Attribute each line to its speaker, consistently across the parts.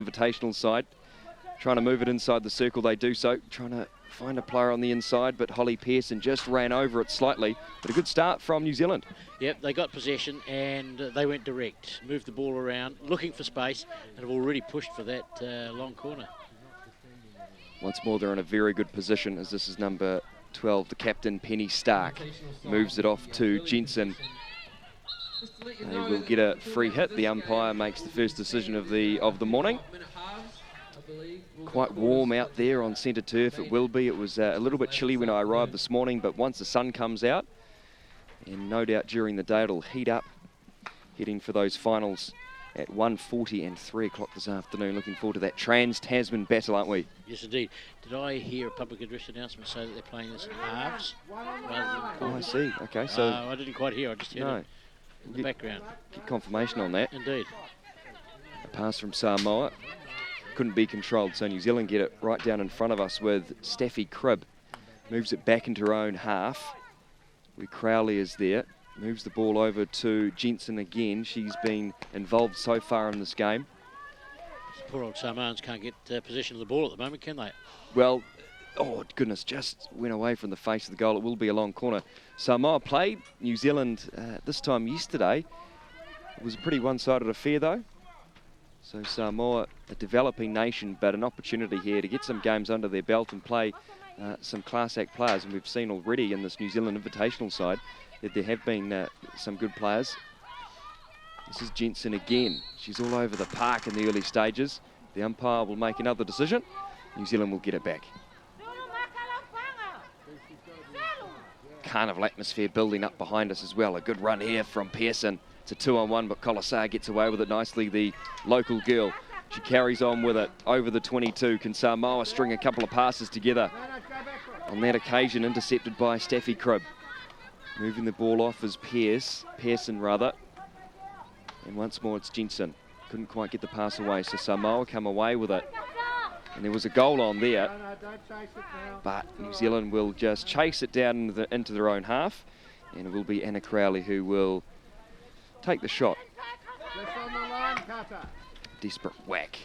Speaker 1: Invitational side. Trying to move it inside the circle, they do so. Trying to find a player on the inside, but Holly Pearson just ran over it slightly. But a good start from New Zealand.
Speaker 2: Yep, they got possession and they went direct. Moved the ball around, looking for space, and have already pushed for that long corner.
Speaker 1: Once more, they're in a very good position as this is number 12, the captain, Penny Stark. Moves it off to Jensen. They will get a free hit. The umpire makes the first decision of the morning. Quite warm out there on centre turf. It will be. It was a little bit chilly when I arrived this morning, but once the sun comes out, and no doubt during the day it'll heat up, heading for those finals at 1:40 and 3 o'clock this afternoon. Looking forward to that Trans-Tasman battle, aren't we?
Speaker 2: Yes, indeed. Did I hear a public address announcement say that they're playing this in halves rather than quarters?
Speaker 1: I see. Okay, so
Speaker 2: I didn't quite hear. I just heard it in the background.
Speaker 1: Get confirmation on that.
Speaker 2: Indeed.
Speaker 1: A pass from Samoa. Couldn't be controlled, so New Zealand get it right down in front of us with Staffy Cribb. Moves it back into her own half, where Crowley is there. Moves the ball over to Jensen again. She's been involved so far in this game.
Speaker 2: Poor old Samoans can't get possession of the ball at the moment, can they?
Speaker 1: Well, oh goodness, just went away from the face of the goal. It will be a long corner. Samoa played New Zealand this time yesterday. It was a pretty one-sided affair though. So Samoa, a developing nation, but an opportunity here to get some games under their belt and play some class act players. And we've seen already in this New Zealand Invitational side that there have been some good players. This is Jensen again. She's all over the park in the early stages. The umpire will make another decision. New Zealand will get it back. Carnival atmosphere building up behind us as well. A good run here from Pearson. It's a 2-on-1, but Kolosar gets away with it nicely, the local girl. She carries on with it over the 22. Can Samoa string a couple of passes together? On that occasion, intercepted by Staffy Cribb. Moving the ball off is Pearson rather. And once more it's Jensen. Couldn't quite get the pass away, so Samoa come away with it. And there was a goal on there. But New Zealand will just chase it down into their own half. And it will be Anna Crowley who will take the shot. Desperate whack.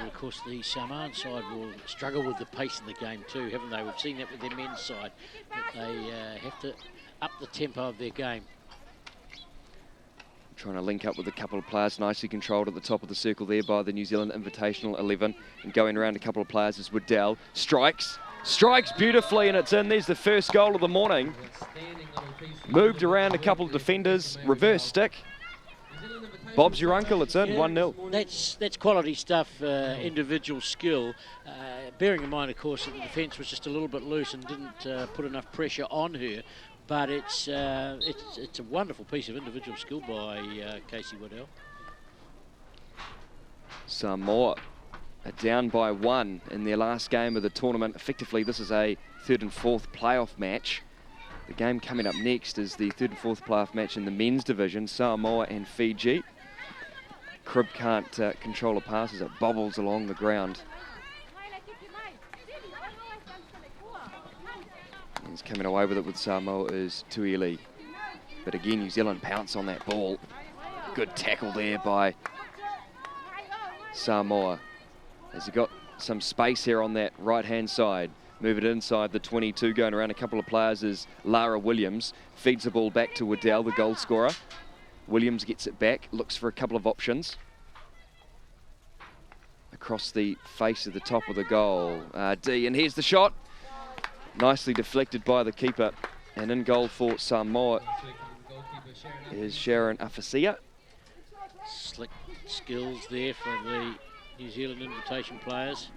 Speaker 2: Of course, the Samoan side will struggle with the pace of the game too, haven't they? We've seen that with their men's side, that they have to up the tempo of their game.
Speaker 1: Trying to link up with a couple of players, nicely controlled at the top of the circle there by the New Zealand Invitational 11. And going around a couple of players is Waddell. Strikes beautifully, and it's in. There's the first goal of the morning. Moved around a couple of defenders, reverse stick. Bob's your uncle, it's in, 1-0.
Speaker 2: That's quality stuff, individual skill. Bearing in mind, of course, that the defence was just a little bit loose and didn't put enough pressure on her. But it's a wonderful piece of individual skill by Casey Waddell.
Speaker 1: Samoa are down by 1 in their last game of the tournament. Effectively, this is a 3rd and 4th playoff match. The game coming up next is the 3rd and 4th playoff match in the men's division, Samoa and Fiji. Cribb can't control a pass as it bobbles along the ground. He's coming away with it with Samoa is Tuili. But again, New Zealand pounce on that ball. Good tackle there by Samoa. Has he got some space here on that right-hand side? Move it inside the 22, going around a couple of players is Lara Williams. Feeds the ball back to Waddell, the goal scorer. Williams gets it back, looks for a couple of options. Across the face of the top of the goal. D, and here's the shot. Nicely deflected by the keeper. And in goal for Samoa is Sharon Afasia.
Speaker 2: Slick skills there from the New Zealand invitation players.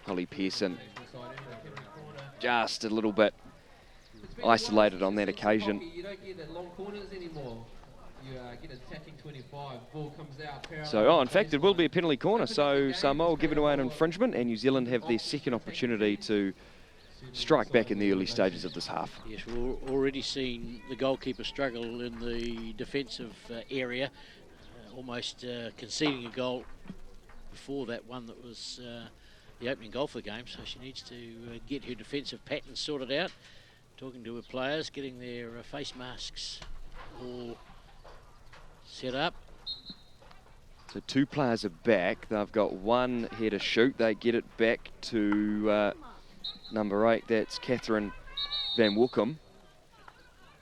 Speaker 1: Holly Pearson just a little bit isolated on that occasion.
Speaker 3: You don't get that long corners anymore. You get attacking 25, ball comes out.
Speaker 1: So, in fact, it will be a penalty corner. So Samoa will give it away an infringement, and New Zealand have their second opportunity to strike back in the early stages of this half.
Speaker 2: Yes, we've already seen the goalkeeper struggle in the defensive area, almost conceding a goal before that one that was the opening goal for the game. So she needs to get her defensive pattern sorted out. Talking to her players, getting their face masks all Set up.
Speaker 1: So 2 players are back. They've got 1 here to shoot. They get it back to number 8. That's Catherine Van Woekom.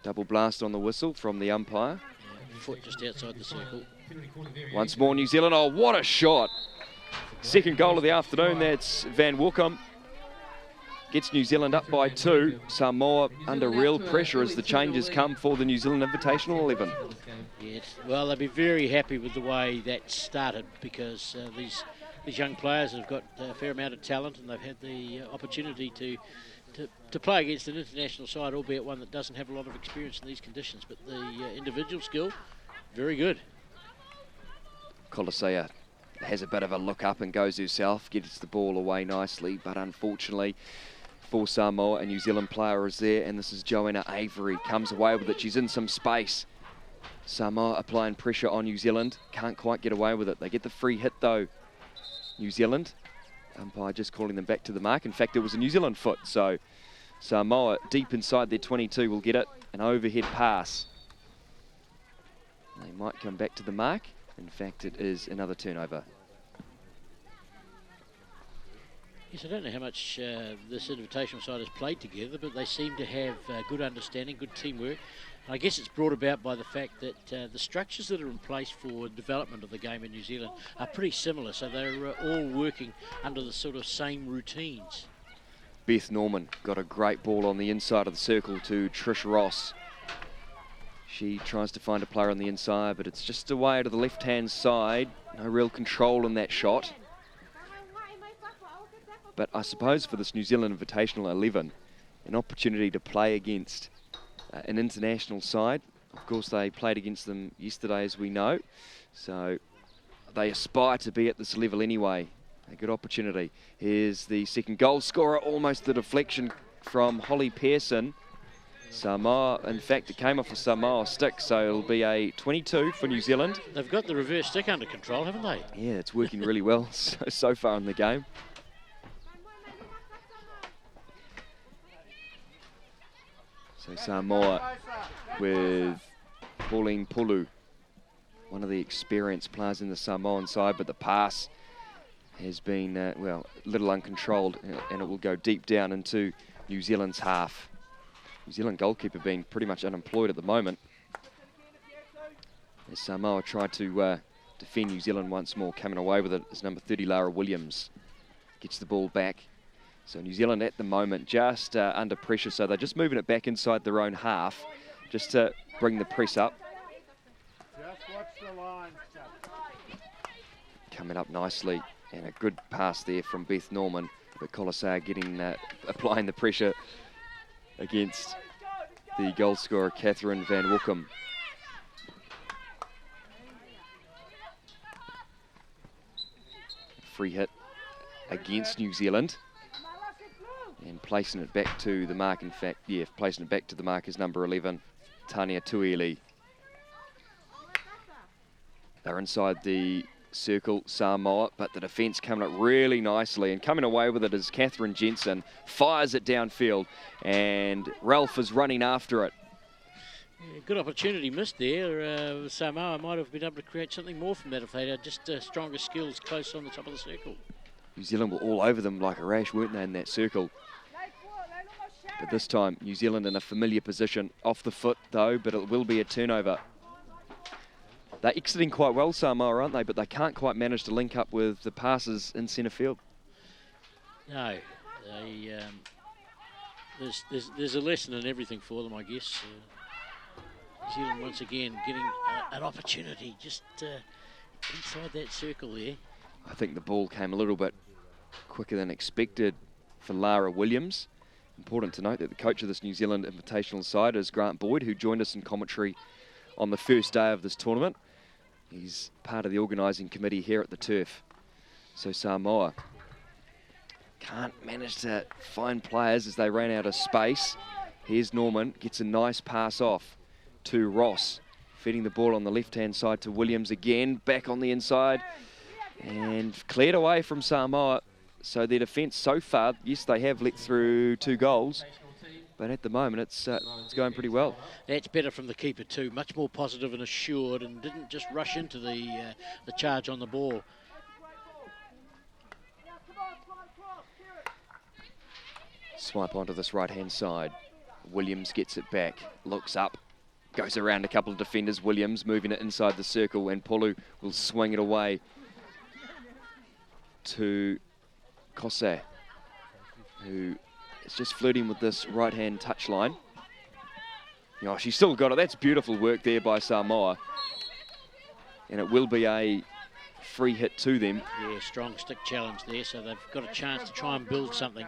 Speaker 1: Double blast on the whistle from the umpire.
Speaker 2: Yeah, foot just outside the circle.
Speaker 1: Once more New Zealand. Oh, what a shot. Second goal of the afternoon. That's Van Woekom. Gets New Zealand up by 2. Samoa under real pressure as the changes come for the New Zealand Invitational 11.
Speaker 2: Yes, well, they'll be very happy with the way that started, because these young players have got a fair amount of talent, and they've had the opportunity to play against an international side, albeit one that doesn't have a lot of experience in these conditions. But the individual skill, very good.
Speaker 1: Colisea has a bit of a look up and goes herself, gets the ball away nicely, but unfortunately for Samoa, a New Zealand player is there, and this is Joanna Avery. Comes away with it. She's in some space. Samoa applying pressure on New Zealand. Can't quite get away with it. They get the free hit though, New Zealand. Umpire just calling them back to the mark. In fact, it was a New Zealand foot, so Samoa deep inside their 22 will get it. An overhead pass. They might come back to the mark. In fact, it is another turnover.
Speaker 2: Yes, I don't know how much this invitational side has played together, but they seem to have good understanding, good teamwork. And I guess it's brought about by the fact that the structures that are in place for development of the game in New Zealand are pretty similar, so they're all working under the sort of same routines.
Speaker 1: Beth Norman got a great ball on the inside of the circle to Trish Ross. She tries to find a player on the inside, but it's just away to the left-hand side. No real control in that shot. But I suppose for this New Zealand Invitational 11, an opportunity to play against an international side. Of course, they played against them yesterday, as we know. So they aspire to be at this level anyway. A good opportunity. Here's the second goal scorer, almost the deflection from Holly Pearson. Samoa, in fact, it came off a Samoa stick, so it'll be a 22 for New Zealand.
Speaker 2: They've got the reverse stick under control, haven't they?
Speaker 1: Yeah, it's working really well so far in the game. So Samoa with Pauline Pulu, one of the experienced players in the Samoan side, but the pass has been, well, a little uncontrolled, and it will go deep down into New Zealand's half. New Zealand goalkeeper being pretty much unemployed at the moment. As Samoa tried to defend New Zealand once more, coming away with it is number 30, Lara Williams. Gets the ball back. So New Zealand at the moment just under pressure, so they're just moving it back inside their own half, just to bring the press up.
Speaker 4: Just watch the line.
Speaker 1: Coming up nicely, and a good pass there from Beth Norman, but Colisea getting, applying the pressure against the goal scorer, Catherine Van Woekom. Free hit against New Zealand. And placing it back to the mark, in fact, yeah, placing it back to the mark is number 11, Tania Tuieli. They're inside the circle, Samoa, but the defence coming up really nicely, and coming away with it is Catherine Jensen, fires it downfield, and Ralph is running after it.
Speaker 2: Yeah, good opportunity missed there. Samoa might have been able to create something more from that if they had just stronger skills close on the top of the circle.
Speaker 1: New Zealand were all over them like a rash, weren't they, in that circle? But this time, New Zealand in a familiar position, off the foot though, but it will be a turnover. They're exiting quite well, Samoa, aren't they? But they can't quite manage to link up with the passes in centre field.
Speaker 2: No, they, there's a lesson in everything for them, I guess. New Zealand once again getting an opportunity just inside that circle there.
Speaker 1: I think the ball came a little bit quicker than expected for Lara Williams. Important to note that the coach of this New Zealand Invitational side is Grant Boyd, who joined us in commentary on the first day of this tournament. He's part of the organising committee here at the turf. So Samoa can't manage to find players as they ran out of space. Here's Norman, gets a nice pass off to Ross, feeding the ball on the left-hand side to Williams again, back on the inside, and cleared away from Samoa. So their defence so far, yes, they have let through 2 goals, But at the moment, it's going pretty well.
Speaker 2: That's better from the keeper too. Much more positive and assured, and didn't just rush into the charge on the ball.
Speaker 1: Swipe onto this right-hand side. Williams gets it back, looks up, goes around a couple of defenders. Williams moving it inside the circle, and Pulu will swing it away to Kose, who is just flirting with this right-hand touchline. Oh, she's still got it. That's beautiful work there by Samoa. And it will be a free hit to them.
Speaker 2: Yeah, strong stick challenge there, so they've got a chance to try and build something.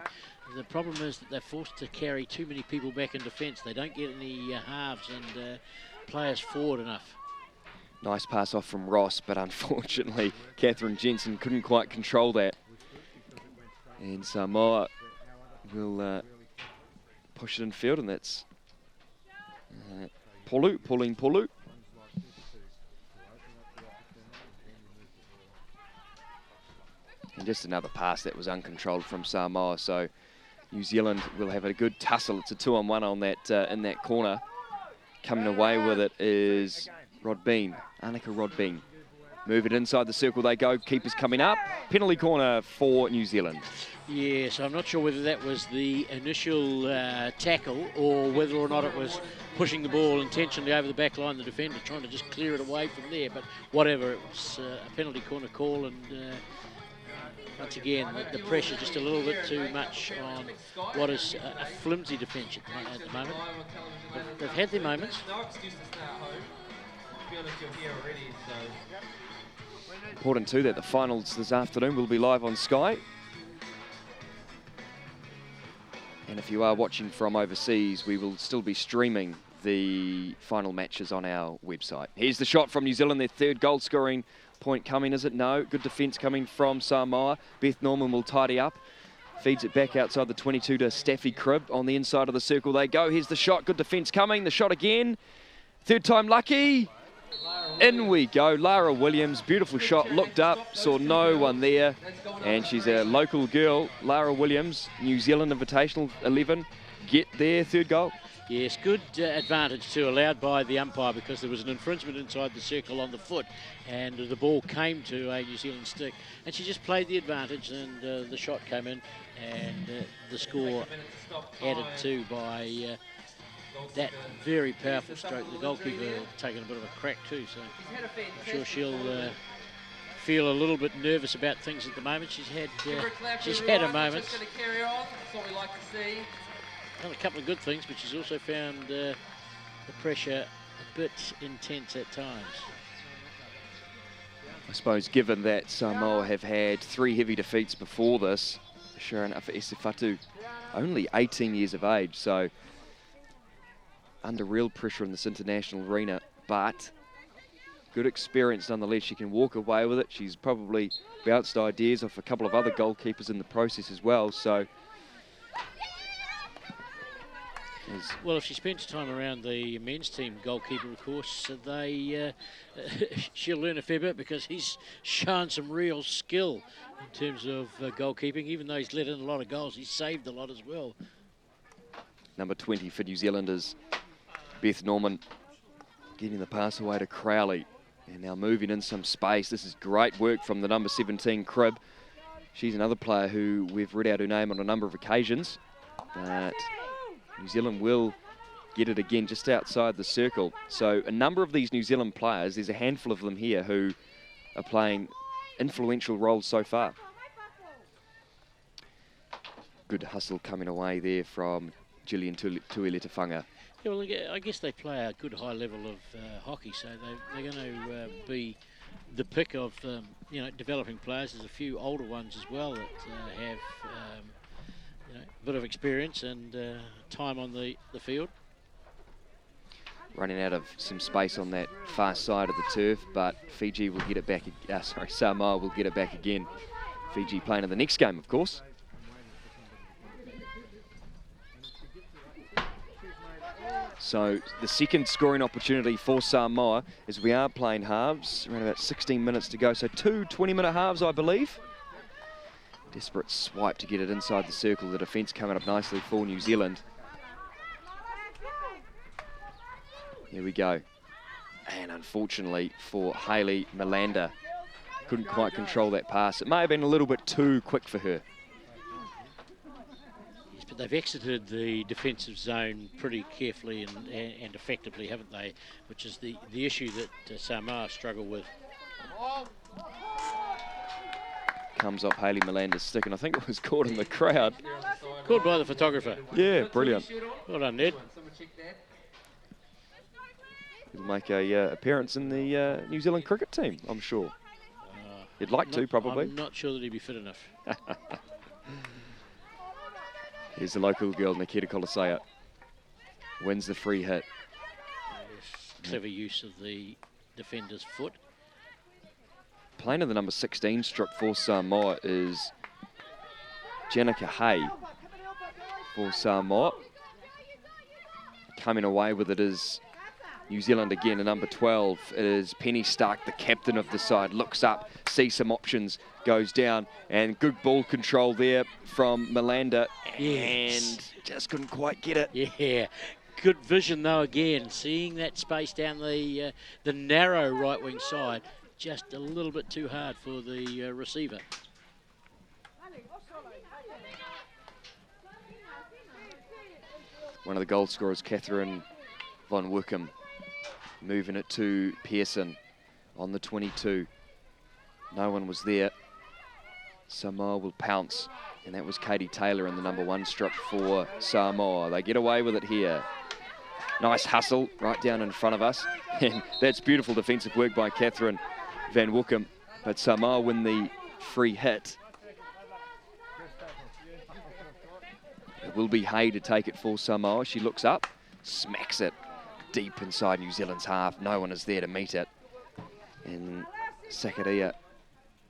Speaker 2: The problem is that they're forced to carry too many people back in defence. They don't get any halves and players forward enough.
Speaker 1: Nice pass off from Ross, but unfortunately, Catherine Jensen couldn't quite control that. And Samoa will push it in field, and that's Pulu. And just another pass that was uncontrolled from Samoa, so New Zealand will have a good tussle. It's a 2-on-1 on that in that corner. Coming away with it is Rodbean, Annika Rodbean. Move it inside the circle they go. Keeper's coming up. Penalty corner for New Zealand.
Speaker 2: Yeah, so I'm not sure whether that was the initial tackle or whether or not it was pushing the ball intentionally over the back line, the defender trying to just clear it away from there. But whatever, it was a penalty corner call, and once again, the pressure just a little bit too much on what is a flimsy defence at the moment. But they've had their moments.
Speaker 3: No excuse to stay at home. To be honest, you're here already, so...
Speaker 1: Important too that the finals this afternoon will be live on Sky. And if you are watching from overseas, we will still be streaming the final matches on our website. Here's the shot from New Zealand, their third goal scoring point coming, is it? No. Good defence coming from Samoa. Beth Norman will tidy up. Feeds it back outside the 22 to Staffy Cribb. On the inside of the circle they go. Here's the shot. Good defence coming. The shot again. Third time lucky. In we go. Lara Williams. Beautiful shot. Looked up. Saw no one there. And she's a local girl. Lara Williams. New Zealand Invitational 11. Get their third goal.
Speaker 2: Yes, good advantage too, allowed by the umpire, because there was an infringement inside the circle on the foot, and the ball came to a New Zealand stick, and she just played the advantage, and the shot came in, and the score added to by that very powerful stroke. The goalkeeper taking a bit of a crack too, so I'm sure she'll feel a little bit nervous about things at the moment. She's had a moment.
Speaker 3: That's what we like to see.
Speaker 2: Done a couple of good things, but she's also found the pressure a bit intense at times.
Speaker 1: I suppose given that Samoa have had 3 heavy defeats before this, Sharon Afa-Esefatu, only 18 years of age, so under real pressure in this international arena, but good experience nonetheless. She can walk away with it. She's probably bounced ideas off a couple of other goalkeepers in the process as well, so...
Speaker 2: Well, if she spends time around the men's team goalkeeper, of course, she'll learn a fair bit, because he's shown some real skill in terms of goalkeeping. Even though he's let in a lot of goals, he's saved a lot as well.
Speaker 1: Number 20 for New Zealand is Beth Norman, getting the pass away to Crowley. And now moving in some space. This is great work from the number 17, Cribb. She's another player who we've read out her name on a number of occasions. But New Zealand will get it again just outside the circle. So a number of these New Zealand players, there's a handful of them here who are playing influential roles so far. Good hustle coming away there from Gillian Tuileta-Whanga.
Speaker 2: Yeah, well, I guess they play a good high level of hockey, so they're going to be the pick of developing players. There's a few older ones as well that have a bit of experience and time on the field.
Speaker 1: Running out of some space on that far side of the turf, but Fiji will get it back. Samoa will get it back again. Fiji playing in the next game, of course. So the second scoring opportunity for Samoa, as we are playing halves, around about 16 minutes to go. So 2 20-minute halves, I believe. Desperate swipe to get it inside the circle. The defence coming up nicely for New Zealand. Here we go. And unfortunately for Hayley Melander, couldn't quite control that pass. It may have been a little bit too quick for her.
Speaker 2: Yes, but they've exited the defensive zone pretty carefully and effectively, haven't they? Which is the issue that Samoa struggle with.
Speaker 1: Comes off Hayley Melander's stick, and I think it was caught in the crowd.
Speaker 2: Caught by the photographer.
Speaker 1: Yeah, brilliant.
Speaker 2: Well done, Ned.
Speaker 1: He'll make a appearance in the New Zealand cricket team, I'm sure. He'd like to, probably.
Speaker 2: I'm not sure that he'd be fit enough.
Speaker 1: Here's the local girl, Nikita Kolasaya. Wins the free hit.
Speaker 2: Clever use of the defender's foot.
Speaker 1: Playing in the number 16 strip for Samoa is Jenica Hay for Samoa. Coming away with it is New Zealand again, in number 12. It is Penny Stark, the captain of the side. Looks up, sees some options, goes down, and good ball control there from Melander.
Speaker 2: Yes.
Speaker 1: And just couldn't quite get it.
Speaker 2: Yeah. Good vision though again, seeing that space down the narrow right wing side. Just a little bit too hard for the receiver.
Speaker 1: One of the goal scorers, Catherine Von Wickham, moving it to Pearson on the 22. No one was there. Samoa will pounce, and that was Katie Taylor in the number 1 strip for Samoa. They get away with it here. Nice hustle right down in front of us, and that's beautiful defensive work by Catherine Van Wickham, but Samoa win the free hit. It will be Hay to take it for Samoa. She looks up, smacks it deep inside New Zealand's half. No one is there to meet it. And Sakaria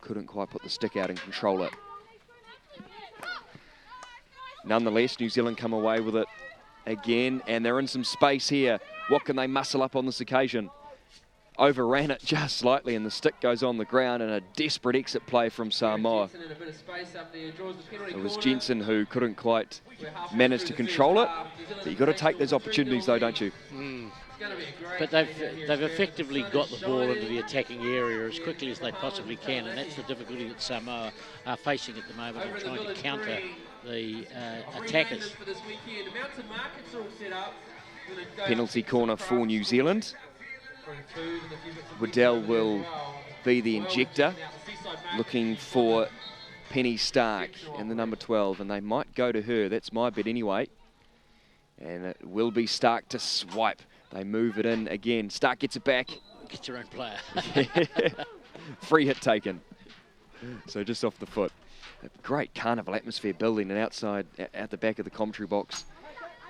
Speaker 1: couldn't quite put the stick out and control it. Nonetheless, New Zealand come away with it again, and they're in some space here. What can they muscle up on this occasion? Overran it just slightly, and the stick goes on the ground, and a desperate exit play from Samoa. It was Jensen who couldn't quite manage to control it. But you've got to take those opportunities though, don't you?
Speaker 2: But they've effectively got the ball into the attacking area as quickly as they possibly can, and that's the difficulty that Samoa are facing at the moment in trying to counter the attackers.
Speaker 1: Penalty corner for New Zealand. Waddell will be the injector, looking for Penny Stark in the number 12, and they might go to her. That's my bet anyway. And it will be Stark to swipe. They move it in again. Stark gets it back.
Speaker 2: Gets her own player.
Speaker 1: Free hit taken. So just off the foot. A great carnival atmosphere building and outside, out the back of the commentary box.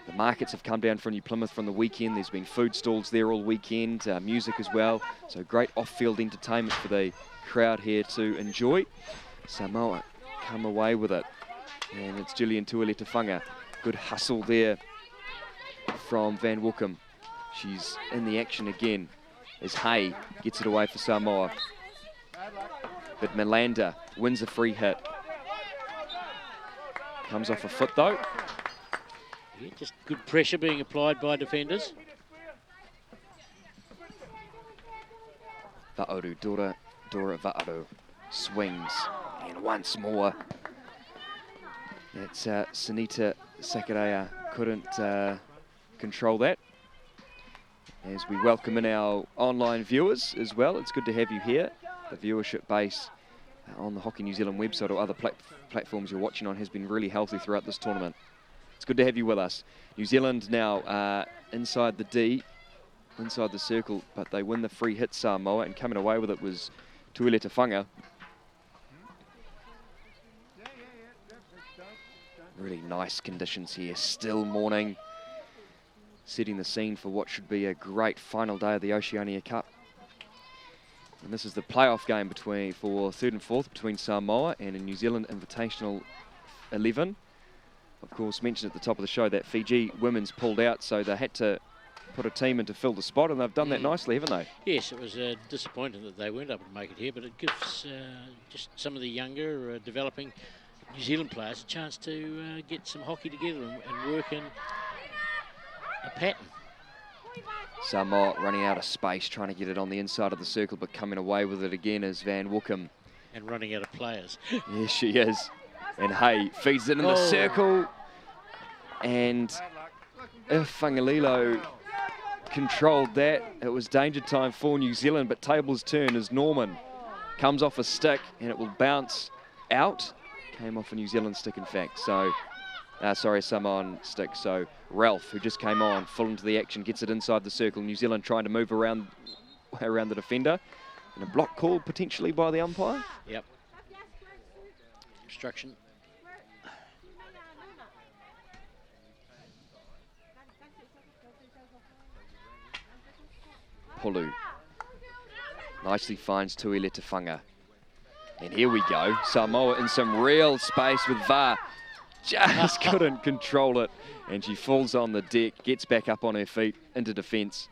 Speaker 1: The markets have come down from New Plymouth from the weekend. There's been food stalls there all weekend, music as well. So great off-field entertainment for the crowd here to enjoy. Samoa come away with it. And it's Gillian Tuileta-Funga. Good hustle there from Van Wickham. She's in the action again as Hay gets it away for Samoa. But Melander wins a free hit. Comes off a foot though.
Speaker 2: Yeah, just good pressure being applied by defenders.
Speaker 1: Va'auru, Dora Va'auru swings, and once more. That's Sunita Sakaraya couldn't control that. As we welcome in our online viewers as well, it's good to have you here. The viewership base on the Hockey New Zealand website or other platforms you're watching on has been really healthy throughout this tournament. It's good to have you with us. New Zealand now inside the D, inside the circle, but they win the free hit Samoa, and coming away with it was Tuileta-Funga. Really nice conditions here, still morning, setting the scene for what should be a great final day of the Oceania Cup. And this is the playoff game for third and fourth between Samoa and a New Zealand Invitational 11. Of course, mentioned at the top of the show that Fiji women's pulled out, so they had to put a team in to fill the spot, and they've done that nicely, haven't they?
Speaker 2: Yes, it was disappointing that they weren't able to make it here, but it gives just some of the younger, developing New Zealand players a chance to get some hockey together and work in a pattern.
Speaker 1: Samoa running out of space, trying to get it on the inside of the circle, but coming away with it again is Vanuatu.
Speaker 2: And running out of players.
Speaker 1: Yes, she is. And Hay feeds it in the circle. And if Whangalilo controlled that, it was danger time for New Zealand, but tables turn as Norman comes off a stick and it will bounce out. Came off a New Zealand stick, in fact. So, sorry, a Samoan stick. So Ralph, who just came on, full into the action, gets it inside the circle. New Zealand trying to move around the defender. And a block called potentially by the umpire.
Speaker 2: Yep. Obstruction.
Speaker 1: Pulu nicely finds Tuile Tefanga. And here we go. Samoa in some real space with VAR. Just couldn't control it. And she falls on the deck, gets back up on her feet into defence.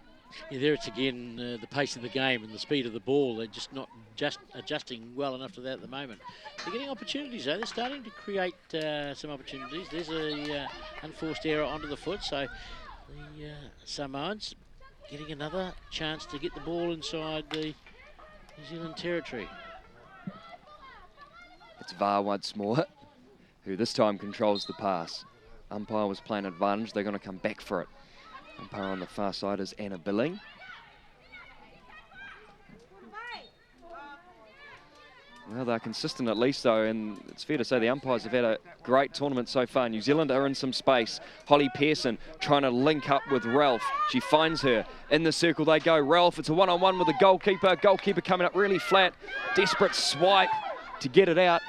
Speaker 2: Yeah, there it's again the pace of the game and the speed of the ball. They're just not adjusting well enough to that at the moment. They're getting opportunities though. They're starting to create some opportunities. There's a unforced error onto the foot, so the Samoans getting another chance to get the ball inside the New Zealand territory.
Speaker 1: It's VAR once more, who this time controls the pass. Umpire was playing advantage. They're going to come back for it. Umpire on the far side is Anna Billing. Well, they're consistent at least, though, and it's fair to say the umpires have had a great tournament so far. New Zealand are in some space. Holly Pearson trying to link up with Ralph. She finds her. In the circle they go. Ralph, it's a one-on-one with the goalkeeper. Goalkeeper coming up really flat. Desperate swipe to get it out.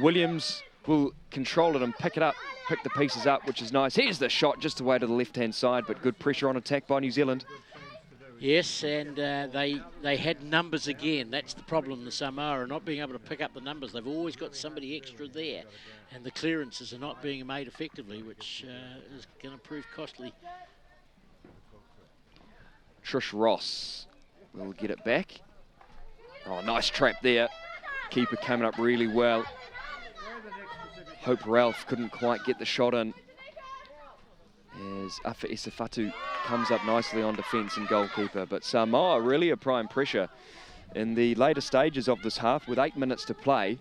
Speaker 1: Williams will control it and pick it up, pick the pieces up, which is nice. Here's the shot just away to the left-hand side, but good pressure on attack by New Zealand.
Speaker 2: Yes, and they had numbers again. That's the problem, the Samoa are not being able to pick up the numbers. They've always got somebody extra there, and the clearances are not being made effectively, which is going to prove costly.
Speaker 1: Trish Ross will get it back. Oh, nice trap there. Keeper coming up really well. Hope Ralph couldn't quite get the shot in. As Afa Esafatu comes up nicely on defence and goalkeeper. But Samoa really applying pressure in the later stages of this half with 8 minutes to play.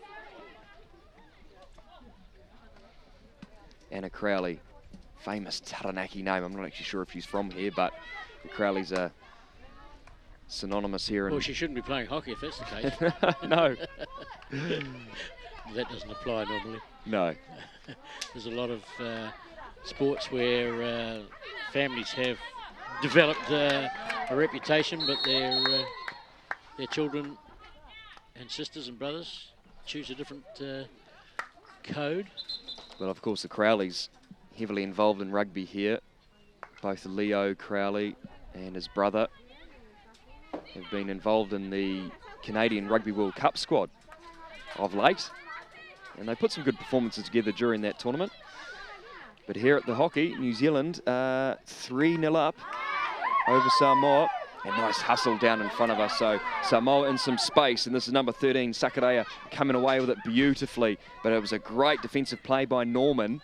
Speaker 1: Anna Crowley, famous Taranaki name. I'm not actually sure if she's from here, but the Crowleys are synonymous here.
Speaker 2: Well, she shouldn't be playing hockey if that's the case.
Speaker 1: No.
Speaker 2: That doesn't apply normally.
Speaker 1: No.
Speaker 2: There's a lot of sports where families have developed a reputation, but their children and sisters and brothers choose a different code.
Speaker 1: Well, of course, the Crowleys heavily involved in rugby here. Both Leo Crowley and his brother have been involved in the Canadian Rugby World Cup squad of late. And they put some good performances together during that tournament. But here at the hockey, New Zealand 3-0 up over Samoa. And nice hustle down in front of us. So Samoa in some space. And this is number 13, Sakareya, coming away with it beautifully. But it was a great defensive play by Norman.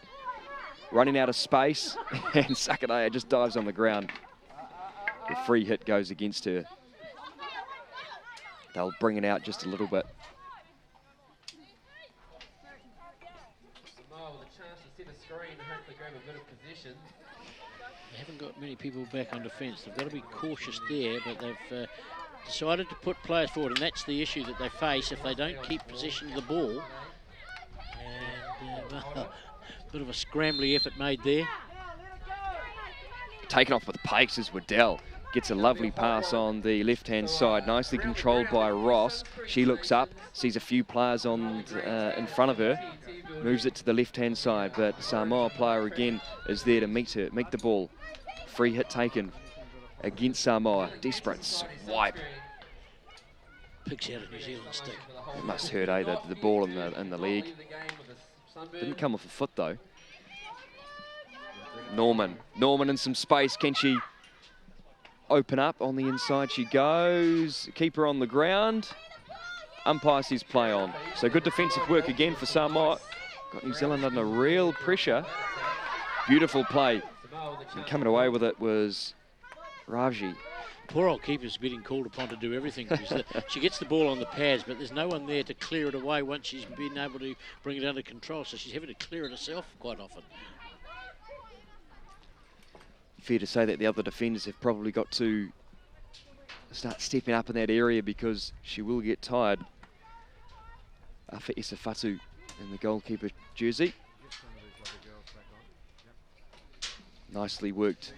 Speaker 1: Running out of space. And Sakareya just dives on the ground. The free hit goes against her. They'll bring it out just a little bit.
Speaker 2: They haven't got many people back on defence. They've got to be cautious there, but they've decided to put players forward, and that's the issue that they face if they don't keep possession of the ball. And well, bit of a scrambly effort made there.
Speaker 1: Taken off with pace is Waddell. Gets a lovely pass on the left-hand side, nicely controlled by Ross. She looks up, sees a few players on in front of her, moves it to the left-hand side, but Samoa player again is there to meet her, meet the ball. Free hit taken against Samoa. Desperate swipe.
Speaker 2: Picks out a New Zealand stick.
Speaker 1: It must hurt, eh? The ball in the leg. Didn't come off the foot though. Norman in some space. Can she open up on the inside? She goes. Keeper on the ground. Umpire says play on. So good defensive work again for Samoa. Got New Zealand under real pressure. Beautiful play. And coming away with it was Raji.
Speaker 2: Poor old keeper's getting called upon to do everything. Because she gets the ball on the pads, but there's no one there to clear it away once she's been able to bring it under control. So she's having to clear it herself quite often.
Speaker 1: Fair to say that the other defenders have probably got to start stepping up in that area because she will get tired. For Esafatu in the goalkeeper jersey. Nicely worked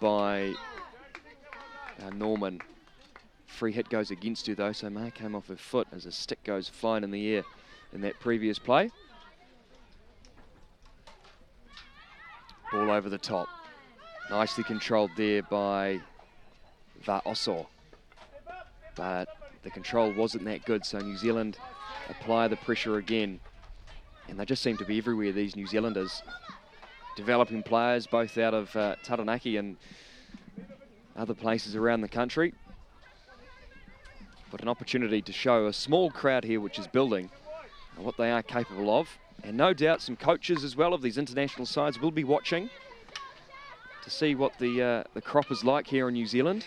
Speaker 1: by Norman. Free hit goes against her though, so May came off her foot as a stick goes flying in the air in that previous play. Ball over the top. Nicely controlled there by Vaoso. But the control wasn't that good, so New Zealand apply the pressure again. And they just seem to be everywhere, these New Zealanders. Developing players, both out of Taranaki and other places around the country. But an opportunity to show a small crowd here which is building what they are capable of. And no doubt some coaches as well of these international sides will be watching to see what the crop is like here in New Zealand.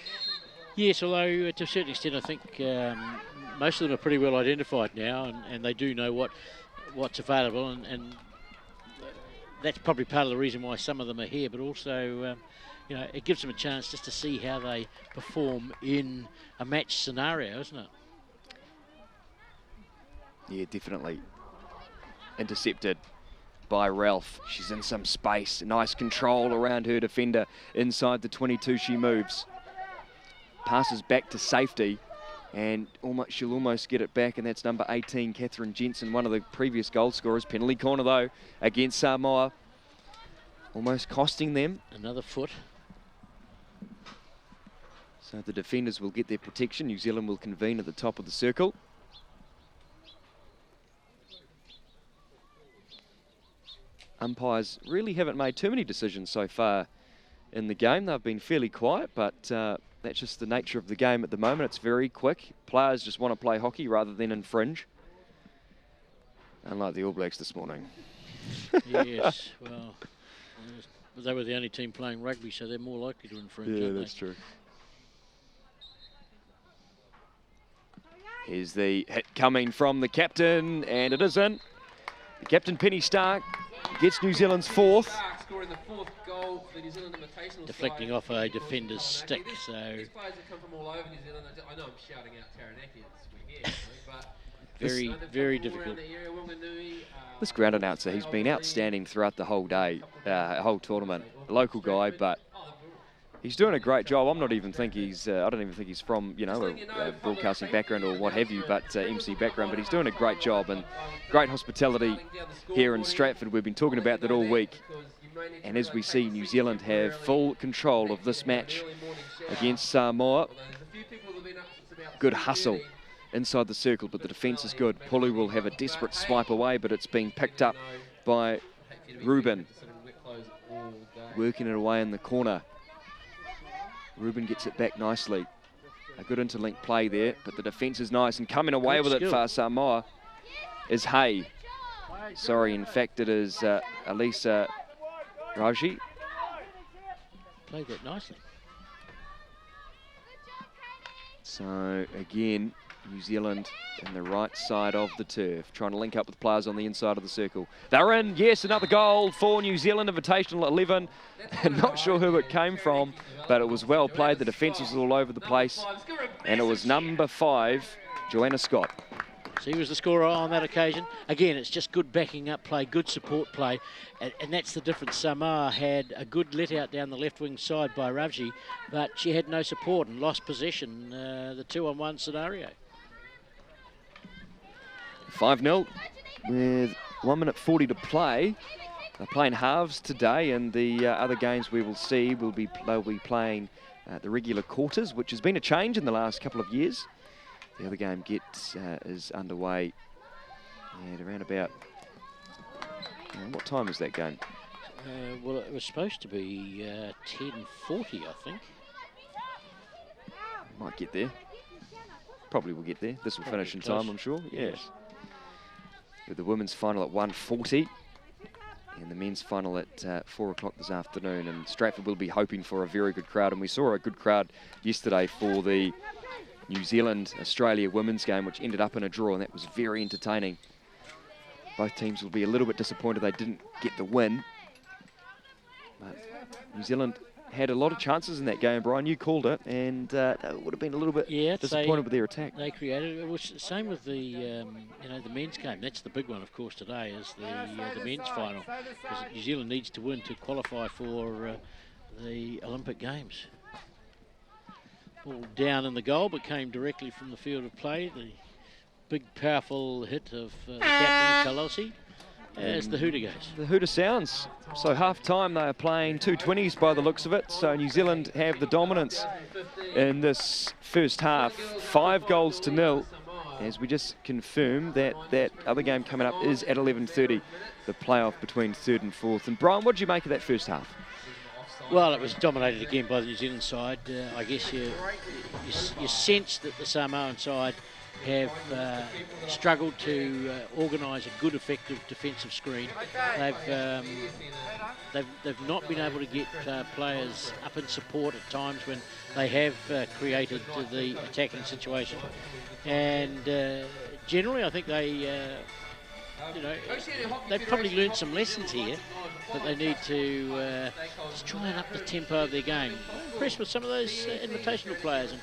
Speaker 2: Yes, although to a certain extent I think most of them are pretty well identified now, and they do know what's available, and that's probably part of the reason why some of them are here, but also you know, it gives them a chance just to see how they perform in a match scenario, isn't it?
Speaker 1: Yeah, definitely. Intercepted by Ralph. She's in some space. Nice control around her defender. Inside the 22 she moves. Passes back to safety, and she'll almost get it back, and that's number 18, Catherine Jensen, one of the previous goal scorers. Penalty corner though against Samoa. Almost costing them.
Speaker 2: Another foot.
Speaker 1: So the defenders will get their protection. New Zealand will convene at the top of the circle. Umpires really haven't made too many decisions so far in the game. They've been fairly quiet, but that's just the nature of the game at the moment. It's very quick. Players just want to play hockey rather than infringe. Unlike the All Blacks this morning.
Speaker 2: Yes, well, they were the only team playing rugby, so they're more likely to infringe,
Speaker 1: Yeah,
Speaker 2: aren't
Speaker 1: that's
Speaker 2: they?
Speaker 1: true. Here's the hit coming from the captain, and it isn't. The captain, Penny Stark, gets New Zealand's fourth.
Speaker 3: Scoring the fourth goal for the New Zealand Invitational
Speaker 2: Deflecting
Speaker 3: side.
Speaker 2: off a defender's stick, so...
Speaker 3: These players have come from all over New Zealand. I know I'm shouting out Taranaki at this weekend, but...
Speaker 2: Very difficult.
Speaker 1: This ground announcer, he's been outstanding throughout the whole day, whole tournament. A local guy, but he's doing a great job. I don't even think he's from, you know, a broadcasting background or what have you, but MC background. But he's doing a great job, and great hospitality here in Stratford. We've been talking about that all week. And as we see, New Zealand have full control of this match against Samoa. Good hustle inside the circle, but the defence is good. Pulu will have a desperate swipe away, but it's being picked up by Ruben. Working it away in the corner. Ruben gets it back nicely. A good interlink play there, but the defence is nice, and coming away with it for Samoa is Hay. Sorry, in fact it is Elisa Raji.
Speaker 2: Played that nicely.
Speaker 1: So again, New Zealand in the right side of the turf, trying to link up with players on the inside of the circle. They're in, yes, another goal for New Zealand, Invitational 11. Not sure who it came from, but it was well played. The defence was all over the place, and it was number 5, Joanna Scott.
Speaker 2: So he was the scorer on that occasion. Again, it's just good backing up play, good support play, and that's the difference. Samoa had a good let out down the left wing side by Ravji, but she had no support and lost possession, the 2-on-1 scenario.
Speaker 1: 5-0 with 1 minute 40 to play. They're playing halves today, and the other games we will see they'll be playing the regular quarters, which has been a change in the last couple of years. The other game is underway at around about... what time is that game?
Speaker 2: Well, it was supposed to be 10:40, I think.
Speaker 1: Might get there. Probably will get there. This will finish in time, I'm sure. Yes. With the women's final at 1:40. And the men's final at 4 o'clock this afternoon, and Stratford will be hoping for a very good crowd, and we saw a good crowd yesterday for the New Zealand-Australia women's game, which ended up in a draw, and that was very entertaining. Both teams will be a little bit disappointed they didn't get the win, but New Zealand had a lot of chances in that game, Brian. You called it, and they would have been a little bit disappointed with their attack.
Speaker 2: They created it. Was same with the the men's game. That's the big one, of course, today is the men's final, because New Zealand needs to win to qualify for the Olympic Games. Ball down in the goal, but came directly from the field of play. The big, powerful hit of captain Pelosi. As the hooter goes.
Speaker 1: The hooter sounds. So half-time they are playing 220s by the looks of it. So New Zealand have the dominance in this first half. 5-0, as we just confirmed that that other game coming up is at 11:30, the playoff between 3rd and 4th. And Brian, what did you make of that first half?
Speaker 2: Well, it was dominated again by the New Zealand side. I guess you sense that the Samoan side have struggled to organise a good, effective defensive screen. They've not been able to get players up in support at times when they have created the attacking situation. And generally, I think they've probably learned some lessons here, but they need to just try and up the tempo of their game. I'm impressed with some of those invitational players, and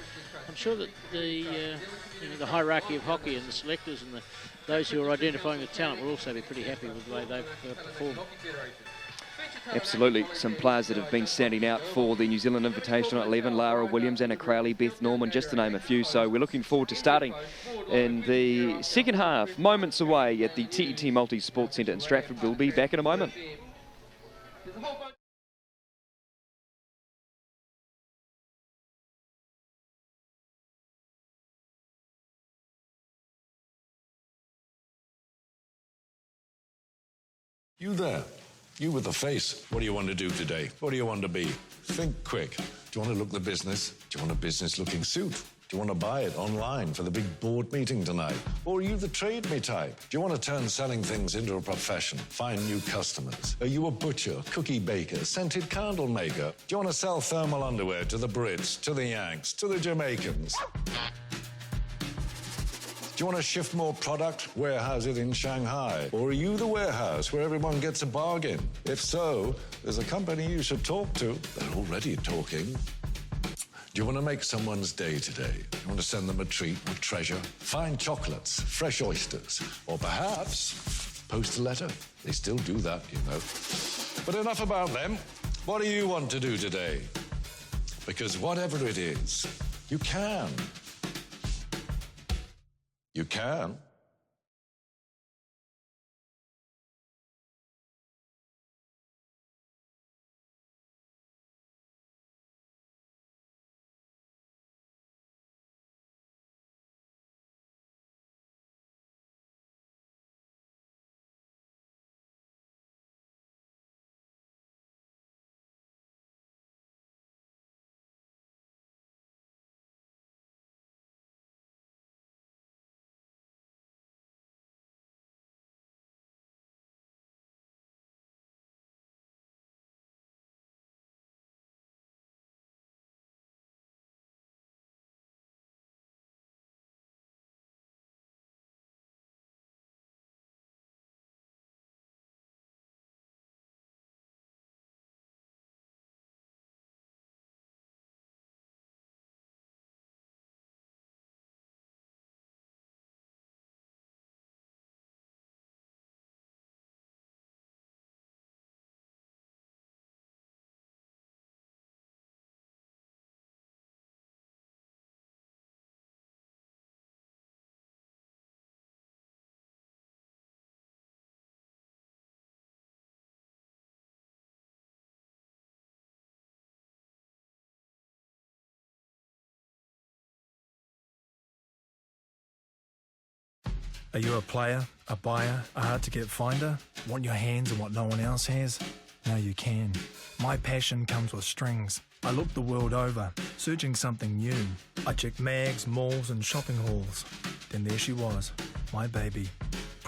Speaker 2: I'm sure that the hierarchy of hockey and the selectors and those who are identifying the talent will also be pretty happy with the way they've performed.
Speaker 1: Absolutely. Some players that have been standing out for the New Zealand Invitational at 11, Lara Williams, Anna Crowley, Beth Norman, just to name a few. So we're looking forward to starting in the second half, moments away at the TET Multi-Sport Centre in Stratford. We'll be back in a moment.
Speaker 5: You there, you with the face. What do you want to do today? What do you want to be? Think quick. Do you want to look the business? Do you want a business-looking suit? Do you want to buy it online for the big board meeting tonight? Or are you the trade me type? Do you want to turn selling things into a profession? Find new customers? Are you a butcher, cookie baker, scented candle maker? Do you want to sell thermal underwear to the Brits, to the Yanks, to the Jamaicans? Do you want to shift more product, warehouse it in Shanghai? Or are you the warehouse where everyone gets a bargain? If so, there's a company you should talk to. They're already talking. Do you want to make someone's day today? You want to send them a treat or treasure? Fine chocolates, fresh oysters, or perhaps post a letter. They still do that, you know. But enough about them. What do you want to do today? Because whatever it is, you can. You can.
Speaker 6: Are you a player, a buyer, a hard-to-get finder? Want your hands on what no one else has? Now you can. My passion comes with strings. I looked the world over, searching something new. I checked mags, malls and shopping halls. Then there she was, my baby.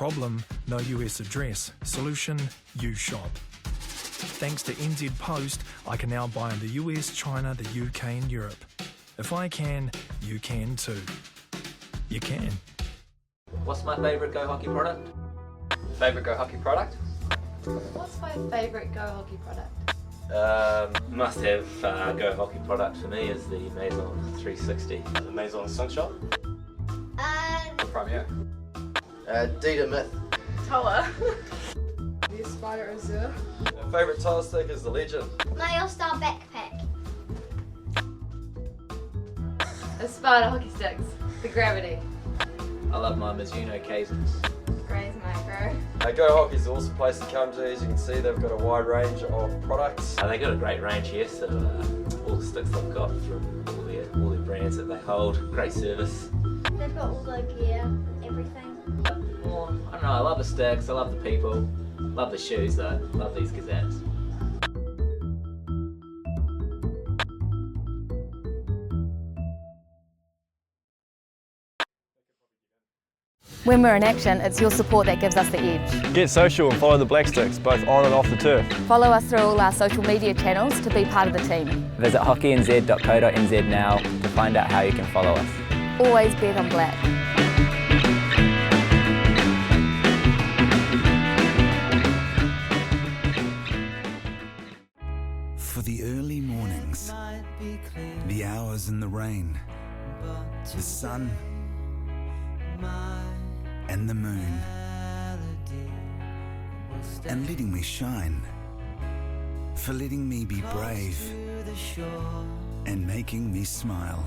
Speaker 6: Problem, no US address. Solution, you shop. Thanks to NZ Post, I can now buy in the US, China, the UK and Europe. If I can, you can too. You can.
Speaker 7: What's my favourite Go Hockey product?
Speaker 8: Favourite Go Hockey product?
Speaker 9: What's my favourite Go Hockey product?
Speaker 7: Must have Go Hockey product for me is the Maison 360.
Speaker 8: The Maison Sunshot? Premier.
Speaker 10: Dita Myth.
Speaker 9: Toa. The Spider Azure.
Speaker 10: My favourite tile stick is the Legend.
Speaker 11: My All-Star backpack.
Speaker 9: The Spider Hockey Sticks. The Gravity.
Speaker 7: I love my Mizuno cases.
Speaker 9: Gray's Micro.
Speaker 10: Go Hockey is an awesome place to come to. As you can see, they've got a wide range of products.
Speaker 7: They've got a great range here, so all the sticks they've got from all their brands that they hold. Great service.
Speaker 11: They've got all the gear, everything.
Speaker 7: Well, I don't know, I love the sticks, I love the people, love the shoes though, love these gazettes.
Speaker 12: When we're in action, it's your support that gives us the edge.
Speaker 13: Get social and follow the Black Sticks, both on and off the turf.
Speaker 12: Follow us through all our social media channels to be part of the team.
Speaker 14: Visit hockeynz.co.nz now to find out how you can follow us.
Speaker 12: Always bet on black.
Speaker 15: For the early mornings, the hours in the rain, the sun and the moon, and letting me shine, for letting me be brave and making me smile,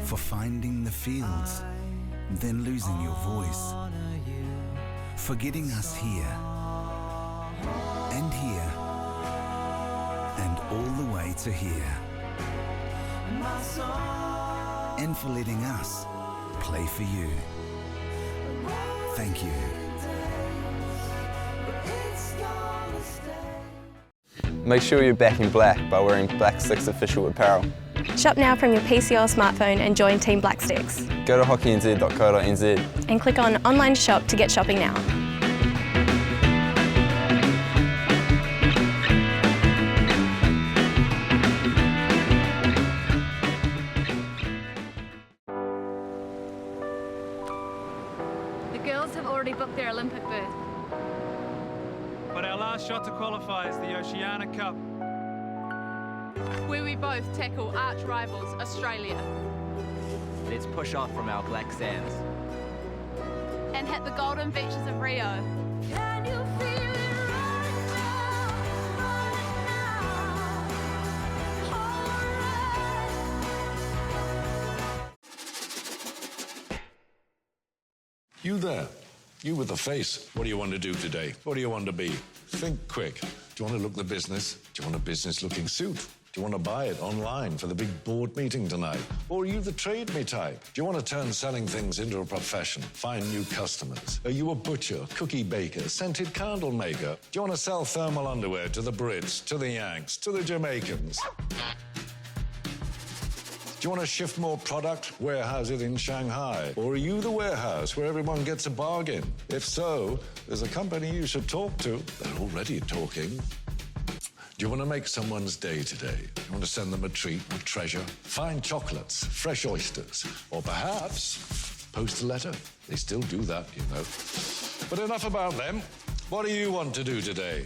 Speaker 15: for finding the fields, then losing your voice, for getting us here and here and all the way to here, and for letting us play for you. Thank you.
Speaker 13: Make sure you're back in black by wearing Black Sticks official apparel.
Speaker 16: Shop now from your PC or smartphone and join Team Black Sticks.
Speaker 13: Go to hockeynz.co.nz
Speaker 16: and click on Online Shop to get shopping now.
Speaker 12: Booked their Olympic berth.
Speaker 6: But our last shot to qualify is the Oceania Cup,
Speaker 9: where we both tackle arch rivals Australia.
Speaker 14: Let's push off from our black sands
Speaker 9: and hit the golden beaches of Rio. Can you feel it right
Speaker 5: now? You there? You with the face. What do you want to do today? What do you want to be? Think quick. Do you want to look the business? Do you want a business-looking suit? Do you want to buy it online for the big board meeting tonight? Or are you the trade me type? Do you want to turn selling things into a profession? Find new customers? Are you a butcher, cookie baker, scented candle maker? Do you want to sell thermal underwear to the Brits, to the Yanks, to the Jamaicans? Do you want to shift more product, warehouse it in Shanghai? Or are you the warehouse where everyone gets a bargain? If so, there's a company you should talk to. They're already talking. Do you want to make someone's day today? Do you want to send them a treat or treasure? Fine chocolates, fresh oysters, or perhaps post a letter. They still do that, you know. But enough about them. What do you want to do today?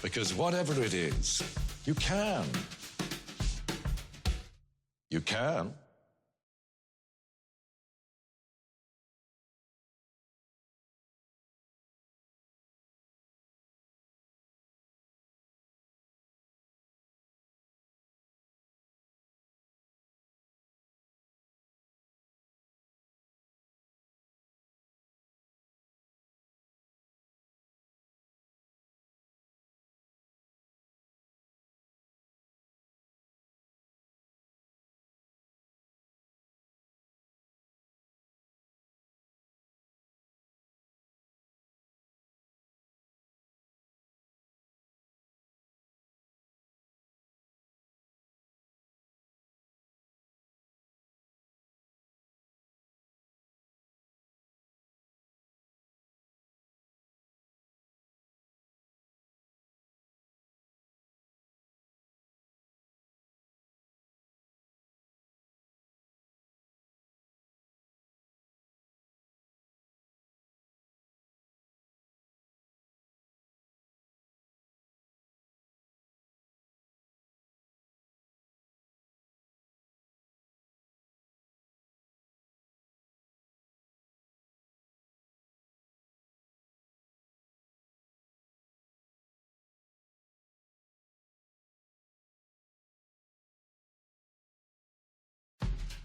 Speaker 5: Because whatever it is, you can. You can.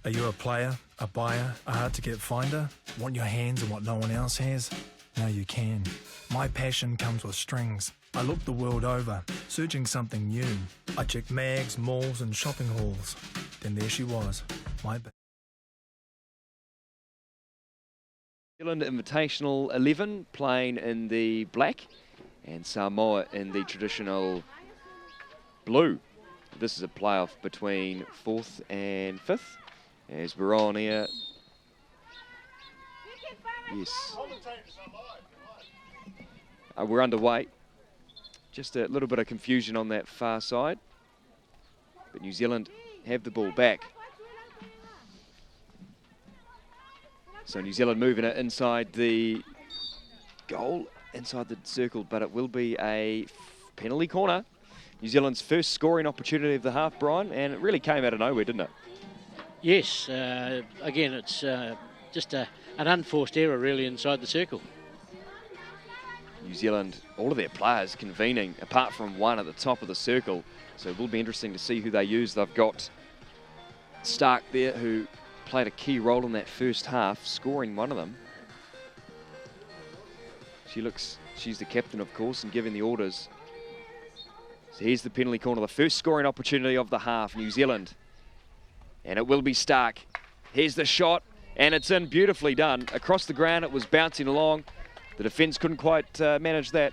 Speaker 6: Are you a player, a buyer, a hard-to-get finder? Want your hands on what no one else has? Now you can. My passion comes with strings. I looked the world over, searching something new. I checked mags, malls and shopping halls. Then there she was, my
Speaker 1: New Zealand Invitational 11 playing in the black and Samoa in the traditional blue. This is a playoff between 4th and 5th as we're on here. Yes. We're underway. Just a little bit of confusion on that far side. But New Zealand have the ball back. So New Zealand moving it inside the goal, inside the circle, but it will be a penalty corner. New Zealand's first scoring opportunity of the half, Brian, and it really came out of nowhere, didn't it?
Speaker 2: Yes, again, it's just an unforced error really inside the circle.
Speaker 1: New Zealand, all of their players convening, apart from one at the top of the circle. So it will be interesting to see who they use. They've got Stark there, who played a key role in that first half, scoring one of them. She's the captain, of course, and giving the orders. So here's the penalty corner, the first scoring opportunity of the half, New Zealand. And it will be Stark. Here's the shot, and it's in, beautifully done. Across the ground, it was bouncing along. The defence couldn't quite manage that.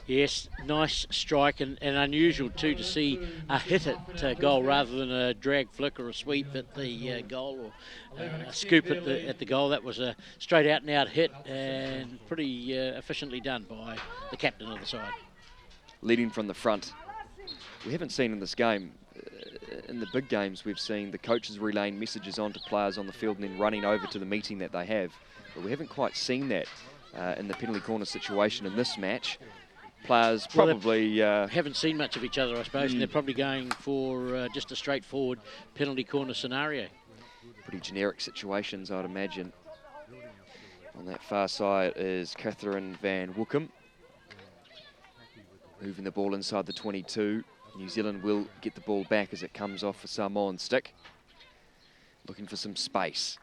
Speaker 2: Yes, nice strike, and unusual too to see a hit at goal rather than a drag flick or a sweep at the goal or a scoop at the goal. That was a straight out and out hit and pretty efficiently done by the captain of the side.
Speaker 1: Leading from the front. We haven't seen in this game, in the big games, we've seen the coaches relaying messages onto players on the field and then running over to the meeting that they have. But we haven't quite seen that in the penalty corner situation in this match. Players probably
Speaker 2: haven't seen much of each other, I suppose, and they're probably going for just a straightforward penalty corner scenario.
Speaker 1: Pretty generic situations, I'd imagine. On that far side is Catherine Van Woekom, moving the ball inside the 22. New Zealand will get the ball back as it comes off a Samoan stick. Looking for some space.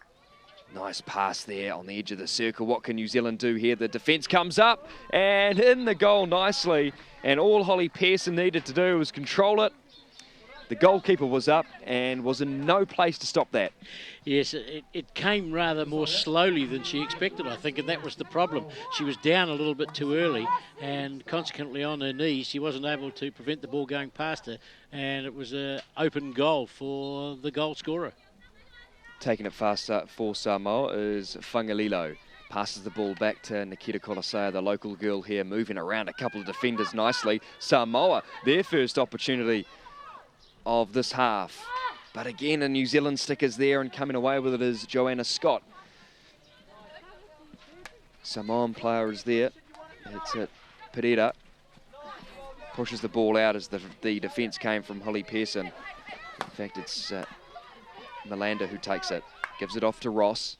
Speaker 1: Nice pass there on the edge of the circle. What can New Zealand do here? The defence comes up and in the goal nicely. And all Holly Pearson needed to do was control it. The goalkeeper was up and was in no place to stop that.
Speaker 2: Yes, it came rather more slowly than she expected, I think, and that was the problem. She was down a little bit too early, and consequently on her knees, she wasn't able to prevent the ball going past her, and it was an open goal for the goal scorer.
Speaker 1: Taking it fast for Samoa is Fangalilo. Passes the ball back to Nikita Kolosea, the local girl here, moving around a couple of defenders nicely. Samoa, their first opportunity of this half. But again, a New Zealand sticker's there, and coming away with it is Joanna Scott. Samoan player is there. It's it. Pereira pushes the ball out as the defence came from Holly Pearson. In fact, it's Melander who takes it. Gives it off to Ross.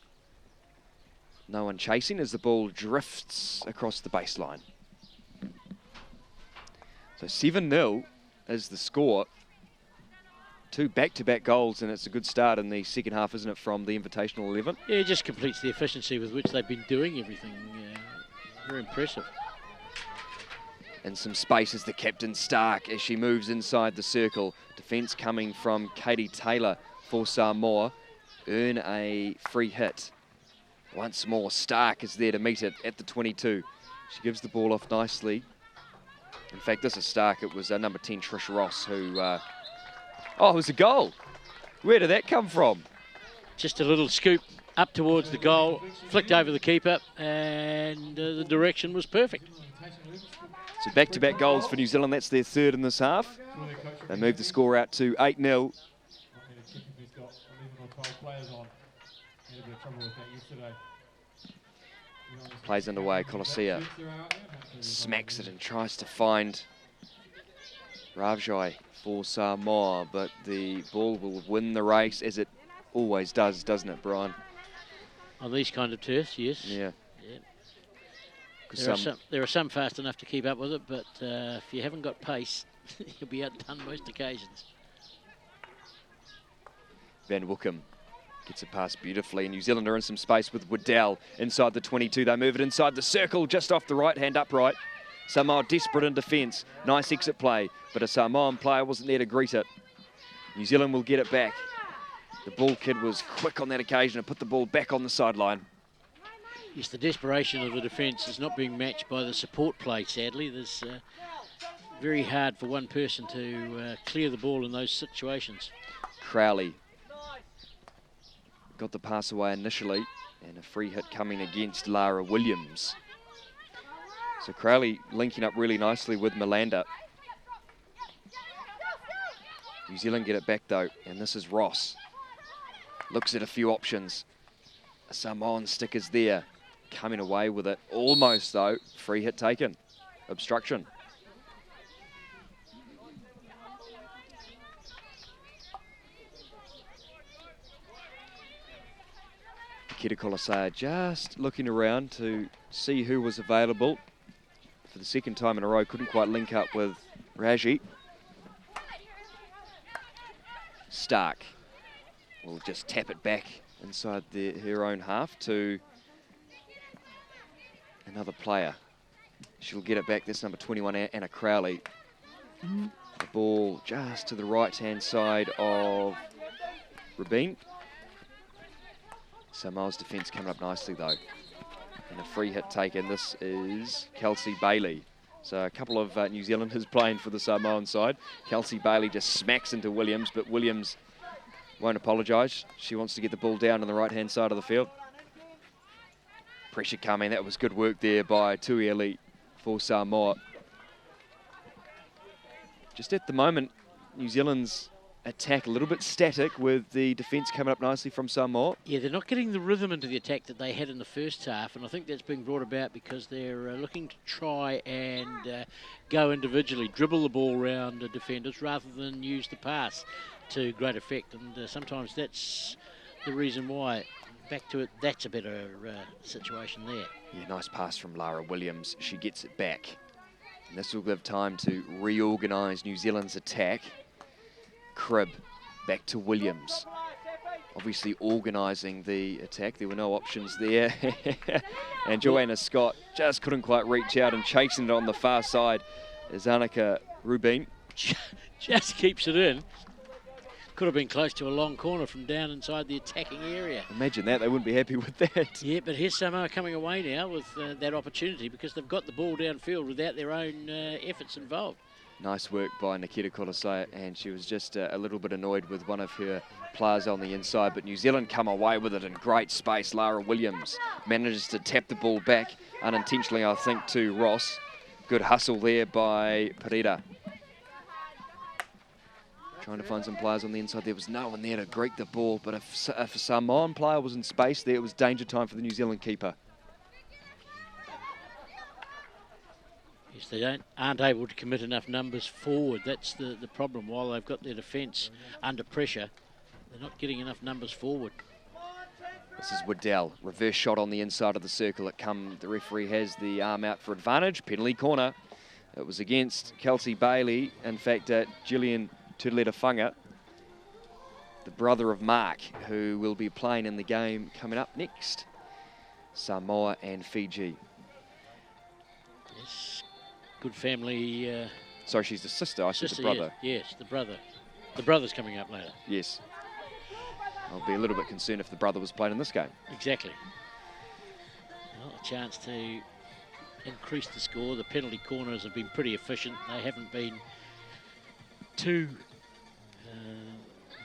Speaker 1: No one chasing as the ball drifts across the baseline. So 7-0 is the score. 2 back-to-back goals, and it's a good start in the second half, isn't it, from the Invitational 11?
Speaker 2: Yeah, it just completes the efficiency with which they've been doing everything. Very impressive.
Speaker 1: And some space as the captain Stark as she moves inside the circle. Defence coming from Katie Taylor for Samoa. Earn a free hit. Once more, Stark is there to meet it at the 22. She gives the ball off nicely. In fact, this is Stark. It was number 10, Trish Ross, who... oh, it was a goal. Where did that come from?
Speaker 2: Just a little scoop up towards the goal, flicked over the keeper, and the direction was perfect.
Speaker 1: So back-to-back goals for New Zealand. That's their third in this half. They move the score out to 8-0. Plays underway. Kolosea smacks it and tries to find Ravjai for Samoa, but the ball will win the race, as it always does, doesn't it, Brian?
Speaker 2: On these kind of turfs, yes.
Speaker 1: Yeah.
Speaker 2: There are some fast enough to keep up with it, but if you haven't got pace, you'll be outdone most occasions.
Speaker 1: Van Woekom Gets it past beautifully. New Zealand are in some space with Waddell inside the 22. They move it inside the circle, just off the right-hand upright. Samoa desperate in defence. Nice exit play, but a Samoan player wasn't there to greet it. New Zealand will get it back. The ball kid was quick on that occasion and put the ball back on the sideline.
Speaker 2: Yes, the desperation of the defence is not being matched by the support play, sadly. There's very hard for one person to clear the ball in those situations.
Speaker 1: Crowley got the pass away initially, and a free hit coming against Lara Williams. So Crowley linking up really nicely with Melander. New Zealand get it back though, and this is Ross. Looks at a few options. A Samoan stick is there, coming away with it. Almost though, free hit taken. Obstruction. Kita Kolosea just looking around to see who was available. For the second time in a row, couldn't quite link up with Raji. Stark will just tap it back inside her own half to another player. She'll get it back. That's number 21, Anna Crowley. The ball just to the right-hand side of Rabin. Samoa's defence coming up nicely though. And a free hit taken. This is Kelsey Bailey. So a couple of New Zealanders playing for the Samoan side. Kelsey Bailey just smacks into Williams, but Williams won't apologise. She wants to get the ball down on the right-hand side of the field. Pressure coming. That was good work there by Tuieli for Samoa. Just at the moment, New Zealand's attack a little bit static with the defence coming up nicely from Samoa.
Speaker 2: Yeah, they're not getting the rhythm into the attack that they had in the first half, and I think that's being brought about because they're looking to try and go individually, dribble the ball around defenders rather than use the pass to great effect, and sometimes that's the reason why. Back to it, that's a better situation there.
Speaker 1: Yeah, nice pass from Lara Williams. She gets it back. And this will give time to reorganise New Zealand's attack. Cribb back to Williams. Obviously organising the attack. There were no options there. And Joanna Scott just couldn't quite reach out, and chasing it on the far side is Annika Rubin.
Speaker 2: Just keeps it in. Could have been close to a long corner from down inside the attacking area.
Speaker 1: Imagine that, they wouldn't be happy with that.
Speaker 2: Yeah, but here's Samoa coming away now with that opportunity because they've got the ball downfield without their own efforts involved.
Speaker 1: Nice work by Nikita Kolosea, and she was just a little bit annoyed with one of her players on the inside, but New Zealand come away with it in great space. Lara Williams manages to tap the ball back unintentionally, I think, to Ross. Good hustle there by Pereira. Trying to find some players on the inside. There was no one there to greet the ball, but if a Samoan player was in space there, it was danger time for the New Zealand keeper.
Speaker 2: Yes, they aren't able to commit enough numbers forward. That's the problem. While they've got their defence under pressure, they're not getting enough numbers forward.
Speaker 1: This is Waddell. Reverse shot on the inside of the circle. The referee has the arm out for advantage. Penalty corner. It was against Kelsey Bailey. In fact, Gillian Tudleta-Funga, the brother of Mark, who will be playing in the game coming up next. Samoa and Fiji.
Speaker 2: Yes, good family.
Speaker 1: Sorry, she's the sister. I said the brother.
Speaker 2: Yes, the brother. The brother's coming up later.
Speaker 1: Yes. I'll be a little bit concerned if the brother was playing in this game.
Speaker 2: Exactly. Well, a chance to increase the score. The penalty corners have been pretty efficient. They haven't been too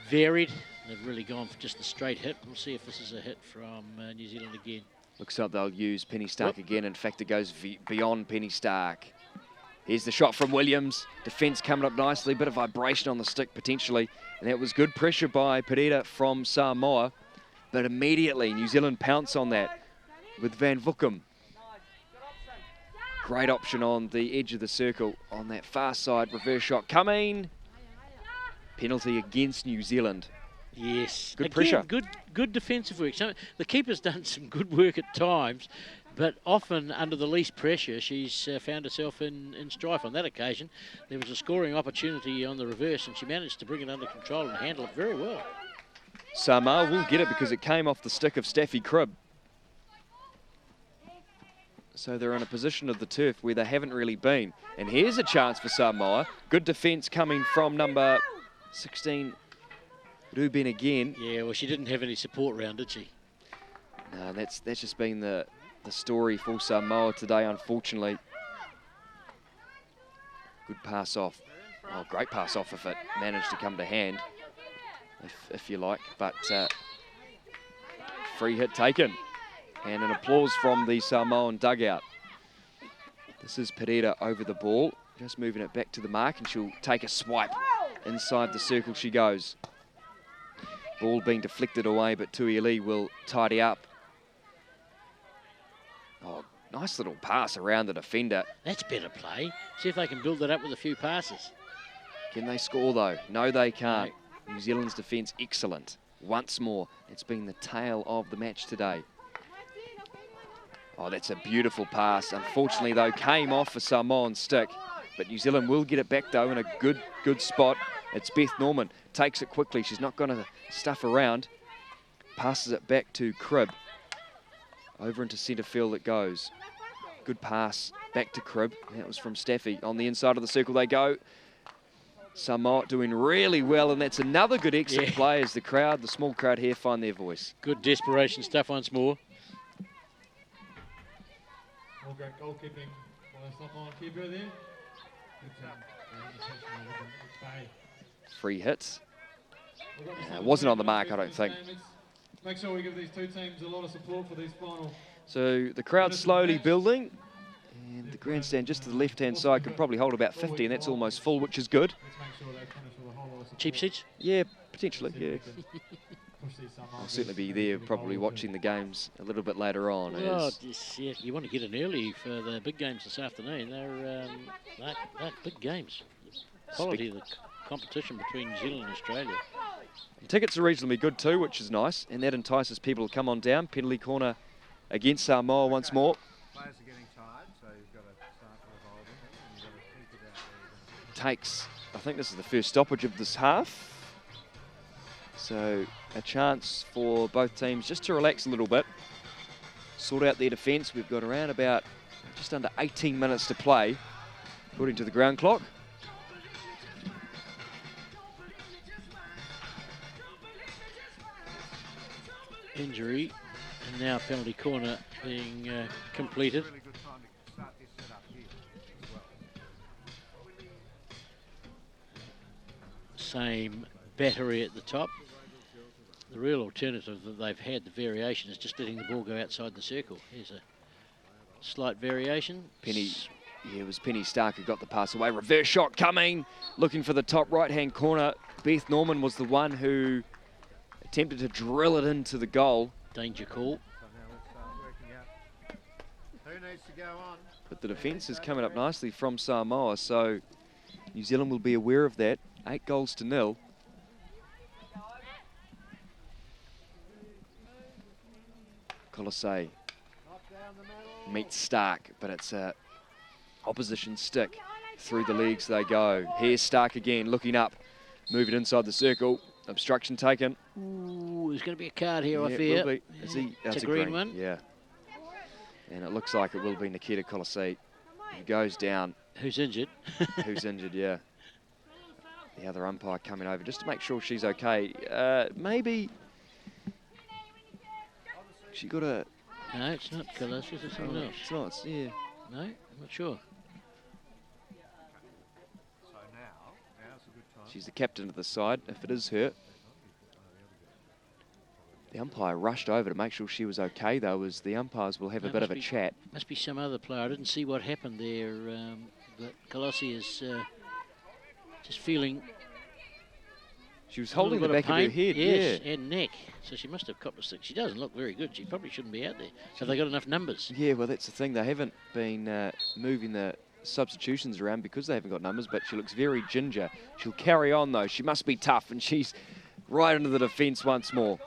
Speaker 2: varied. They've really gone for just a straight hit. We'll see if this is a hit from New Zealand again.
Speaker 1: Looks like they'll use Penny Stark again. In fact, it goes beyond Penny Stark. Here's the shot from Williams. Defence coming up nicely. Bit of vibration on the stick potentially. And that was good pressure by Pereira from Samoa. But immediately New Zealand pounce on that with Van Vukum. Great option on the edge of the circle on that far side. Reverse shot coming. Penalty against New Zealand.
Speaker 2: Yes.
Speaker 1: Good
Speaker 2: Again,
Speaker 1: pressure.
Speaker 2: Good defensive work. So the keeper's done some good work at times, but often under the least pressure, she's found herself in strife. On that occasion, there was a scoring opportunity on the reverse, and she managed to bring it under control and handle it very well.
Speaker 1: Samoa will get it because it came off the stick of Staffy Cribb. So they're in a position of the turf where they haven't really been. And here's a chance for Samoa. Good defence coming from number 16, Ruben again.
Speaker 2: Yeah, well, she didn't have any support round, did she?
Speaker 1: No, that's just been the story for Samoa today, unfortunately. Good pass off. Oh, great pass off if it managed to come to hand, if you like. But free hit taken. And an applause from the Samoan dugout. This is Pereira over the ball, just moving it back to the mark, and she'll take a swipe. Inside the circle she goes. Ball being deflected away, but Tuiali will tidy up. Oh, nice little pass around the defender.
Speaker 2: That's better play. See if they can build that up with a few passes.
Speaker 1: Can they score, though? No, they can't. New Zealand's defence excellent. Once more, it's been the tale of the match today. Oh, that's a beautiful pass. Unfortunately, though, came off a Samoan stick. But New Zealand will get it back, though, in a good spot. It's Beth Norman. Takes it quickly. She's not going to stuff around. Passes it back to Cribb. Over into centre field it goes. Good pass back to Cribb. That was from Staffy. On the inside of the circle they go. Samoa doing really well, and that's another good exit play as the small crowd here, find their voice.
Speaker 2: Good desperation stuff once more.
Speaker 3: All great goalkeeping by Samoan keeper there.
Speaker 1: Free hits. Wasn't on the mark, I don't think.
Speaker 3: Make sure we give these two teams a lot of support for these final.
Speaker 1: So the crowd's slowly building, and the grandstand just to the left-hand side can probably hold about 50, and that's almost full, which is good.
Speaker 2: Cheap seats?
Speaker 1: Yeah, potentially, yeah. I'll certainly be there probably watching the games a little bit later on.
Speaker 2: Oh, yeah, you want to get in early for the big games this afternoon. They're big games. The quality of the competition between New Zealand and Australia.
Speaker 1: And tickets are reasonably good too, which is nice, and that entices people to come on down. Penalty corner against Samoa once more.
Speaker 4: Players are getting tired, so you've got to start revolving it, and you've got to keep it out there.
Speaker 1: Takes, I think this is the first stoppage of this half. So a chance for both teams just to relax a little bit, sort out their defence. We've got around about just under 18 minutes to play, according to the ground clock.
Speaker 2: Injury, and now penalty corner being completed. Same battery at the top. The real alternative that they've had, the variation, is just letting the ball go outside the circle. Here's a slight variation.
Speaker 1: It was Penny Stark who got the pass away. Reverse shot coming, looking for the top right-hand corner. Beth Norman was the one who attempted to drill it into the goal.
Speaker 2: Danger call.
Speaker 4: Who needs to go on?
Speaker 1: But the defence is coming up nicely from Samoa, so New Zealand will be aware of that. 8-0. Colossae meets Stark, but it's a opposition stick. Through the legs they go. Here's Stark again, looking up, moving inside the circle. Obstruction taken.
Speaker 2: Ooh, there's going to be a card here, I
Speaker 1: It
Speaker 2: fear.
Speaker 1: will be. That's
Speaker 2: a green one.
Speaker 1: Yeah. And it looks like it will be Nikita Colossae. He goes down.
Speaker 2: Who's injured?
Speaker 1: Who's injured, yeah. The other umpire coming over just to make sure she's okay. Maybe she got a...
Speaker 2: No, it's not Colossae, it's someone else.
Speaker 1: It's not, yeah.
Speaker 2: No, I'm not sure.
Speaker 4: So now's a good time.
Speaker 1: She's the captain of the side, if it is her. The umpire rushed over to make sure she was okay, though, as the umpires will have a bit of a chat.
Speaker 2: Must be some other player. I didn't see what happened there, but Colossae is just feeling...
Speaker 1: She was holding the back of her head,
Speaker 2: yes,
Speaker 1: yeah.
Speaker 2: and neck. So she must have copped a stick. She doesn't look very good. She probably shouldn't be out there. Have they got enough numbers?
Speaker 1: Yeah, well, that's the thing. They haven't been moving the substitutions around because they haven't got numbers, but she looks very ginger. She'll carry on, though. She must be tough, and she's right into the defence once more.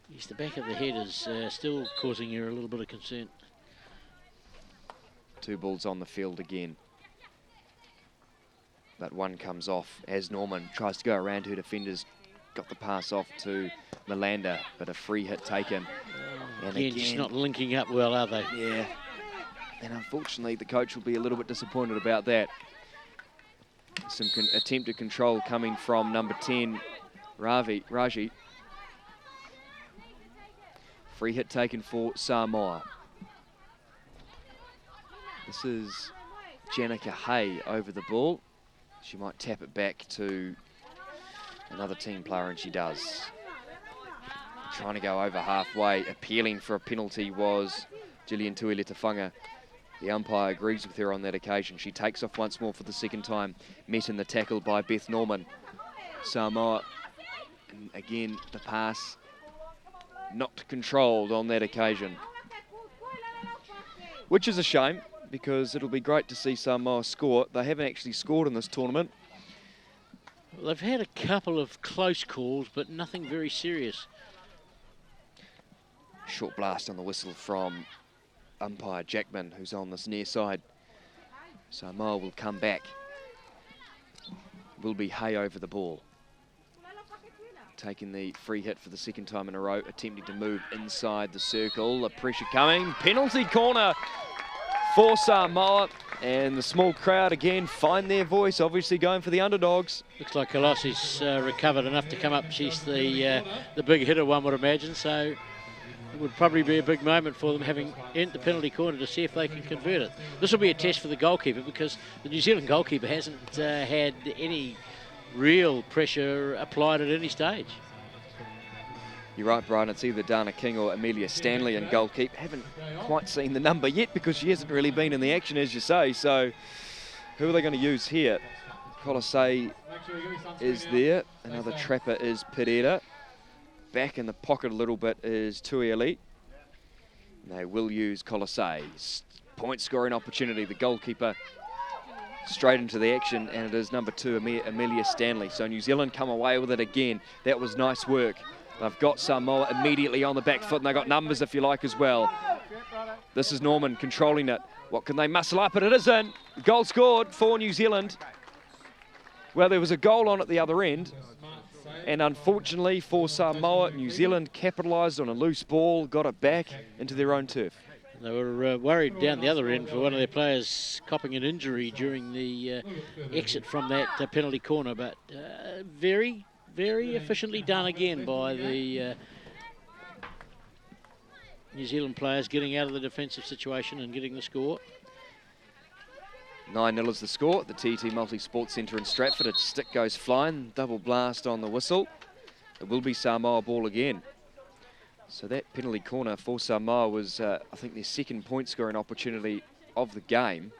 Speaker 2: Yes, the back of the head is still causing her a little bit of concern.
Speaker 1: 2 balls on the field again. But one comes off as Norman tries to go around her defenders. got the pass off to Melanda, but a free hit taken. And
Speaker 2: again, just not linking up well, are they?
Speaker 1: Yeah. And unfortunately, the coach will be a little bit disappointed about that. Some attempted control coming from number 10, Raji. Free hit taken for Samoa. This is Janica Hay over the ball. She might tap it back to another team player, and she does. Trying to go over halfway, appealing for a penalty was Gillian Tuiletafunga. The umpire agrees with her on that occasion. She takes off once more for the second time, met in the tackle by Beth Norman. Samoa, and again, the pass not controlled on that occasion. Which is a shame, because it'll be great to see Samoa score. They haven't actually scored in this tournament.
Speaker 2: Well, they've had a couple of close calls, but nothing very serious.
Speaker 1: Short blast on the whistle from umpire Jackman, who's on this near side. Samoa will come back. Will be Hay over the ball. Taking the free hit for the second time in a row, attempting to move inside the circle. The pressure coming. Penalty corner for Samoa. And the small crowd again find their voice, obviously going for the underdogs.
Speaker 2: Looks like Colossi's recovered enough to come up. She's the big hitter, one would imagine. So it would probably be a big moment for them, having entered the penalty corner, to see if they can convert it. This will be a test for the goalkeeper, because the New Zealand goalkeeper hasn't had any real pressure applied at any stage.
Speaker 1: You're right, Brian. It's either Dana King or Amelia Stanley in goalkeep. Haven't quite seen the number yet, because she hasn't really been in the action, as you say. So who are they going to use here? Colossae is there. Another trapper is Pereira. Back in the pocket a little bit is Tuiali. They will use Colossae. Point scoring opportunity. The goalkeeper straight into the action, and it is number 2, Amelia Stanley. So New Zealand come away with it again. That was nice work. They've got Samoa immediately on the back foot, and they've got numbers, if you like, as well. This is Norman controlling it. What can they muscle up? And it is in. Goal scored for New Zealand. Well, there was a goal on at the other end. And unfortunately for Samoa, New Zealand capitalised on a loose ball, got it back into their own turf.
Speaker 2: They were worried down the other end for one of their players copping an injury during the exit from that penalty corner, but very, very efficiently done again by the New Zealand players, getting out of the defensive situation and getting the score.
Speaker 1: 9-0 is the score at the TT Multi-Sports Centre in Stratford. A stick goes flying, double blast on the whistle. It will be Samoa ball again. So that penalty corner for Samoa was, I think, their second point scoring opportunity of the game.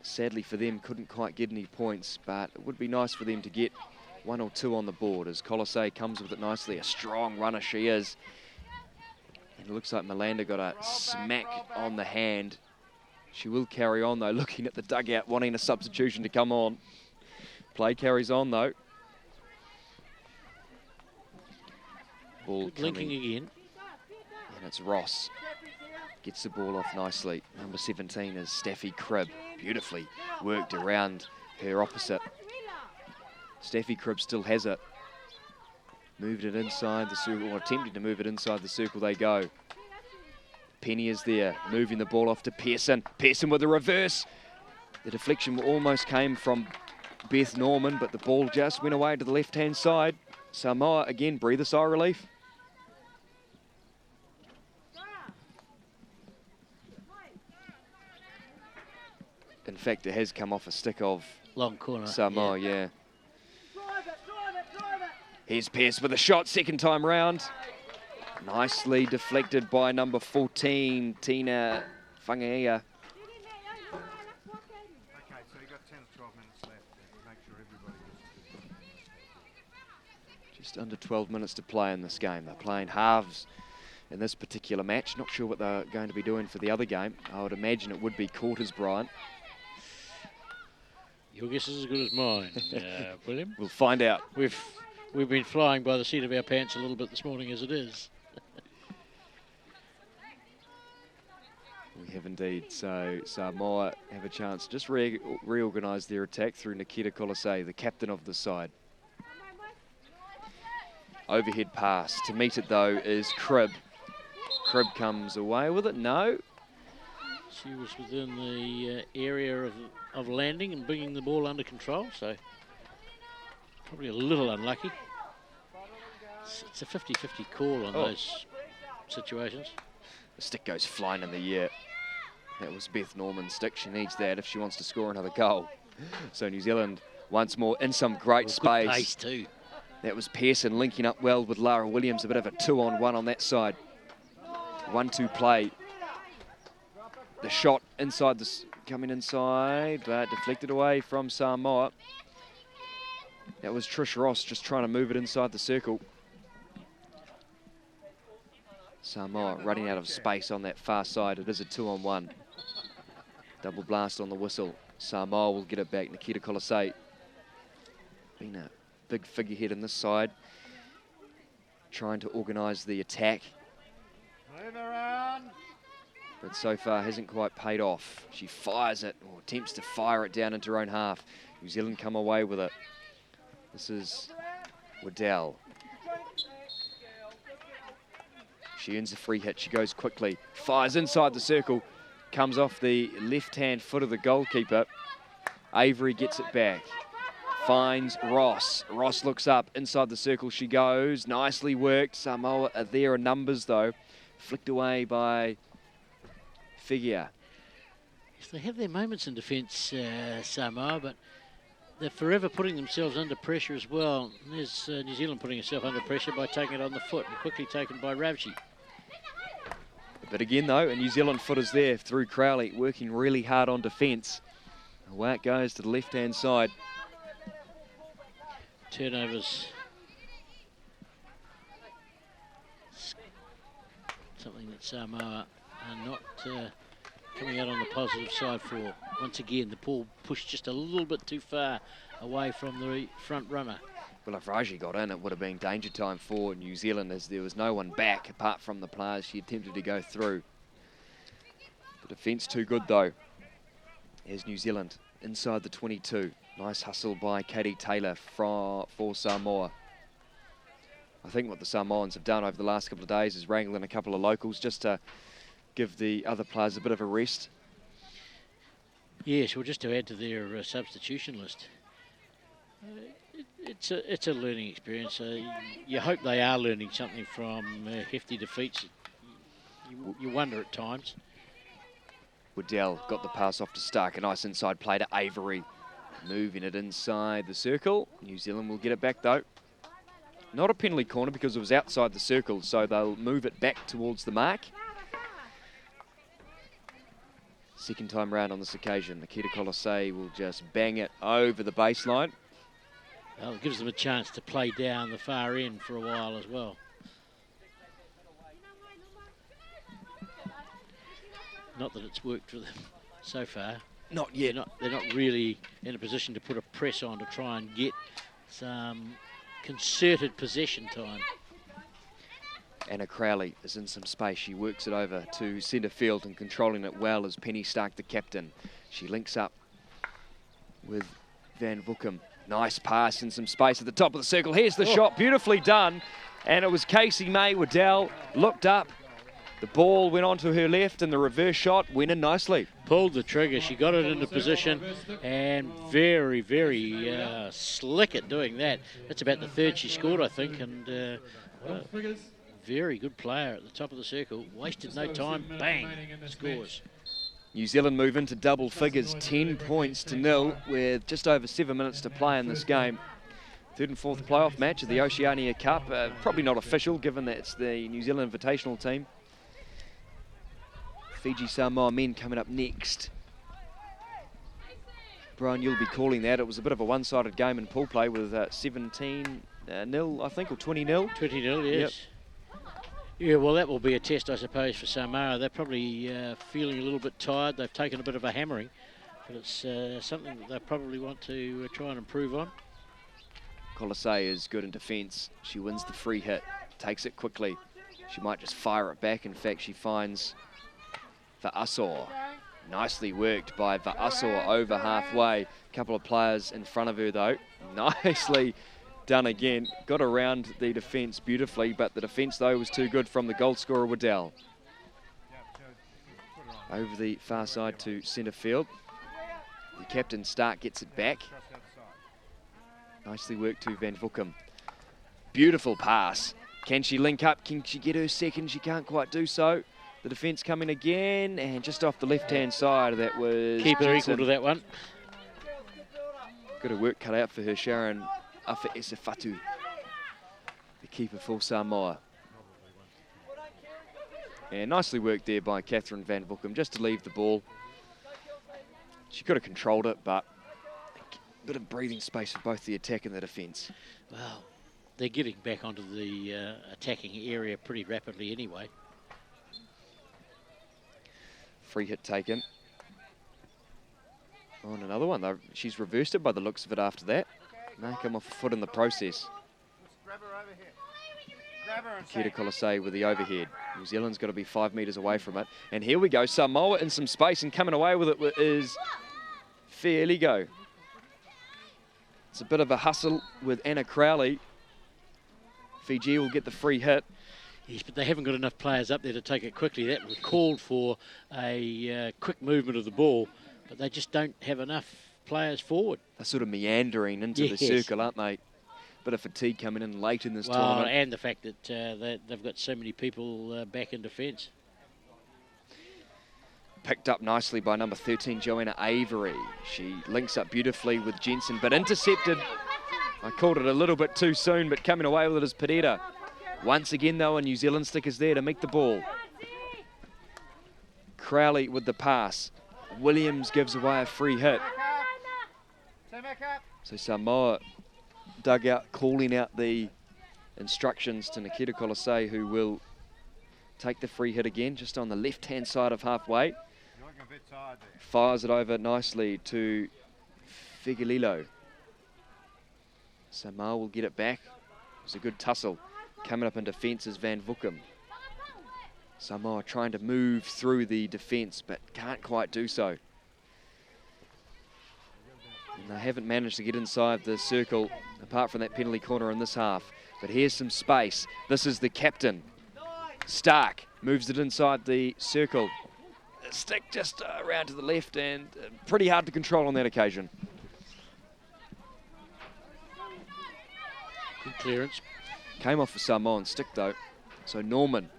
Speaker 1: Sadly for them, couldn't quite get any points, but it would be nice for them to get 1 or 2 on the board, as Colossae comes with it nicely. A strong runner she is. And it looks like Melanda got a smack on the hand. She will carry on, though, looking at the dugout, wanting a substitution to come on. Play carries on, though. Ball
Speaker 2: linking again.
Speaker 1: And it's Ross. Gets the ball off nicely. Number 17 is Steffi Cribb. Beautifully worked around her opposite. Steffi Cribb still has it. Moved it inside the circle, or attempted to move it inside the circle. They go. Penny is there, moving the ball off to Pearson. Pearson with a reverse. The deflection almost came from Beth Norman, but the ball just went away to the left-hand side. Samoa, again, breathe a sigh of relief. In fact, it has come off a stick of
Speaker 2: long corner
Speaker 1: Samoa, yeah. Here's Pearce with a shot, second time round. Nicely deflected by number 14, Tina Whangaia.
Speaker 4: Okay, so you've got 10 or 12 minutes left to make sure everybody is...
Speaker 1: Just under 12 minutes to play in this game. They're playing halves in this particular match. Not sure what they're going to be doing for the other game. I would imagine it would be quarters, Brian.
Speaker 2: Your guess is as good as mine, William.
Speaker 1: We'll find out.
Speaker 2: We've been flying by the seat of our pants a little bit this morning as it is.
Speaker 1: We have indeed. So Samoa have a chance to just reorganise their attack through Nikita Colossae, the captain of the side. Overhead pass. To meet it, though, is Cribb. Cribb comes away with it. No.
Speaker 2: She was within the area of landing and bringing the ball under control, so probably a little unlucky. It's a 50-50 call on those situations.
Speaker 1: The stick goes flying in the air. That was Beth Norman's stick. She needs that if she wants to score another goal. So New Zealand once more in some great space.
Speaker 2: Good pace too.
Speaker 1: That was Pearson linking up well with Lara Williams. A bit of a 2-on-1 on that side. 1-2 play. The shot inside, coming inside, but deflected away from Samoa. That was Trish Ross just trying to move it inside the circle. Samoa running out of space on that far side. It is a 2-on-1. Double blast on the whistle. Samoa will get it back. Nikita Kolosei being a big figurehead in this side, trying to organise the attack. But so far hasn't quite paid off. She fires it, or attempts to fire it down into her own half. New Zealand come away with it. This is Waddell. She earns a free hit. She goes quickly, fires inside the circle, comes off the left-hand foot of the goalkeeper. Avery gets it back, finds Ross. Ross looks up, inside the circle she goes. Nicely worked. Samoa are there in numbers though. Flicked away by Figure.
Speaker 2: Yes, they have their moments in defence, Samoa, but they're forever putting themselves under pressure as well. There's New Zealand putting herself under pressure by taking it on the foot and quickly taken by Ravchi.
Speaker 1: But again though, a New Zealand foot is there through Crowley, working really hard on defence. Away it goes to the left-hand side.
Speaker 2: Turnovers. Something that Samoa are not coming out on the positive side for. Once again, the ball pushed just a little bit too far away from the front runner.
Speaker 1: Well, if Raji got in, it would have been danger time for New Zealand, as there was no one back apart from the players she attempted to go through. The defence too good though. Here's New Zealand inside the 22. Nice hustle by Katie Taylor for Samoa. I think what the Samoans have done over the last couple of days is wrangle in a couple of locals just to give the other players a bit of a rest.
Speaker 2: Yes, well, just to add to their substitution list. It's a learning experience. You hope they are learning something from hefty defeats. You wonder at times.
Speaker 1: Waddell got the pass off to Stark. A nice inside play to Avery. Moving it inside the circle. New Zealand will get it back though. Not a penalty corner because it was outside the circle, so they'll move it back towards the mark. Second time round on this occasion. Nikita Kolosei will just bang it over the baseline.
Speaker 2: Well, it gives them a chance to play down the far end for a while as well. Not that it's worked for them so far.
Speaker 1: Not yet.
Speaker 2: They're not really in a position to put a press on to try and get some concerted possession time.
Speaker 1: Anna Crowley is in some space. She works it over to centre field and controlling it well as Penny Stark, the captain. She links up with Van Vukum. Nice pass in some space at the top of the circle. Here's the shot, beautifully done. And it was Casey May Waddell, looked up. The ball went onto her left and the reverse shot went in nicely.
Speaker 2: Pulled the trigger, she got it into position and very, very slick at doing that. That's about the third she scored, I think, and very good player at the top of the circle. Wasted no time, bang, scores.
Speaker 1: New Zealand move into double figures, 10 points to 0 with just over 7 minutes to play in this game. Third and fourth playoff match of the Oceania Cup. Probably not official given that it's the New Zealand Invitational team. Fiji Samoa men coming up next. Brian, you'll be calling that. It was a bit of a one-sided game in pool play with 17-0, I think, or 20-0.
Speaker 2: 20-0, yes. Yep. Yeah, well, that will be a test, I suppose, for Samoa. They're probably feeling a little bit tired. They've taken a bit of a hammering, but it's something that they probably want to try and improve on.
Speaker 1: Kolosei is good in defence. She wins the free hit, takes it quickly. She might just fire it back. In fact, she finds Va'asor. Nicely worked by Va'asor over halfway. A couple of players in front of her, though. Nicely done again. Got around the defence beautifully, but the defence, though, was too good from the goal scorer, Waddell. Over the far side to centre field. The captain, Stark, gets it back. Nicely worked to Van Vukum. Beautiful pass. Can she link up? Can she get her second? She can't quite do so. The defence coming again, and just off the left-hand side, that was...
Speaker 2: Keeper equal to that one.
Speaker 1: Got her work cut out for her, Sharon Afa Esefatu, the keeper for Samoa. And nicely worked there by Catherine Van Vukum, just to leave the ball. She could have controlled it, but a bit of breathing space for both the attack and the defence.
Speaker 2: Well, they're getting back onto the attacking area pretty rapidly anyway.
Speaker 1: Free hit taken. On another one, though. She's reversed it by the looks of it after that. May come off a foot in the process. Kita Colosei with the overhead. New Zealand's got to be 5 metres away from it. And here we go. Samoa in some space, and coming away with it is Fairly Go. It's a bit of a hustle with Anna Crowley. Fiji will get the free hit.
Speaker 2: Yes, but they haven't got enough players up there to take it quickly. That was called for a quick movement of the ball, but they just don't have enough players forward.
Speaker 1: They're sort of meandering into the circle, aren't they? Bit of fatigue coming in late in this tournament.
Speaker 2: And the fact that they've got so many people back in defence.
Speaker 1: Picked up nicely by number 13, Joanna Avery. She links up beautifully with Jensen, but intercepted. I called it a little bit too soon, but coming away with it is Pereira. Once again, though, a New Zealand stick is there to make the ball. Crowley with the pass. Williams gives away a free hit. So Samoa dug out, calling out the instructions to Nikita Colosei, who will take the free hit again, just on the left-hand side of halfway. Fires it over nicely to Figililo. Samoa will get it back. It was a good tussle. Coming up in defence is Van Vukum. Samoa trying to move through the defence, but can't quite do so. And they haven't managed to get inside the circle, apart from that penalty corner in this half. But here's some space. This is the captain. Stark moves it inside the circle. Stick just around to the left, and pretty hard to control on that occasion.
Speaker 2: Good clearance.
Speaker 1: Came off a Samoan stick, though. So Norman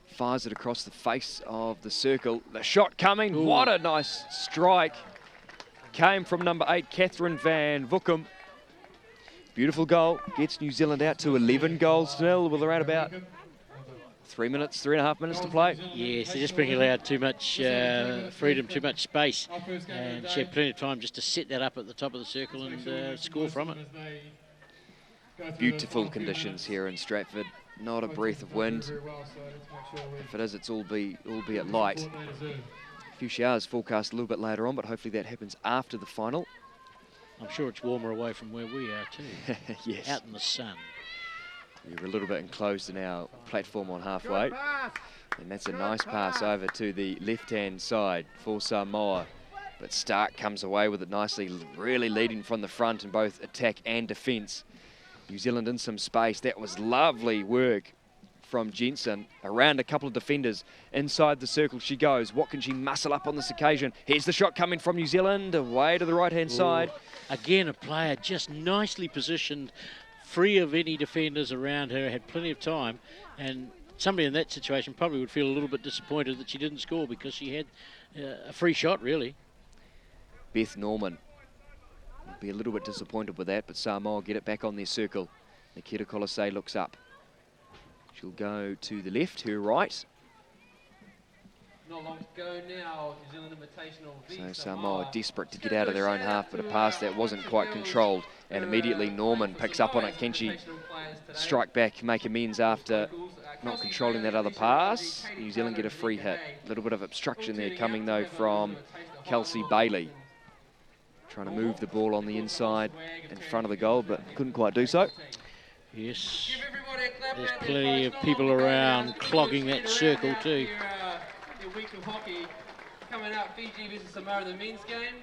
Speaker 1: fires it across the face of the circle. The shot coming. Ooh. What a nice strike. Came from number 8, Catherine Van Vukum. Beautiful goal. Gets New Zealand out to 11 goals nil with around about 3.5 minutes to play.
Speaker 2: Yes, they're just being allowed too much freedom, too much space. And she had plenty of time just to set that up at the top of the circle and score from it.
Speaker 1: Beautiful conditions here in Stratford. Not a breath of wind. If it is, it's albeit light. A few showers forecast a little bit later on, but hopefully that happens after the final.
Speaker 2: I'm sure it's warmer away from where we are too.
Speaker 1: Yes.
Speaker 2: Out in the sun.
Speaker 1: We're a little bit enclosed in our platform on halfway. And that's a nice pass over to the left-hand side for Samoa. But Stark comes away with it nicely, really leading from the front in both attack and defence. New Zealand in some space. That was lovely work from Jensen. Around a couple of defenders. Inside the circle she goes. What can she muscle up on this occasion? Here's the shot coming from New Zealand. Away to the right-hand side.
Speaker 2: Again, a player just nicely positioned, free of any defenders around her, had plenty of time. And somebody in that situation probably would feel a little bit disappointed that she didn't score because she had a free shot, really.
Speaker 1: Beth Norman will be a little bit disappointed with that, but Samoa get it back on their circle. Nikita Colosei looks up. She'll go to the left, her right.
Speaker 3: Not long to go now. New Zealand Invitational.
Speaker 1: So Samoa desperate to get out of their own half, but a pass that wasn't quite controlled. And immediately Norman picks up on it. Can she strike back, make amends after not controlling that other pass? New Zealand get a free hit. A little bit of obstruction there coming though from Kelsey Bailey. Trying to move the ball on the inside in front of the goal, but couldn't quite do so.
Speaker 2: Yes, there's plenty of people around clogging that circle too.
Speaker 3: Week of hockey coming out, Fiji versus Samoa in the men's game.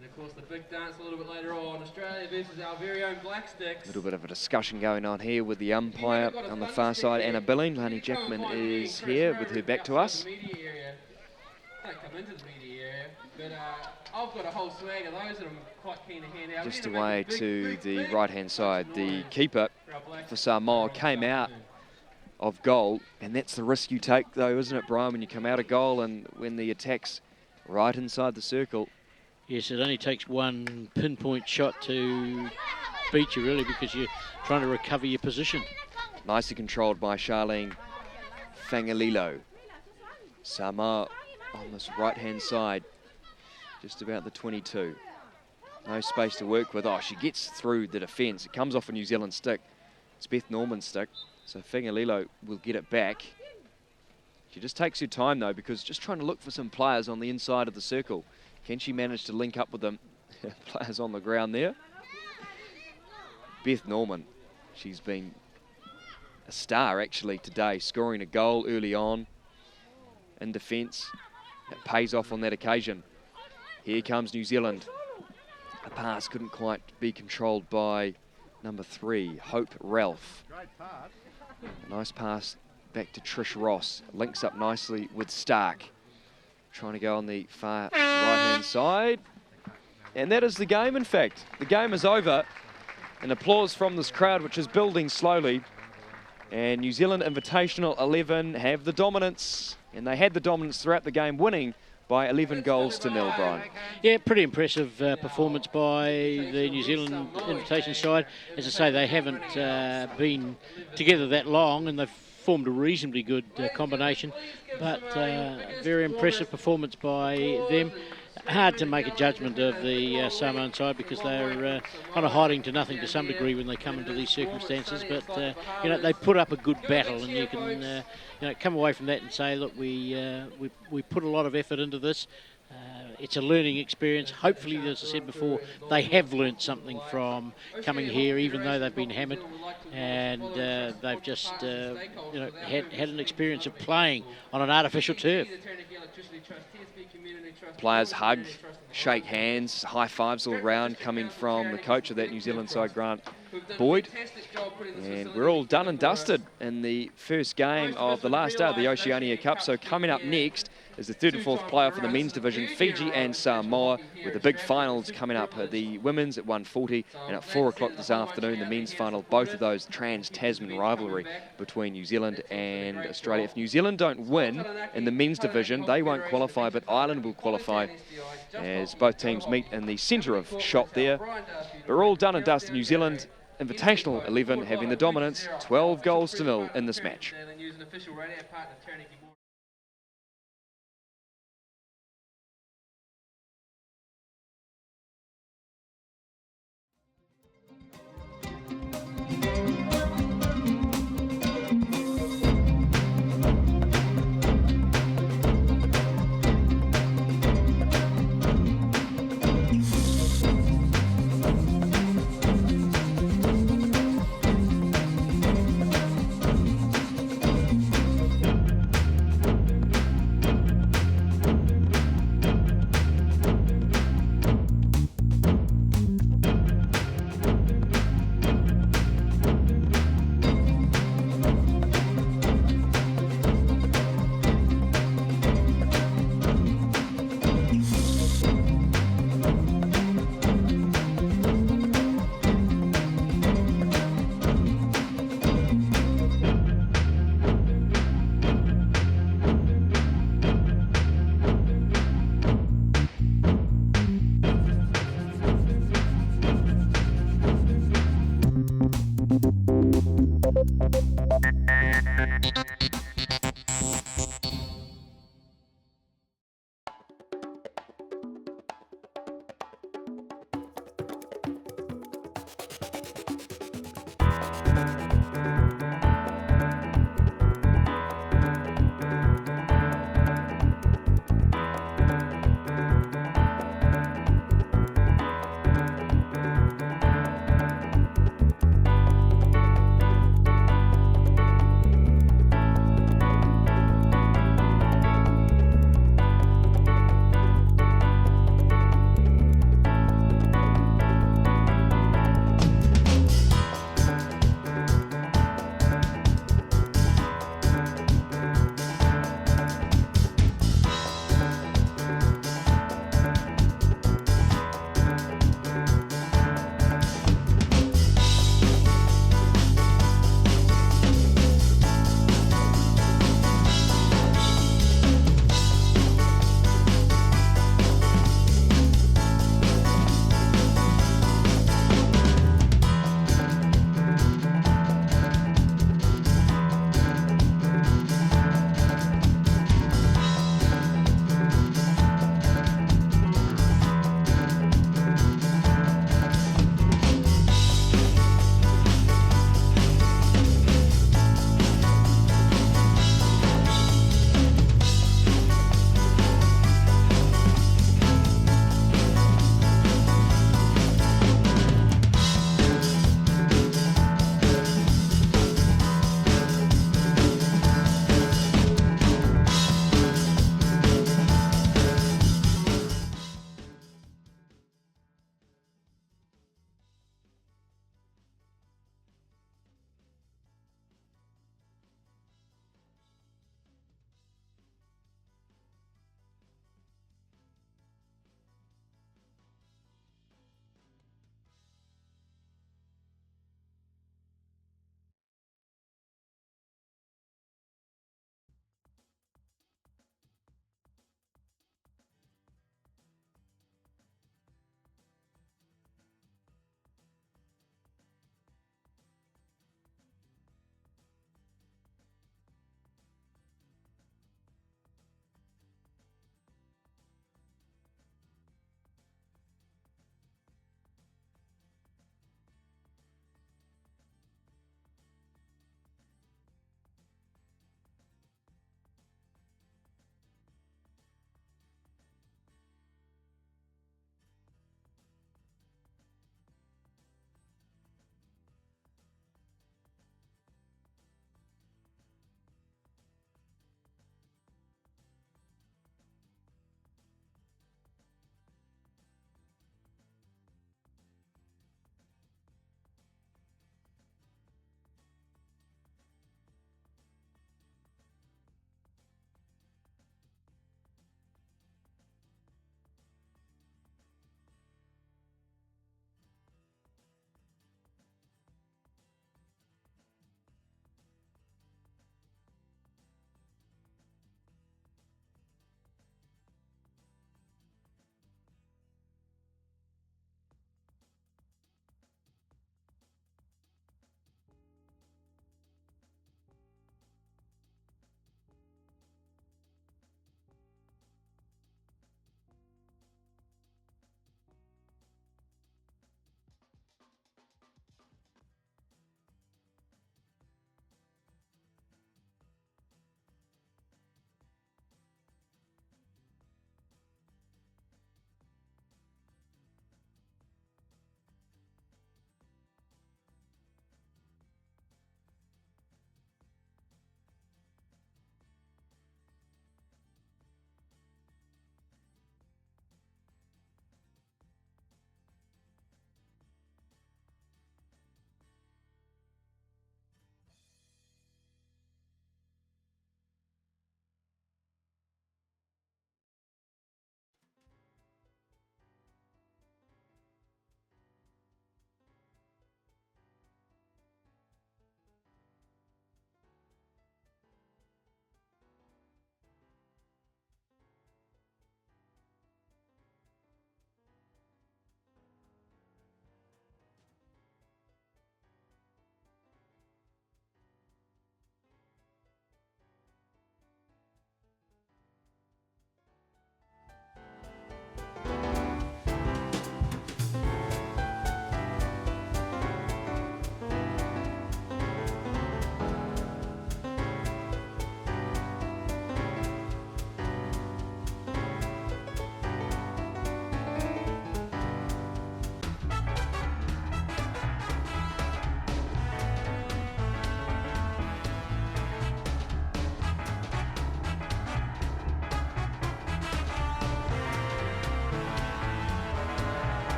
Speaker 3: And of course the big dance a little bit later on, Australia versus our very own Black Sticks.
Speaker 1: A little bit of a discussion going on here with the umpire on the far side, Anna Billing. Lani Jackman is here with her back to us.
Speaker 3: Don't come into the media area, but I've got a whole swag of those that I'm quite keen to hand out.
Speaker 1: Just away to the right-hand side. The keeper for Samoa came out of goal, and that's the risk you take, though, isn't it, Brian, when you come out of goal and when the attack's right inside the circle.
Speaker 2: Yes, it only takes one pinpoint shot to beat you, really, because you're trying to recover your position.
Speaker 1: Nicely controlled by Charlene Fangalilo. Samoa on this right-hand side, just about the 22. No space to work with. Oh, she gets through the defence. It comes off a New Zealand stick. It's Beth Norman's stick. So Fangalilo will get it back. She just takes her time, though, because just trying to look for some players on the inside of the circle. Can she manage to link up with them? Players on the ground there. Beth Norman, she's been a star, actually, today, scoring a goal early on in defence. It pays off on that occasion. Here comes New Zealand. A pass couldn't quite be controlled by number 3, Hope Ralph. A nice pass back to Trish Ross. Links up nicely with Stark. Trying to go on the far right-hand side. And that is the game, in fact. The game is over. An applause from this crowd, which is building slowly. And New Zealand Invitational 11 have the dominance. And they had the dominance throughout the game, winning by 11 goals to 0, Brian.
Speaker 2: Yeah, pretty impressive performance by the New Zealand Invitation side. As I say, they haven't been together that long, and they've formed a reasonably good combination, but very impressive performance by them. Hard to make a judgment of the Samoan side because they're kind of hiding to nothing to some degree when they come into these circumstances, but you know, they put up a good battle, and you can you know, come away from that and say, look, we put a lot of effort into this. It's a learning experience. Hopefully, as I said before, they have learnt something from coming here, even though they've been hammered, and they've just you know, had an experience of playing on an artificial turf.
Speaker 1: Players hug, shake hands, high fives all round, coming from the coach of that New Zealand side, Grant Boyd. And we're all done and dusted in the first game of the last day of the Oceania Cup. So coming up next is the third and fourth playoff for the men's division, Fiji and Samoa, with the big finals coming up, the women's at 1:40 and at 4 o'clock this afternoon, the men's final, both of those trans-Tasman rivalry between New Zealand and Australia. If New Zealand don't win in the men's division, they won't qualify, but Ireland will qualify as both teams meet in the centre of shot there. We're all done and dusted. New Zealand Invitational 11 having the dominance, 12 goals to 0 in this match.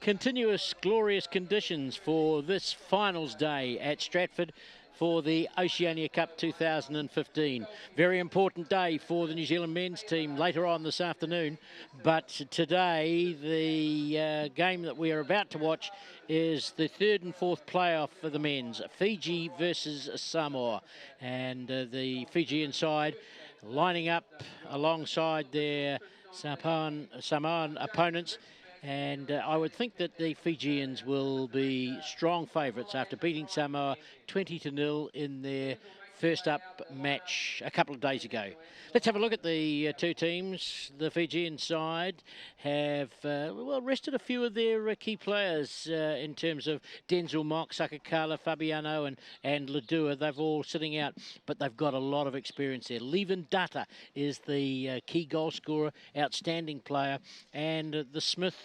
Speaker 2: Continuous glorious conditions for this finals day at Stratford for the Oceania Cup 2015. Very important day for the New Zealand men's team later on this afternoon. But today, the game that we are about to watch is the third and fourth playoff for the men's, Fiji versus Samoa. And the Fijian side lining up alongside their Samoan opponents. And I would think that the Fijians will be strong favourites after beating Samoa 20-0 in their first up match a couple of days ago. Let's have a look at the two teams. The Fijian side have well rested a few of their key players in terms of Denzel Mock, Sakakala, Fabiano and Ladua. They've all sitting out, but they've got a lot of experience there. Levan Dutta is the key goal scorer, outstanding player, and the Smith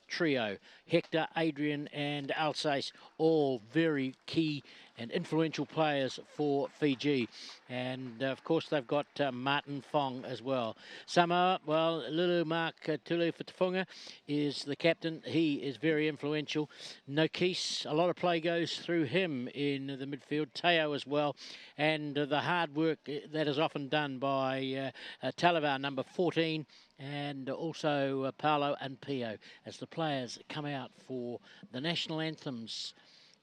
Speaker 2: trio, Hector, Adrian and Alsace, all very key and influential players for Fiji. And of course they've got Martin Fong as well. Samoa, well, Lulu Mark Tulu Fatafunga is the captain. He is very influential. Nokis, a lot of play goes through him in the midfield. Teo as well. And the hard work that is often done by Talavar, number 14, and also Paolo and Pio as the players come out for the national anthems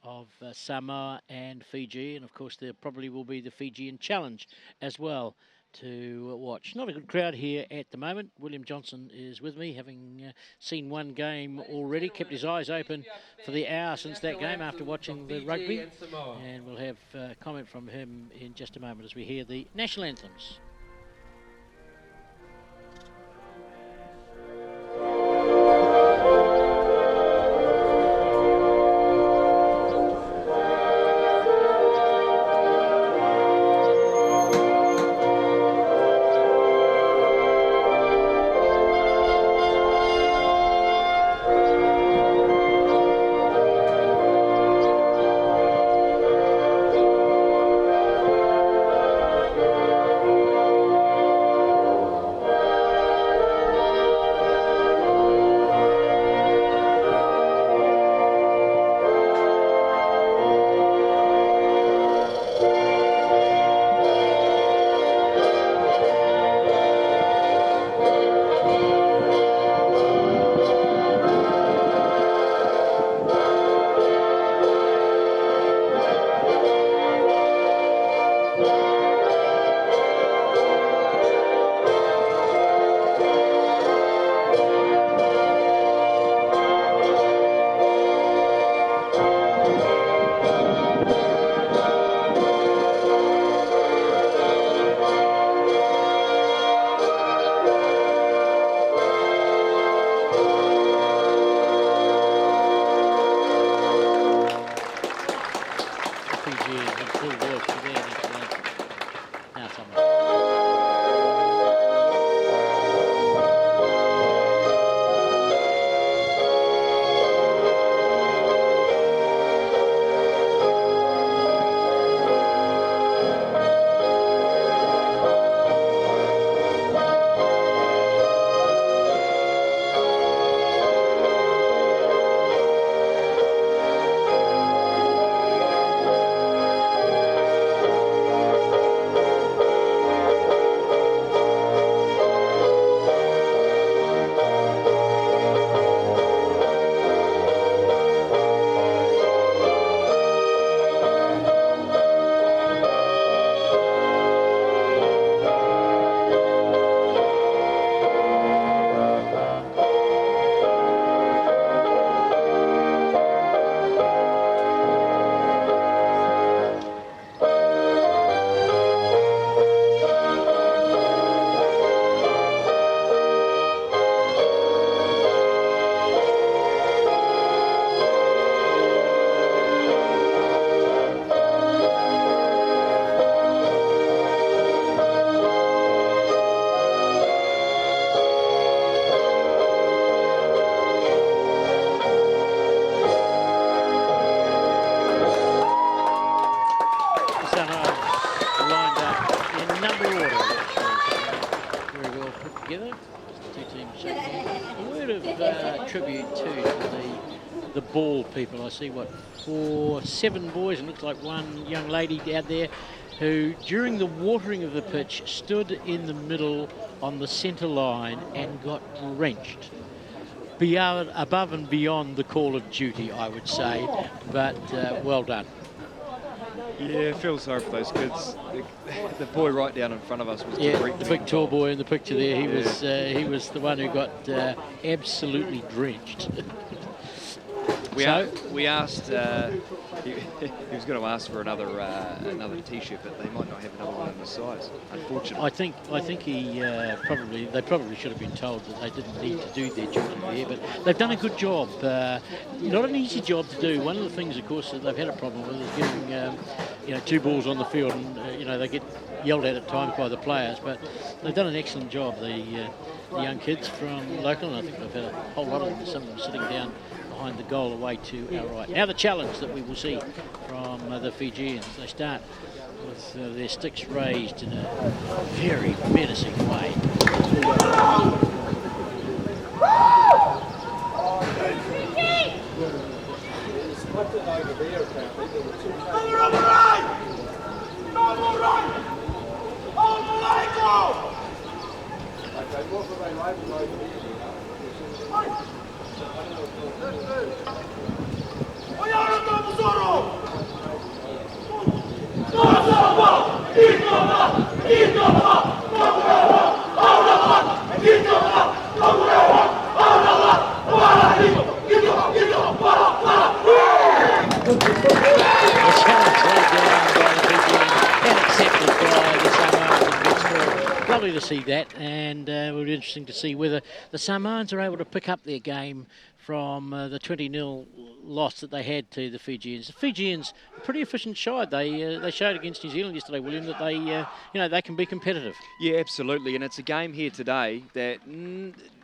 Speaker 2: of Samoa and Fiji. And of course there probably will be the Fijian Challenge as well to watch. Not a good crowd here at the moment. William Johnson is with me, having seen one game already, kept his eyes open for the hour since that game after watching the rugby. And we'll have comment from him in just a moment as we hear the national anthems. tribute to the the ball people. I see, 7 boys, and looks like one young lady out there who, during the watering of the pitch, stood in the middle on the centre line and got drenched. Above and beyond the call of duty, I would say, but well done.
Speaker 1: Yeah, feel sorry for those kids. The boy right down in front of us was
Speaker 2: the big tall boy in the picture there. He was the one who got absolutely drenched.
Speaker 1: We asked. He was going to ask for another T-shirt, but they might not have another one in the size. Unfortunately,
Speaker 2: I think they probably should have been told that they didn't need to do their duty there, but they've done a good job. Not an easy job to do. One of the things, of course, that they've had a problem with is getting 2 balls on the field, and they get yelled at times by the players. But they've done an excellent job. The young kids from local, and I think they've had a whole lot of them. Some of them sitting down behind the goal away to our right. Now the challenge that we will see from the Fijians. They start with their sticks raised in a very menacing way. Lovely to see that, and it will be interesting to see whether the Samoans are able to pick up their game from the 20-0 loss that they had to the Fijians. The Fijians, a pretty efficient side. They showed against New Zealand yesterday, William, that they can be competitive.
Speaker 1: Yeah, absolutely, and it's a game here today that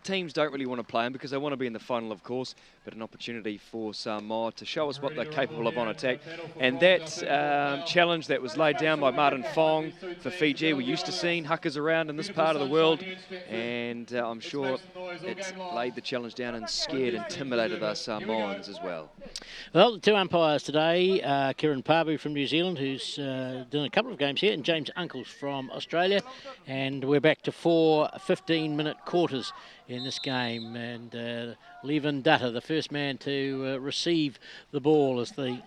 Speaker 1: teams don't really want to play in because they want to be in the final, of course, but an opportunity for Samoa to show us what they're capable of on attack. And that challenge that was laid down by Martin Fong for Fiji, we're used to seeing huckers around in this part of the world, and I'm sure it laid the challenge down and scared, intimidated our Samoans as well.
Speaker 2: Well, the 2 umpires today, Kieran Pabu from New Zealand, who's done a couple of games here, and James Uncles from Australia, and we're back to 4 15-minute quarters in this game, and Levin Dutta, the first man to receive the ball as the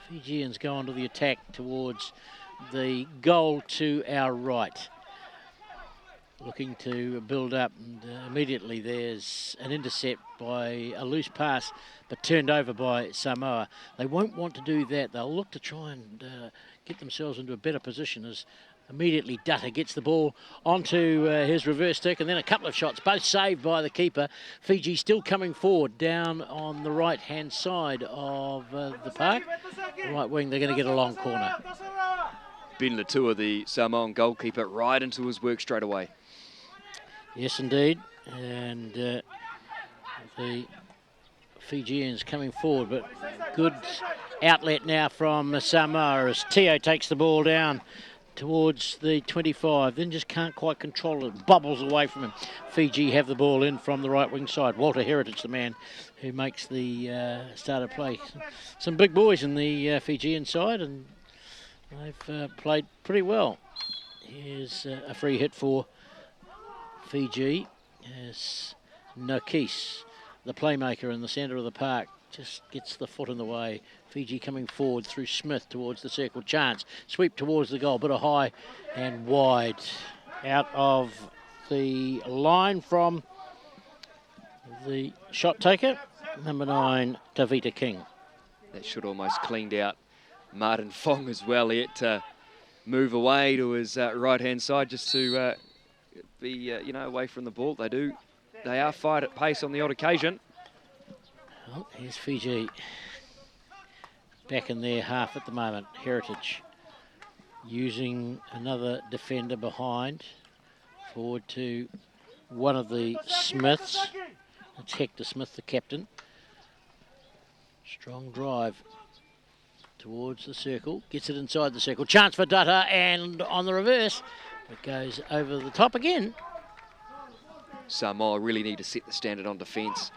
Speaker 2: Fijians go onto the attack towards the goal to our right. Looking to build up, and immediately there's an intercept by a loose pass, but turned over by Samoa. They won't want to do that. They'll look to try and get themselves into a better position as immediately Dutta gets the ball onto his reverse stick, and then a couple of shots, both saved by the keeper. Fiji still coming forward down on the right-hand side of the park. Right wing, they're going to get a long corner.
Speaker 1: Ben Latua, the Samoan goalkeeper, right into his work straight away.
Speaker 2: Yes, indeed. And the Fijians coming forward, but good outlet now from Samoa as Teo takes the ball down towards the 25, then just can't quite control it, bubbles away from him. Fiji have the ball in from the right wing side. Walter Heritage, the man who makes the start of play. Some big boys in the Fijian side, and they've played pretty well. Here's a free hit for Fiji as Nokis, the playmaker in the centre of the park, just gets the foot in the way. Fiji coming forward through Smith towards the circle. Chance, sweep towards the goal, bit of high and wide. Out of the line from the shot taker, number 9, Tavita King.
Speaker 1: That should almost cleaned out Martin Fong as well. He had to move away to his right-hand side just to be, away from the ball. They are fired at pace on the odd occasion.
Speaker 2: Well, here's Fiji back in their half at the moment. Heritage using another defender behind. Forward to one of the Smiths. It's Hector Smith, the captain. Strong drive towards the circle. Gets it inside the circle. Chance for Dutta, and on the reverse, it goes over the top again.
Speaker 1: Samoa really need to set the standard on defence.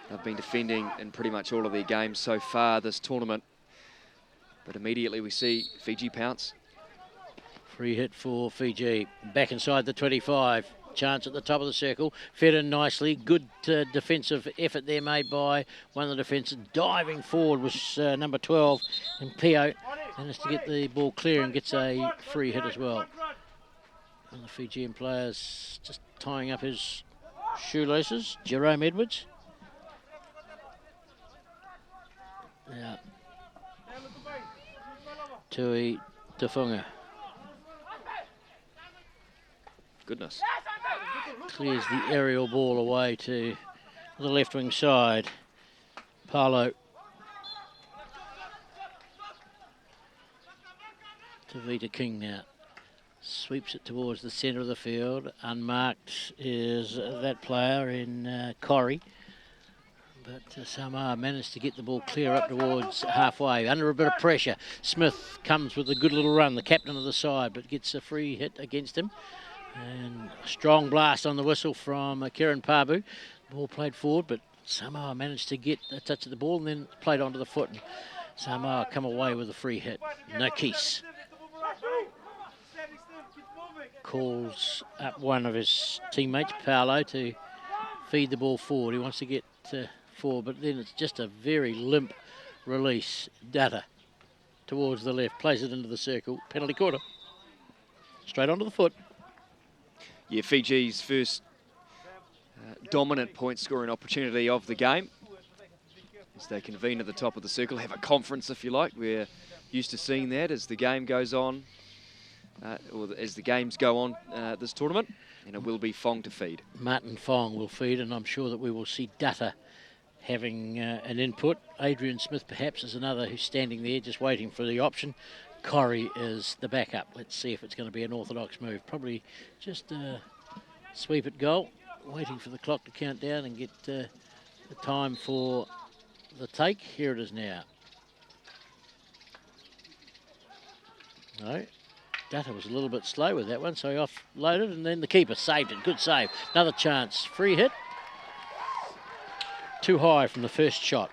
Speaker 1: They've been defending in pretty much all of their games so far this tournament. But immediately we see Fiji pounce.
Speaker 2: Free hit for Fiji. Back inside the 25. Chance at the top of the circle. Fed in nicely. Good defensive effort there made by one of the defenders. Diving forward was number 12. And Pio managed to get the ball clear and gets a free hit as well. And the Fijian players just tying up his shoelaces. Jerome Edwards. Yeah. Tui Tafunga.
Speaker 1: Goodness.
Speaker 2: Clears the aerial ball away to the left wing side. Paolo. Tavita King now. Sweeps it towards the centre of the field. Unmarked is that player in Corrie. But Samoa managed to get the ball clear up towards halfway. Under a bit of pressure. Smith comes with a good little run, the captain of the side, but gets a free hit against him. And a strong blast on the whistle from Kieran Pabu. Ball played forward, but Samoa managed to get a touch of the ball and then played onto the foot. And Samoa come away with a free hit. Nakis calls up one of his teammates, Paolo, to feed the ball forward. He wants to get forward, but then it's just a very limp release. Data towards the left, plays it into the circle. Penalty corner. Straight onto the foot.
Speaker 1: Yeah, Fiji's first dominant point scoring opportunity of the game. As they convene at the top of the circle, have a conference if you like. We're used to seeing that as the game goes on, or as the games go on this tournament, and it will be Fong to feed.
Speaker 2: Martin Fong will feed, and I'm sure that we will see Data having an input. Adrian Smith perhaps is another who's standing there just waiting for the option. Corrie is the backup. Let's see if it's going to be an orthodox move. Probably just a sweep at goal, waiting for the clock to count down and get the time for the take. Here it is now. No, Data was a little bit slow with that one, so he offloaded, and then the keeper saved it. Good save. Another chance. Free hit. Too high from the first shot.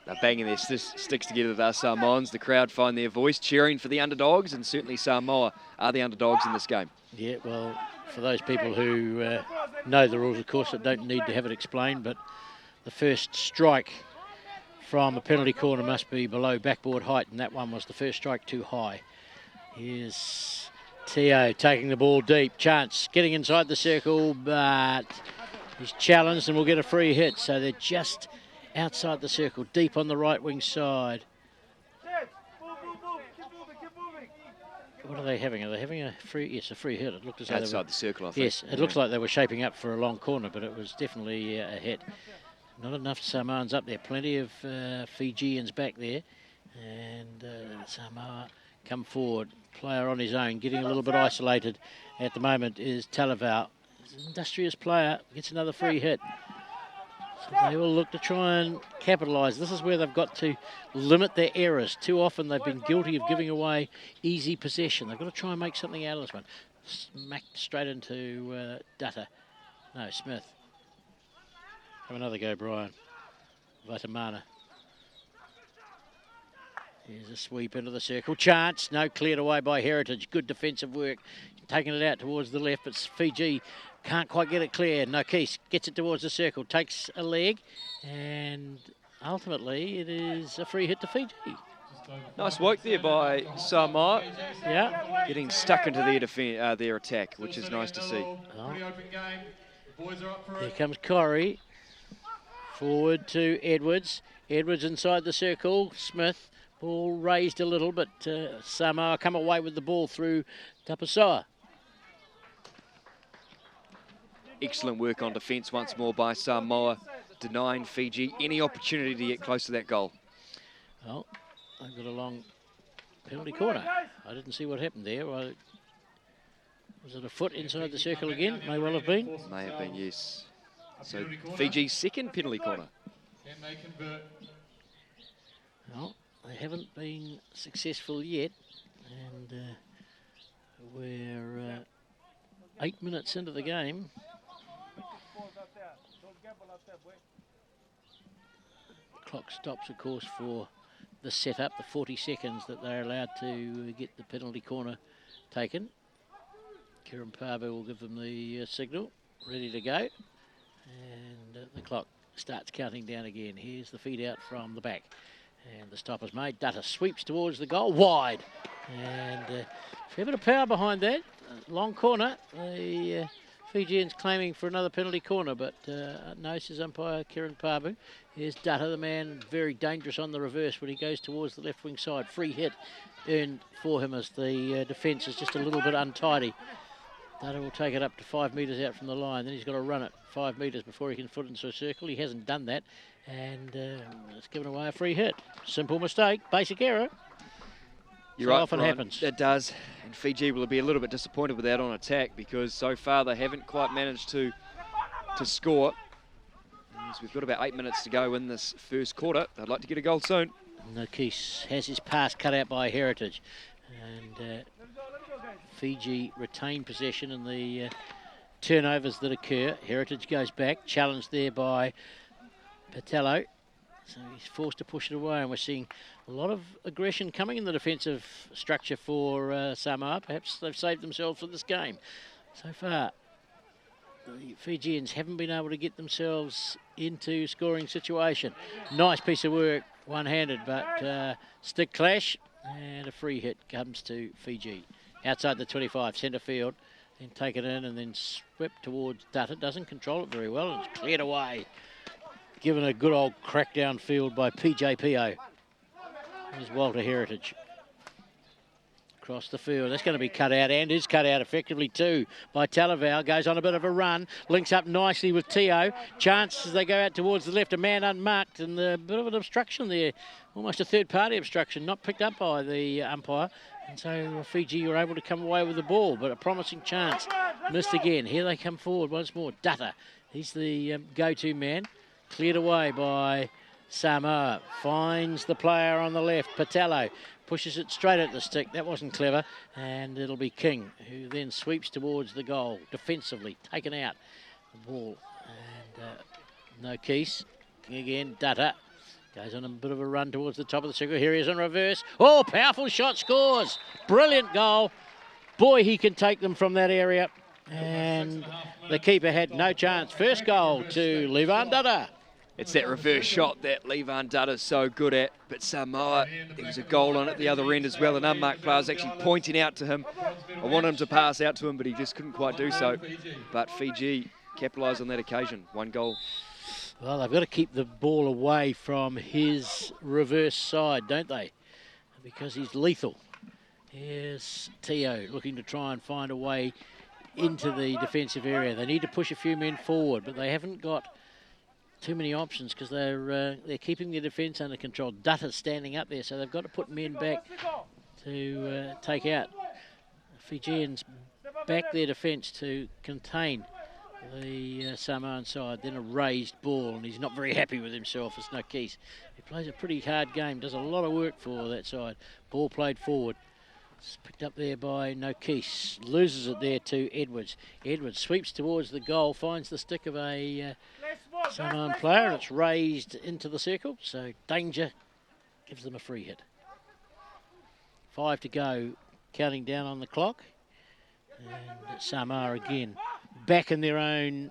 Speaker 1: They're banging their sticks together, the Samoans. The crowd find their voice, cheering for the underdogs, and certainly Samoa are the underdogs in this game.
Speaker 2: Yeah, well, for those people who know the rules, of course, that don't need to have it explained, but the first strike from a penalty corner must be below backboard height, and that one was the first strike too high. Here's Teo taking the ball deep. Chance getting inside the circle, but he's challenged and will get a free hit. So they're just outside the circle, deep on the right wing side. What are they having? Are they having a free? Yes, a free hit. It looked as though
Speaker 1: outside the circle, I think.
Speaker 2: Yes, it looks like they were shaping up for a long corner, but it was definitely a hit. Not enough Samoans up there. Plenty of Fijians back there, and Samoa come forward. Player on his own, getting a little bit isolated at the moment is Talavau. He's an industrious player, gets another free hit. So they will look to try and capitalise. This is where they've got to limit their errors. Too often they've been guilty of giving away easy possession. They've got to try and make something out of this one. Smacked straight into Data. No, Smith. Have another go, Brian. Vitamana. Here's a sweep into the circle. Chance. No, cleared away by Heritage. Good defensive work. Taking it out towards the left, but Fiji can't quite get it clear. Nakis gets it towards the circle. Takes a leg, and ultimately it is a free hit to Fiji.
Speaker 1: Nice work there by Samoa.
Speaker 2: Yeah.
Speaker 1: Getting stuck into their attack, which is nice to see.
Speaker 2: Oh. Here comes Corrie. Forward to Edwards. Edwards inside the circle. Smith. Ball raised a little, but Samoa come away with the ball through Tapasoa.
Speaker 1: Excellent work on defence once more by Samoa, denying Fiji any opportunity to get close to that goal.
Speaker 2: Well, they've got a long penalty corner. I didn't see what happened there. Was it a foot inside the circle again? May well have been.
Speaker 1: May have been, yes. So Fiji's second penalty corner.
Speaker 2: Well, they haven't been successful yet, and we're 8 minutes into the game. Clock stops, of course, for the setup, the 40 seconds that they're allowed to get the penalty corner taken. Kieran Parber will give them the signal, ready to go. And the clock starts counting down again. Here's the feed out from the back. And the stop is made. Dutta sweeps towards the goal, wide. And a fair bit of power behind that. Long corner. The Fijians claiming for another penalty corner, but no, says umpire Kieran Parbu. Here's Dutta, the man very dangerous on the reverse when he goes towards the left wing side. Free hit earned for him as the defence is just a little bit untidy. Dutta will take it up to 5 metres out from the line. Then he's got to run it 5 metres before he can foot into a circle. He hasn't done that, and it's given away a free hit. Simple mistake, basic error.
Speaker 1: You're
Speaker 2: so
Speaker 1: right,
Speaker 2: often
Speaker 1: Brian.
Speaker 2: happens.
Speaker 1: It does, and Fiji will be a little bit disappointed with that on attack because so far they haven't quite managed to score. As we've got about 8 minutes to go in this first quarter. They'd like to get a goal soon.
Speaker 2: Nokis has his pass cut out by Heritage, and Fiji retain possession in the turnovers that occur. Heritage goes back, challenged there by Patello. So he's forced to push it away, and we're seeing a lot of aggression coming in the defensive structure for Samoa. Perhaps they've saved themselves for this game. So far, the Fijians haven't been able to get themselves into scoring situation. Nice piece of work, one-handed, but stick clash, and a free hit comes to Fiji. Outside the 25, centre field, then take it in and then swept towards Dutta. Doesn't control it very well, and it's cleared away. Given a good old crackdown field by PJPO. Here's Walter Heritage. Across the field, that's going to be cut out, and is cut out effectively too by Talavau. Goes on a bit of a run, links up nicely with Teo. Chance as they go out towards the left, a man unmarked, and a bit of an obstruction there. Almost a third-party obstruction, not picked up by the umpire. And so Fiji were able to come away with the ball, but a promising chance. Missed again. Here they come forward once more. Dutta, he's the go-to man. Cleared away by Samoa. Finds the player on the left, Patello. Pushes it straight at the stick. That wasn't clever. And it'll be King, who then sweeps towards the goal. Defensively, taken out the ball. And no Keys. King again, Dutta. Goes on a bit of a run towards the top of the circle. Here he is in reverse. Oh, powerful shot, scores. Brilliant goal. Boy, he can take them from that area. And the keeper had no chance. First goal to Levan Dutta.
Speaker 1: It's that reverse shot that Levan Dutta's so good at, but Samoa, there was a goal on at the other end as well. An unmarked player was actually pointing out to him. I wanted him to pass out to him, but he just couldn't quite do so. But Fiji capitalised on that occasion. One goal.
Speaker 2: Well, they've got to keep the ball away from his reverse side, don't they? Because he's lethal. Here's Teo looking to try and find a way into the defensive area. They need to push a few men forward, but they haven't got too many options because they're keeping their defence under control. Dutta's standing up there, so they've got to put men back to take out. Fijians back their defence to contain the Samoan side. Then a raised ball, and he's not very happy with himself. It's Nokis. He plays a pretty hard game, does a lot of work for that side. Ball played forward. It's picked up there by Nokis. Loses it there to Edwards. Edwards sweeps towards the goal, finds the stick of a Samoan player, and it's raised into the circle. So danger, gives them a free hit. 5 to go, counting down on the clock. And Samoa again, back in their own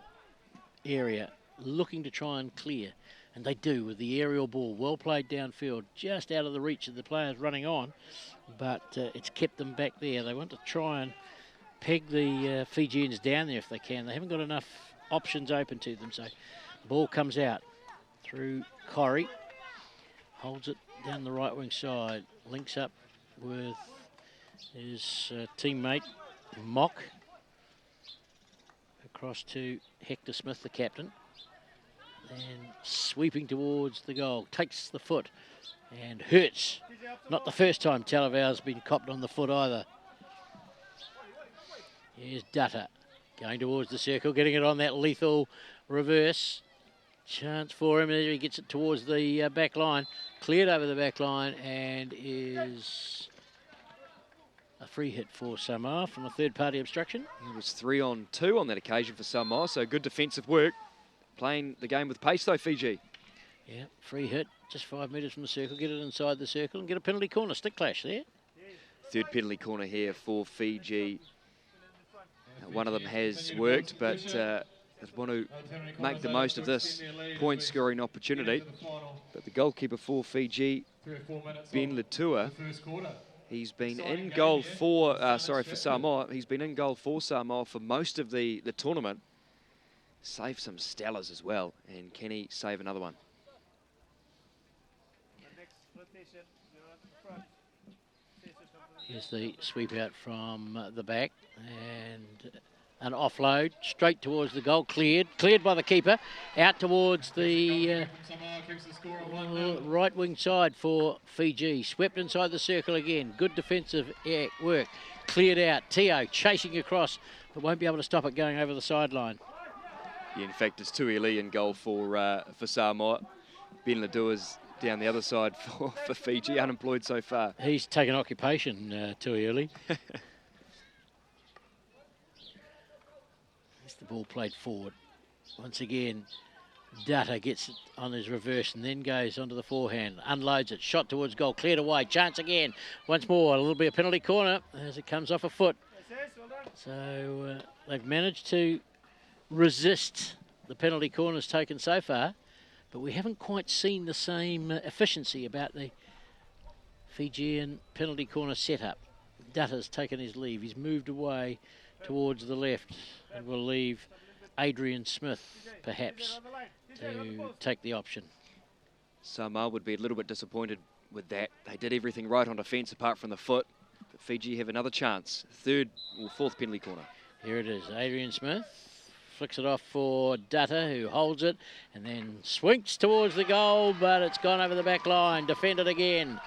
Speaker 2: area, looking to try and clear. And they do with the aerial ball. Well played downfield, just out of the reach of the players running on. But it's kept them back there. They want to try and peg the Fijians down there if they can. They haven't got enough options open to them. So the ball comes out through Corrie. Holds it down the right wing side. Links up with his teammate, Mock. Across to Hector Smith, the captain. And sweeping towards the goal. Takes the foot and hurts. Not the first time Talavau's been copped on the foot either. Here's Dutta going towards the circle, getting it on that lethal reverse. Chance for him. He gets it towards the back line. Cleared over the back line and is a free hit for Samoa from a third-party obstruction.
Speaker 1: It was 3-on-2 on that occasion for Samoa, so good defensive work. Playing the game with pace though, Fiji.
Speaker 2: Yeah, free hit, just 5 metres from the circle, get it inside the circle and get a penalty corner. Stick clash there.
Speaker 1: Third penalty corner here for Fiji. One of them has worked, but they want to make the most of this point scoring opportunity. But the goalkeeper for Fiji, Ben Latua, he's been in goal for Samoa. He's been in goal for Samoa for most of the tournament. Saved some stellars as well, and can he save another one?
Speaker 2: Here's the sweep out from the back, and an offload straight towards the goal. Cleared by the keeper. Out towards the right wing side for Fiji. Swept inside the circle again. Good defensive work. Cleared out. Teo chasing across, but won't be able to stop it going over the sideline.
Speaker 1: Yeah, in fact, it's Tuili in goal for Samoa. Ben Ladua's down the other side for Fiji, unemployed so far.
Speaker 2: He's taken occupation too early. It's the ball played forward. Once again, Data gets it on his reverse and then goes onto the forehand, unloads it, shot towards goal, cleared away, chance again. Once more, a little bit of penalty corner as it comes off a foot. So they've managed to resist the penalty corners taken so far, but we haven't quite seen the same efficiency about the Fijian penalty corner setup. Data's taken his leave. He's moved away towards the left and will leave Adrian Smith, perhaps, to take the option.
Speaker 1: Samoa would be a little bit disappointed with that. They did everything right on defence apart from the foot, but Fiji have another chance. Fourth penalty corner.
Speaker 2: Here it is, Adrian Smith. Flicks it off for Data, who holds it and then swings towards the goal, but it's gone over the back line. Defended again.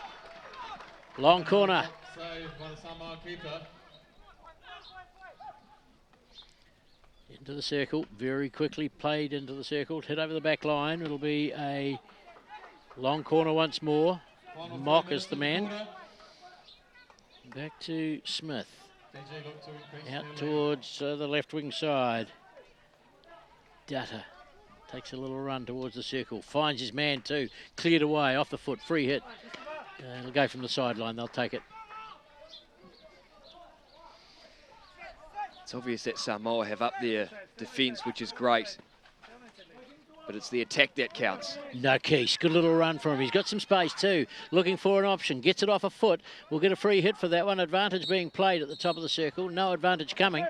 Speaker 2: Long corner.
Speaker 3: Save by the Samoa keeper.
Speaker 2: Into the circle, very quickly played into the circle, hit over the back line. It'll be a long corner once more. Mock is the man. Back to Smith. Out towards the left wing side. Data takes a little run towards the circle, finds his man too, cleared away, off the foot, free hit. It'll go from the sideline, they'll take it.
Speaker 1: It's obvious that Samoa have up their defence, which is great, but it's the attack that counts.
Speaker 2: No Keys, good little run from him. He's got some space too, looking for an option, gets it off a foot. We'll get a free hit for that one. Advantage being played at the top of the circle, no advantage coming.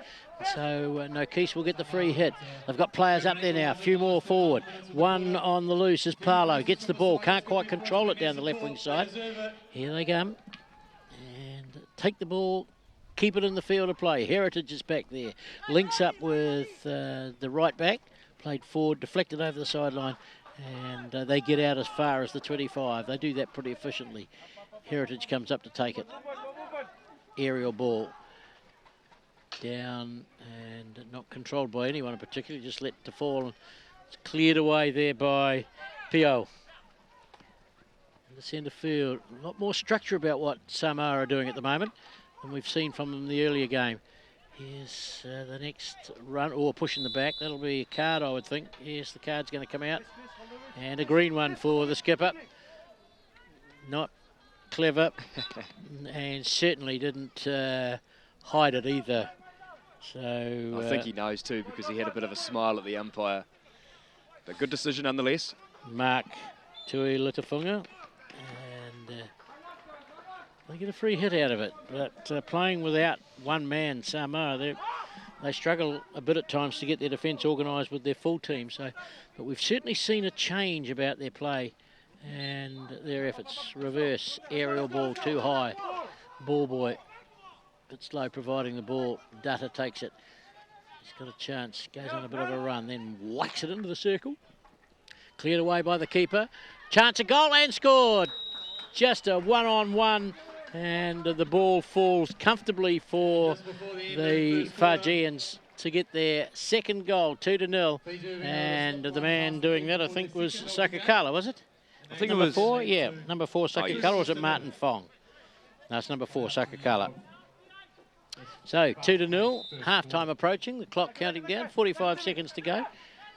Speaker 2: So no Keys will get the free hit. They've got players up there now, a few more forward. One on the loose is Paolo, gets the ball, can't quite control it down the left wing side. Here they come, and take the ball, keep it in the field of play. Heritage is back there, links up with the right back, played forward, deflected over the sideline, and they get out as far as the 25. They do that pretty efficiently. Heritage comes up to take it. Aerial ball. Down and not controlled by anyone in particular, just let to fall. It's cleared away there by Pio. In the centre field, a lot more structure about what Samoa are doing at the moment than we've seen from them in the earlier game. Here's the next run, or push in the back. That'll be a card, I would think. Yes, the card's going to come out. And a green one for the skipper. Not clever, and certainly didn't hide it either. So
Speaker 1: I think he knows too, because he had a bit of a smile at the umpire. But good decision nonetheless.
Speaker 2: Mark Tui Litafunga, and they get a free hit out of it. But playing without one man, Samoa, they struggle a bit at times to get their defence organised with their full team. So, but we've certainly seen a change about their play and their efforts. Reverse, aerial ball too high. Ball boy. Bit slow providing the ball. Data takes it. He's got a chance. Goes on a bit of a run, then whacks it into the circle. Cleared away by the keeper. Chance of goal and scored. Just a one-on-one, and the ball falls comfortably for the Fijians to get their second goal, 2-0. And the man doing that, I think, was Sakakala, was it?
Speaker 1: I think
Speaker 2: number
Speaker 1: it was
Speaker 2: 4. Yeah, number 4 Sakakala, or was it Martin Fong? No, it's number 4 Sakakala. So 2-0, half-time approaching, the clock counting down, 45 seconds to go.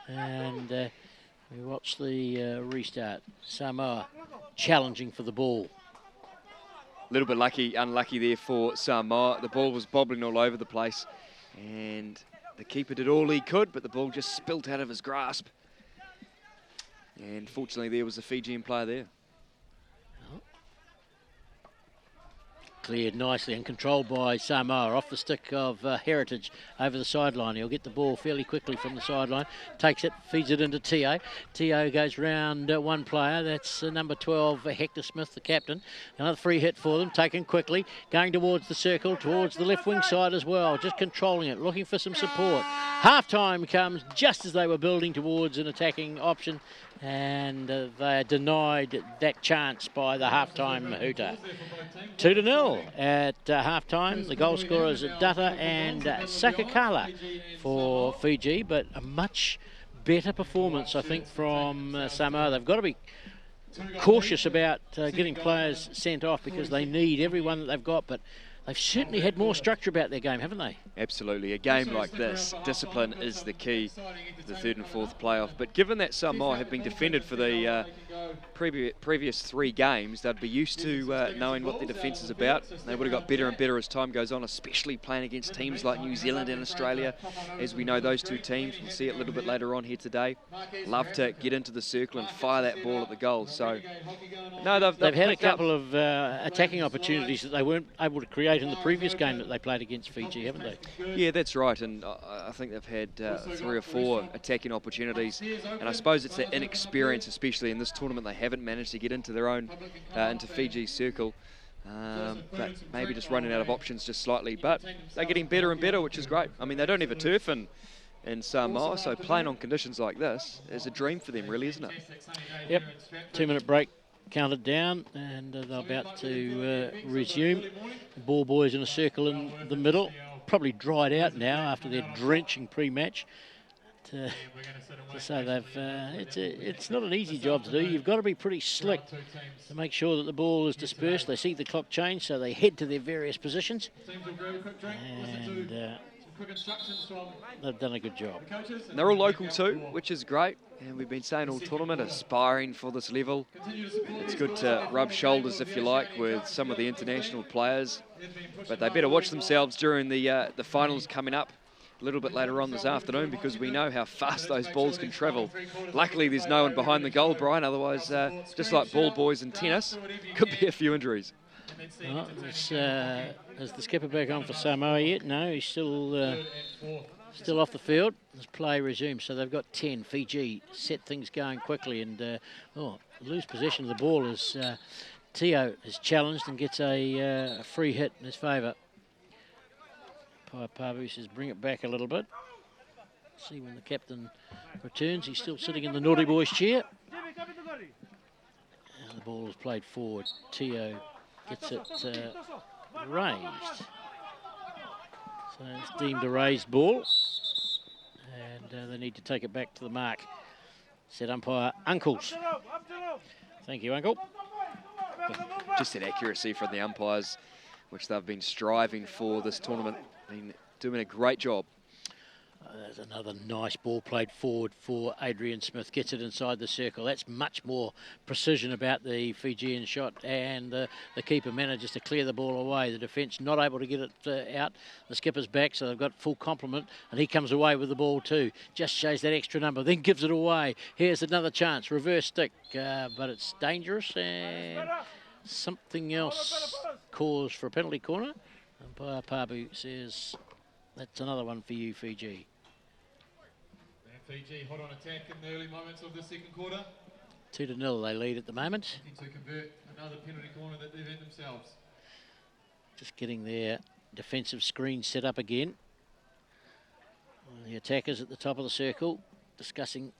Speaker 2: And We watch the restart. Samoa challenging for the ball.
Speaker 1: A little bit unlucky there for Samoa. The ball was bobbling all over the place, and the keeper did all he could, but the ball just spilt out of his grasp. And fortunately, there was a Fijian player there.
Speaker 2: Cleared nicely and controlled by Samoa off the stick of Heritage over the sideline. He'll get the ball fairly quickly from the sideline, takes it, feeds it into Tio. Tio goes round one player, that's number 12, Hector Smith, the captain. Another free hit for them, taken quickly, going towards the circle, towards the left wing side as well, just controlling it, looking for some support. Half-time comes just as they were building towards an attacking option, and they are denied that chance by the half-time hooter. 2-0 at half-time. The goal scorers are Dutta and Sakakala for Fiji, but a much better performance, I think, from Samoa. They've got to be cautious about getting players sent off because they need everyone that they've got, but they've certainly had more structure about their game, haven't they?
Speaker 1: Absolutely. A game like this, discipline is the key to the third and fourth playoff. But given that Samoa have been defended for the previous 3 games, they'd be used to knowing what their defence is about. They would have got better and better as time goes on, especially playing against teams like New Zealand and Australia. As we know, those 2 teams, we'll see it a little bit later on here today, love to get into the circle and fire that ball at the goal. So, no, they've
Speaker 2: had a couple of attacking opportunities that they weren't able to create in the previous game that they played against Fiji, haven't they?
Speaker 1: Yeah, that's right, and I think they've had 3 or 4 attacking opportunities, and I suppose it's their inexperience, especially in this tournament. They haven't managed to get into their own, into Fiji's circle, but maybe just running out of options just slightly, but they're getting better and better, which is great. I mean, they don't have a turf in Samoa, so playing on conditions like this is a dream for them, really, isn't it?
Speaker 2: Yep, 2-minute break counted down, and they're about to resume. The ball boys in a circle in the middle, probably dried out now after their drenching pre-match. So it's not an easy job to do. You've got to be pretty slick to make sure that the ball is dispersed. They see the clock change, so they head to their various positions, and they've done a good job.
Speaker 1: And they're all local too, which is great. And we've been saying all tournament, aspiring for this level. It's good to rub shoulders, if you like, with some of the international players. But they better watch themselves during the finals coming up a little bit later on this afternoon, because we know how fast those balls can travel. Luckily, there's no one behind the goal, Brian. Otherwise, just like ball boys in tennis, could be a few injuries.
Speaker 2: Well, is the skipper back on for Samoa yet? No, he's still off the field. As play resumes, so they've got 10. Fiji set things going quickly, and lose possession of the ball as Tio is challenged and gets a free hit in his favour. Papavu says bring it back a little bit. See when the captain returns. He's still sitting in the naughty boys chair. And the ball is played forward. Tio gets it raised. So it's deemed a raised ball. And they need to take it back to the mark. Said umpire Uncles. Thank you, Uncle.
Speaker 1: Just that accuracy from the umpires, which they've been striving for this tournament. Been doing a great job.
Speaker 2: There's another nice ball played forward for Adrian Smith. Gets it inside the circle. That's much more precision about the Fijian shot, and the keeper manages to clear the ball away. The defence not able to get it out. The skipper's back, so they've got full complement, and he comes away with the ball too. Just shows that extra number, then gives it away. Here's another chance. Reverse stick, but it's dangerous, and something else cause for a penalty corner. Umpire Pabu says that's another one for you, Fiji.
Speaker 17: Fiji hot on attack in the early moments of the second quarter.
Speaker 2: 2-0 they lead at the moment.
Speaker 17: Looking to convert another penalty corner that they've earned themselves.
Speaker 2: Just getting their defensive screen set up again. The attackers at the top of the circle discussing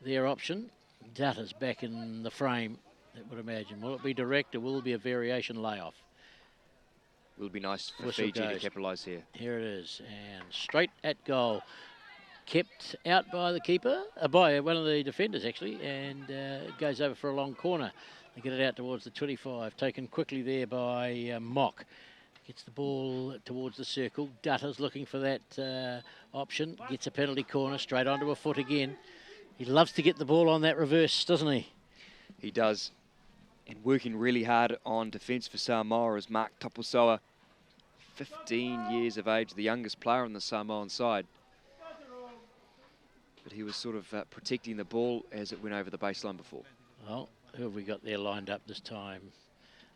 Speaker 2: their option. Dutta's back in the frame, I would imagine. Will it be direct or will it be a variation layoff?
Speaker 1: Will be nice for Fiji to capitalise here.
Speaker 2: Here it is, and straight at goal. Kept out by the keeper, by one of the defenders actually, and it goes over for a long corner. They get it out towards the 25, taken quickly there by Mock. Gets the ball towards the circle. Dutta's looking for that option, gets a penalty corner, straight onto a foot again. He loves to get the ball on that reverse, doesn't he?
Speaker 1: He does. And working really hard on defence for Samoa is Mark Tapusoa, 15 years of age, the youngest player on the Samoan side. But he was sort of protecting the ball as it went over the baseline before.
Speaker 2: Well, who have we got there lined up this time?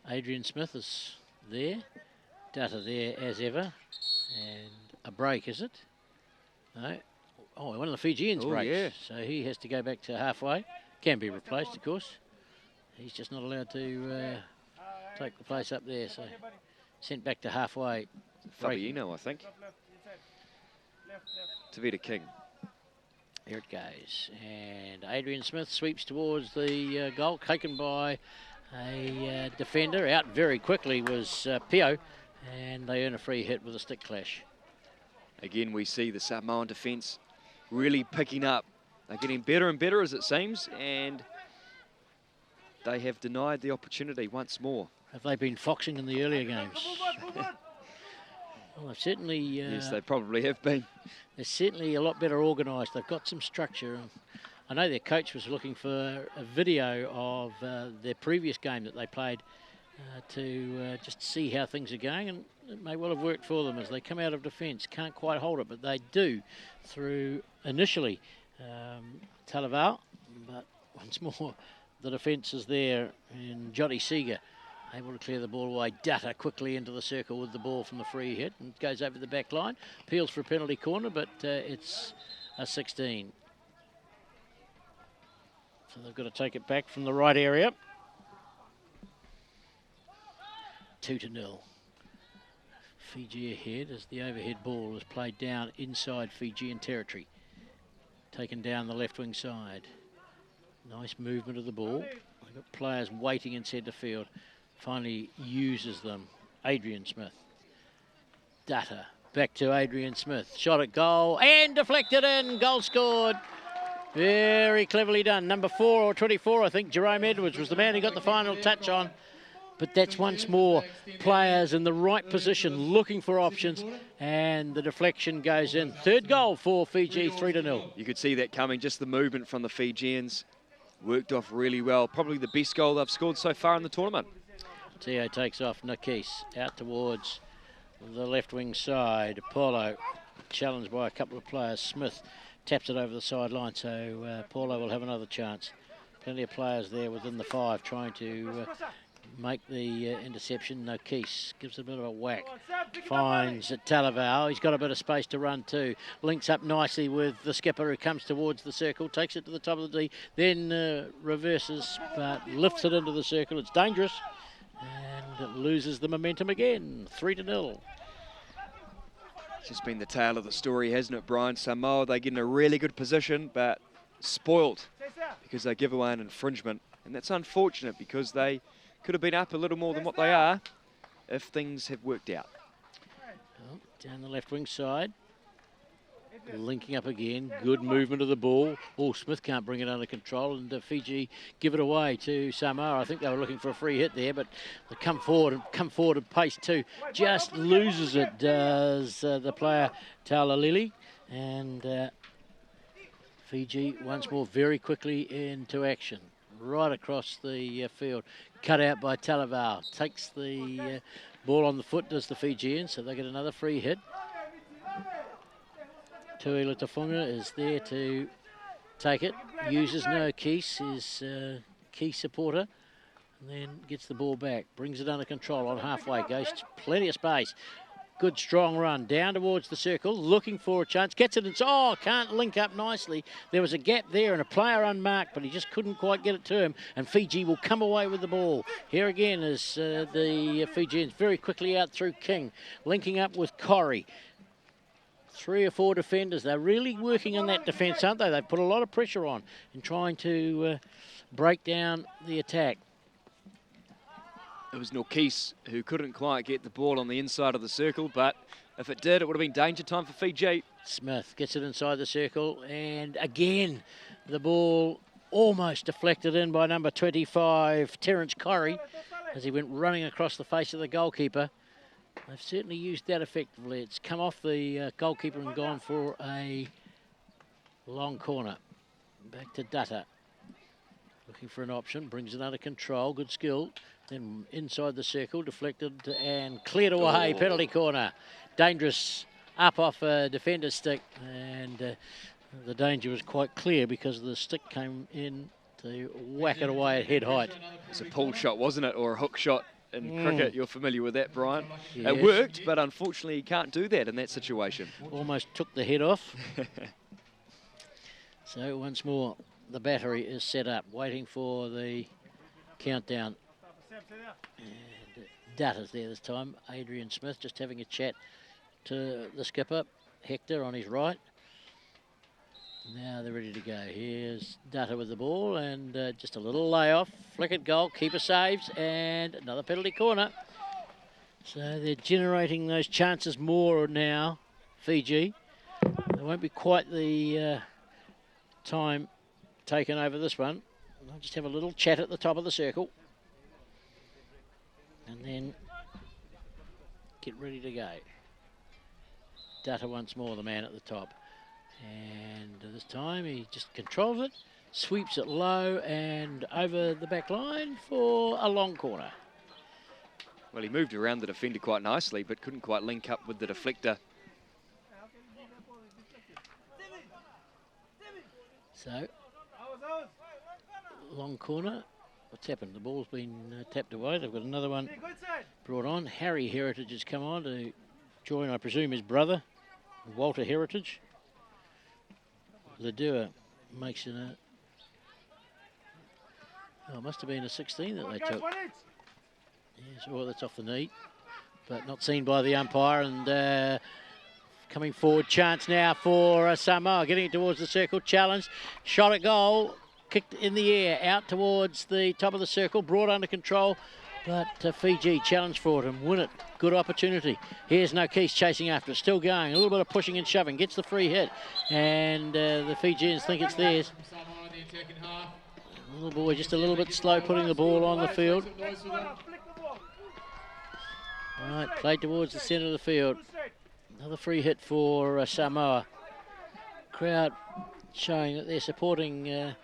Speaker 2: Adrian Smith is there. Data there as ever. And a break, is it? No. Oh, one of the Fijians breaks.
Speaker 1: Yeah.
Speaker 2: So he has to go back to halfway. Can be replaced, of course. He's just not allowed to take the place up there. So sent back to halfway.
Speaker 1: Fabiano, I think. Tavita King.
Speaker 2: Here it goes. And Adrian Smith sweeps towards the goal, taken by a defender. Out very quickly was Pio, and they earn a free hit with a stick clash.
Speaker 1: Again, we see the Samoan defence really picking up. They're getting better and better, as it seems, and they have denied the opportunity once more.
Speaker 2: Have they been foxing in the earlier games? Well, they've certainly...
Speaker 1: yes, they probably have been.
Speaker 2: They're certainly a lot better organised. They've got some structure. I know their coach was looking for a video of their previous game that they played to just see how things are going, and it may well have worked for them as they come out of defence. Can't quite hold it, but they do through initially Talavao, but once more the defence is there, and Jody Seeger able to clear the ball away. Data quickly into the circle with the ball from the free hit and goes over the back line. Peels for a penalty corner, but it's a 16. So they've got to take it back from the right area. 2-0. Fiji ahead as the overhead ball is played down inside Fijian territory. Taken down the left wing side. Nice movement of the ball. We've got players waiting in centre field. Finally uses them. Adrian Smith. Data. Back to Adrian Smith. Shot at goal and deflected in. Goal scored. Very cleverly done. Number 4 or 24, I think, Jerome Edwards was the man who got the final touch on. But that's once more players in the right position looking for options, and the deflection goes in. Third goal for Fiji, 3-0.
Speaker 1: You could see that coming, just the movement from the Fijians. Worked off really well. Probably the best goal they've scored so far in the tournament.
Speaker 2: Teo takes off Nakis out towards the left wing side. Paulo challenged by a couple of players. Smith taps it over the sideline, so Paulo will have another chance. Plenty of players there within the 5 trying to make the interception. Nakis gives it a bit of a whack. Finds Talavao. He's got a bit of space to run too. Links up nicely with the skipper who comes towards the circle. Takes it to the top of the D. Then reverses but lifts it into the circle. It's dangerous. And it loses the momentum again. 3-0.
Speaker 1: It's just been the tale of the story, hasn't it, Brian? Samoa, they get in a really good position, but spoilt because they give away an infringement. And that's unfortunate because they could have been up a little more than what they are if things have worked out.
Speaker 2: Well, down the left wing side. Linking up again. Good movement of the ball. Oh, Smith can't bring it under control, and Fiji give it away to Samoa. I think they were looking for a free hit there, but they come forward at pace too. Just loses it, does the player Talalili. And Fiji once more very quickly into action. Right across the field. Cut out by Talavao. Takes the ball on the foot, does the Fijians, so they get another free hit. Tuila Tafunga is there to take it. Uses no Keese, his key supporter. And then gets the ball back. Brings it under control on halfway. Goes to plenty of space. Good strong run down towards the circle. Looking for a chance. Gets it. Can't link up nicely. There was a gap there and a player unmarked, but he just couldn't quite get it to him. And Fiji will come away with the ball. Here again is the Fijians very quickly out through King. Linking up with Corrie. 3 or 4 defenders. They're really working on that defence, aren't they? They've put a lot of pressure on in trying to break down the attack.
Speaker 1: It was Norkis who couldn't quite get the ball on the inside of the circle, but if it did, it would have been danger time for Fiji.
Speaker 2: Smith gets it inside the circle, and again, the ball almost deflected in by number 25, Terence Corrie, as he went running across the face of the goalkeeper. They've certainly used that effectively. It's come off the goalkeeper and gone for a long corner. Back to Dutta. Looking for an option, brings it under control, good skill. Then inside the circle, deflected and cleared away, penalty corner. Dangerous up off a defender's stick, and the danger was quite clear because the stick came in to whack it away at head height.
Speaker 1: It's a pull shot, wasn't it, or a hook shot in cricket? You're familiar with that, Brian.
Speaker 2: Yes.
Speaker 1: It worked, but unfortunately you can't do that in that situation.
Speaker 2: Almost took the head off. So once more, the battery is set up, waiting for the countdown. And Dutta's there this time. Adrian Smith just having a chat to the skipper, Hector on his right. Now they're ready to go. Here's Dutta with the ball, and just a little layoff. Flickered goal, keeper saves, and another penalty corner. So they're generating those chances more now, Fiji. There won't be quite the time taken over this one. I'll just have a little chat at the top of the circle. And then get ready to go. Dutta once more, the man at the top. And this time he just controls it, sweeps it low and over the back line for a long corner.
Speaker 1: Well, he moved around the defender quite nicely, but couldn't quite link up with the deflector.
Speaker 2: So, long corner. What's happened? The ball's been tapped away. They've got another one brought on. Harry Heritage has come on to join, I presume, his brother, Walter Heritage. Ladua makes it a... Oh, it must have been a 16 that they took. Yes, well, that's off the knee, but not seen by the umpire. And coming forward, chance now for Samoa, getting it towards the circle, challenge, shot at goal, kicked in the air, out towards the top of the circle, brought under control, but Fiji challenged for it and win it. Good opportunity. Here's Nokis chasing after it, still going, a little bit of pushing and shoving, gets the free hit, and the Fijians think it's theirs. Little boy just a little bit slow putting the ball on the field. Right, played towards the centre of the field. Another free hit for Samoa. Crowd showing that they're supporting the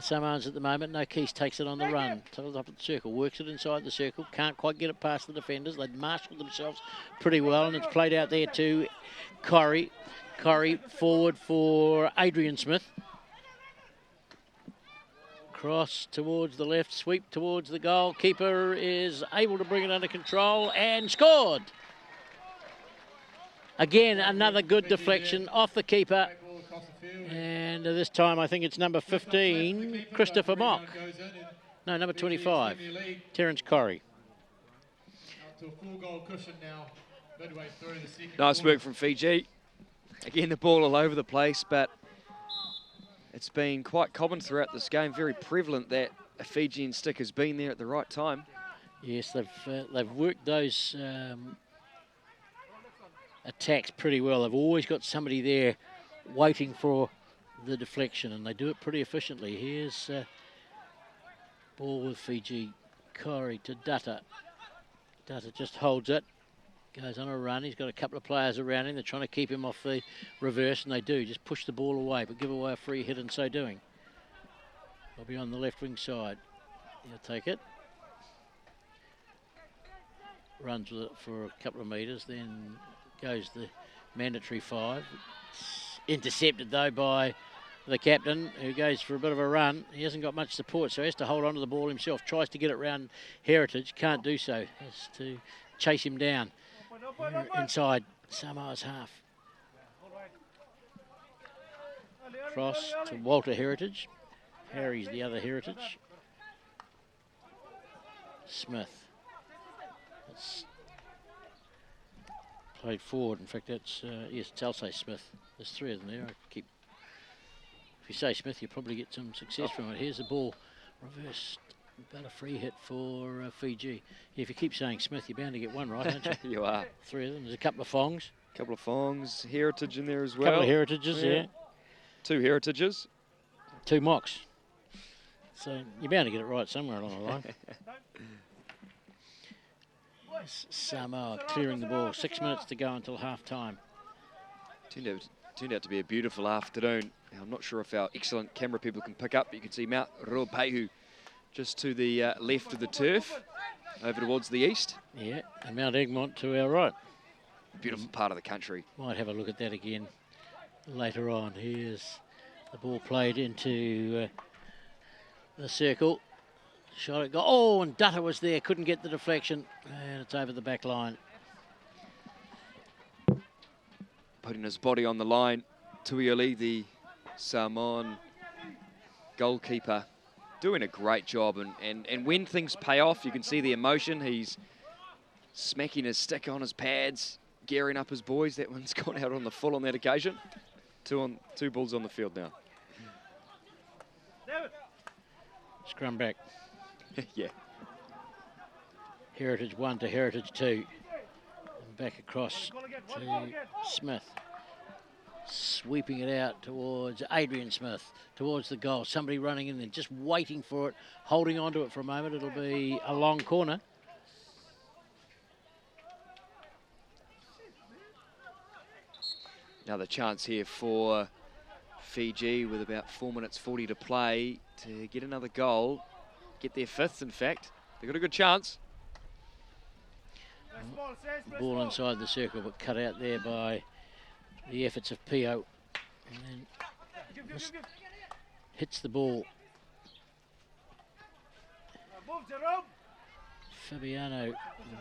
Speaker 2: Samoans at the moment. Nokis takes it on the run. Top of the circle, works it inside the circle. Can't quite get it past the defenders. They've marshalled themselves pretty well, and it's played out there to Corrie. Corrie forward for Adrian Smith. Cross towards the left, sweep towards the goal. Keeper is able to bring it under control and scored. Again, another good deflection off the keeper. And this time I think it's number 15, Christopher Mock. No, number 25, Terence Corrie.
Speaker 1: Nice work from Fiji. Again, the ball all over the place, but it's been quite common throughout this game, very prevalent that a Fijian stick has been there at the right time.
Speaker 2: Yes, they've worked those attacks pretty well. They've always got somebody there waiting for the deflection, and they do it pretty efficiently. Here's ball with Fiji. Corrie to Dutta. Dutta just holds it, goes on a run. He's got a couple of players around him. They're trying to keep him off the reverse, and they do. Just push the ball away, but give away a free hit in so doing. They'll be on the left wing side. He'll take it. Runs with it for a couple of metres, then goes the mandatory 5. It's intercepted, though, by the captain, who goes for a bit of a run. He hasn't got much support, so he has to hold on to the ball himself. Tries to get it round Heritage. Can't do so. Has to chase him down. Inside Samoa's half. Cross to Walter Heritage. Harry's the other Heritage. Smith. That's played forward. In fact, that's, yes, it's Elsay Smith. There's 3 of them there. If you say Smith, you probably get some success from it. Here's the ball reversed. About a free hit for Fiji. Yeah, if you keep saying Smith, you're bound to get one right, aren't you?
Speaker 1: You are.
Speaker 2: 3 of them. There's a couple of Fongs.
Speaker 1: Couple of Fongs. Heritage in there as well.
Speaker 2: Couple of Heritages, yeah.
Speaker 1: 2 Heritages.
Speaker 2: 2 Mocks. So you're bound to get it right somewhere along the line. Samoa clearing the ball. 6 minutes to go until half time.
Speaker 1: Turned out Turned out to be a beautiful afternoon. Now, I'm not sure if our excellent camera people can pick up, but you can see Mount Ruapehu just to the left of the turf, over towards the east.
Speaker 2: Yeah, and Mount Egmont to our right.
Speaker 1: Beautiful part of the country.
Speaker 2: Might have a look at that again later on. Here's the ball played into the circle. Shot it, oh, and Dutta was there, couldn't get the deflection, and it's over the back line.
Speaker 1: Putting his body on the line, Tuioli, the Samoan goalkeeper, doing a great job. And when things pay off, you can see the emotion. He's smacking his stick on his pads, gearing up his boys. That one's gone out on the full on that occasion. Two balls on the field now.
Speaker 2: Scrum back.
Speaker 1: Yeah.
Speaker 2: Heritage 1 to Heritage 2. And back across to Smith. Sweeping it out towards Adrian Smith, towards the goal. Somebody running in there, just waiting for it, holding on to it for a moment. It'll be a long corner.
Speaker 1: Another chance here for Fiji with about 4 minutes 40 to play to get another goal. Get their fifth, in fact. They've got a good chance.
Speaker 2: Ball inside the circle, but cut out there by the efforts of Pio. And then hits the ball. Fabiano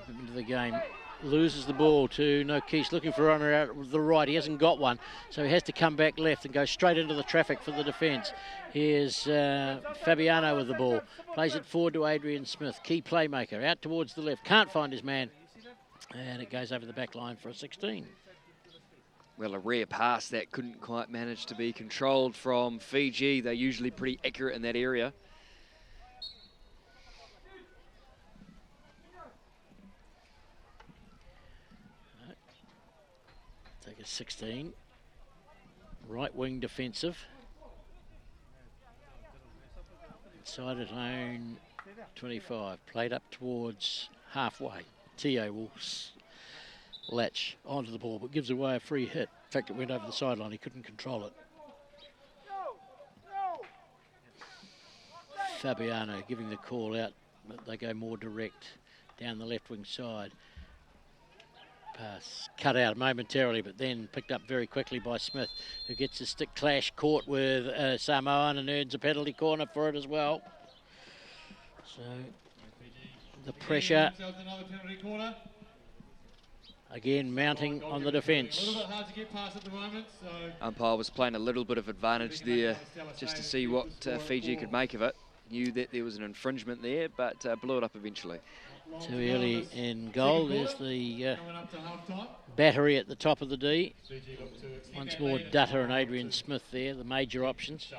Speaker 2: into the game. Loses the ball to Nokis, looking for a runner out of the right. He hasn't got one, so he has to come back left and go straight into the traffic for the defence. Here's Fabiano with the ball. Plays it forward to Adrian Smith, key playmaker, out towards the left. Can't find his man. And it goes over the back line for a 16.
Speaker 1: Well, a rare pass that couldn't quite manage to be controlled from Fiji. They're usually pretty accurate in that area.
Speaker 2: Take a 16. Right wing defensive. Inside at own 25. Played up towards halfway. Tio will latch onto the ball, but gives away a free hit. In fact, it went over the sideline. He couldn't control it. Fabiano giving the call out, but they go more direct down the left wing side. Pass cut out momentarily, but then picked up very quickly by Smith, who gets a stick clash, caught with Samoan and earns a penalty corner for it as well. So the pressure again mounting on the defence.
Speaker 1: Umpire was playing a little bit of advantage there just to see what Fiji could make of it. Knew that there was an infringement there, but blew it up eventually.
Speaker 2: Too early in goal. There's the battery at the top of the D. Once more Dutta and Adrian Smith there, the major options.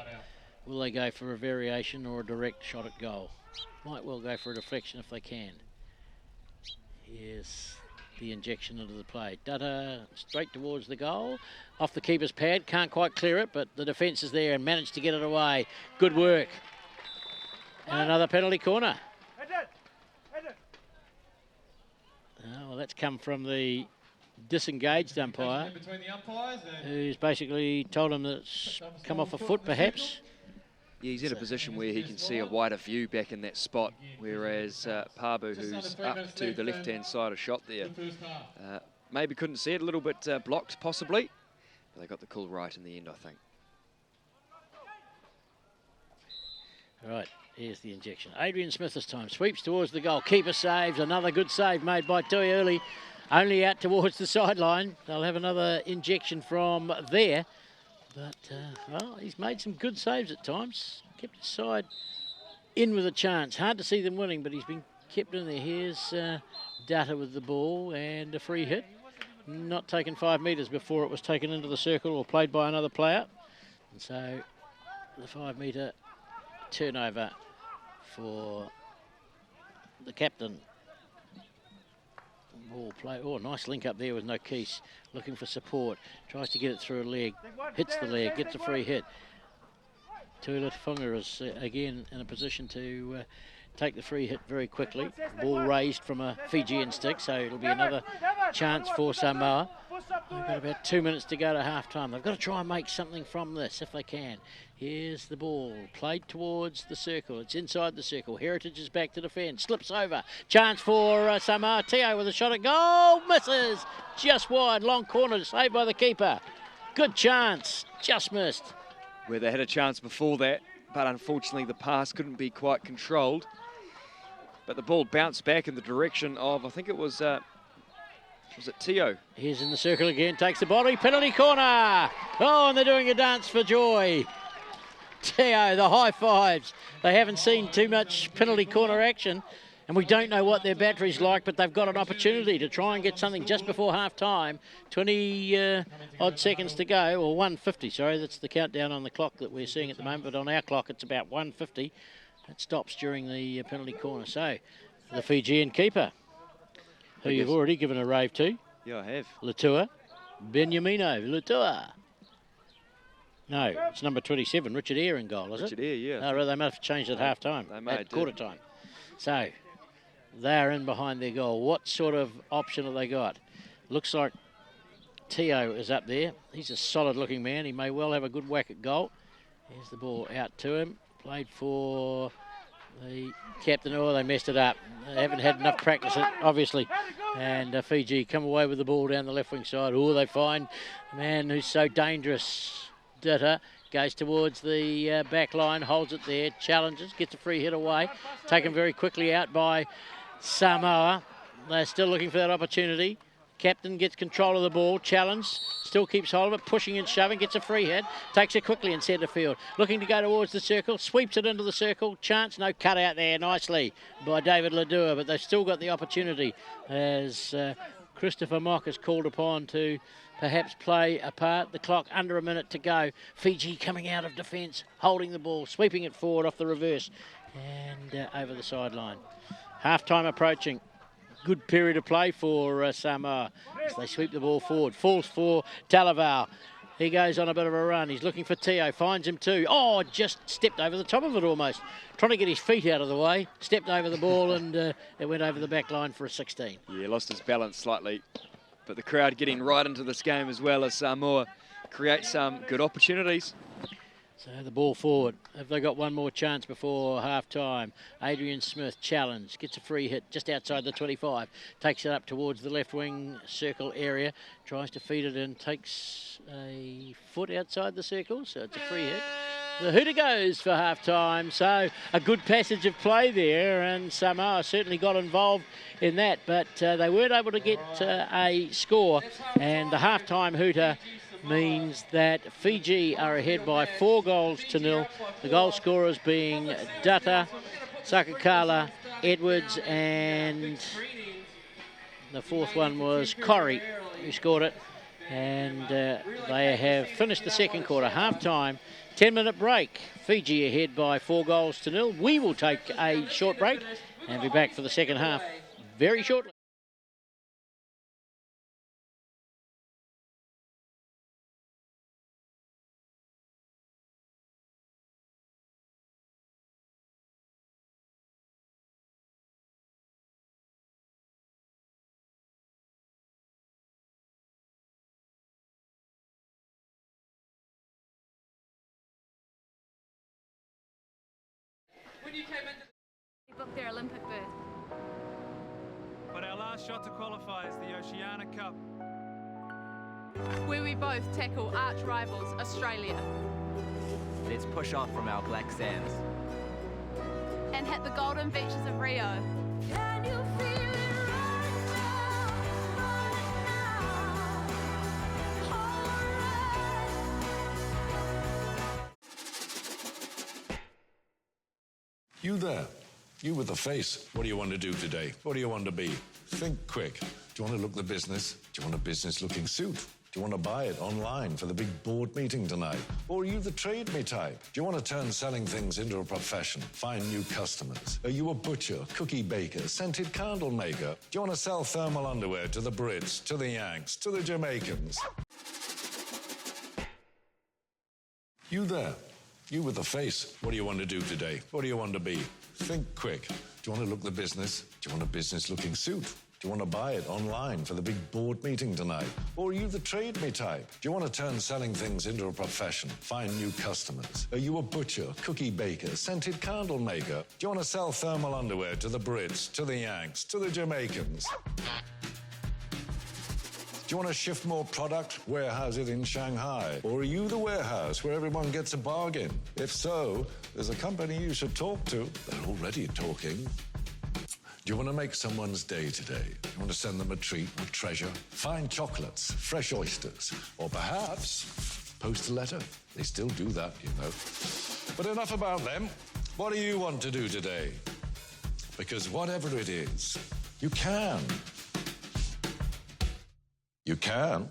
Speaker 2: Will they go for a variation or a direct shot at goal? Might well go for a deflection if they can. Here's the injection into the play. Dutta straight towards the goal. Off the keeper's pad, can't quite clear it, but the defence is there and managed to get it away. Good work. And another penalty corner. Well, that's come from the disengaged umpire, who's basically told him that it's come off a foot, perhaps.
Speaker 1: Yeah, he's in a position where he can see a wider view back in that spot, whereas Pabu, who's up to the left-hand side, a shot there, maybe couldn't see it, a little bit blocked, possibly. But they got the call right in the end, I think.
Speaker 2: Right, here's the injection. Adrian Smith this time, sweeps towards the goal. Keeper saves, another good save made by Tui early. Only out towards the sideline. They'll have another injection from there. But, well, he's made some good saves at times. Kept his side in with a chance. Hard to see them winning, but he's been kept in there. Here's Dutta with the ball and a free hit. Not taken 5 metres before it was taken into the circle or played by another player. And so the 5 metre turnover for the captain. Ball play. Oh, nice link up there with Nokis, looking for support. Tries to get it through a leg, hits the leg, gets a free hit. Tuilatufunga is again in a position to take the free hit very quickly. Ball raised from a Fijian stick, so it'll be another chance for Samoa. They've got about 2 minutes to go to half-time. They've got to try and make something from this if they can. Here's the ball, played towards the circle. It's inside the circle. Heritage is back to defend. Slips over. Chance for Samoa. Teo with a shot at goal. Misses. Just wide. Long corner saved by the keeper. Good chance. Just missed.
Speaker 1: Where they had a chance before that, but unfortunately the pass couldn't be quite controlled. But the ball bounced back in the direction of, I think it was it Teo?
Speaker 2: He's in the circle again, takes the body, penalty corner. Oh, and they're doing a dance for joy. Teo, the high fives. They haven't seen too much penalty corner action, and we don't know what their battery's like, but they've got an opportunity to try and get something just before half-time. 20 odd seconds to go, or 1:50, sorry, that's the countdown on the clock that we're seeing at the moment, but on our clock it's about 1:50. It stops during the penalty corner. So, the Fijian keeper, who you've already given a rave to.
Speaker 1: Yeah, I have.
Speaker 2: Latua. Benjamino Latua. No, it's number 27, Richard Eyre in goal, is
Speaker 1: Richard
Speaker 2: it?
Speaker 1: Eyre, yeah.
Speaker 2: Oh, they must have changed at half-time, at quarter-time. So, they're in behind their goal. What sort of option have they got? Looks like Teo is up there. He's a solid-looking man. He may well have a good whack at goal. Here's the ball out to him. Played for the captain. Oh, they messed it up. They haven't had enough practice, obviously. And Fiji come away with the ball down the left-wing side. Oh, they find a man who's so dangerous. Ditter goes towards the back line, holds it there, challenges, gets a free hit away. Taken very quickly out by Samoa. They're still looking for that opportunity. Captain gets control of the ball, challenge, still keeps hold of it, pushing and shoving, gets a free hit, takes it quickly in centre field. Looking to go towards the circle, sweeps it into the circle, chance, no cut out there nicely by David Ladua, but they've still got the opportunity as Christopher Mock is called upon to perhaps play a part. The clock under a minute to go. Fiji coming out of defence, holding the ball, sweeping it forward off the reverse and over the sideline. Half-time approaching. Good period of play for Samoa as they sweep the ball forward. Falls for Talavau. He goes on a bit of a run. He's looking for Teo. Finds him too. Oh, just stepped over the top of it almost. Trying to get his feet out of the way. Stepped over the ball and it went over the back line for a 16.
Speaker 1: Yeah, lost his balance slightly. But the crowd getting right into this game as well as Samoa create some good opportunities.
Speaker 2: So the ball forward. Have they got one more chance before half-time? Adrian Smith challenge, gets a free hit just outside the 25. Takes it up towards the left wing circle area. Tries to feed it in, takes a foot outside the circle, so it's a free hit. The hooter goes for half-time, so a good passage of play there, and Samoa certainly got involved in that, but they weren't able to get a score, and the half-time hooter means that Fiji are ahead by 4-0. The goal scorers being Dutta, Sakakala, Edwards, and the fourth one was Corrie who scored it, and they have finished the second quarter. Half-time, 10-minute break. Fiji ahead by 4-0. We will take a short break and be back for the second half very shortly.
Speaker 9: They booked their Olympic berth.
Speaker 18: But our last shot to qualify is the Oceania Cup,
Speaker 9: where we both tackle arch rivals Australia.
Speaker 14: Let's push off from our black sands
Speaker 9: and hit the golden beaches of Rio. Can you feel it right now?
Speaker 5: You there, you with the face. What do you want to do today? What do you want to be? Think quick. Do you want to look the business? Do you want a business-looking suit? Do you want to buy it online for the big board meeting tonight? Or are you the trade me type? Do you want to turn selling things into a profession? Find new customers? Are you a butcher, cookie baker, scented candle maker? Do you want to sell thermal underwear to the Brits, to the Yanks, to the Jamaicans? You there, you with the face. What do you want to do today? What do you want to be? Think quick. Do you want to look the business? Do you want a business-looking suit? Do Do you want to buy it online for the big board meeting tonight? Or are you the trade me type? Do you want to turn selling things into a profession? Find new customers? Are you a butcher, cookie baker, scented candle maker? Do you want to sell thermal underwear to the Brits, to the Yanks, to the Jamaicans? Do you want to shift more product, warehouse it in Shanghai? Or are you the warehouse where everyone gets a bargain? If so, there's a company you should talk to. They're already talking. Do you want to make someone's day today? You want to send them a treat or treasure? Fine chocolates, fresh oysters, or perhaps post a letter. They still do that, you know. But enough about them. What do you want to do today? Because whatever it is, you can. You can.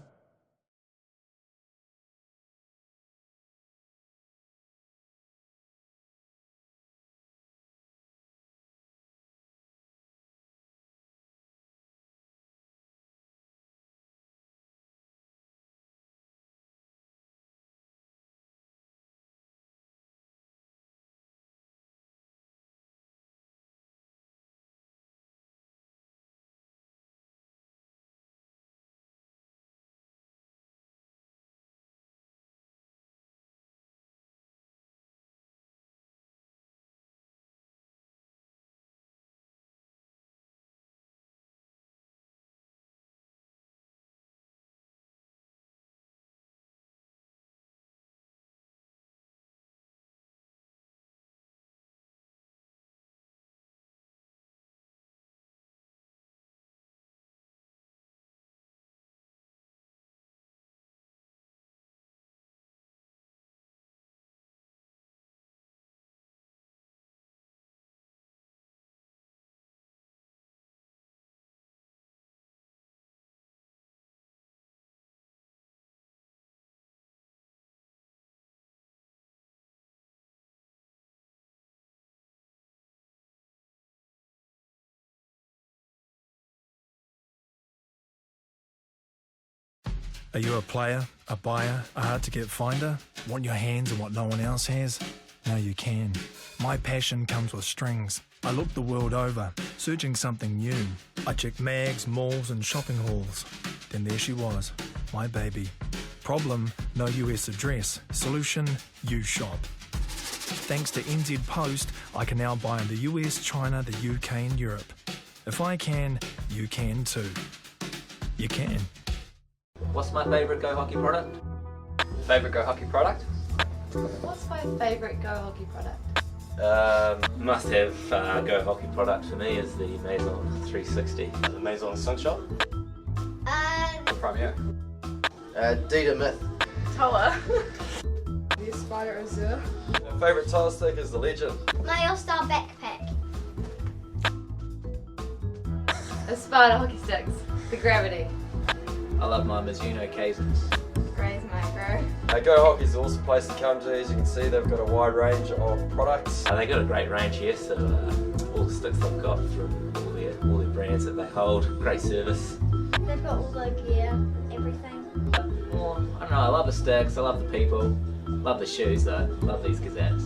Speaker 6: Are you a player, a buyer, a hard-to-get finder? Want your hands on what no one else has? Now you can. My passion comes with strings. I looked the world over, searching something new. I checked mags, malls and shopping halls. Then there she was, my baby. Problem, no US address. Solution, you shop. Thanks to NZ Post, I can now buy in the US, China, the UK and Europe. If I can, you can too. You can.
Speaker 8: What's my favourite Go Hockey product? Favourite Go Hockey product?
Speaker 19: What's my favourite Go Hockey product?
Speaker 7: Must have Go Hockey product for me is the Maison 360.
Speaker 8: The Maison Sunshot?
Speaker 3: Premier.
Speaker 10: Dita Myth.
Speaker 19: Toa. The Aspire Azure.
Speaker 10: My favourite tile stick is the Legend.
Speaker 11: My All-Star backpack.
Speaker 19: Aspire Hockey Sticks. The Gravity.
Speaker 7: I love my Mizuno cases.
Speaker 19: Gray's Micro.
Speaker 10: Go Hockey's an awesome place to come to. As you can see, they've got a wide range of products.
Speaker 7: They got a great range here, so all the sticks they've got from all their brands that they hold. Great service.
Speaker 11: They've got all the gear, everything.
Speaker 7: Well, I don't know, I love the sticks, I love the people, love the shoes though, love these gazettes.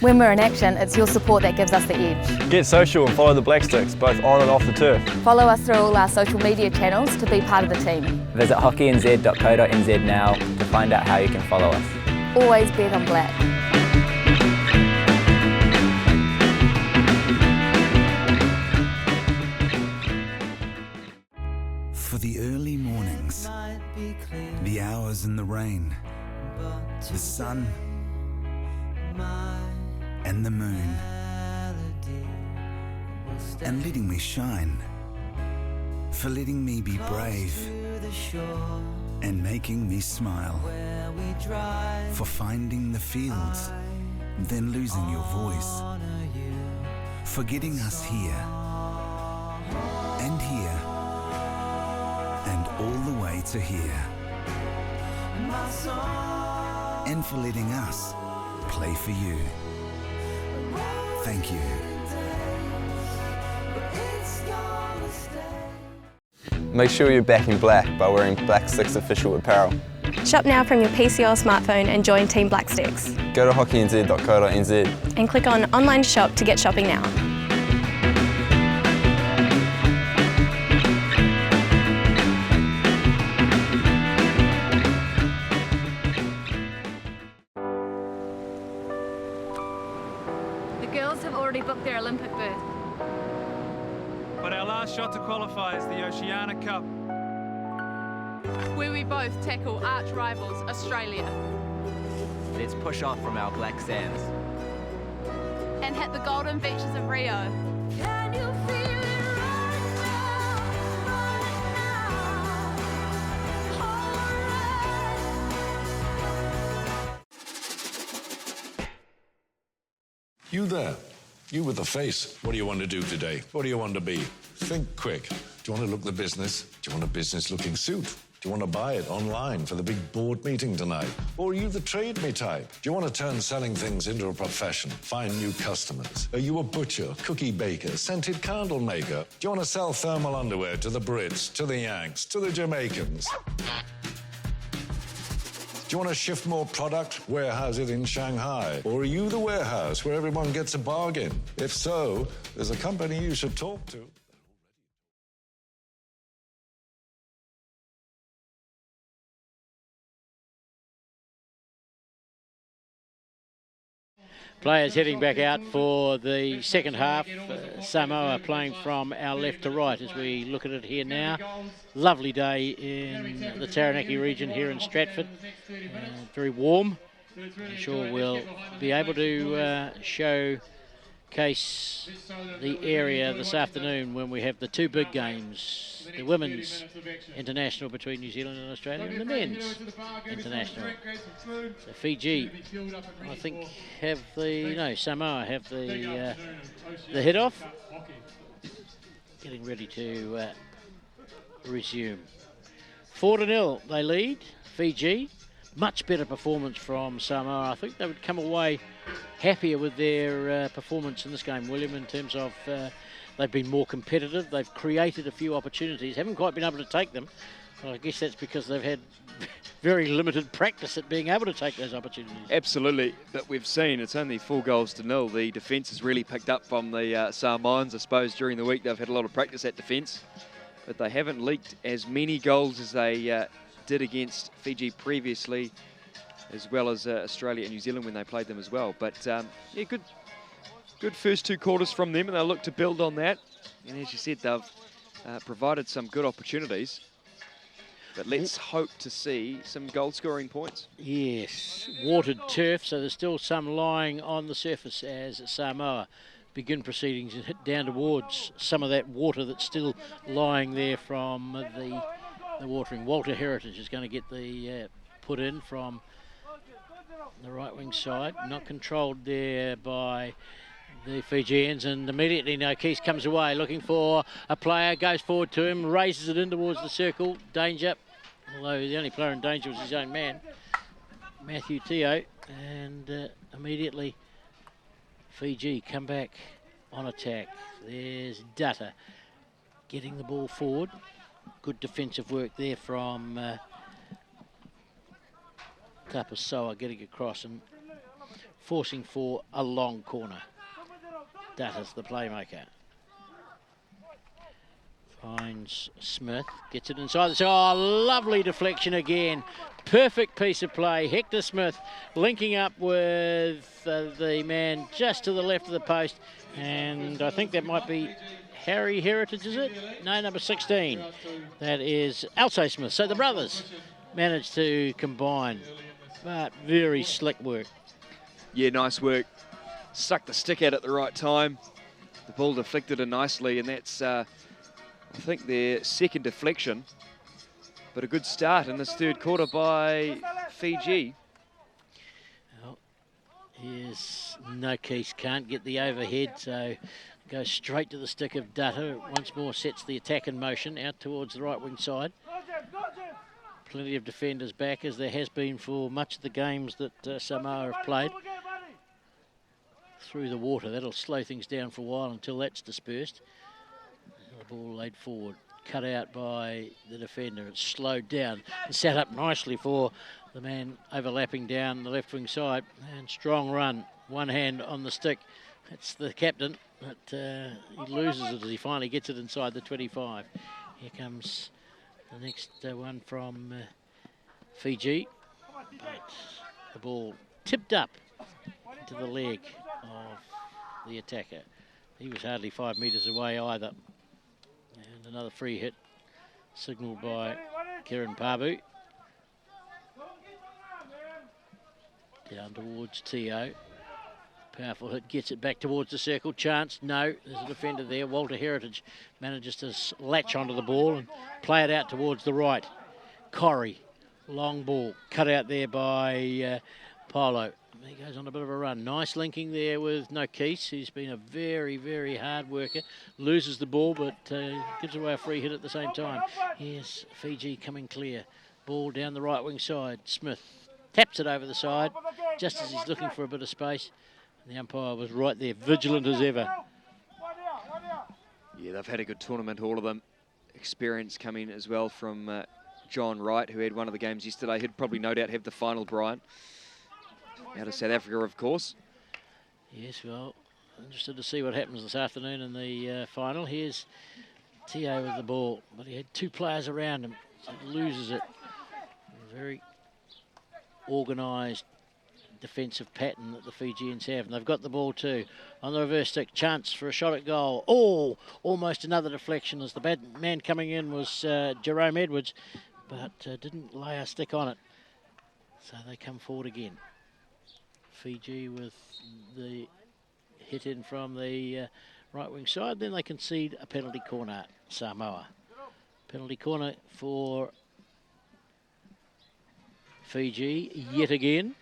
Speaker 12: When we're in action, it's your support that gives us the edge.
Speaker 20: Get social and follow the Black Sticks, both on and off the turf.
Speaker 12: Follow us through all our social media channels to be part of the team.
Speaker 14: Visit hockeynz.co.nz now to find out how you can follow us.
Speaker 12: Always bet on black.
Speaker 15: For the early mornings, the hours in the rain, the sun and the moon, and letting me shine, for letting me be brave and making me smile, for finding the fields, then losing your voice, for getting us here and here and all the way to here, and for letting us play for you. Thank you.
Speaker 13: Make sure you're back in black by wearing Black Six official apparel.
Speaker 16: Shop now from your PC or smartphone and join Team Black Sticks.
Speaker 13: Go to hockeynz.co.nz
Speaker 16: And click on Online Shop to get shopping now.
Speaker 9: The girls have already booked their Olympic berth.
Speaker 18: But our last shot to qualify is the Oceania Cup,
Speaker 9: where we both tackle arch rivals Australia
Speaker 8: Let's push off from our black sands.
Speaker 9: and hit the golden beaches of Rio. Can you feel it right now?
Speaker 5: You there. You with the face. What do you want to do today? What do you want to be? Think quick. Do you want to look the business? Do you want a business-looking suit? Do you want to buy it online for the big board meeting tonight? Or are you the trade me type? Do you want to turn selling things into a profession? Find new customers? Are you a butcher, cookie baker, scented candle maker? Do you want to sell thermal underwear to the Brits, to the Yanks, to the Jamaicans? Do you want to shift more product, warehouse it in Shanghai? Or are you the warehouse where everyone gets a bargain? If so, there's a company you should talk to.
Speaker 2: Players heading back out for the second half. Samoa playing from our left to right as we look at it here now. Lovely day in the Taranaki region here in Stratford. Very warm. I'm sure we'll be able to showcase the area this afternoon when we have the two big games. The women's international between New Zealand and Australia and the men's international. So Fiji, I think, Samoa have the head off. Getting ready to resume. 4-0 they lead, Fiji. Much better performance from Samoa. I think they would come away happier with their performance in this game, William, in terms of they've been more competitive. They've created a few opportunities. Haven't quite been able to take them. Well, I guess that's because they've had very limited practice at being able to take those opportunities.
Speaker 1: Absolutely, but we've seen it's only 4-0. The defence has really picked up from the Samoans. I suppose during the week they've had a lot of practice at defence, but they haven't leaked as many goals as they did against Fiji previously, as well as Australia and New Zealand when they played them as well. But yeah, good first two quarters from them, and they'll look to build on that. And as you said, they've provided some good opportunities. But let's hope to see some goal-scoring points.
Speaker 2: Yes, watered turf, so there's still some lying on the surface as Samoa begin proceedings and hit down towards some of that water that's still lying there from the watering. Walter Heritage is going to get the put in from the right wing side, not controlled there by the Fijians, and immediately Keys comes away looking for a player, goes forward to him, raises it in towards the circle, danger, although the only player in danger was his own man, Matthew Teo, and immediately Fiji come back on attack. There's Dutta getting the ball forward. Good defensive work there from Tapasoa, getting across and forcing for a long corner. Dutta's the playmaker. Finds Smith, gets it inside. Oh, lovely deflection again. Perfect piece of play. Hector Smith linking up with the man just to the left of the post. And I think that might be Harry Heritage, is it? No, number 16. That is Alcé Smith. So the brothers managed to combine, but very slick work.
Speaker 1: Yeah, nice work. Stuck the stick out at the right time. The ball deflected it nicely, and that's, I think, their second deflection. But a good start in this third quarter by Fiji.
Speaker 2: Well, here's Keys can't get the overhead, so goes straight to the stick of Dutta. Once more sets the attack in motion out towards the right wing side. Plenty of defenders back, as there has been for much of the games that Samoa have played. Through the water, that'll slow things down for a while until that's dispersed. The ball laid forward. cut out by the defender. It's slowed down and set up nicely for the man overlapping down the left wing side. And strong run, one hand on the stick. That's the captain, but he loses it as he finally gets it inside the 25. Here comes the next one from Fiji. But the ball tipped up to the leg of the attacker. He was hardly 5 metres away either. And another free hit signalled by Kieran Pabu. Down towards Teo. Powerful hit, gets it back towards the circle. Chance, no, there's a defender there. Walter Heritage manages to latch onto the ball and play it out towards the right. Corrie, long ball, cut out there by Polo. He goes on a bit of a run. Nice linking there with Nokis, who's been a very, very hard worker. Loses the ball, but gives away a free hit at the same time. Here's Fiji coming clear. Ball down the right wing side. Smith taps it over the side, just as he's looking for a bit of space. The umpire was right there, vigilant as ever.
Speaker 1: Yeah, they've had a good tournament, all of them. Experience coming as well from John Wright, who had one of the games yesterday. He'd probably no doubt have the final, Brian. Out of South Africa, of course.
Speaker 2: Yes, well, interested to see what happens this afternoon in the final. Here's Teo with the ball, but he had two players around him, so he loses it. A very organised defensive pattern that the Fijians have, and they've got the ball too. On the reverse stick, chance for a shot at goal. Oh, almost another deflection as the bad man coming in was Jerome Edwards, but didn't lay a stick on it. So they come forward again. Fiji with the hit in from the right wing side, then they concede a penalty corner, Samoa. Penalty corner for Fiji yet again.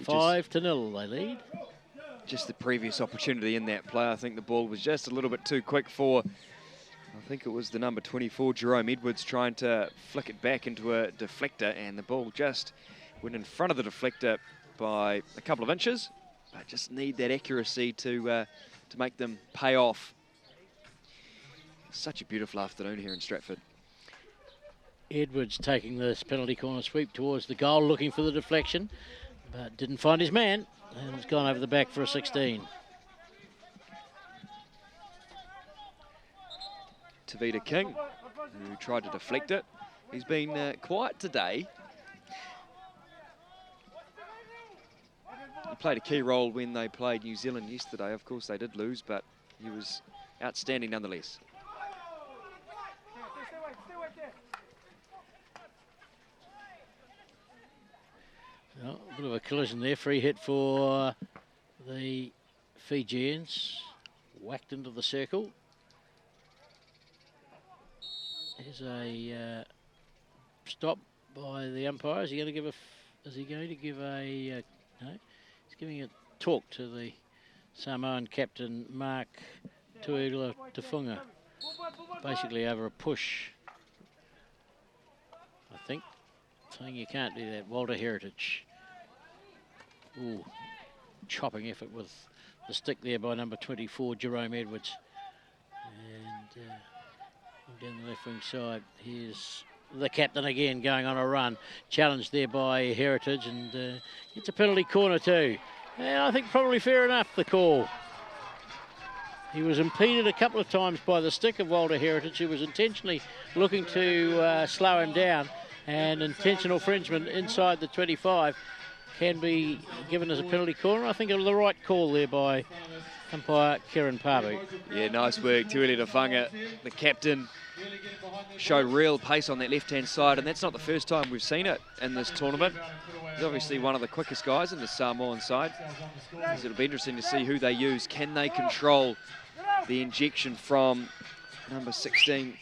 Speaker 2: 5-0 they lead.
Speaker 1: Just the previous opportunity in that play. I think the ball was just a little bit too quick for, I think it was the number 24, Jerome Edwards, trying to flick it back into a deflector, and the ball just went in front of the deflector by a couple of inches. But just need that accuracy to make them pay off. Such a beautiful afternoon here in Stratford.
Speaker 2: Edwards taking this penalty corner sweep towards the goal, looking for the deflection, but didn't find his man, and it's gone over the back for a 16.
Speaker 1: Tavita King, who tried to deflect it. He's been quiet today. He played a key role when they played New Zealand yesterday. Of course, they did lose, but he was outstanding nonetheless.
Speaker 2: Well, a bit of a collision there. Free hit for the Fijians. Whacked into the circle. Here's a stop by the umpire. Is he going to give a? Is he going to give a? No, he's giving a talk to the Samoan captain Mark Tuila Tafunga. Basically over a push, I think. Saying you can't do that. Walter Heritage. Ooh, chopping effort with the stick there by number 24, Jerome Edwards. And down the left wing side, here's the captain again going on a run. Challenged there by Heritage, and it's a penalty corner too. And I think probably fair enough, the call. He was impeded a couple of times by the stick of Walter Heritage, who was intentionally looking to slow him down, and intentional infringement inside the 25 can be given as a penalty corner. I think it was the right call there by umpire Kieran Pabu.
Speaker 1: Yeah, nice work, Tuili Tafunga. The captain showed real pace on that left-hand side, and that's not the first time we've seen it in this tournament. He's obviously one of the quickest guys in the Samoan side. So it'll be interesting to see who they use. Can they control the injection from number 16?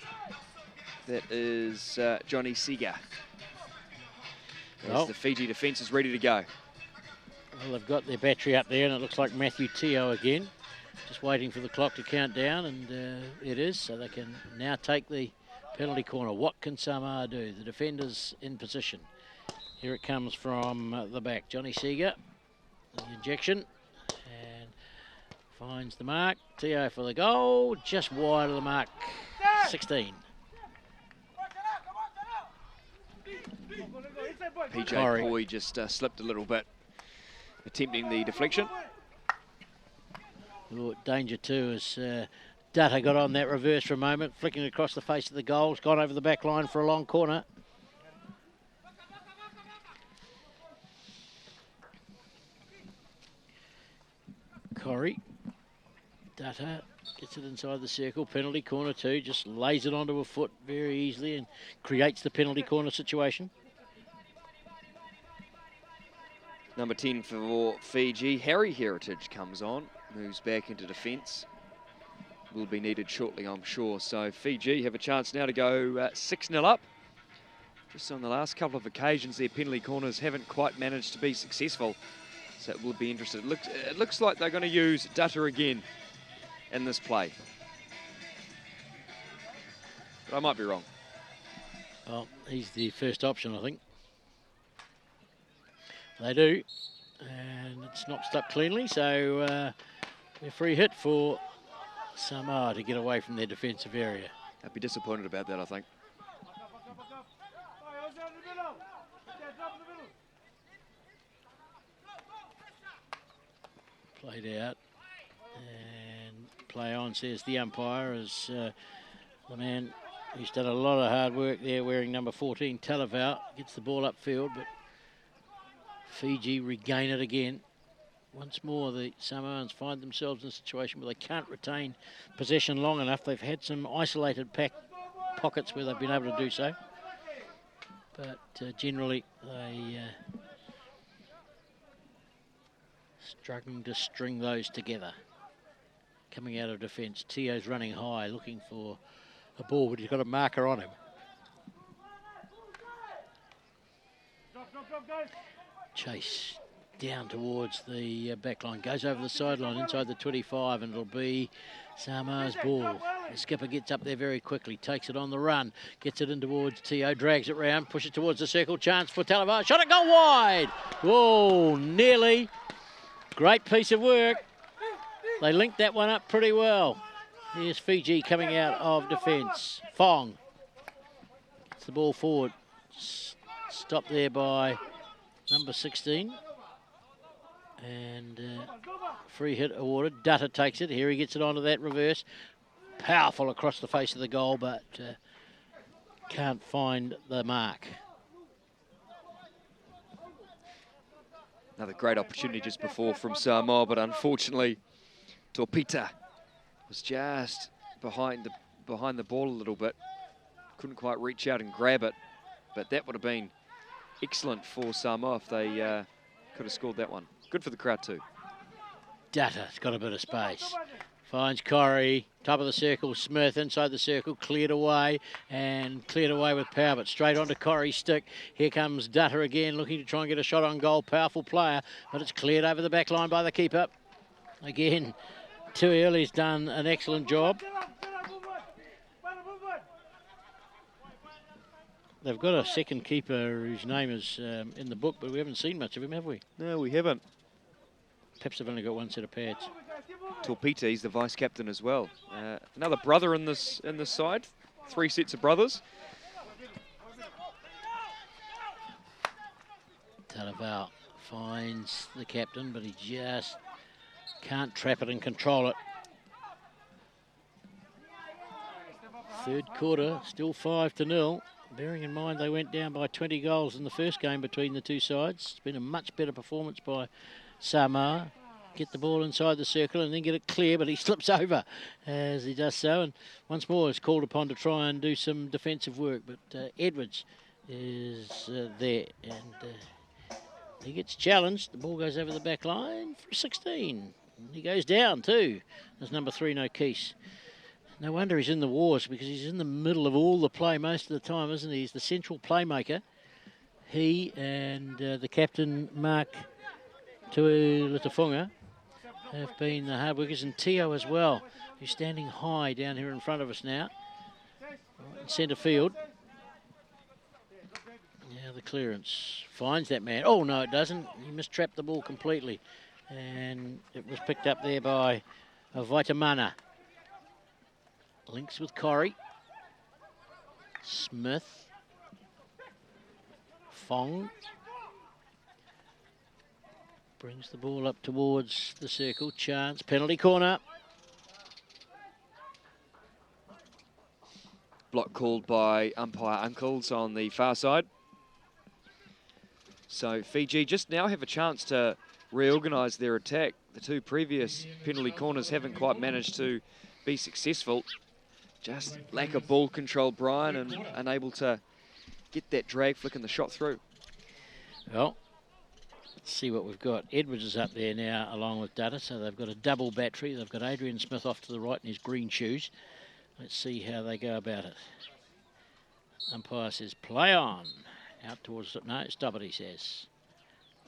Speaker 1: That is Johnny Seeger. As the Fiji defence is ready to go.
Speaker 2: Well, they've got their battery up there, and it looks like Matthew Teo again. Just waiting for the clock to count down, and it is, so they can now take the penalty corner. What can Samoa do? The defenders in position. Here it comes from the back. Johnny Seeger, the injection, and finds the mark. Teo for the goal, just wide of the mark, 16.
Speaker 1: PJ
Speaker 2: Corey.
Speaker 1: Poi just slipped a little bit, attempting the deflection.
Speaker 2: Oh, danger too as Dutta got on that reverse for a moment, flicking across the face of the goal. It's gone over the back line for a long corner. Corey. Dutta gets it inside the circle. Penalty corner too. Just lays it onto a foot very easily and creates the penalty corner situation.
Speaker 1: Number 10 for Fiji, Harry Heritage comes on, moves back into defence. Will be needed shortly, I'm sure. So Fiji have a chance now to go 6-0 up. Just on the last couple of occasions, their penalty corners haven't quite managed to be successful. So it will be interesting. It looks like they're going to use Dutta again in this play. But I might be wrong.
Speaker 2: Well, he's the first option, I think. They do, and it's not stuck cleanly, so a free hit for Samoa to get away from their defensive area.
Speaker 1: I'd be disappointed about that, I think.
Speaker 2: Played out, and play on, says the umpire, as the man who's done a lot of hard work there, wearing number 14, Talavau, gets the ball upfield, but Fiji regain it again. Once more, the Samoans find themselves in a situation where they can't retain possession long enough. They've had some isolated pockets where they've been able to do so. But generally, they struggling to string those together. Coming out of defence, Tio's running high, looking for a ball, but he's got a marker on him. Chase down towards the back line, goes over the sideline inside the 25, and it'll be Samoa's ball. The skipper gets up there very quickly, takes it on the run, gets it in towards Tio, drags it round, pushes towards the circle, chance for Talavau, shot it, go wide! Whoa, nearly. Great piece of work. They linked that one up pretty well. Here's Fiji coming out of defence. Fong gets the ball forward. Stopped there by number 16. And free hit awarded. Dutta takes it. Here he gets it onto that reverse. Powerful across the face of the goal, but can't find the mark.
Speaker 1: Another great opportunity just before from Samoa, but unfortunately, Torpita was just behind the ball a little bit. Couldn't quite reach out and grab it, but that would have been excellent for Samoa if they could have scored that one. Good for the crowd too.
Speaker 2: Dutta's got a bit of space. Finds Corey, top of the circle, Smith inside the circle, cleared away with power, but straight onto Corey's stick. Here comes Dutta again, looking to try and get a shot on goal. Powerful player, but it's cleared over the back line by the keeper. Again, Tui Early's done an excellent job. They've got a second keeper whose name is in the book, but we haven't seen much of him, have we?
Speaker 1: No, we haven't.
Speaker 2: Perhaps they've only got one set of pads.
Speaker 1: Torpita, he's the vice captain as well. Another brother in this side. 3 sets of brothers.
Speaker 2: Talavau finds the captain, but he just can't trap it and control it. Third quarter, still 5-0. Bearing in mind they went down by 20 goals in the first game between the two sides. It's been a much better performance by Samoa. Get the ball inside the circle and then get it clear, but he slips over as he does so. And once more is called upon to try and do some defensive work. But Edwards is there and he gets challenged. The ball goes over the back line for 16. He goes down too. There's number 3, Nokis. No wonder he's in the wars, because he's in the middle of all the play most of the time, isn't he? He's the central playmaker. He and the captain, Mark Tuilutafunga, have been the hard workers, and Tio as well, who's standing high down here in front of us now. In centre field. Now the clearance finds that man. Oh, no, it doesn't. He mistrapped the ball completely. And it was picked up there by Vaitamana. Links with Corey. Smith. Fong Brings the ball up towards the circle. Chance. Penalty corner.
Speaker 1: Block called by umpire Uncles on the far side. So Fiji just now have a chance to reorganise their attack. The two previous penalty corners haven't quite managed to be successful. Just lack of ball control, Brian, and unable to get that drag flick and the shot through.
Speaker 2: Well, let's see what we've got. Edwards is up there now along with Dutta, so they've got a double battery. They've got Adrian Smith off to the right in his green shoes. Let's see how they go about it. Umpire says play on. Out towards it. No, stop it, he says.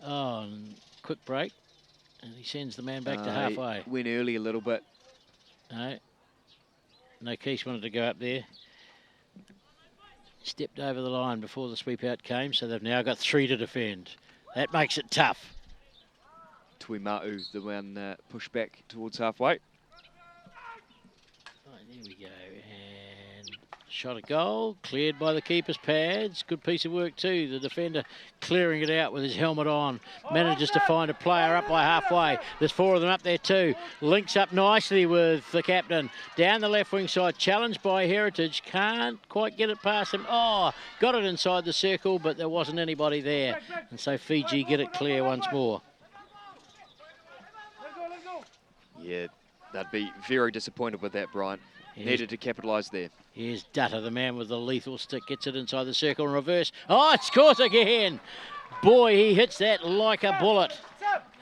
Speaker 2: Oh, and quick break. And he sends the man back to halfway.
Speaker 1: Went early a little bit.
Speaker 2: No, Keith wanted to go up there. Stepped over the line before the sweep out came, so they've now got 3 to defend. That makes it tough.
Speaker 1: Tuimau, the one pushed back towards halfway.
Speaker 2: Right, there we go. And shot a goal, cleared by the keeper's pads. Good piece of work too. The defender clearing it out with his helmet on. Manages to find a player up by halfway. There's 4 of them up there too. Links up nicely with the captain. Down the left wing side, challenged by Heritage. Can't quite get it past him. Oh, got it inside the circle, but there wasn't anybody there. And so Fiji get it clear once more.
Speaker 1: Yeah, they'd be very disappointed with that, Brian. Needed to capitalise there.
Speaker 2: Here's Dutta, the man with the lethal stick, gets it inside the circle in reverse. Oh, it scores again. Boy, he hits that like a bullet.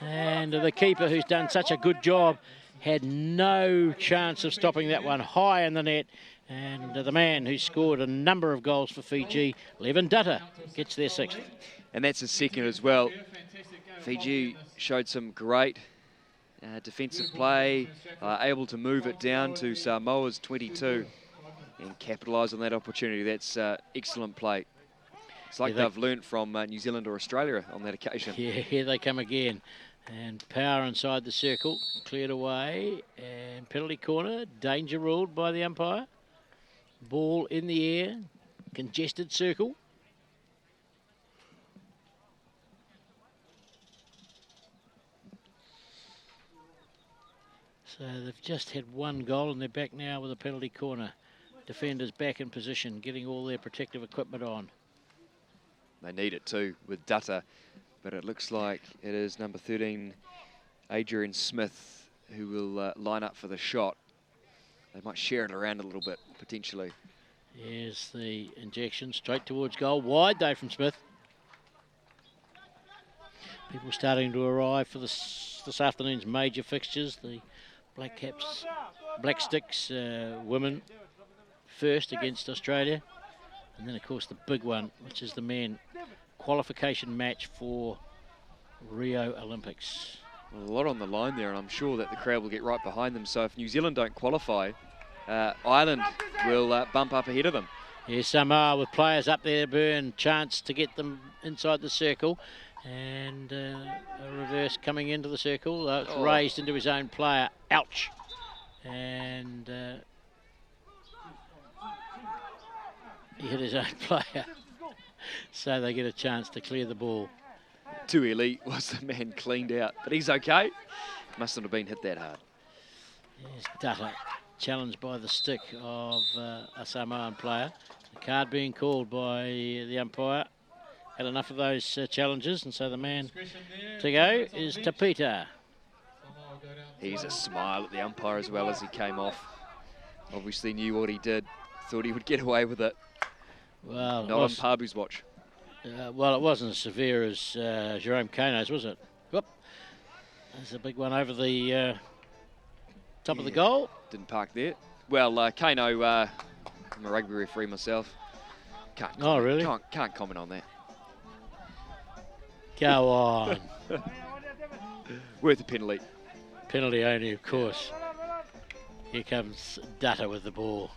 Speaker 2: And the keeper, who's done such a good job, had no chance of stopping that one high in the net. And the man who scored a number of goals for Fiji, Levin Dutta, gets their 6th.
Speaker 1: And that's his 2nd as well. Fiji showed some great defensive play, able to move it down to Samoa's 22 and capitalise on that opportunity. That's excellent play. It's like they've learnt from New Zealand or Australia on that occasion.
Speaker 2: Yeah, here they come again. And power inside the circle, cleared away, and penalty corner, danger ruled by the umpire. Ball in the air, congested circle. So they've just had 1 goal and they're back now with a penalty corner. Defenders back in position, getting all their protective equipment on.
Speaker 1: They need it too with Dutta, but it looks like it is number 13, Adrian Smith, who will line up for the shot. They might share it around a little bit, potentially.
Speaker 2: Here's the injection, straight towards goal. Wide though from Smith. People starting to arrive for this afternoon's major fixtures. The Black Caps, Black Sticks, women first against Australia. And then, of course, the big one, which is the men qualification match for Rio Olympics.
Speaker 1: Well, a lot on the line there, and I'm sure that the crowd will get right behind them. So if New Zealand don't qualify, Ireland will bump up ahead of them.
Speaker 2: Here's Samoa with players up there, Burn, chance to get them inside the circle. And a reverse coming into the circle. It's raised into his own player. Ouch. And he hit his own player. So they get a chance to clear the ball.
Speaker 1: Tuili was the man cleaned out, but he's okay. Mustn't have been hit that hard.
Speaker 2: Here's Dutta, challenged by the stick of a Samoan player. The card being called by the umpire. Had enough of those challenges, and so the man to go is Tapita.
Speaker 1: He's a smile at the umpire as well as he came off. Obviously knew what he did, thought he would get away with it.
Speaker 2: Well,
Speaker 1: not on Pabu's watch.
Speaker 2: Well, it wasn't as severe as Jerome Kano's, was it? Whoop. There's a big one over the top of the goal.
Speaker 1: Didn't park there. Well, Kano, I'm a rugby referee myself. Can't comment,
Speaker 2: really?
Speaker 1: Can't comment on that.
Speaker 2: Go on.
Speaker 1: Worth a penalty.
Speaker 2: Penalty only, of course. Here comes Dutta with the ball.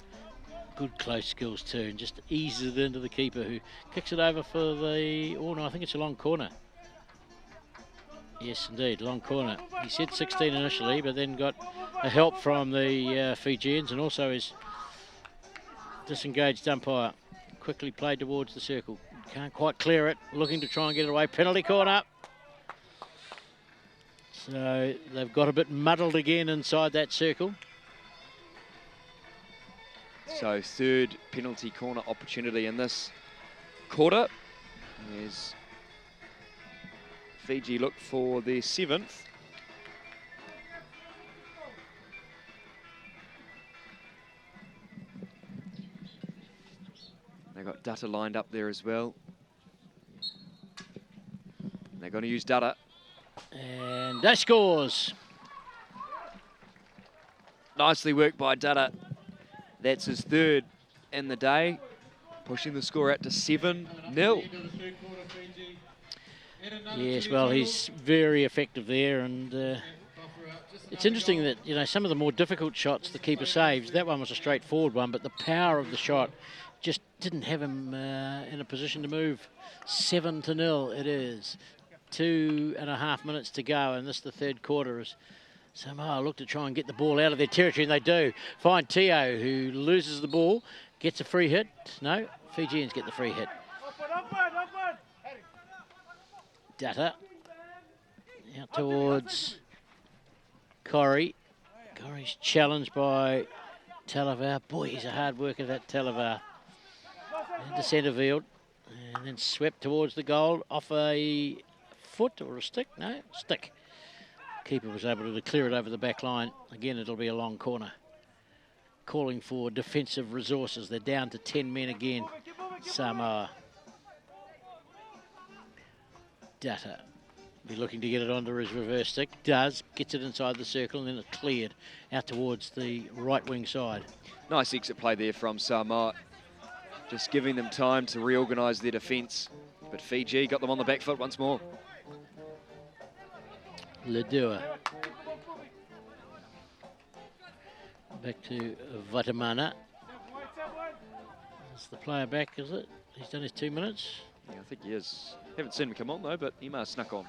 Speaker 2: Good close skills too, and just eases it into the keeper, who kicks it over for the, oh no, I think it's a long corner. Yes, indeed, long corner. He said 16 initially, but then got a help from the Fijians, and also his disengaged umpire. Quickly played towards the circle. Can't quite clear it. Looking to try and get it away. Penalty corner. So they've got a bit muddled again inside that circle.
Speaker 1: So third penalty corner opportunity in this quarter. As Fiji look for their 7th. They've got Dutta lined up there as well. They're going to use Dutta.
Speaker 2: And that scores.
Speaker 1: Nicely worked by Dutta. That's his 3rd in the day, pushing the score out to 7-0.
Speaker 2: Yes, well, he's very effective there, and it's interesting that, you know, some of the more difficult shots the keeper saves, that one was a straightforward one, but the power of the shot just didn't have him in a position to move. 7-0 it is. 2.5 minutes to go, and this is the 3rd quarter. As Samoa look to try and get the ball out of their territory, and they do. Find Teo, who loses the ball, gets a free hit. No, Fijians get the free hit. Dutta out towards Corrie. Corrie's challenged by Talavar. Boy, he's a hard worker, that Talavar. Into centre field, and then swept towards the goal off a foot or a stick. No, stick. Keeper was able to clear it over the back line. Again, it'll be a long corner. Calling for defensive resources. They're down to 10 men again, Samoa. Dutta be looking to get it onto his reverse stick. Does. Gets it inside the circle, and then it's cleared out towards the right wing side.
Speaker 1: Nice exit play there from Samoa. Just giving them time to reorganise their defence. But Fiji got them on the back foot once more.
Speaker 2: Ledua. Back to Vatamana. Is the player back, is it? He's done his 2 minutes.
Speaker 1: Yeah, I think he is. Haven't seen him come on though, but he might have snuck on.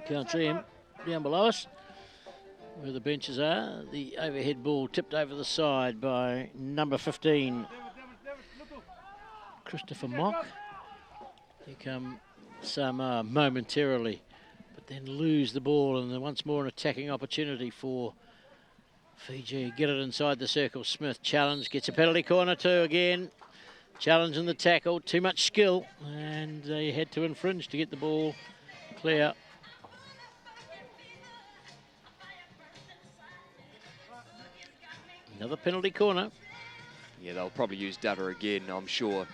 Speaker 2: Can't see him down below us where the benches are. The overhead ball tipped over the side by number 15, Christopher Mock. Here come Samoa momentarily, but then lose the ball, and then once more an attacking opportunity for Fiji. Get it inside the circle. Smith challenge, gets a penalty corner too again. Challenge in the tackle, too much skill, and they had to infringe to get the ball clear. Another penalty corner.
Speaker 1: Yeah, they'll probably use Dutta again, I'm sure.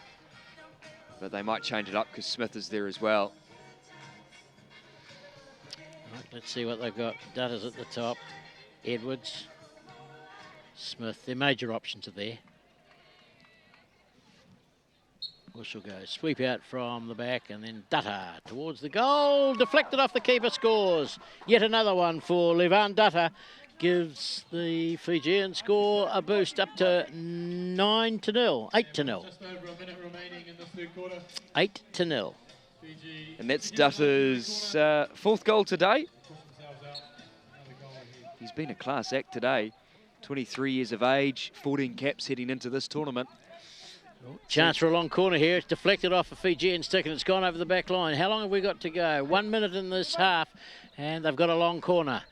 Speaker 1: But they might change it up because Smith is there as well.
Speaker 2: Right, let's see what they've got. Dutta's at the top. Edwards. Smith. Their major options are there. Whistle goes. Sweep out from the back, and then Dutta towards the goal. Deflected off the keeper, scores. Yet another one for Levan Dutta. Gives the Fijian score a boost up to 9-0, 8-0.
Speaker 17: Just over a minute remaining in the 3rd quarter.
Speaker 2: 8-0.
Speaker 1: And that's Dutta's 4th goal today. He's been a class act today. 23 years of age, 14 caps heading into this tournament.
Speaker 2: Chance for a long corner here. It's deflected off a Fijian stick, and it's gone over the back line. How long have we got to go? 1 minute in this half, and they've got a long corner.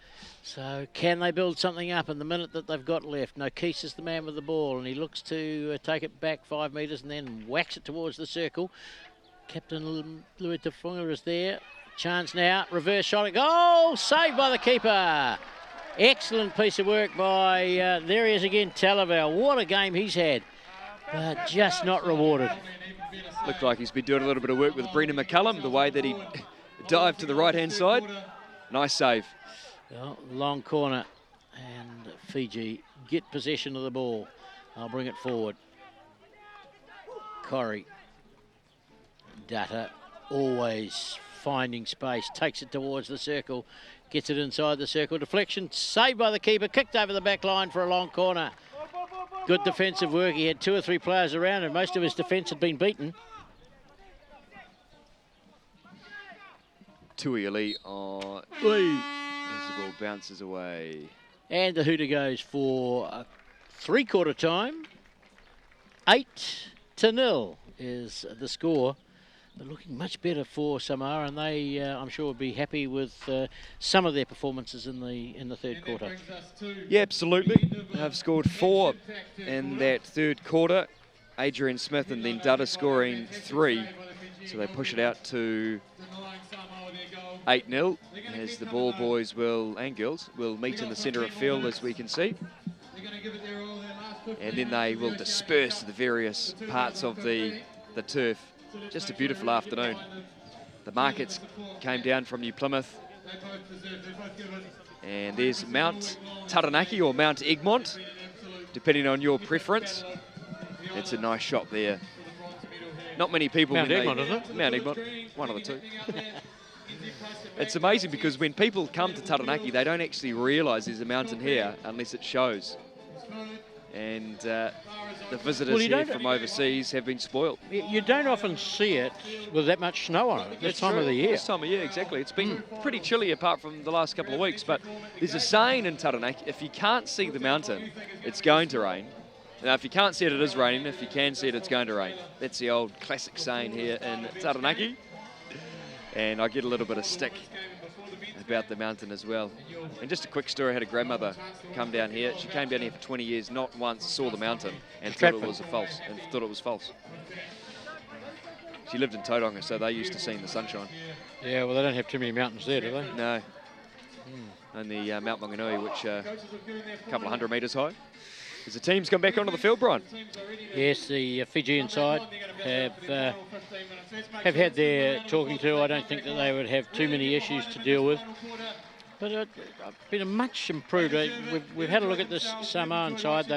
Speaker 2: So can they build something up in the minute that they've got left? Nokis is the man with the ball, and he looks to take it back 5 metres and then whacks it towards the circle. Captain Louis Tafunga is there. Chance now. Reverse shot. Goal! Saved by the keeper. Excellent piece of work by, there he is again, Talaval. What a game he's had, but just not rewarded.
Speaker 1: Looked like he's been doing a little bit of work with Brendan McCullum, the way that he dived to the right-hand side. Nice save.
Speaker 2: Well, long corner, and Fiji get possession of the ball. I'll bring it forward. Corrie. Dutta always finding space, takes it towards the circle, gets it inside the circle. Deflection, saved by the keeper, kicked over the back line for a long corner. Good defensive work. He had 2 or 3 players around him. Most of his defence had been beaten.
Speaker 1: Tuiali on. As the ball bounces away.
Speaker 2: And the hooter goes for a 3-quarter time. 8-0 is the score. But looking much better for Samoa, and they, I'm sure, will be happy with some of their performances in the third quarter.
Speaker 1: Yeah, absolutely. They've scored 4 in that third quarter. Adrian Smith and then Dutta scoring 3. So they push it out to 8-0 as the ball boys and girls will meet in the centre of field, as we can see. And then they will disperse to the various parts of the turf. Just a beautiful afternoon. The markets came down from New Plymouth. And there's Mount Taranaki or Mount Egmont, depending on your preference. It's a nice shot there. Not many people...
Speaker 2: Mount Egmont, isn't it?
Speaker 1: Mount Egmont, one of the two. It's amazing because when people come to Taranaki, they don't actually realise there's a mountain here unless it shows. And the visitors here from overseas have been spoiled.
Speaker 2: You don't often see it with that much snow on it this time of the year.
Speaker 1: This time of year, exactly. It's been pretty chilly apart from the last couple of weeks, but there's a saying in Taranaki, if you can't see the mountain, it's going to rain. Now, if you can't see it, it is raining. If you can see it, it's going to rain. That's the old classic saying here in Taranaki. And I get a little bit of stick about the mountain as well. And just a quick story, I had a grandmother come down here. She came down here for 20 years, not once saw the mountain and thought it was false. She lived in Tauranga, so they used to see the sunshine.
Speaker 2: Yeah, well, they don't have too many mountains there, do they?
Speaker 1: No. Only Mount Maunganui, which a couple of 100 metres high. As the teams come back onto the field, Brian.
Speaker 2: Yes, the Fijian side have had their talking to. I don't think that they would have too many issues to deal with. But been a much improved. We've had a look at this Samoan side.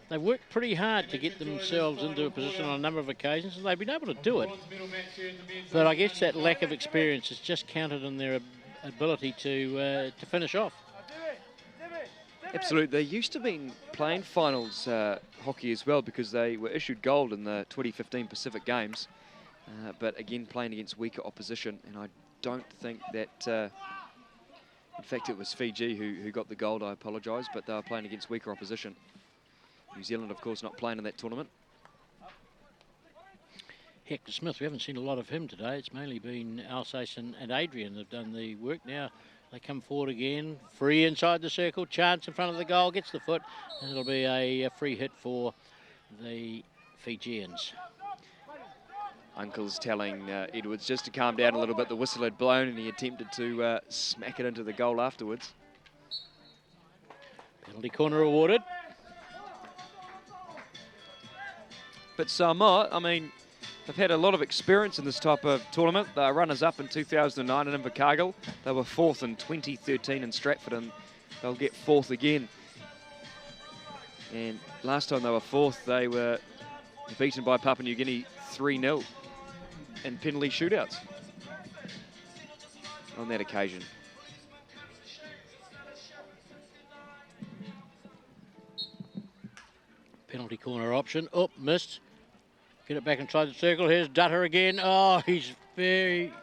Speaker 2: They've worked pretty hard to get themselves into a position on a number of occasions, and they've been able to do it. But I guess that lack of experience has just counted in their ability to finish off.
Speaker 1: Absolutely. They used to be playing finals hockey as well because they were issued gold in the 2015 Pacific Games. But again, playing against weaker opposition. And I don't think that... in fact, it was Fiji who got the gold, I apologise. But they were playing against weaker opposition. New Zealand, of course, not playing in that tournament.
Speaker 2: Hector Smith, we haven't seen a lot of him today. It's mainly been Alsace and Adrian that have done the work. Now they come forward again, free inside the circle, chance in front of the goal, gets the foot, and it'll be a free hit for the Fijians.
Speaker 1: Uncle's telling Edwards just to calm down a little bit. The whistle had blown and he attempted to smack it into the goal afterwards.
Speaker 2: Penalty corner awarded.
Speaker 1: But Samoa, I mean, they've had a lot of experience in this type of tournament. They were runners-up in 2009 in Invercargill. They were 4th in 2013 in Stratford, and they'll get 4th again. And last time they were 4th, they were beaten by Papua New Guinea 3-0 in penalty shootouts on that occasion.
Speaker 2: Penalty corner option. Oh, missed. Get it back inside the circle. Here's Dutta again. Oh, he's very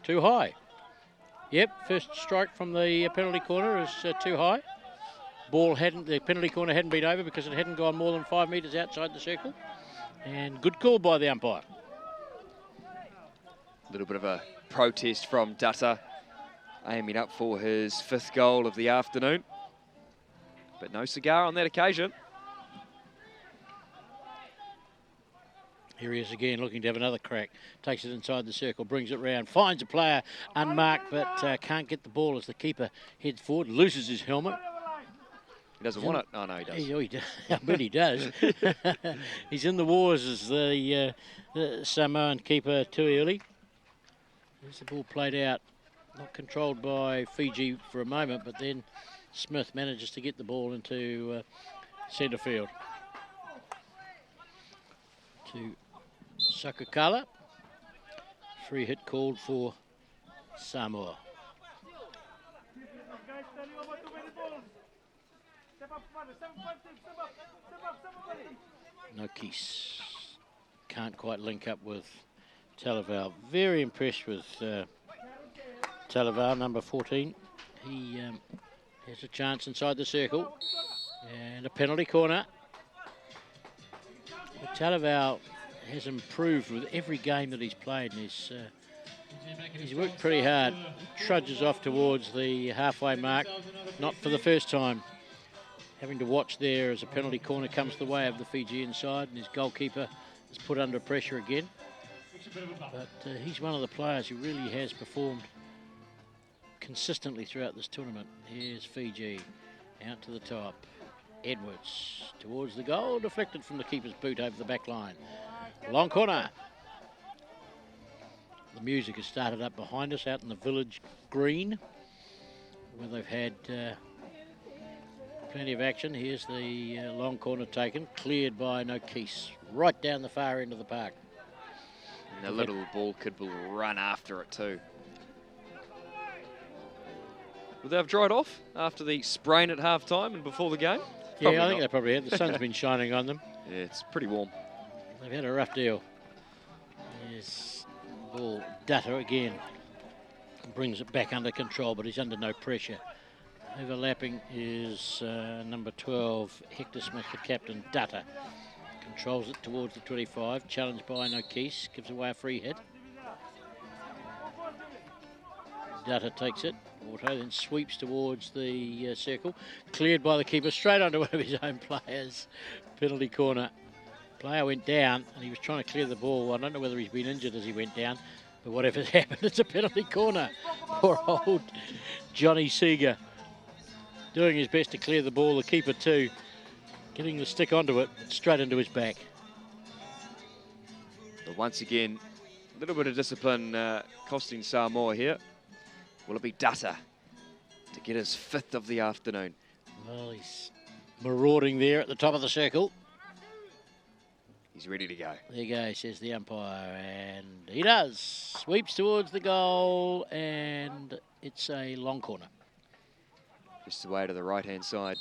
Speaker 2: too high. Yep, first strike from the penalty corner is too high. The penalty corner hadn't been over because it hadn't gone more than 5 metres outside the circle. And good call by the umpire.
Speaker 1: A little bit of a protest from Dutta, aiming up for his 5th goal of the afternoon. But no cigar on that occasion.
Speaker 2: Here he is again, looking to have another crack. Takes it inside the circle, brings it round, finds a player unmarked, but can't get the ball as the keeper heads forward, loses his helmet.
Speaker 1: He doesn't want it. Oh, no, he does.
Speaker 2: He does. I bet he does. He's in the wars as the Samoan keeper too early. There's the ball played out, not controlled by Fiji for a moment, but then Smith manages to get the ball into centre field. To Sakakala. Free hit called for Samoa. No Keese. Can't quite link up with Talaval. Very impressed with Talaval, number 14. He has a chance inside the circle. And a penalty corner. Talaval has improved with every game that he's played, and he's worked pretty hard. Trudges off towards the halfway mark, not for the first time. Having to watch there as a penalty corner comes the way of the Fijian side, and his goalkeeper is put under pressure again. But he's one of the players who really has performed consistently throughout this tournament. Here's Fiji out to the top. Edwards towards the goal, deflected from the keeper's boot over the back line. Long corner. The music has started up behind us out in the village green, where they've had plenty of action. Here's the long corner taken, cleared by Nokis, right down the far end of the park.
Speaker 1: And the little ball kid will run after it too. Will they have dried off after the sprain at half-time and before the game?
Speaker 2: Yeah, I think they probably have. The sun's been shining on them.
Speaker 1: Yeah, it's pretty warm.
Speaker 2: They've had a rough deal. Yes, ball Dutta again. Brings it back under control, but he's under no pressure. Overlapping is number 12, Hector Smith, the captain, Dutta. Controls it towards the 25, challenged by Nokis, gives away a free hit. Dutta takes it, Auto then sweeps towards the circle, cleared by the keeper, straight onto one of his own players. Penalty corner. Player went down, and he was trying to clear the ball. I don't know whether he's been injured as he went down, but whatever's happened, it's a penalty corner. Poor old Johnny Seeger, doing his best to clear the ball, the keeper too, getting the stick onto it, straight into his back.
Speaker 1: But once again, a little bit of discipline costing Samoa here. Will it be Dutta to get his 5th of the afternoon?
Speaker 2: Well, he's marauding there at the top of the circle.
Speaker 1: He's ready to go.
Speaker 2: There you go, says the umpire, and he does. Sweeps towards the goal, and it's a long corner.
Speaker 1: Just away to the right-hand side.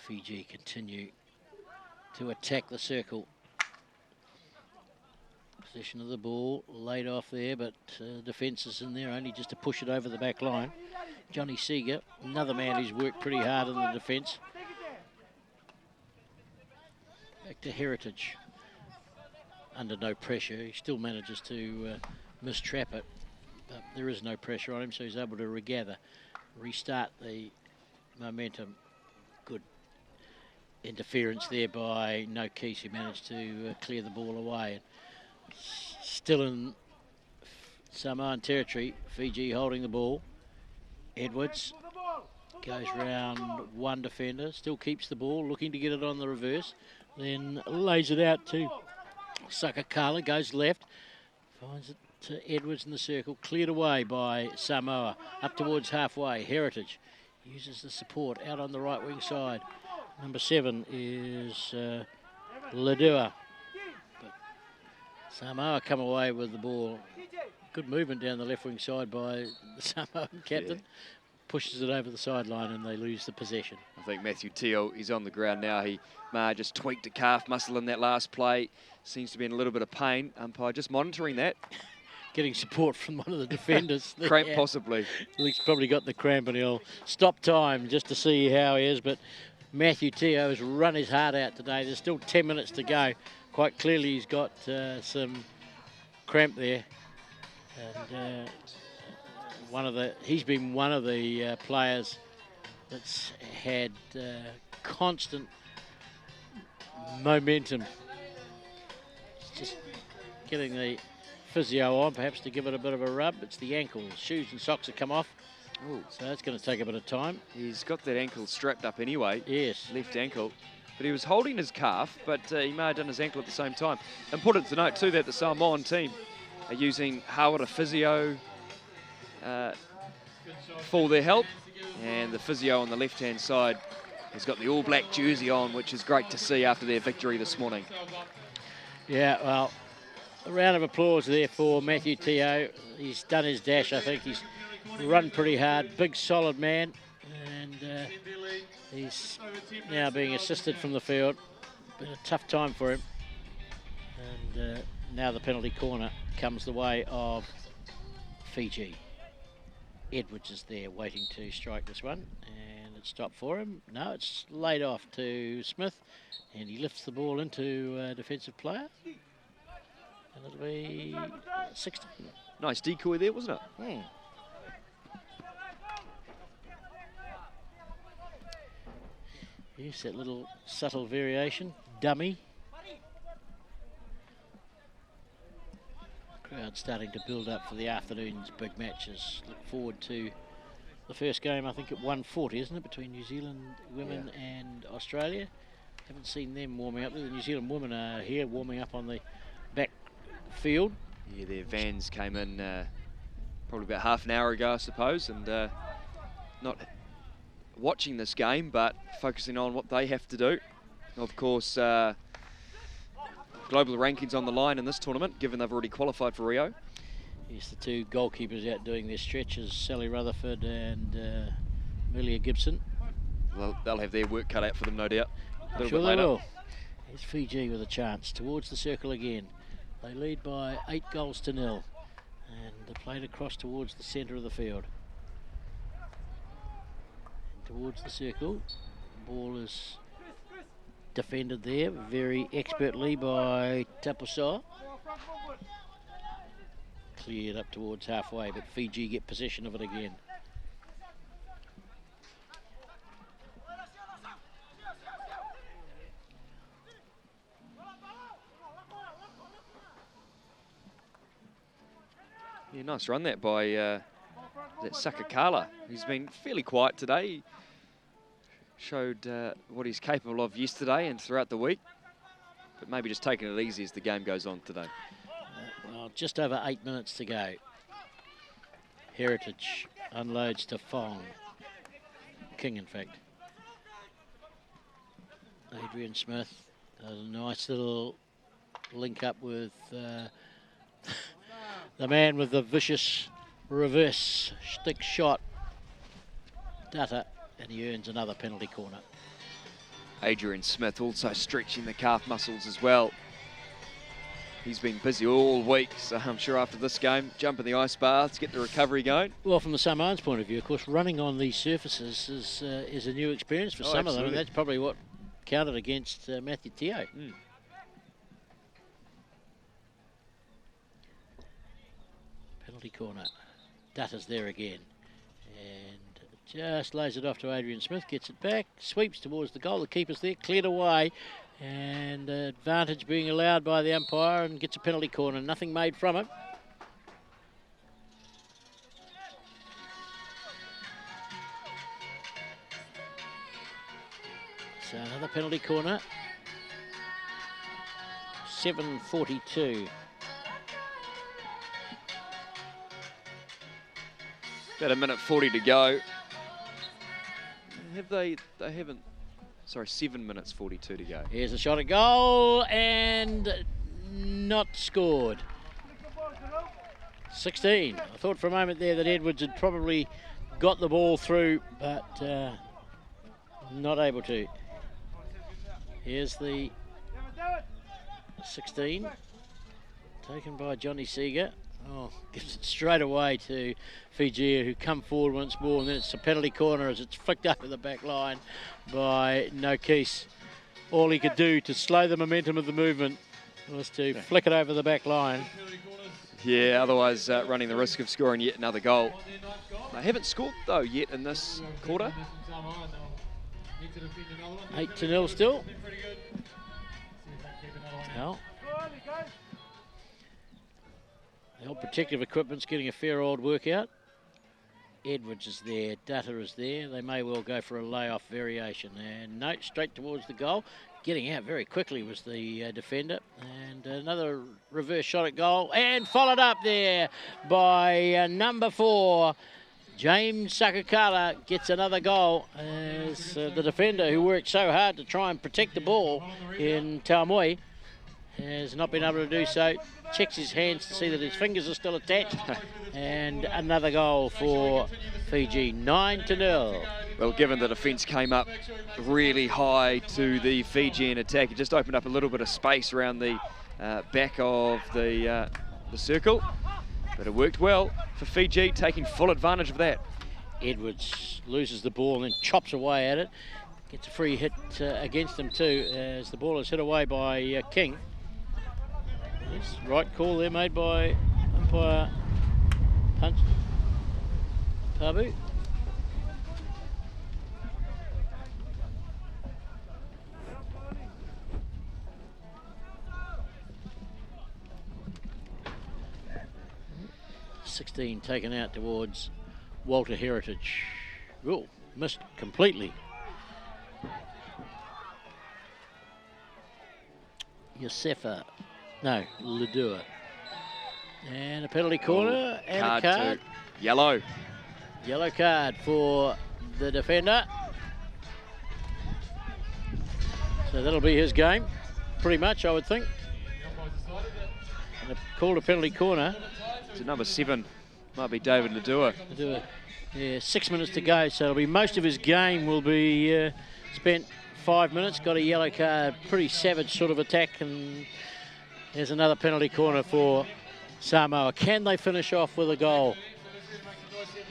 Speaker 2: Fiji continue to attack the circle. Possession of the ball, laid off there, but defence is in there only just to push it over the back line. Johnny Seeger, another man who's worked pretty hard in the defence. Back to Heritage. Under no pressure, he still manages to mistrap it, but there is no pressure on him, so he's able to regather, restart the momentum. Good interference there by Nokis, who managed to clear the ball away. Still in Samoan territory, Fiji holding the ball. Edwards goes round one defender, still keeps the ball, looking to get it on the reverse, then lays it out to Sakakala, goes left, finds it to Edwards in the circle, cleared away by Samoa, up towards halfway. Heritage uses the support out on the right wing side. Number 7 is Ladua. But Samoa come away with the ball. Good movement down the left wing side by the Samoan captain. Yeah. Pushes it over the sideline and they lose the possession.
Speaker 1: I think Matthew Teo is on the ground now. He may have just tweaked a calf muscle in that last play. Seems to be in a little bit of pain. Umpire just monitoring that.
Speaker 2: Getting support from one of the defenders.
Speaker 1: Cramp possibly.
Speaker 2: He's probably got the cramp and he'll stop time just to see how he is. But Matthew Teo has run his heart out today. There's still 10 minutes to go. Quite clearly he's got some cramp there. And he's been one of the players that's had constant momentum. It's just getting the physio on, perhaps to give it a bit of a rub. It's the ankles, shoes and socks have come off. Ooh. So that's going to take a bit of time.
Speaker 1: He's got that ankle strapped up anyway.
Speaker 2: Yes.
Speaker 1: Left ankle. But he was holding his calf, but he may have done his ankle at the same time. Important to note too that the Samoan team are using Hawara physio for their help. And the physio on the left-hand side has got the all-black jersey on, which is great to see after their victory this morning.
Speaker 2: Yeah, well, a round of applause there for Matthew Teo. He's done his dash, I think. He's run pretty hard, big, solid man. And he's now being assisted from the field. Been a tough time for him. And now the penalty corner comes the way of Fiji. Edwards is there waiting to strike this one, and it's stopped for him. No, it's laid off to Smith, and he lifts the ball into a defensive player, and it'll be 16.
Speaker 1: Nice decoy there, wasn't it?
Speaker 2: Hmm. Yes, that little subtle variation. Dummy. Crowd starting to build up for the afternoon's big matches. Look forward to the first game, I think at 1:40, isn't it, between New Zealand women and Australia. Haven't seen them warming up. The New Zealand women are here warming up on the back field.
Speaker 1: Yeah, their vans came in probably about half an hour ago, I suppose, and not watching this game, but focusing on what they have to do. Of course, global rankings on the line in this tournament, given they've already qualified for Rio.
Speaker 2: Yes, the two goalkeepers out doing their stretches, Sally Rutherford and Amelia Gibson.
Speaker 1: Well, they'll have their work cut out for them, no doubt. A little
Speaker 2: Sure
Speaker 1: bit
Speaker 2: they
Speaker 1: later.
Speaker 2: will. Here's Fiji with a chance towards the circle again. They lead by 8-0, and they played across towards the centre of the field. And towards the circle, the ball is defended there very expertly by Tapusoa. Cleared up towards halfway, but Fiji get possession of it again.
Speaker 1: Yeah, nice run that by that Sakakala. He's been fairly quiet today. He showed what he's capable of yesterday and throughout the week, but maybe just taking it easy as the game goes on today.
Speaker 2: Well, just over 8 minutes to go. Heritage unloads to Fong. King, in fact. Adrian Smith does a nice little link up with the man with the vicious reverse stick shot, Dutta, and he earns another penalty corner.
Speaker 1: Adrian Smith also stretching the calf muscles as well. He's been busy all week, so I'm sure after this game, jump in the ice baths, get the recovery going.
Speaker 2: Well, from the Samoans' point of view, of course, running on these surfaces is a new experience for some of them, and that's probably what counted against Matthew Teo. Penalty corner. Dutta's there again. And just lays it off to Adrian Smith, gets it back, sweeps towards the goal. The keeper's there, cleared away, and advantage being allowed by the umpire, and gets a penalty corner. Nothing made from it. So another penalty corner. 7:42.
Speaker 1: About 1:40 to go. Have they haven't, sorry, 7 minutes 42 to go.
Speaker 2: Here's a shot at goal and not scored. 16. I thought for a moment there that Edwards had probably got the ball through, but not able to. Here's the 16, taken by Johnny Seeger. Oh, gives it straight away to Fiji, who come forward once more, and then it's a penalty corner as it's flicked up at the back line by Nokis. All he could do to slow the momentum of the movement was to flick it over the back line.
Speaker 1: Yeah, otherwise running the risk of scoring yet another goal. They haven't scored, though, yet in this quarter.
Speaker 2: 8-0 still. Well, the old protective equipment's getting a fair old workout. Edwards is there, Dutta is there. They may well go for a layoff variation. And no, straight towards the goal. Getting out very quickly was the defender. And another reverse shot at goal. And followed up there by number 4. James Sakakala gets another goal as the defender, who worked so hard to try and protect the ball in Taumui, has not been able to do so. Checks his hands to see that his fingers are still attached. And another goal for Fiji, 9-0.
Speaker 1: Well, given the defence came up really high to the Fijian attack, it just opened up a little bit of space around the back of the circle. But it worked well for Fiji, taking full advantage of that.
Speaker 2: Edwards loses the ball and then chops away at it. Gets a free hit against him too, as the ball is hit away by King. Yes, right call there made by umpire Pabu. .16 taken out towards Walter Heritage. Oh, missed completely. Yosefa, no, Ledua. And a penalty corner and a card.
Speaker 1: Yellow.
Speaker 2: Yellow card for the defender. So that'll be his game, pretty much, I would think. And called a penalty corner.
Speaker 1: To number 7, might be David Ledua.
Speaker 2: Yeah, 6 minutes to go, so it'll be most of his game will be spent 5 minutes. Got a yellow card, pretty savage sort of attack, and there's another penalty corner for Samoa. Can they finish off with a goal?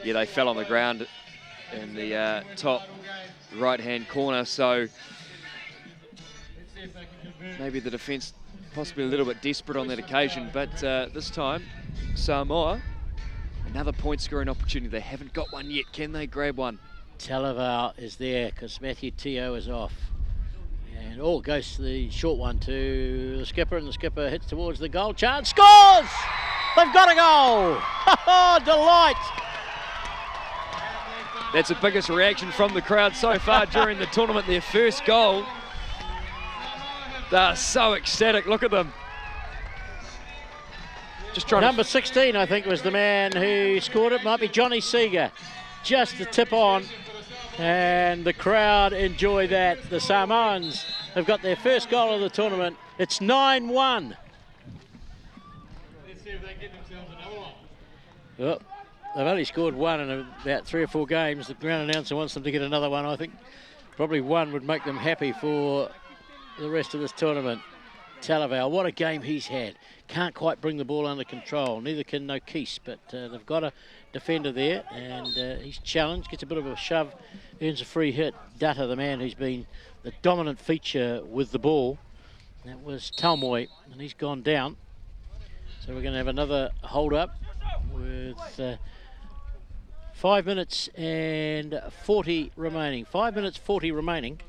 Speaker 1: Yeah, they fell on the ground in the top right-hand corner, so maybe the defence possibly a little bit desperate on that occasion, but this time Samoa, another point scoring opportunity. They haven't got one yet. Can they grab one?
Speaker 2: Talaval is there because Matthew Teo is off. And goes to the short one to the skipper, and the skipper hits towards the goal. Chance, scores! They've got a goal! Oh, delight!
Speaker 1: That's the biggest reaction from the crowd so far during the tournament. Their first goal. They're so ecstatic. Look at them. Just trying
Speaker 2: Number 16, I think, was the man who scored it. Might be Johnny Seeger. Just a tip on. And the crowd enjoy that. The Samoans have got their first goal of the tournament. It's 9-1.
Speaker 17: Let's see if they get themselves another one.
Speaker 2: Well, they've only scored one in about 3 or 4 games. The ground announcer wants them to get another one, I think. Probably one would make them happy for the rest of this tournament. Talaval, what a game he's had. Can't quite bring the ball under control. Neither can Nokis, but they've got a defender there, and he's challenged, gets a bit of a shove, earns a free hit. Dutta, the man who's been the dominant feature with the ball. That was Talmoy, and he's gone down. So we're going to have another hold up with 5 minutes and 40 remaining. 5 minutes 40 remaining.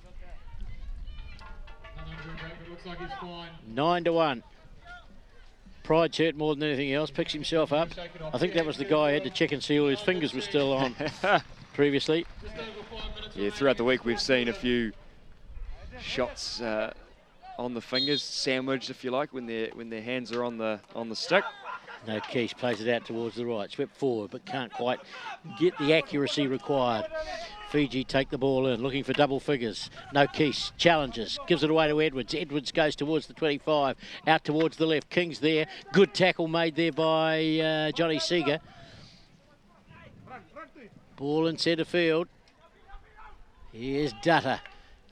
Speaker 2: 9-1. Pride's hurt more than anything else. Picks himself up. I think that was the guy who had to check and see all his fingers were still on previously.
Speaker 1: Yeah, throughout the week we've seen a few shots on the fingers, sandwiched if you like, when their hands are on the stick.
Speaker 2: No, Keys plays it out towards the right, swept forward, but can't quite get the accuracy required. Fiji take the ball in, looking for double figures. No Keys, challenges, gives it away to Edwards. Edwards goes towards the 25, out towards the left. King's there. Good tackle made there by Johnny Seeger. Ball in centre field. Here's Dutta.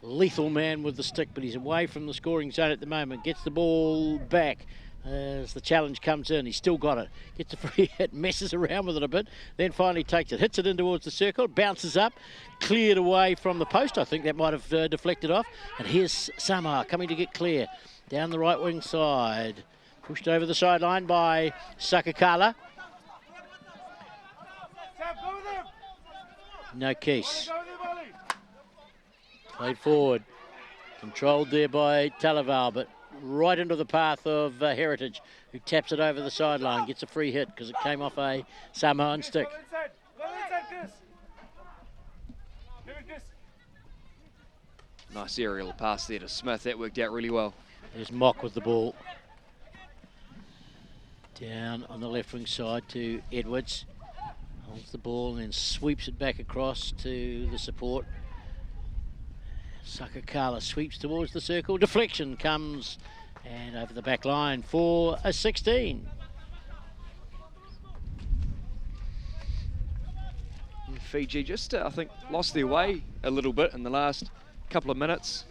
Speaker 2: Lethal man with the stick, but he's away from the scoring zone at the moment. Gets the ball back as the challenge comes in. He's still got it. Gets a free hit, messes around with it a bit, then finally takes it, hits it in towards the circle, bounces up, cleared away from the post. I think that might have deflected off. And here's Samoa coming to get clear. Down the right wing side. Pushed over the sideline by Sakakala. No case. Played forward. Controlled there by Talaval, but right into the path of Heritage, who taps it over the sideline, gets a free hit because it came off a Samoan stick.
Speaker 1: Nice aerial pass there to Smith. That worked out really well.
Speaker 2: There's Mock with the ball. Down on the left wing side to Edwards. Holds the ball and then sweeps it back across to the support. Sakakala sweeps towards the circle. Deflection comes and over the back line for a 16.
Speaker 1: Fiji just, I think, lost their way a little bit in the last couple of minutes.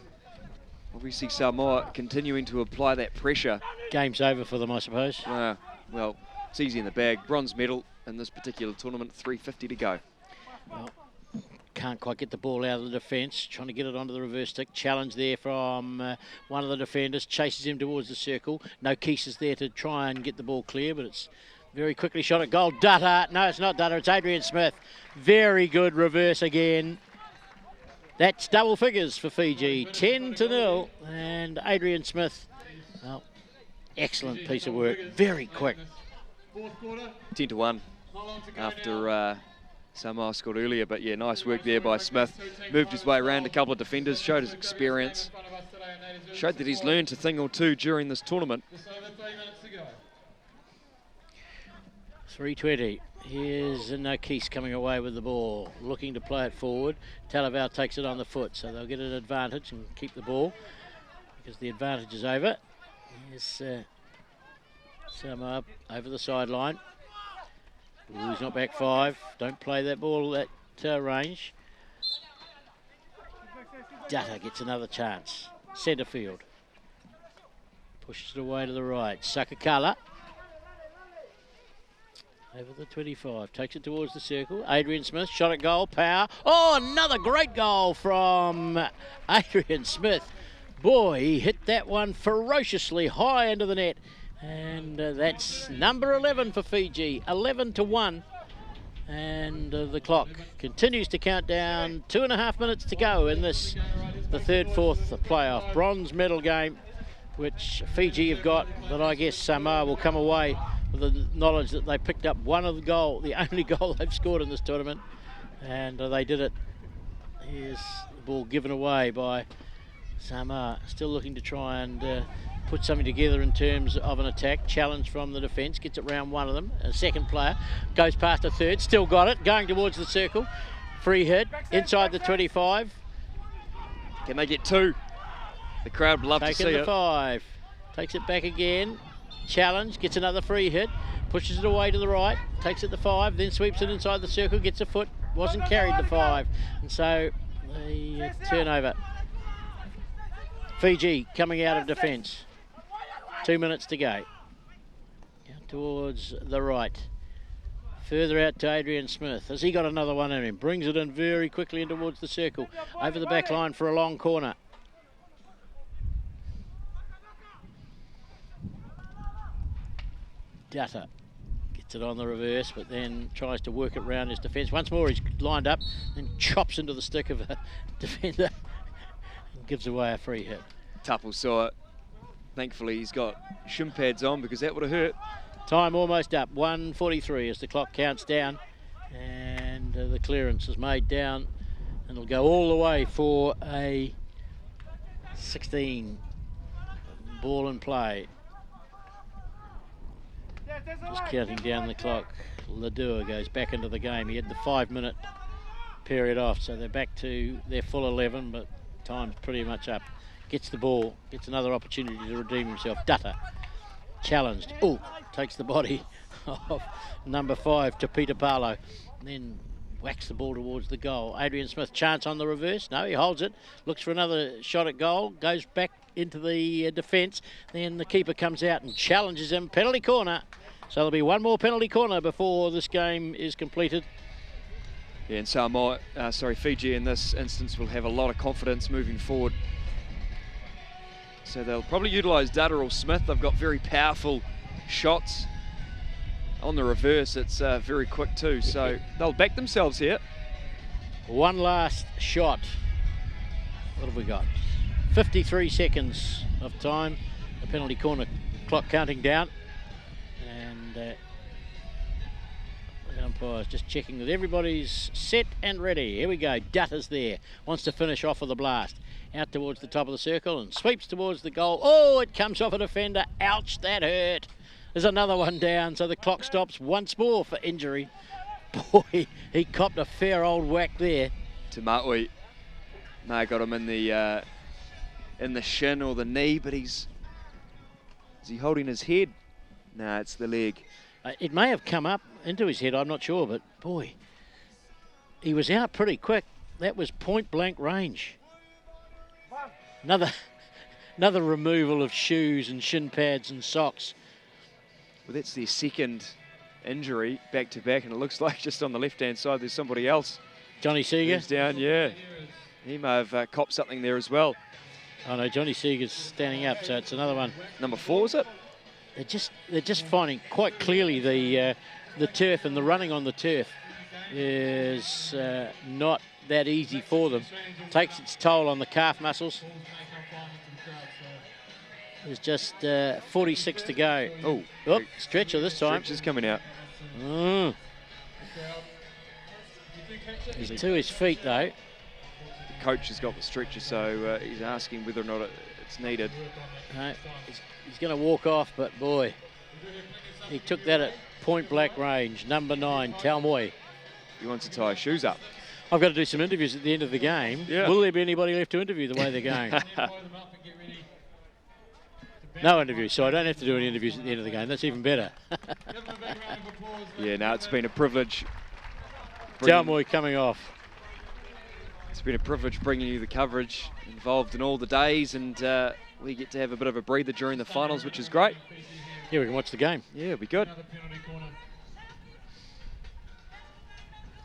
Speaker 1: Obviously Samoa continuing to apply that pressure.
Speaker 2: Game's over for them, I suppose.
Speaker 1: Well, It's easy in the bag. Bronze medal in this particular tournament, 3:50 to go.
Speaker 2: Well, can't quite get the ball out of the defence. Trying to get it onto the reverse stick. Challenge there from one of the defenders. Chases him towards the circle. No Keese is there to try and get the ball clear, but it's very quickly shot at goal. Dutta. No, it's not Dutta. It's Adrian Smith. Very good reverse again. That's double figures for Fiji. 10-0. And Adrian Smith, well, excellent piece of work. Very quick.
Speaker 1: 10-1 after Samoa scored earlier, but yeah, nice work there by Smith. Moved his way around a couple of defenders, showed his experience, showed that he's learned a thing or two during this tournament.
Speaker 2: 3:20. Here's Keese coming away with the ball, looking to play it forward. Talavau takes it on the foot, so they'll get an advantage and keep the ball because the advantage is over. Here's Samoa over the sideline. He's not back 5. Don't play that ball at range. Dutta gets another chance. Centre field. Pushes it away to the right. Sakakala. Over the 25. Takes it towards the circle. Adrian Smith. Shot at goal. Power. Oh, another great goal from Adrian Smith. Boy, he hit that one ferociously high into the net. And that's number 11 for Fiji, 11-1. And the clock continues to count down. 2.5 minutes to go in this, the fourth playoff bronze medal game, which Fiji have got. But I guess Samoa will come away with the knowledge that they picked up one of the goal, the only goal they've scored in this tournament. And they did it. Here's the ball given away by Samoa, still looking to try and put something together in terms of an attack. Challenge from the defence, gets it round one of them. A second player goes past a third, still got it, going towards the circle. Free hit inside the 25.
Speaker 1: Can they get 2? The crowd would love to see it.
Speaker 2: Taking the 5, takes it back again. Challenge, gets another free hit, pushes it away to the right, takes it to 5, then sweeps it inside the circle, gets a foot, wasn't carried to 5, and so the turnover. Fiji coming out of defence. 2 minutes to go. Out towards the right. Further out to Adrian Smith. Has he got another one in him? Brings it in very quickly in towards the circle. Over the back line for a long corner. Dutta gets it on the reverse, but then tries to work it round his defence. Once more he's lined up, then chops into the stick of a defender and gives away a free hit.
Speaker 1: Tupple saw it. Thankfully he's got shin pads on because that would have hurt.
Speaker 2: Time almost up, 1:43 as the clock counts down, and the clearance is made down, and it'll go all the way for a 16 ball in play. Just counting down the clock. Ladua goes back into the game. He had the 5-minute period off, so they're back to their full 11, but time's pretty much up. Gets the ball, gets another opportunity to redeem himself. Dutta challenged. Oh, takes the body of number 5 to Peter Parlow. Then whacks the ball towards the goal. Adrian Smith, chance on the reverse. No, he holds it. Looks for another shot at goal. Goes back into the defence. Then the keeper comes out and challenges him. Penalty corner. So there'll be one more penalty corner before this game is completed.
Speaker 1: Yeah, and Fiji in this instance will have a lot of confidence moving forward. So they'll probably utilise Dutta or Smith. They've got very powerful shots. On the reverse, it's very quick too, so they'll back themselves here.
Speaker 2: One last shot. What have we got? 53 seconds of time. The penalty corner clock counting down. And the umpire's just checking that everybody's set and ready. Here we go. Dutta's there. Wants to finish off with a blast. Out towards the top of the circle and sweeps towards the goal. Oh, it comes off a defender. Ouch, that hurt. There's another one down, so the clock stops once more for injury. Boy, he copped a fair old whack there.
Speaker 1: Tamatui may have got him in the shin or the knee, but is he holding his head? No, it's the leg.
Speaker 2: It may have come up into his head, I'm not sure, but boy, he was out pretty quick. That was point blank range. Another removal of shoes and shin pads and socks.
Speaker 1: Well, that's their second injury back to back, and it looks like just on the left-hand side there's somebody else.
Speaker 2: Johnny Seeger?
Speaker 1: Who's down, yeah. He may have copped something there as well.
Speaker 2: Oh no, Johnny Seeger's standing up, so it's another one.
Speaker 1: Number 4, is it?
Speaker 2: They're just finding quite clearly the turf and the running on the turf is not that easy for them. Takes its toll on the calf muscles. There's just 46 to go. Oh, stretcher this time.
Speaker 1: Stretcher's coming out.
Speaker 2: He's to his feet though.
Speaker 1: The coach has got the stretcher, so he's asking whether or not it's needed.
Speaker 2: No, he's going to walk off, but boy, he took that at point blank range. Number 9, Talmoy.
Speaker 1: He wants to tie his shoes up.
Speaker 2: I've got to do some interviews at the end of the game.
Speaker 1: Yeah.
Speaker 2: Will there be anybody left to interview the way they're going? No interviews, so I don't have to do any interviews at the end of the game. That's even better.
Speaker 1: Yeah, no, it's been a privilege.
Speaker 2: Talmoy coming off.
Speaker 1: It's been a privilege bringing you the coverage, involved in all the days, and we get to have a bit of a breather during the finals, which is great.
Speaker 2: Yeah, we can watch the game.
Speaker 1: Yeah, it'll be good.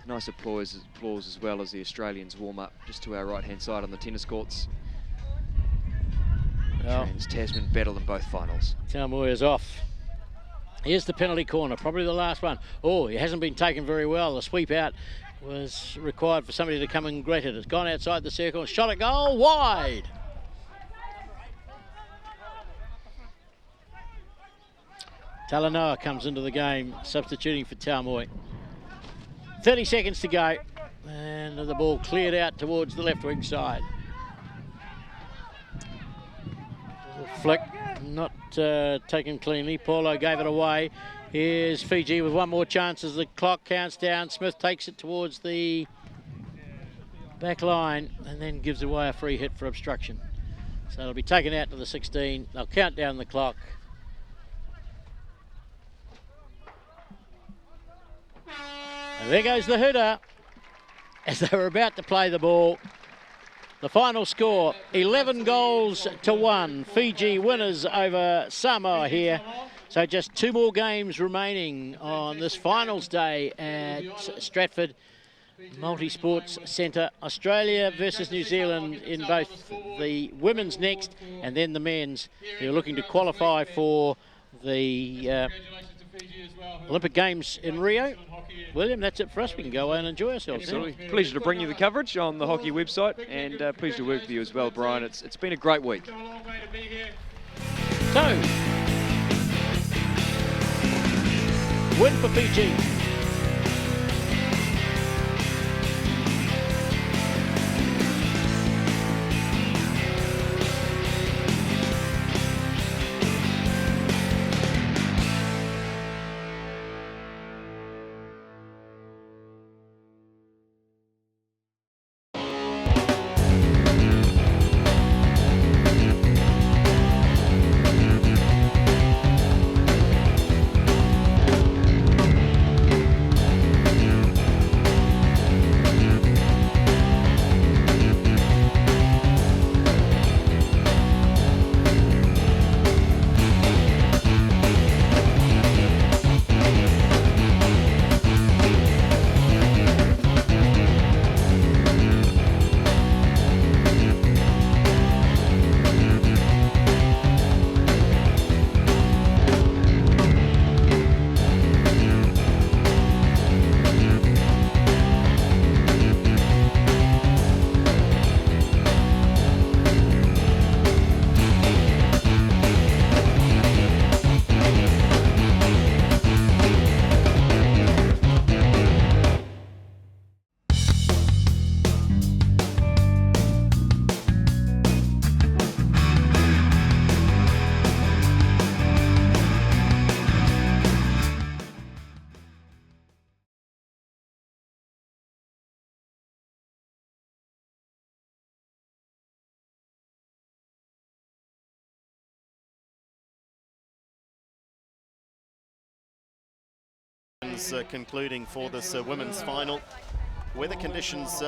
Speaker 1: Nice applause as well as the Australians warm up just to our right-hand side on the tennis courts.
Speaker 2: Well,
Speaker 1: Tasman battle in both finals.
Speaker 2: Talmoy is off. Here's the penalty corner, probably the last one. Oh, he hasn't been taken very well. The sweep out was required for somebody to come and greet it. It's gone outside the circle, shot at goal, wide. Talanoa comes into the game, substituting for Talmoy. 30 seconds to go, and the ball cleared out towards the left wing side. Flick, not taken cleanly. Paulo gave it away. Here's Fiji with one more chance as the clock counts down. Smith takes it towards the back line and then gives away a free hit for obstruction. So it'll be taken out to the 16. They'll count down the clock. And there goes the hooter as they were about to play the ball. The final score, 11 goals to 1. Fiji winners over Samoa here. So just 2 more games remaining on this finals day at Stratford Multi-Sports Centre. Australia versus New Zealand in both the women's next and then the men's. They're looking to qualify for the Olympic Games in Rio. William, that's it for us. We can go away and enjoy ourselves.
Speaker 1: Absolutely. Pleasure to bring you the coverage on the hockey website, and pleasure to work with you as well, Brian. It's been a great week.
Speaker 2: So, win for Fiji.
Speaker 21: Concluding for this women's final. Weather conditions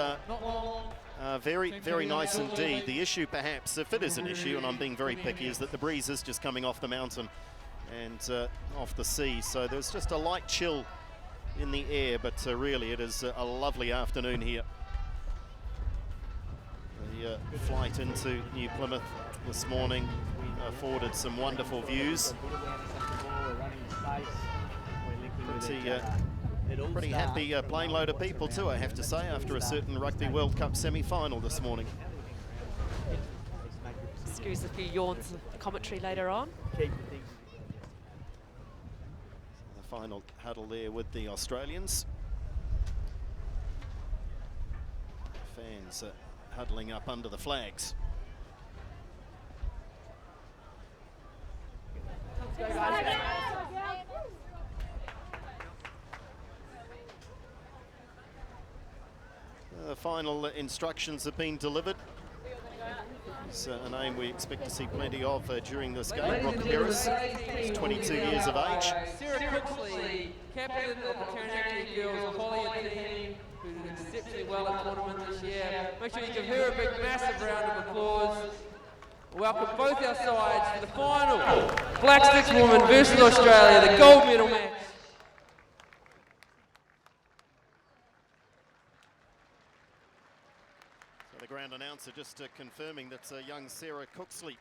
Speaker 21: very, very nice indeed. The issue perhaps, if it is an issue, and I'm being very picky, is that the breeze is just coming off the mountain and off the sea, so there's just a light chill in the air, but really it is a lovely afternoon here. The flight into New Plymouth this morning afforded some wonderful views. Pretty happy plane load of people too, I have to say, after a certain Rugby World Cup semi-final this morning.
Speaker 4: Excuse a few yawns of commentary later on.
Speaker 21: The final huddle there with the Australians. Fans huddling up under the flags. The final instructions have been delivered. It's a name we expect to see plenty of during this game. Brooke Harris is 22 years of age.
Speaker 3: Sarah Cooksley, captain of the Taranaki girls volleyball team, who did exceptionally well at the tournament this year. Make sure you give her a big, massive round of applause. Welcome both our sides to the final. Black Sticks women versus Australia, the gold medal match.
Speaker 21: The ground announcer just confirming that young Sarah Cooksley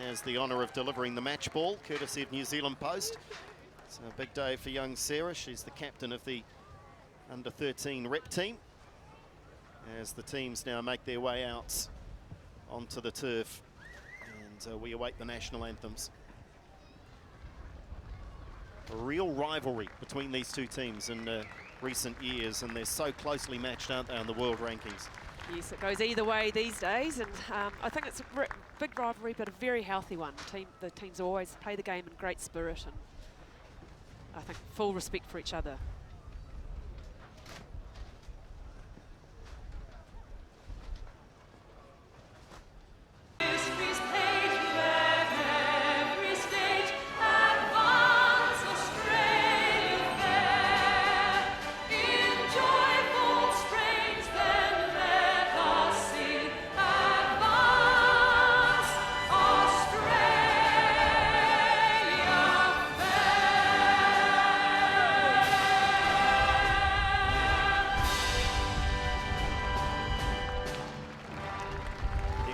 Speaker 21: has the honour of delivering the match ball, courtesy of New Zealand Post. It's a big day for young Sarah. She's the captain of the under-13 rep team, as the teams now make their way out onto the turf, and we await the national anthems. A real rivalry between these two teams in recent years, and they're so closely matched, aren't they, on the world rankings?
Speaker 4: Yes, it goes either way these days, and I think it's a big rivalry, but a very healthy one. The teams always play the game in great spirit, and I think full respect for each other.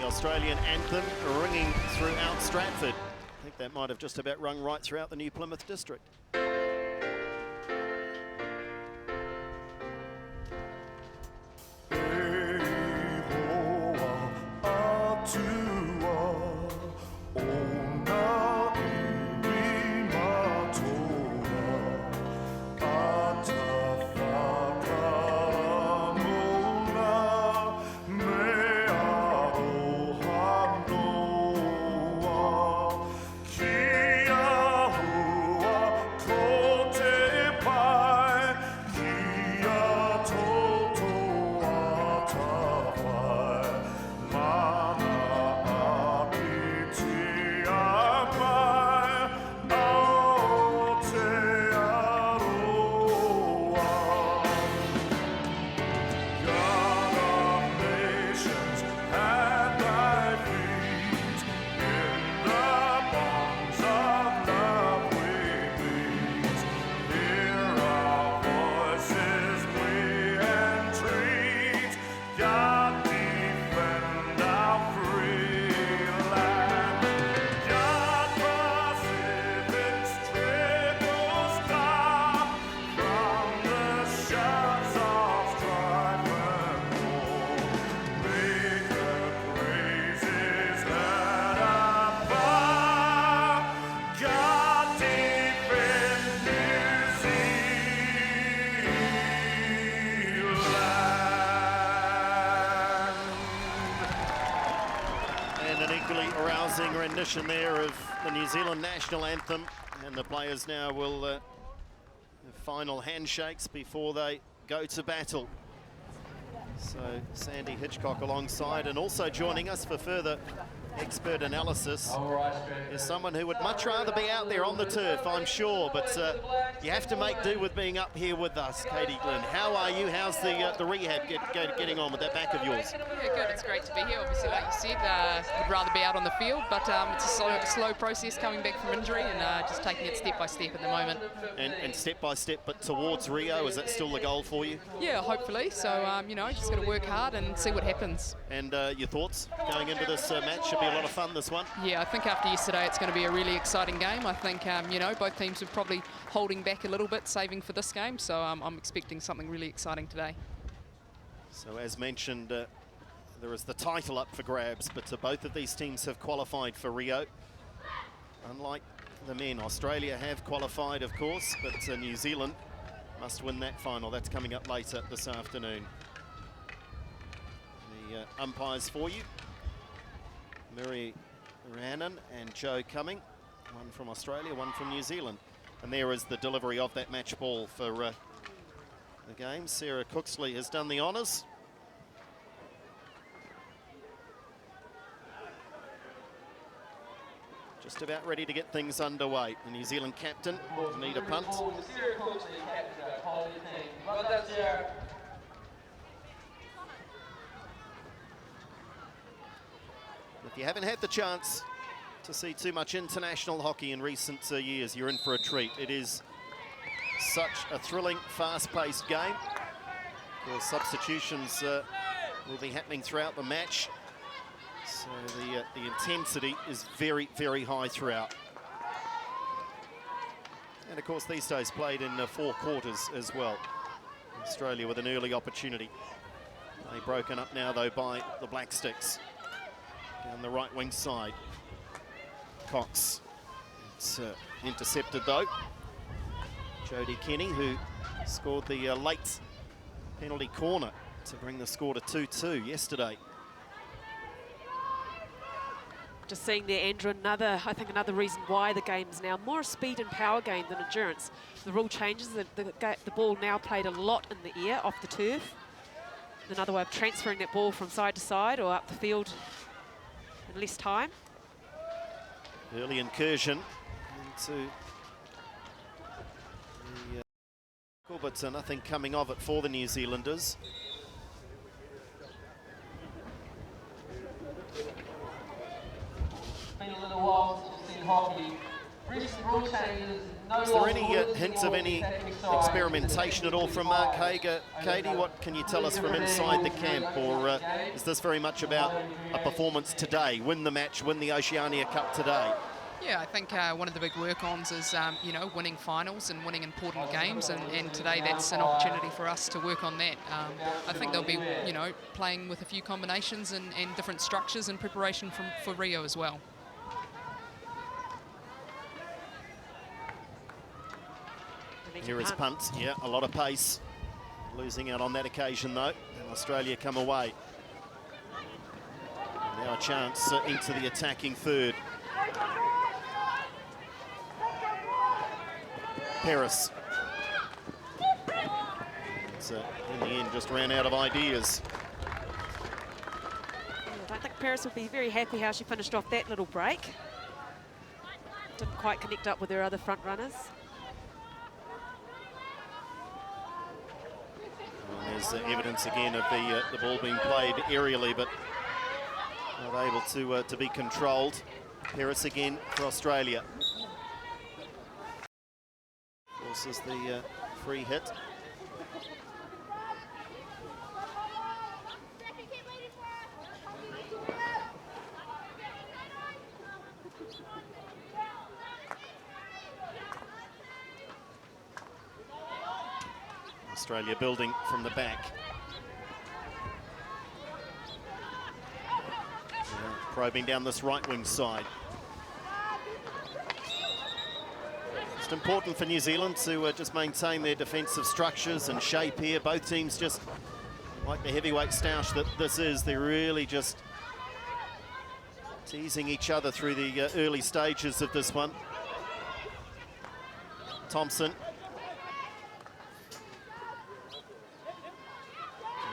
Speaker 21: Australian anthem ringing throughout Stratford. I think that might have just about rung right throughout the New Plymouth district. Rendition there of the New Zealand national anthem, and the players now will have final handshakes before they go to battle. So Sandy Hitchcock alongside, and also joining us for further expert analysis, is someone who would much rather be out there on the turf, I'm sure, but you have to make do with being up here with us, Katie Glynn. How are you? How's the rehab getting on with that back of yours?
Speaker 6: Yeah, good. It's great to be here. Obviously, like you said, would rather be out on the field, but it's a slow process coming back from injury and just taking it step by step at the moment.
Speaker 21: And step by step, but towards Rio, is that still the goal for you?
Speaker 6: Yeah, hopefully. So, you know, just got to work hard and see what happens.
Speaker 21: And your thoughts going into this match? Should be a lot of fun, this one.
Speaker 6: Yeah, I think after yesterday, it's going to be a really exciting game. I think, you know, both teams are probably holding back a little bit, saving for this game. So I'm expecting something really exciting today.
Speaker 21: So as mentioned, there is the title up for grabs, but both of these teams have qualified for Rio. Unlike the men, Australia have qualified, of course, but New Zealand must win that final. That's coming up later this afternoon. The umpires for you: Murray Rannan and Joe Cumming, one from Australia, one from New Zealand. And there is the delivery of that match ball for the game. Sarah Cooksley has done the honours. Just about ready to get things underway. The New Zealand captain, Anita Punt. If you haven't had the chance to see too much international hockey in recent years, you're in for a treat. It is such a thrilling, fast-paced game. Of course, substitutions will be happening throughout the match, so the intensity is very, very high throughout. And of course, these days played in 4 quarters as well. Australia with an early opportunity. They're broken up now, though, by the Black Sticks. Down the right wing side. Cox. It's intercepted, though. Jodie Kenny, who scored the late penalty corner to bring the score to 2-2 yesterday.
Speaker 4: Just seeing there, Andrew, I think another reason why the game is now more a speed and power game than endurance. The rule changes, the ball now played a lot in the air, off the turf. Another way of transferring that ball from side to side or up the field in less time.
Speaker 21: Early incursion into the but nothing coming of it for the New Zealanders.
Speaker 3: Been a little while since we've seen hockey. Recent rule changes.
Speaker 21: Is there any hints of any experimentation at all from Mark Hager? Katie, what can you tell us from inside the camp? Or is this very much about a performance today? Win the match, win the Oceania Cup today?
Speaker 6: Yeah, I think one of the big work-ons is, you know, winning finals and winning important games, and today that's an opportunity for us to work on that. I think they'll be, you know, playing with a few combinations and different structures in preparation for Rio as well.
Speaker 21: Here is Punt, yeah, a lot of pace. Losing out on that occasion, though. And Australia come away. Now a chance into the attacking third. Paris. It's, in the end, just ran out of ideas.
Speaker 4: I don't think Paris would be very happy how she finished off that little break. Didn't quite connect up with her other front runners.
Speaker 21: There's evidence again of the ball being played aerially, but not able to be controlled. Paris again for Australia. Forces the free hit. Australia building from the back. Probing down this right wing side. It's important for New Zealand to just maintain their defensive structures and shape here. Both teams, just like the heavyweight stoush that this is, they're really just teasing each other through the early stages of this one. Thompson.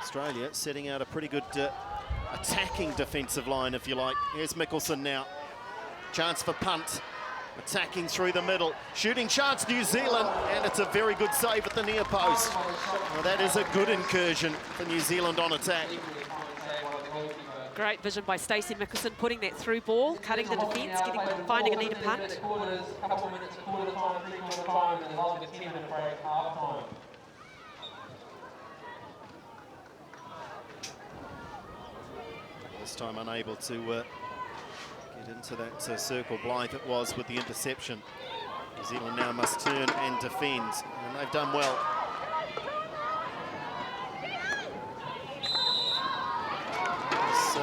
Speaker 21: Australia setting out a pretty good attacking defensive line, if you like. Here's Mickelson now. Chance for punt. Attacking through the middle. Shooting chance, New Zealand, and it's a very good save at the near post. Well, that is a good incursion for New Zealand on attack.
Speaker 4: Great vision by Stacey Mickelson, putting that through ball, cutting the defence, finding a needed punt.
Speaker 21: This time unable to get into that circle. Blythe it was with the interception. New Zealand now must turn and defend, and they've done well. A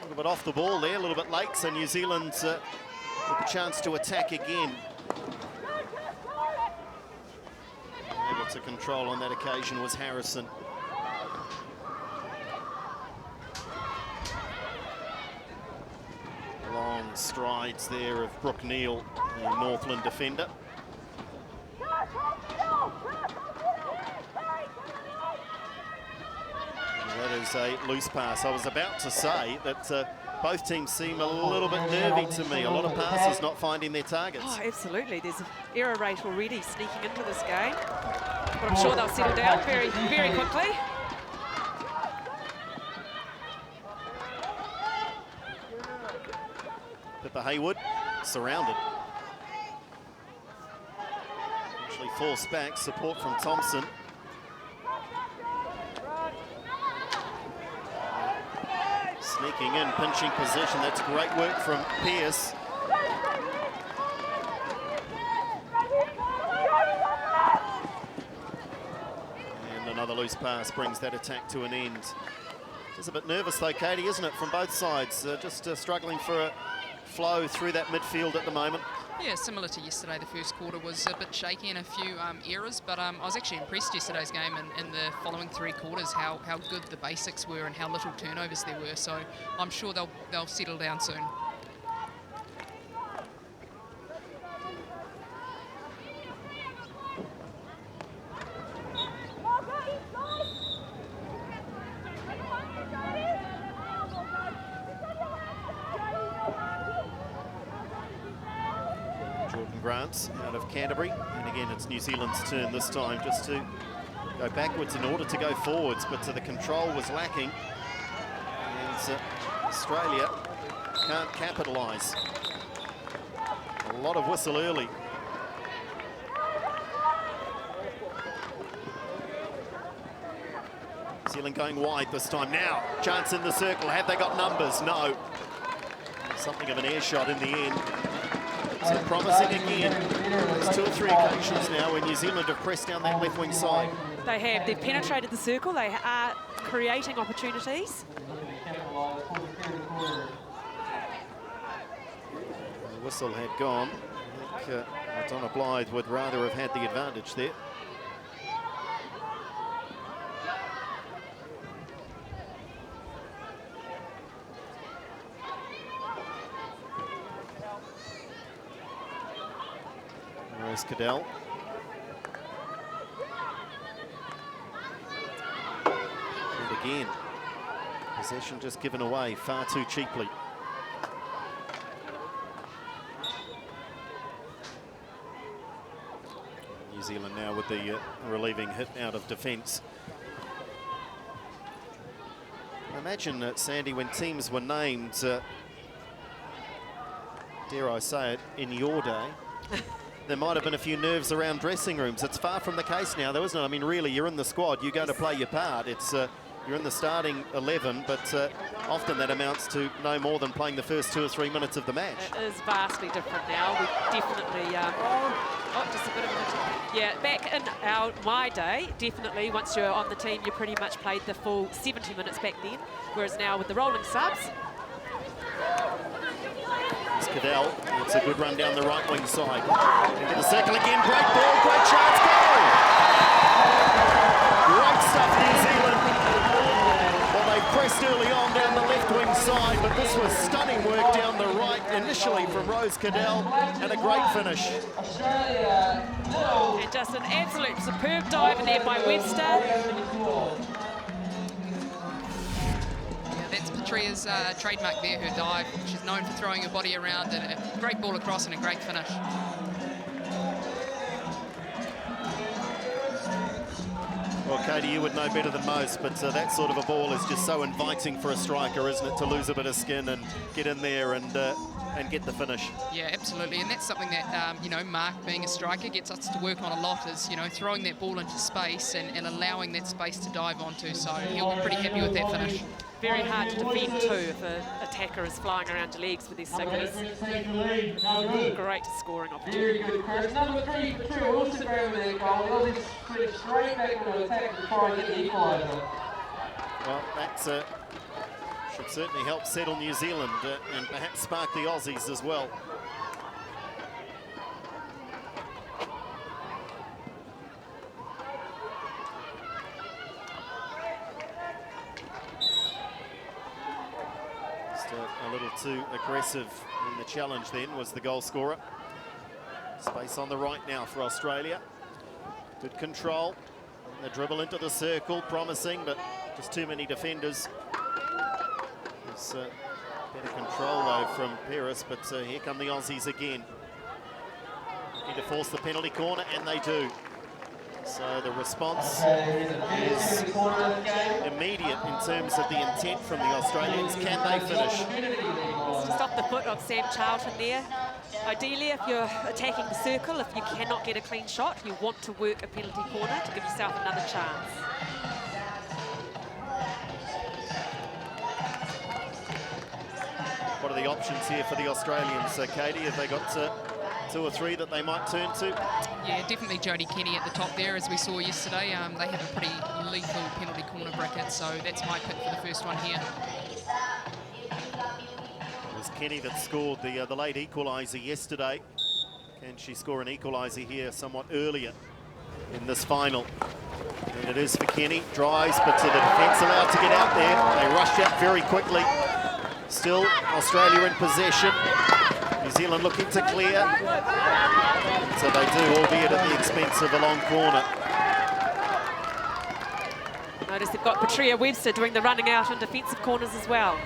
Speaker 21: little bit off the ball there, a little bit late, so New Zealand with the chance to attack again. Able to control on that occasion was Harrison. Long strides there of Brooke Neal, the Northland defender. That is a loose pass. I was about to say that both teams seem a little bit nervy to me. A lot of passes not finding their targets.
Speaker 4: Oh, absolutely. There's an error rate already sneaking into this game. But I'm sure they'll settle down very, very quickly.
Speaker 21: Pippa Haywood surrounded. Actually forced back, support from Thompson. Sneaking in, pinching possession. That's great work from Pearce. And another loose pass brings that attack to an end. Just a bit nervous though, Katie, isn't it, from both sides? Just struggling for a flow through that midfield at the moment.
Speaker 6: Yeah, similar to yesterday. The first quarter was a bit shaky and a few errors, but I was actually impressed yesterday's game and in the following three quarters how good the basics were and how little turnovers there were. So I'm sure they'll settle down soon.
Speaker 21: Grants out of Canterbury, and again it's New Zealand's turn this time just to go backwards in order to go forwards, but the control was lacking and Australia can't capitalise. A lot of whistle early. New Zealand going wide this time. Now chance in the circle. Have they got numbers? No. Something of an air shot in the end. So promising again. There's two or three occasions now where New Zealand have pressed down that left wing side.
Speaker 4: They have. They've penetrated the circle. They are creating opportunities.
Speaker 21: The whistle had gone. I think Donna Blythe would rather have had the advantage there. Cadell. And again, possession just given away far too cheaply. New Zealand now with the relieving hit out of defence. I imagine, Sandy, when teams were named, dare I say it, in your day, there might have been a few nerves around dressing rooms. It's far from the case now, though, isn't it? I mean, really, you're in the squad. You're going to play your part. It's you're in the starting 11, but often that amounts to no more than playing the first 2 or 3 minutes of the match.
Speaker 4: It is vastly different now. We definitely... just a bit of a... Yeah, back in my day, definitely, once you're on the team, you pretty much played the full 70 minutes back then, whereas now with the rolling subs...
Speaker 21: Cadell, it's a good run down the right wing side. Into the circle again, great ball, great chance, goal! Great stuff, New Zealand. Well, they pressed early on down the left wing side, but this was stunning work down the right, initially from Rose Cadell, and a great finish.
Speaker 4: And just an absolute superb dive in there by Webster.
Speaker 6: Tria's trademark there, her dive. She's known for throwing her body around, and a great ball across and a great finish.
Speaker 21: Well, Katie, you would know better than most, but that sort of a ball is just so inviting for a striker, isn't it, to lose a bit of skin and get in there and get the finish.
Speaker 6: Yeah, absolutely, and that's something that, you know, Mark, being a striker, gets us to work on a lot, is, you know, throwing that ball into space and allowing that space to dive onto, so he'll be pretty happy with that finish.
Speaker 4: Very hard to defend too if an attacker is flying around your legs with these singles. Great scoring opportunity.
Speaker 3: Very good, Chris. Number 3 for True also ran with that goal. They'll just switch straight back to attack to try and get the equaliser.
Speaker 21: Well, that's should certainly help settle New Zealand and perhaps spark the Aussies as well. Just a little too aggressive in the challenge then was the goal scorer. Space on the right now for Australia. Good control. The dribble into the circle, promising, but just too many defenders. There's better control though from Paris, but here come the Aussies again. Need to force the penalty corner, and they do. So the response is immediate in terms of the intent from the Australians. Can they finish?
Speaker 4: Just off the foot of Sam Charlton there. Ideally, if you're attacking the circle, if you cannot get a clean shot, you want to work a penalty corner to give yourself another chance.
Speaker 21: What are the options here for the Australians, Katie? Have they got 2 or 3 that they might turn to?
Speaker 6: Yeah, definitely Jodie Kenny at the top there, as we saw yesterday. They have a pretty lethal penalty corner bracket, so that's my pick for the first one here.
Speaker 21: It was Kenny that scored the late equaliser yesterday. Can she score an equaliser here somewhat earlier in this final? And it is for Kenny. Drives, but the defence allowed to get out there. They rushed out very quickly. Still Australia in possession. New Zealand looking to clear. So they do, albeit at the expense of a long corner.
Speaker 4: Notice they've got Patria Webster doing the running out and defensive corners as well.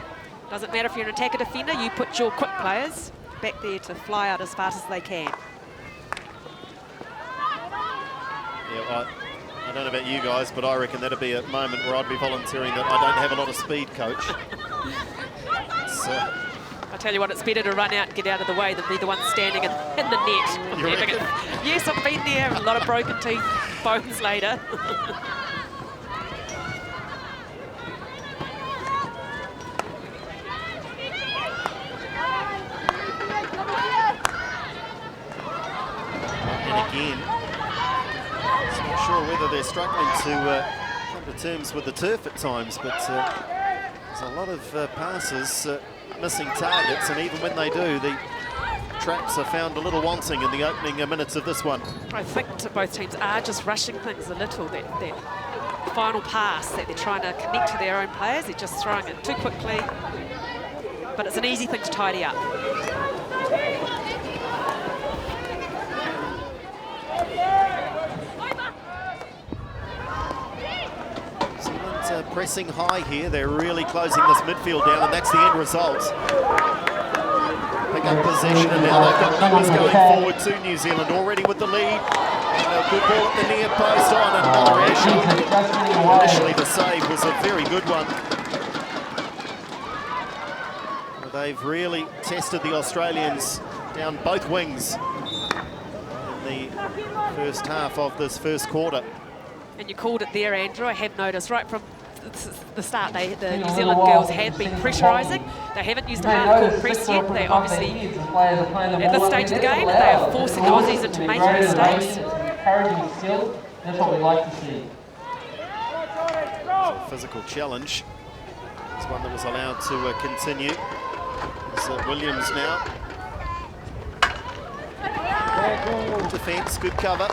Speaker 4: Doesn't matter if you're an attacker defender, you put your quick players back there to fly out as fast as they can.
Speaker 21: Yeah, well, I don't know about you guys, but I reckon that'd be a moment where I'd be volunteering that I don't have a lot of speed, coach.
Speaker 4: I tell you what, it's better to run out and get out of the way than be the one standing in the net. Yes, I've been there, a lot of broken teeth, bones later.
Speaker 21: And again, I'm not sure whether they're struggling to come to terms with the turf at times, but there's a lot of passes missing targets, and even when they do, the traps are found a little wanting in the opening minutes of this one.
Speaker 4: I think both teams are just rushing things a little. That final pass that they're trying to connect to their own players, they're just throwing it too quickly. But it's an easy thing to tidy up.
Speaker 21: Pressing high here, they're really closing this midfield down, and that's the end result. Pick up possession, and now they've got numbers going forward to New Zealand, already with the lead. And a good ball at the near post on, and another air. Initially the save was a very good one. They've really tested the Australians down both wings in the first half of this first quarter.
Speaker 4: And you called it there, Andrew. I have noticed right from the start, the New Zealand girls have been pressurising. They haven't used a hardcore press yet. They obviously, at this stage of the game, they are forcing the Aussies into making mistakes.
Speaker 3: Encouraging skill, that's what we like to see.
Speaker 21: A physical challenge. It's one that was allowed to continue. It's Williams now. Good defence, good cover.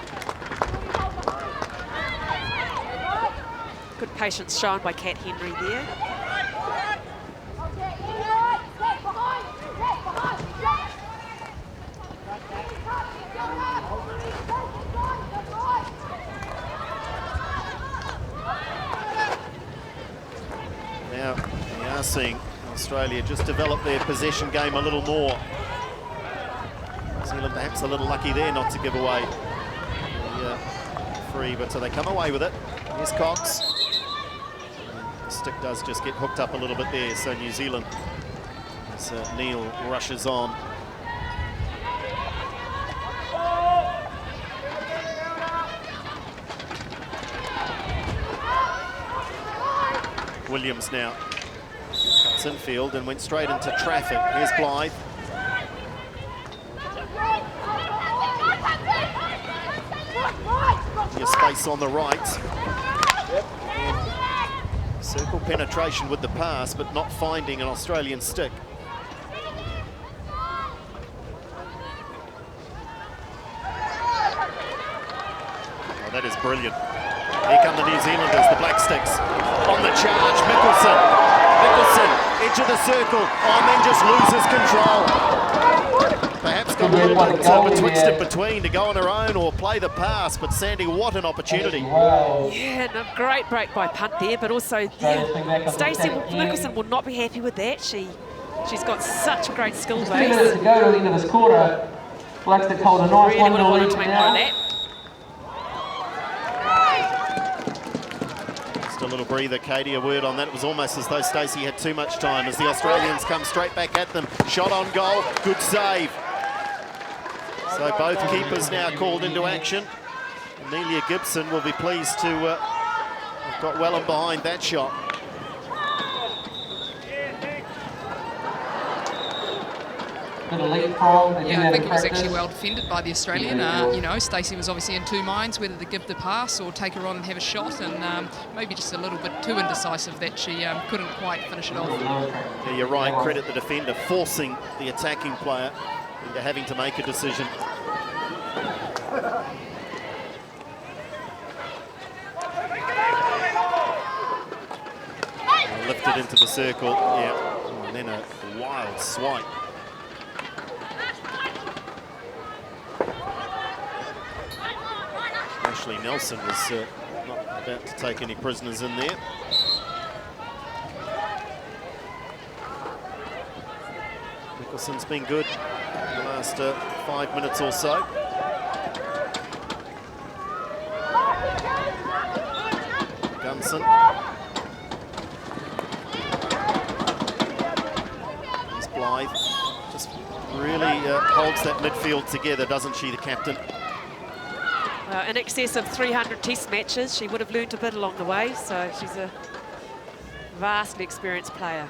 Speaker 4: Good patience shown by Kat Henry there.
Speaker 21: Now, we are seeing Australia just develop their possession game a little more. New Zealand perhaps a little lucky there not to give away the free, but so they come away with it. Here's Cox. The stick does just get hooked up a little bit there, so New Zealand, as Neil rushes on. Williams now cuts infield and went straight into traffic. Here's Blythe. Your space on the right. Circle penetration with the pass, but not finding an Australian stick. Oh, that is brilliant. Here come the New Zealanders, the Black Sticks. On the charge, Mickelson, edge of the circle, and then just loses control. Perhaps got a little bit betwixt and between to go on her own or play the pass, but Sandy, what an opportunity.
Speaker 4: Yeah, and a great break by punt there, but also Stacey Mickelson will not be happy with that. She's got such a great skill base. 2
Speaker 3: minutes to go to the end of this quarter. Black Stick hold a nice
Speaker 4: really would have wanted to make more of that.
Speaker 21: A little breather, Katie, a word on that. It was almost as though Stacey had too much time as the Australians come straight back at them. Shot on goal, good save. So both keepers now called into action. Amelia Gibson will be pleased to have got well and behind that shot.
Speaker 6: Yeah, I think it was actually well defended by the Australian. You know, Stacey was obviously in two minds whether to give the pass or take her on and have a shot, and maybe just a little bit too indecisive that she couldn't quite finish it off.
Speaker 21: Yeah, you're right, credit the defender forcing the attacking player into having to make a decision. Lifted into the circle, yeah, and then a wild swipe. Ashley Nelson was not about to take any prisoners in there. Mickelson's been good in the last 5 minutes or so. Gunson. Here's Blythe. Just really holds that midfield together, doesn't she, the captain?
Speaker 4: In excess of 300 test matches, she would have learnt a bit along the way, so she's a vastly experienced player.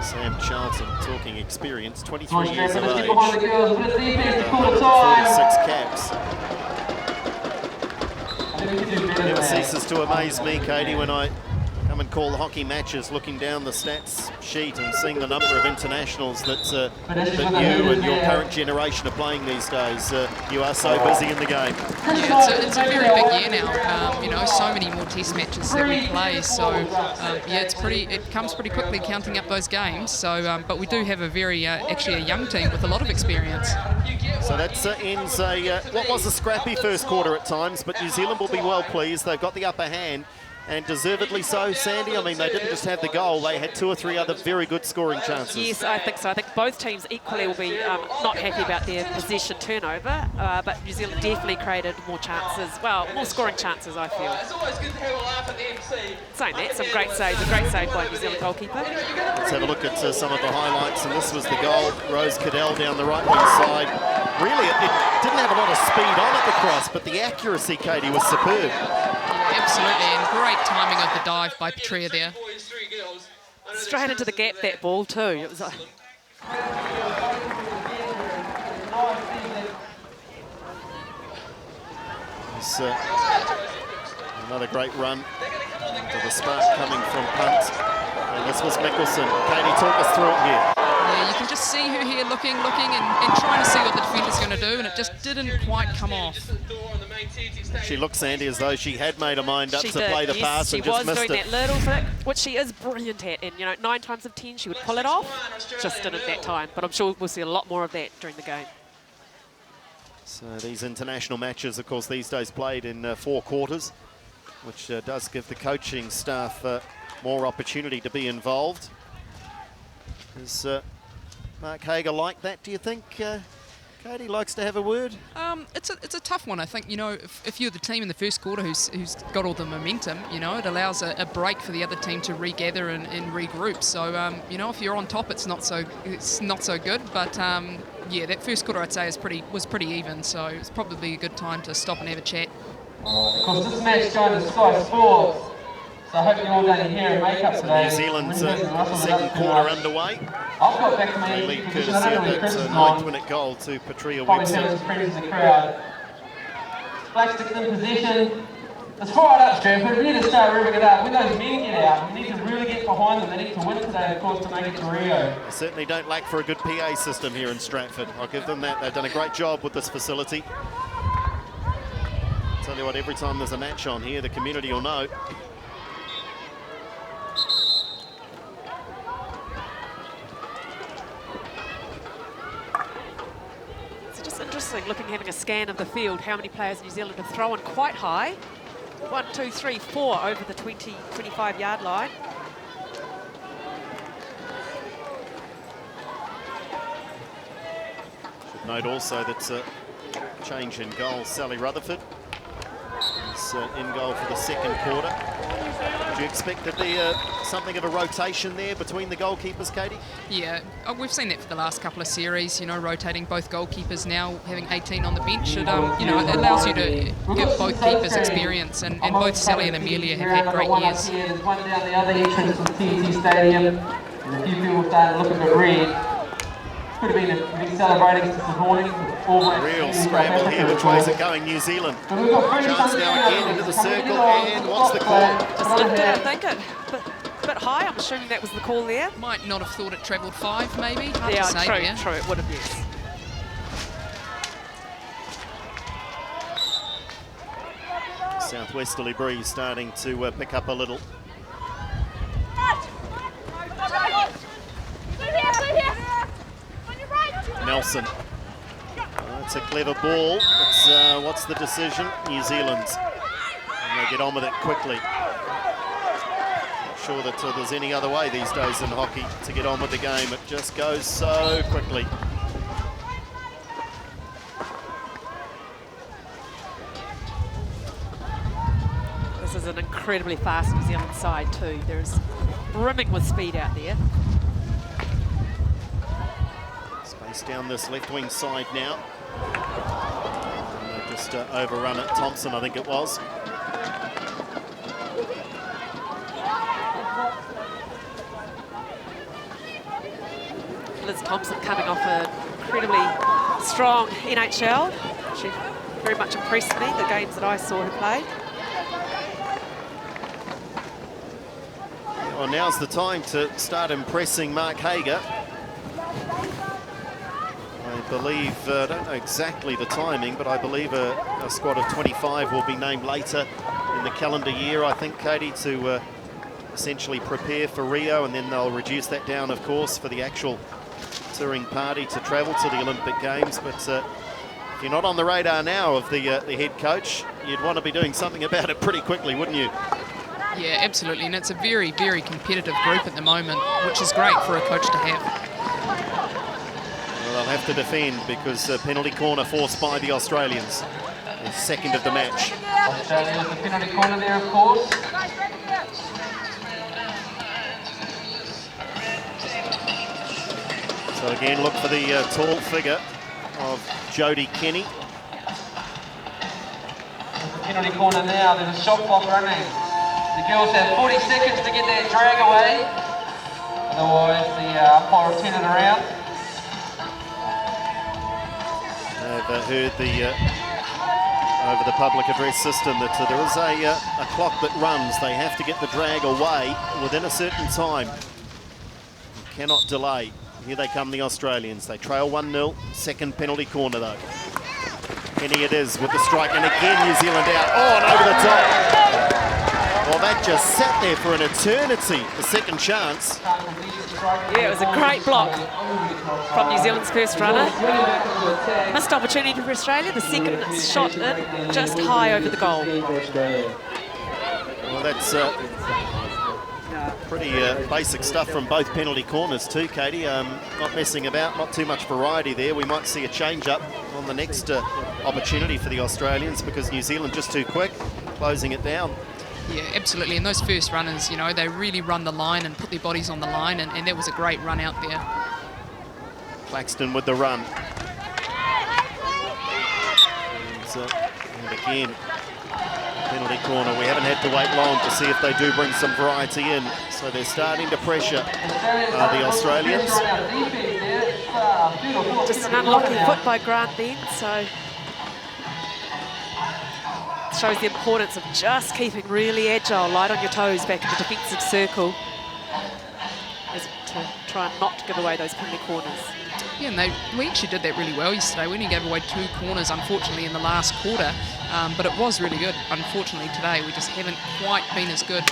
Speaker 21: Sam Charlton talking experience, 23 years of age, 46 caps. It never ceases to amaze me, Katie, when I come and call the hockey matches, looking down the stats sheet and seeing the number of internationals that you and your current generation are playing these days. You are so busy in the game.
Speaker 6: Yeah, it's a very big year now. You know, so many more test matches that we play. So yeah, it comes pretty quickly counting up those games. So, but we do have a very actually a young team with a lot of experience.
Speaker 21: So that ends what was a scrappy first quarter at times, but New Zealand will be well pleased. They've got the upper hand. And deservedly so, Sandy. I mean, they didn't just have the goal, they had 2 or 3 other very good scoring chances.
Speaker 4: Yes, I think so. I think both teams equally will be not happy about their possession turnover, but New Zealand definitely created more chances, well, more scoring chances, I feel.
Speaker 3: It's always good to have a laugh at the MC.
Speaker 4: Saying that, some great saves, a great save by New Zealand goalkeeper.
Speaker 21: Let's have a look at some of the highlights, and this was the goal. Rose Cadell down the right-wing side. Really, it didn't have a lot of speed on at the cross, but the accuracy, Katie, was superb.
Speaker 6: Absolutely, and great timing of the dive by Petria there.
Speaker 4: Straight into the gap, that ball too. It was
Speaker 21: another great run to the spark coming from punt. And this was Mickelson. Katie, talk us through it here.
Speaker 6: Yeah, you can just see her here looking and trying to see what the defender's going to do, and it just didn't quite come off.
Speaker 21: She looks, Sandy, as though she had made her mind up to play the pass and just missed it.
Speaker 4: She was doing that little flick, which she is brilliant at, and 9 times of 10 she would pull it off. Just didn't that time, but I'm sure we'll see a lot more of that during the game.
Speaker 21: So these international matches, of course, these days played in 4 quarters. which does give the coaching staff more opportunity to be involved. Is Mark Hager like that, do you think? Katie likes to have a word?
Speaker 6: It's a tough one. I think, you know, if you're the team in the first quarter who's got all the momentum, you know, it allows a break for the other team to regather and regroup. So, you know, if you're on top, it's not so good. But yeah, that first quarter I'd say was pretty even. So it's probably a good time to stop and have a chat.
Speaker 3: Of course, this match going to Sky Sports, so I hope you're all going to hear a make-up today.
Speaker 21: New Zealand's second quarter underway.
Speaker 3: I've got back to my
Speaker 21: they lead courtesy
Speaker 3: I don't
Speaker 21: of
Speaker 3: know
Speaker 21: that
Speaker 3: the
Speaker 21: 9th-minute goal to Patria Webster.
Speaker 3: Friends of the crowd. Black Sticks in position. It's fired up, Stratford. We need to start revving it up. When those men get out, we need to really get behind them. They need to win today, of course, to make it to Rio.
Speaker 21: They certainly don't lack for a good PA system here in Stratford. I'll give them that. They've done a great job with this facility. Tell you what, every time there's a match on here, the community will know.
Speaker 4: Looking, having a scan of the field, how many players New Zealand have thrown quite high. 1, 2, 3, 4 over the 20-25 yard line.
Speaker 21: Should note also that change in goal, Sally Rutherford is in goal for the second quarter. Do you expect there to be something of a rotation there between the goalkeepers, Katie?
Speaker 6: Yeah, we've seen that for the last couple of series, you know, rotating both goalkeepers now, having 18 on the bench. It, you know, it allows you to give both keepers experience, and both Sally and Amelia have had great years.
Speaker 3: There's one down the other entrance of TNT Stadium, and a few people starting to look a bit red. Could have been a big celebrating this morning.
Speaker 21: Real scramble here. Which way is it going, New Zealand? Chance now again into the circle, and what's the call?
Speaker 4: Just lifted, I think it. Bit high, I'm assuming that was the call there.
Speaker 6: Might not have thought it travelled 5, maybe. Hard
Speaker 4: yeah,
Speaker 6: to say,
Speaker 4: true, it would have, yes.
Speaker 21: Southwesterly breeze starting to pick up a little. Nelson. It's a clever ball. It's, what's the decision? New Zealand. And they get on with it quickly. Not sure that there's any other way these days in hockey to get on with the game. It just goes so quickly.
Speaker 4: This is an incredibly fast New Zealand side too. There's brimming with speed out there.
Speaker 21: Space down this left wing side now. And they just overrun it. Thompson, I think it was.
Speaker 4: Liz Thompson coming off an incredibly strong NHL. She very much impressed me, the games that I saw her play.
Speaker 21: Well, now's the time to start impressing Mark Hager. I believe, I don't know exactly the timing, but I believe a squad of 25 will be named later in the calendar year, I think, Katie, to essentially prepare for Rio, and then they'll reduce that down, of course, for the actual touring party to travel to the Olympic Games. But if you're not on the radar now of the head coach, you'd want to be doing something about it pretty quickly, wouldn't you?
Speaker 6: Yeah, absolutely, and it's a very, very competitive group at the moment, which is great for a coach to have.
Speaker 21: Well, they'll have to defend because penalty corner forced by the Australians. The second of the match.
Speaker 3: Australia with the penalty corner there, of course.
Speaker 21: So again, look for the tall figure of Jodie Kenny.
Speaker 3: Penalty corner now, there's a shot clock running. The girls have 40 seconds to get their drag away. Otherwise, the umpire will turn it around.
Speaker 21: I've heard over the public address system that there is a clock that runs. They have to get the drag away within a certain time. You cannot delay. Here they come, the Australians. They trail 1-0. Second penalty corner, though. Kenny it is with the strike, and again New Zealand out. Oh, and over the top. Well, that just sat there for an eternity, the second chance.
Speaker 4: Yeah, it was a great block from New Zealand's first runner. Missed opportunity for Australia, the second shot in, just high over the goal.
Speaker 21: Well, that's pretty basic stuff from both penalty corners too, Katie. Not messing about, not too much variety there. We might see a change-up on the next opportunity for the Australians because New Zealand just too quick, closing it down.
Speaker 6: Yeah, absolutely. And those first runners, you know, they really run the line and put their bodies on the line, and that was a great run out there.
Speaker 21: Claxton with the run. And again, penalty corner. We haven't had to wait long to see if they do bring some variety in. So they're starting to pressure the Australians.
Speaker 4: Just an unlucky foot by Grant then, so shows the importance of just keeping really agile, light on your toes back in the defensive circle as to try and not give away those penalty corners.
Speaker 6: Yeah, and we actually did that really well yesterday. We only gave away 2 corners, unfortunately, in the last quarter, but it was really good. Unfortunately, today we just haven't quite been as good.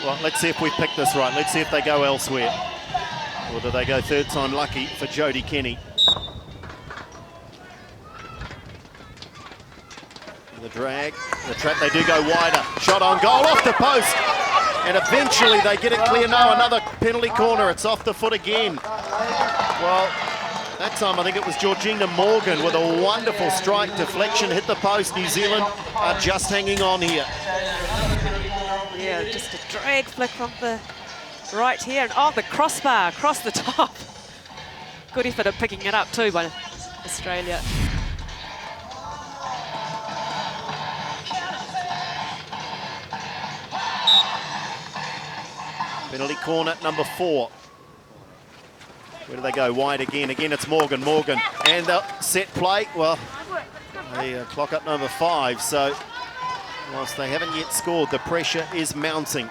Speaker 21: Well, let's see if we picked this right. Let's see if they go elsewhere. Or do they go third time lucky for Jodie Kenny? The drag, the trap, they do go wider. Shot on goal, off the post. And eventually they get it clear. No, another penalty corner. It's off the foot again. Well, that time I think it was Georgina Morgan with a wonderful strike. Deflection hit the post. New Zealand are just hanging on here.
Speaker 4: Yeah, just a drag flick from the right here. And oh, the crossbar across the top. Good effort of picking it up too by Australia.
Speaker 21: Penalty corner number 4. Where do they go? Wide again. Again, it's Morgan. Morgan. And the set play. Well, they clock up number 5. So, whilst they haven't yet scored, the pressure is mounting.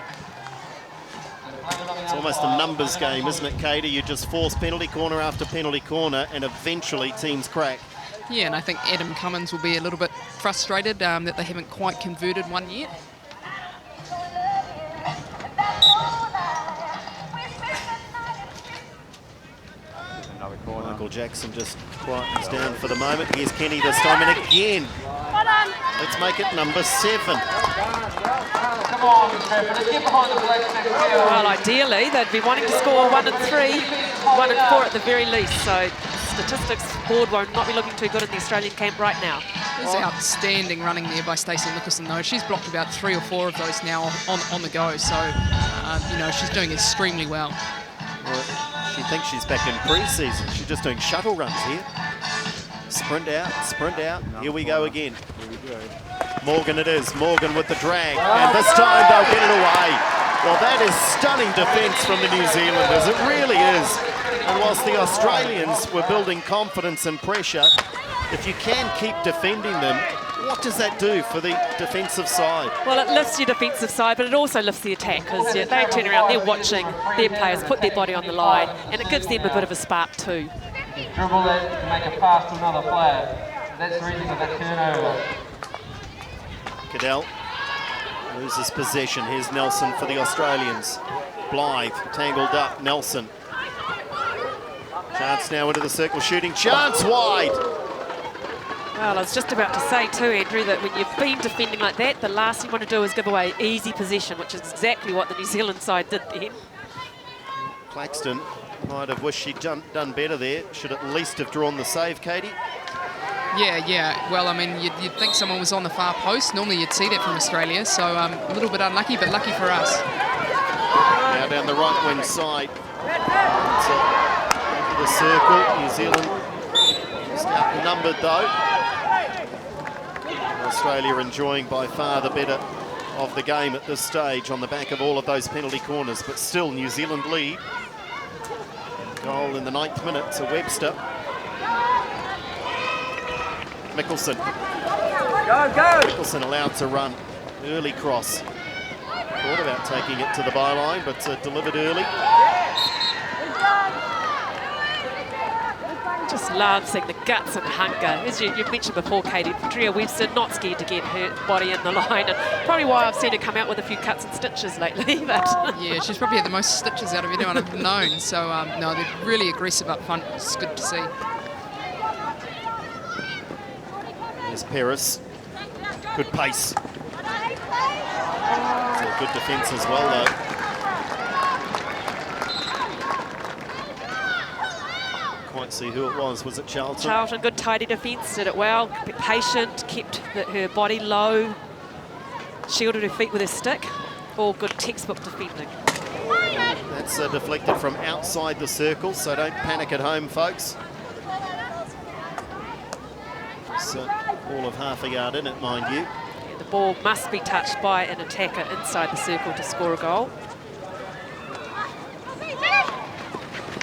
Speaker 21: It's almost a numbers game, isn't it, Katie? You just force penalty corner after penalty corner, and eventually teams crack.
Speaker 6: Yeah, and I think Adam Cummins will be a little bit frustrated that they haven't quite converted one yet.
Speaker 21: Michael Jackson just quietens down for the moment. Here's Kenny this time, and again. Let's make it number 7.
Speaker 4: Well, ideally, they'd be wanting to score 1 and 3, 1 and 4 at the very least. So statistics board won't not be looking too good in the Australian camp right now.
Speaker 6: There's outstanding running there by Stacey Nicholson, though. She's blocked about 3 or 4 of those now on the go. So, you know, she's doing extremely well.
Speaker 21: She thinks she's back in pre-season. She's just doing shuttle runs here. Sprint out, sprint out. Here we go again. Morgan it is. Morgan with the drag. And this time they'll get it away. Well, that is stunning defence from the New Zealanders. It really is. And whilst the Australians were building confidence and pressure, if you can keep defending them, what does that do for the defensive side?
Speaker 4: Well, it lifts your defensive side, but it also lifts the attack because they turn around, they're watching their players put their body on the line, and it gives them a bit of a spark too.
Speaker 3: Dribble that to make a pass to another player. That's the reason for that turnover.
Speaker 21: Cadell loses possession. Here's Nelson for the Australians. Blythe tangled up. Nelson. Chance now into the circle, shooting chance wide.
Speaker 4: Well, I was just about to say too, Andrew, that when you've been defending like that, the last thing you want to do is give away easy possession, which is exactly what the New Zealand side did then.
Speaker 21: Claxton might have wished she'd done better there. Should at least have drawn the save, Katie.
Speaker 6: Yeah. Well, I mean, you'd think someone was on the far post. Normally you'd see that from Australia, so a little bit unlucky, but lucky for us.
Speaker 21: Now down the right wing side. Into the circle. New Zealand just outnumbered though. Australia enjoying by far the better of the game at this stage on the back of all of those penalty corners, but still New Zealand lead. Goal in the 9th minute to Webster. Mickelson.
Speaker 3: Go!
Speaker 21: Mickelson allowed to run. Early cross. Thought about taking it to the byline, but delivered early.
Speaker 4: Just love seeing the guts and hunger. As you mentioned before, Katie, Tria Webster not scared to get her body in the line, and probably why I've seen her come out with a few cuts and stitches lately. But
Speaker 6: yeah, she's probably had the most stitches out of anyone I've known. So no, they're really aggressive up front. It's good to see.
Speaker 21: There's Paris. Good pace. It's a good defence as well, though. Quite see who it was. Was it Charlton?
Speaker 4: Charlton, good tidy defence, did it well. A bit patient, kept her body low, shielded her feet with her stick. All good textbook defending.
Speaker 21: That's deflected from outside the circle, so don't panic at home, folks. It's all of half a yard in it, mind you.
Speaker 4: Yeah, the ball must be touched by an attacker inside the circle to score a goal.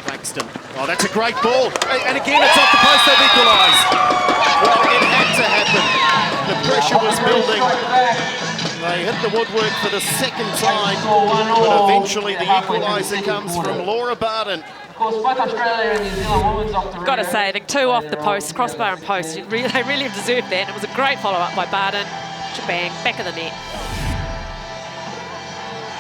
Speaker 21: Braxton. Oh, that's a great ball. And again, it's off the post, they've equalised. Well, it had to happen. The pressure was building. They hit the woodwork for the second time, but eventually the equaliser comes from Laura Barden.
Speaker 4: Got to say, I think 2 off the post, crossbar and post. They really deserved that. It was a great follow-up by Barden. Bang, back of the net.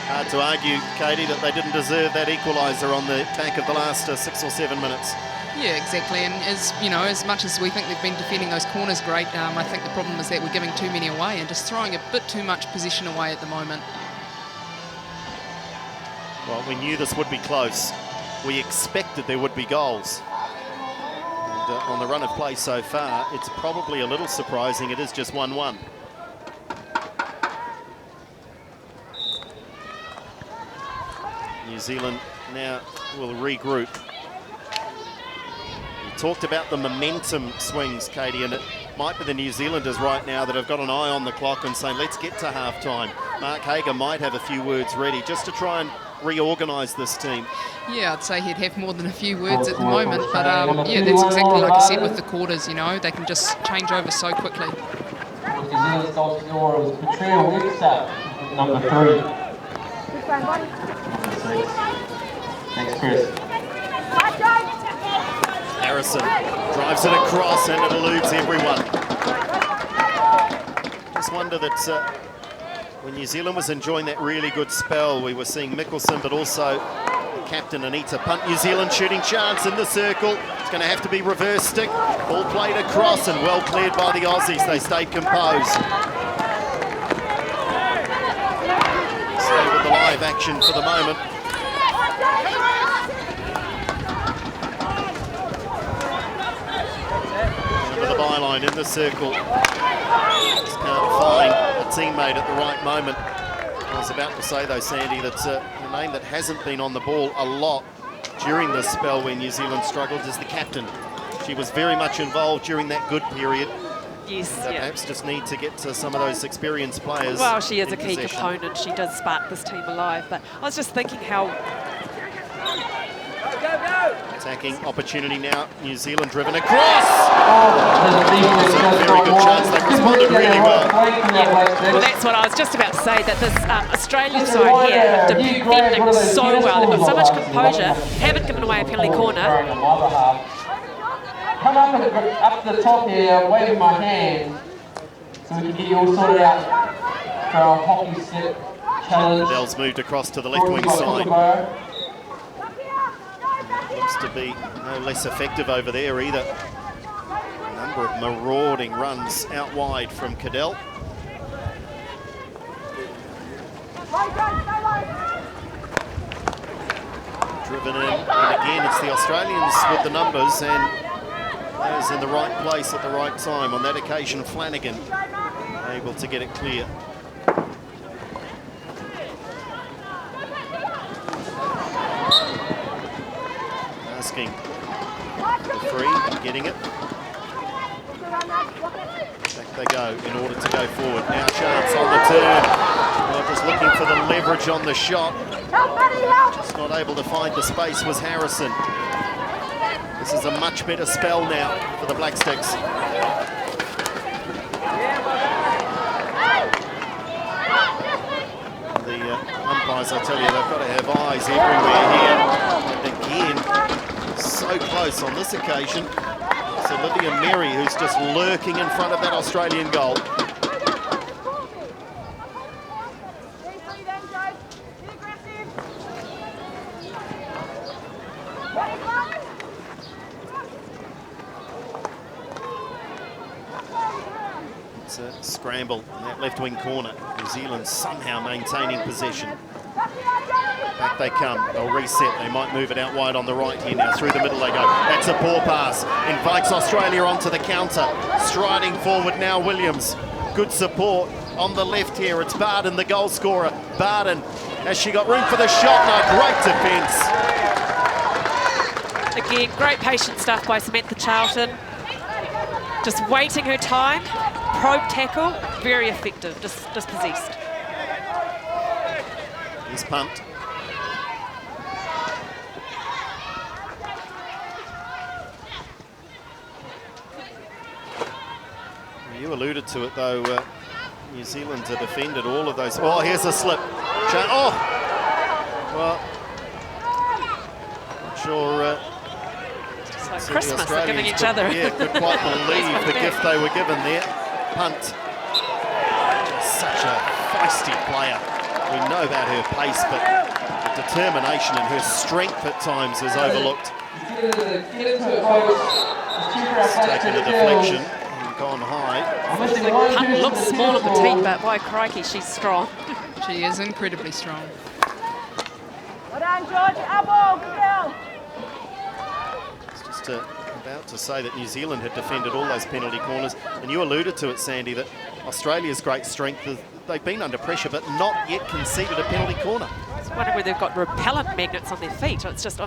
Speaker 21: Hard to argue, Katie, that they didn't deserve that equaliser on the back of the last 6 or 7 minutes.
Speaker 6: Yeah, exactly. And as you know, as much as we think they've been defending those corners great, I think the problem is that we're giving too many away and just throwing a bit too much possession away at the moment.
Speaker 21: Well, we knew this would be close. We expected there would be goals. And on the run of play so far, it's probably a little surprising it is just 1-1. New Zealand now will regroup. We talked about the momentum swings, Katie, and it might be the New Zealanders right now that have got an eye on the clock and saying, let's get to half-time. Mark Hager might have a few words ready just to try and reorganise this team.
Speaker 6: Yeah, I'd say he'd have more than a few words at the moment, but yeah, that's exactly like I said with the quarters, you know, they can just change over so quickly.
Speaker 19: New Zealand's goal scorer was Patricia Webster, number 3. Thanks, Chris.
Speaker 21: Harrison drives it across and it eludes everyone. Just wonder that when New Zealand was enjoying that really good spell, we were seeing Mickelson, but also captain Anita punt. New Zealand shooting chance in the circle. It's going to have to be reverse stick. Ball played across and well cleared by the Aussies. They stayed composed. Stay with the live action for the moment. Over the byline in the circle. Just can't find a teammate at the right moment. I was about to say though, Sandy, that's a name that hasn't been on the ball a lot during this spell when New Zealand struggled is the captain. She was very much involved during that good period.
Speaker 4: Yes,
Speaker 21: so perhaps just need to get to some of those experienced players.
Speaker 4: Well, she is a key
Speaker 21: possession.
Speaker 4: component. She does spark this team alive. But I was just thinking how...
Speaker 21: Attacking opportunity now. New Zealand driven across. It's a very good chance. They responded really well.
Speaker 4: Well, that's what I was just about to say, that this Australian side here have defending so well. They've got so much composure, haven't given away a penalty corner.
Speaker 19: Come up to the top here, waving my hand, so we can get you all sorted out for our hockey stick challenge.
Speaker 21: Bell's moved across to the left wing side. Looks to be no less effective over there either. A number of marauding runs out wide from Cadell. Driven in, and again it's the Australians with the numbers, and those in the right place at the right time. On that occasion, Flanagan able to get it clear. Asking the free, getting it. Back they go in order to go forward. Now chance on the turn. Well, just looking for the leverage on the shot. Just not able to find the space was Harrison. This is a much better spell now for the Black Sticks. The umpires, I tell you, they've got to have eyes everywhere here. And again, so close on this occasion. It's Olivia Merry who's just lurking in front of that Australian goal. It's a scramble in that left wing corner. New Zealand somehow maintaining possession. Back they come, they'll reset, they might move it out wide on the right here now, through the middle they go. That's a poor pass, invites Australia onto the counter. Striding forward now, Williams. Good support on the left here, it's Barden, the goal scorer. Barden, has she got room for the shot? No, great defence.
Speaker 4: Again, great patient stuff by Samantha Charlton. Just waiting her time, probe tackle, very effective, just possessed.
Speaker 21: He's pumped. You alluded to it though, New Zealand have defended all of those. Oh, here's a slip. Oh! Well, not sure.
Speaker 4: It's like Christmas, they're giving each other.
Speaker 21: Yeah, could quite believe the gift they were given there. Punt. Such a feisty player. We know about her pace, but the determination and her strength at times is overlooked. It's taken a deflection. Gone high.
Speaker 4: Punt looks small and petite, but by crikey, she's strong.
Speaker 6: She is incredibly strong.
Speaker 10: Well done, George. Elbow, good girl.
Speaker 21: It's just about to say that New Zealand had defended all those penalty corners, and you alluded to it, Sandy, that Australia's great strength is they've been under pressure, but not yet conceded a penalty corner.
Speaker 4: I was wondering whether they've got repellent magnets on their feet. It's just,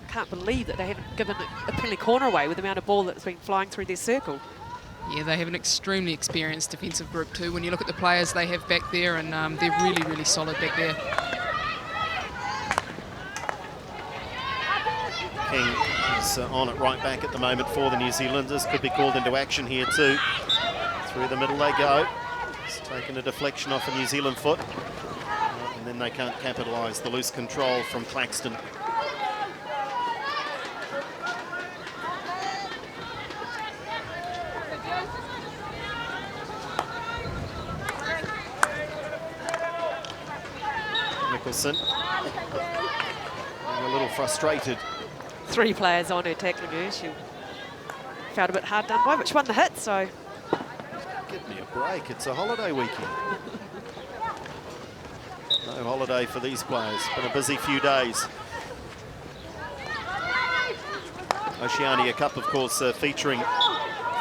Speaker 4: can't believe that they haven't given a penalty corner away with the amount of ball that's been flying through their circle.
Speaker 6: Yeah, they have an extremely experienced defensive group too. When you look at the players they have back there, and they're really, really solid back there.
Speaker 21: King is on it right back at the moment for the New Zealanders. Could be called into action here too. Through the middle they go. It's taken a deflection off a New Zealand foot. And then they can't capitalise the loose control from Claxton. Nicholson, a little frustrated.
Speaker 4: 3 players on her tackling her. She felt a bit hard done by, but she won the hit, so.
Speaker 21: Give me a break, it's a holiday weekend. No holiday for these players, it's been a busy few days. Oceania Cup, of course, featuring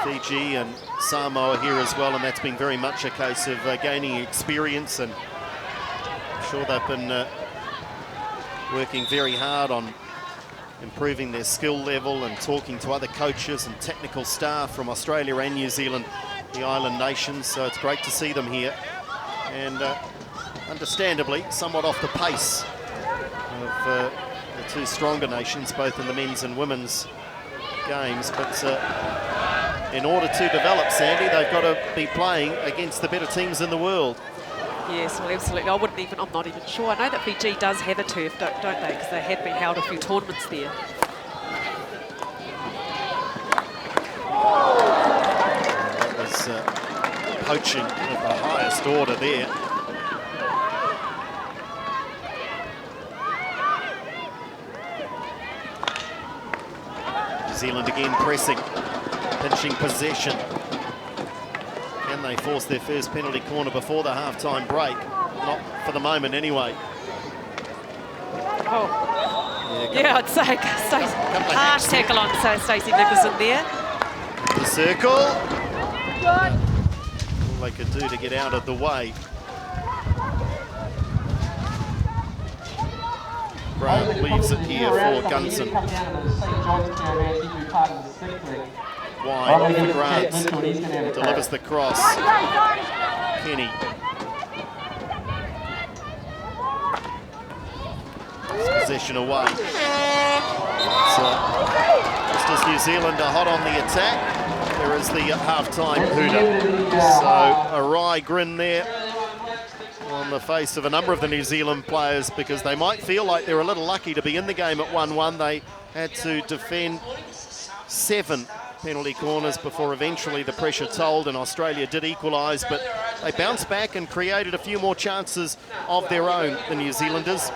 Speaker 21: Fiji and Samoa here as well, and that's been very much a case of gaining experience, and I'm sure they've been working very hard on improving their skill level and talking to other coaches and technical staff from Australia and New Zealand, the island nations, so it's great to see them here. And understandably, somewhat off the pace of the 2 stronger nations, both in the men's and women's games, but in order to develop, Sandy, they've got to be playing against the better teams in the world.
Speaker 4: Yes, well, absolutely. I'm not even sure. I know that Fiji does have a turf, don't they? Because they have been held a few tournaments there.
Speaker 21: That was poaching of the highest order there. New Zealand again pressing, pinching possession. Can they force their first penalty corner before the half-time break? Not for the moment, anyway.
Speaker 4: Oh, yeah, I'd say harsh tackle on Stacey Nicholson there.
Speaker 21: The circle. All they could do to get out of the way. Grant leaves it here for Gunson. Wide for Grant, delivers the cross. Kenny. Possession away. Just as New Zealand are hot on the attack, there is the half-time hooter. So a wry grin there on the face of a number of the New Zealand players, because they might feel like they're a little lucky to be in the game at 1-1. They had to defend 7 penalty corners before eventually the pressure told and Australia did equalise, but they bounced back and created a few more chances of their own, the New Zealanders.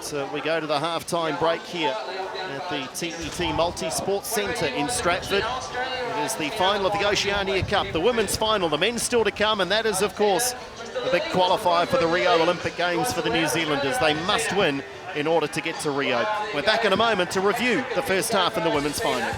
Speaker 21: So we go to the half-time break here at the TET Multi-Sports Centre in Stratford. It is the final of the Oceania Cup, the women's final, the men's still to come, and that is, of course, the big qualifier for the Rio Olympic Games for the New Zealanders. They must win in order to get to Rio. We're back in a moment to review the first half in the women's final.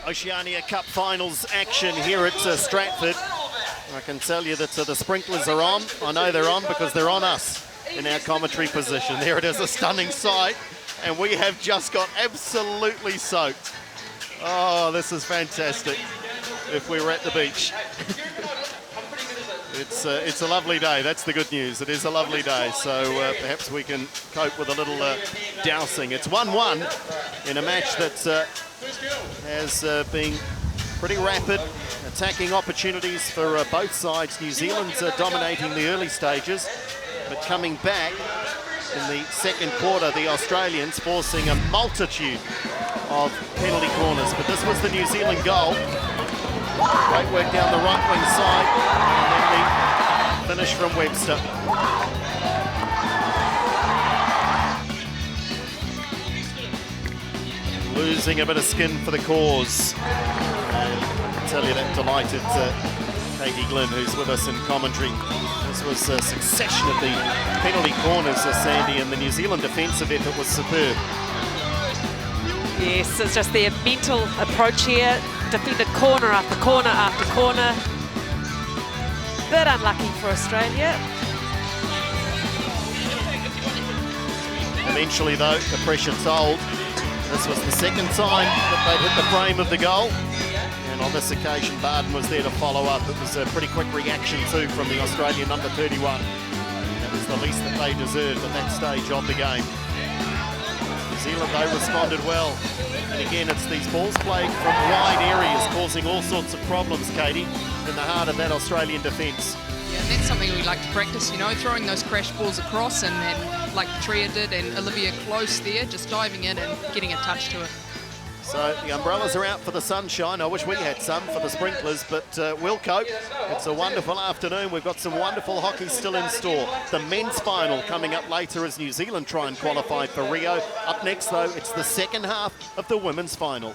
Speaker 21: Oceania Cup finals action here at Stratford. I can tell you that the sprinklers are on. I know they're on because they're on us in our commentary position. There it is, a stunning sight, and we have just got absolutely soaked. Oh, this is fantastic if we were at the beach. It's a lovely day, that's the good news. It is a lovely day, so perhaps we can cope with a little dousing. It's 1-1 in a match that has been pretty rapid, attacking opportunities for both sides. New Zealand dominating the early stages, but coming back in the second quarter, the Australians forcing a multitude of penalty corners. But this was the New Zealand goal. Great work down the right wing side, and then the finish from Webster. Losing a bit of skin for the cause. And I tell you, that delighted Katie Glynn, who's with us in commentary. This was a succession of the penalty corners, Sandy, and the New Zealand defensive effort was superb.
Speaker 4: Yes, it's just their mental approach here. Defended corner after corner after corner. Bit unlucky for Australia.
Speaker 21: Eventually, though, the pressure told. This was the second time that they'd hit the frame of the goal. And On this occasion, Barden was there to follow up. It was a pretty quick reaction too from the Australian number 31. That was the least that they deserved at that stage of the game. New Zealand, though, responded well. And again, it's these balls played from wide areas causing all sorts of problems, Katie, in the heart of that Australian defence.
Speaker 6: Yeah, and that's something we like to practice, you know, throwing those crash balls across and like Tria did and Olivia Close there, just diving in and getting a touch to it.
Speaker 21: So the umbrellas are out for the sunshine. I wish we had some for the sprinklers, but we'll cope. It's a wonderful afternoon. We've got some wonderful hockey still in store. The men's final coming up later as New Zealand try and qualify for Rio. Up next, though, it's the second half of the women's final.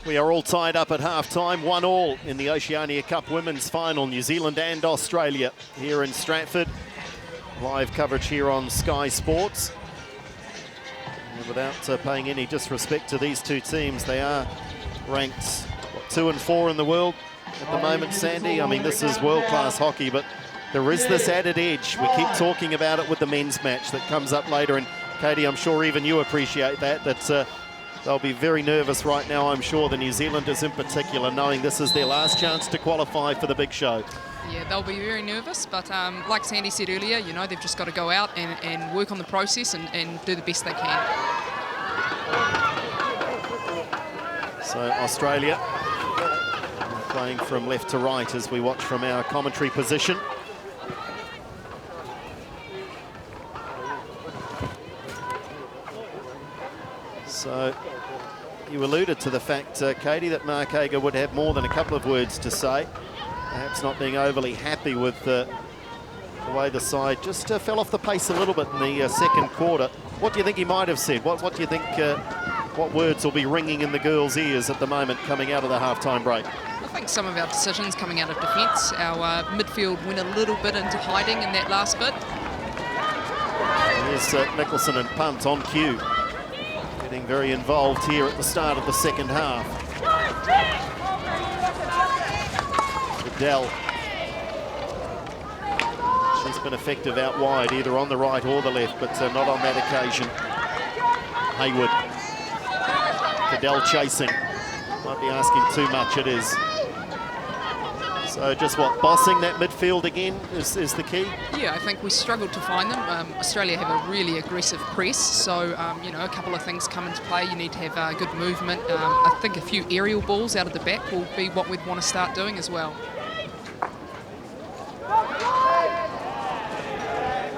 Speaker 21: We are all tied up at half-time, 1-1 in the Oceania Cup Women's Final, New Zealand and Australia here in Stratford. Live coverage here on Sky Sports. And without paying any disrespect to these two teams, they are ranked, what, 2 and 4 in the world at the moment, Sandy. I mean, this is world-class hockey, but there is this added edge. We keep talking about it with the men's match that comes up later. And Katie, I'm sure even you appreciate that they'll be very nervous right now, I'm sure, the New Zealanders in particular, knowing this is their last chance to qualify for the big show.
Speaker 6: Yeah, they'll be very nervous, but like Sandy said earlier, you know, they've just got to go out and work on the process and do the best they can.
Speaker 21: So Australia playing from left to right as we watch from our commentary position. So you alluded to the fact, Katie, that Mark Hager would have more than a couple of words to say. Perhaps not being overly happy with the way the side just fell off the pace a little bit in the second quarter. What do you think he might have said? What do you think, what words will be ringing in the girls' ears at the moment coming out of the half-time break?
Speaker 6: I think some of our decisions coming out of defence, our midfield went a little bit into hiding in that last bit.
Speaker 21: Here's Mickelson and Punt on cue, getting very involved here at the start of the second half. Adele. She's been effective out wide, either on the right or the left, but not on that occasion. Haywood. Cadell chasing. Might be asking too much, it is. So just what, bossing that midfield again is the key?
Speaker 6: Yeah, I think we struggled to find them. Australia have a really aggressive press, so you know, a couple of things come into play. You need to have good movement. I think a few aerial balls out of the back will be what we'd want to start doing as well.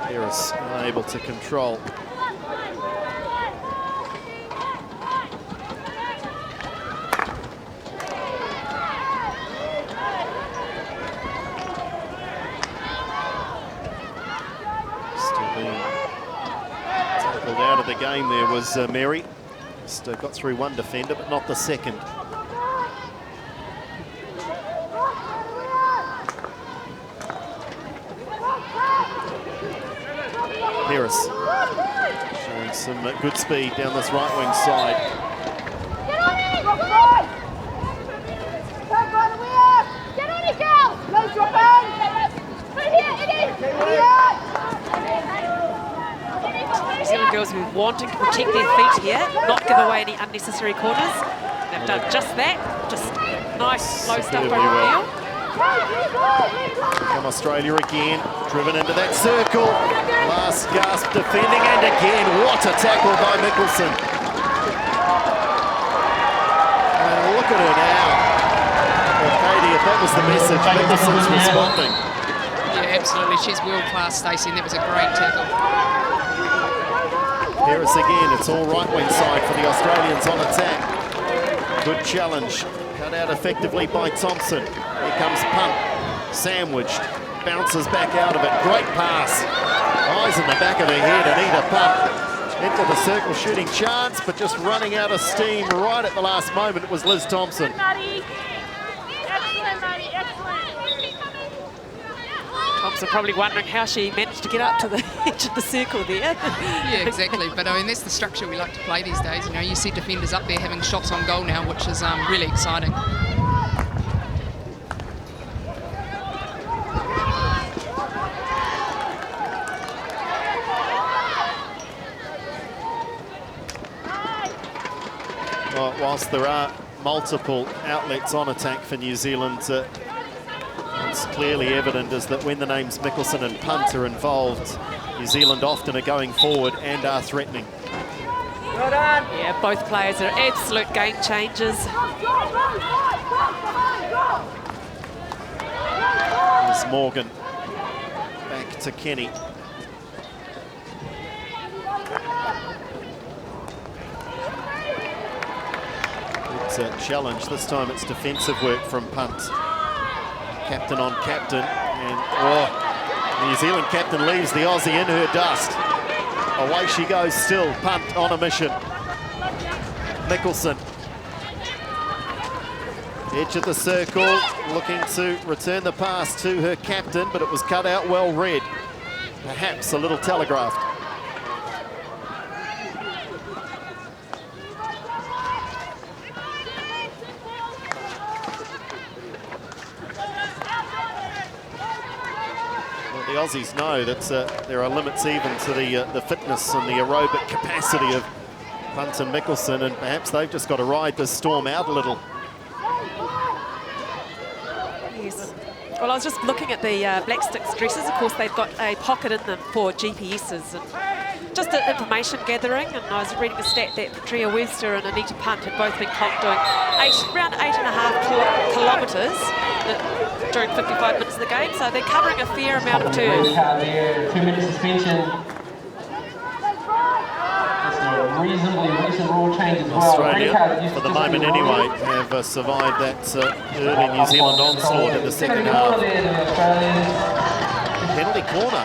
Speaker 21: Harris unable to control. Out of the game there was Mary. Just got through one defender, but not the second. Harris showing some good speed down this right wing side.
Speaker 10: Get on it! Get on it, girl! No dropping! Right here,
Speaker 4: New Zealand girls will be wanting to protect their feet here, not give away any unnecessary corners. They've done just that. Just nice low stuff over
Speaker 21: well. Come Australia again, driven into that circle. Last gasp defending, and again, what a tackle by Mickelson. And look at her now. Well, Katie, if that was the message, Mickelson's responding.
Speaker 6: Yeah, absolutely. She's world-class, Stacey, and that was a great tackle.
Speaker 21: Harris again, it's all right wing side for the Australians on attack. Good challenge, cut out effectively by Thompson. Here comes Punt, sandwiched, bounces back out of it, great pass. Eyes in the back of her head, Anita Punt. Into the circle, shooting chance, but just running out of steam right at the last moment. It was Liz Thompson.
Speaker 4: Thompson probably wondering how she managed to get up to the edge of the circle there.
Speaker 6: Yeah, exactly. But I mean, that's the structure we like to play these days. You know, you see defenders up there having shots on goal now, which is really exciting.
Speaker 21: Well, whilst there are multiple outlets on attack for New Zealand, it's clearly evident is that when the names Mickelson and Punt are involved, New Zealand often are going forward and are threatening.
Speaker 4: Well done. Yeah, both players are absolute game changers.
Speaker 21: There's Morgan. Back to Kenny. It's a challenge. This time it's defensive work from Punt. Captain on captain, and the New Zealand captain leaves the Aussie in her dust. Away she goes still, Punt on a mission. Mickelson. Edge of the circle, looking to return the pass to her captain, but it was cut out, well read. Perhaps a little telegraphed. The Aussies know that there are limits even to the fitness and the aerobic capacity of Punt and Mickelson, and perhaps they've just got to ride this storm out a little.
Speaker 4: Yes. Well, I was just looking at the Black Sticks dresses. Of course, they've got a pocket in them for GPSs and just information gathering. And I was reading a stat that Drea Webster and Anita Punt had both been caught doing around 8.5 kilometres during 55 minutes of the game, so they're covering a fair amount of turf.
Speaker 19: 2-minute suspension. That's a reasonably recent rule change as well.
Speaker 21: Australia, for the moment anyway, have survived that early New Zealand onslaught in the second half. Penalty corner.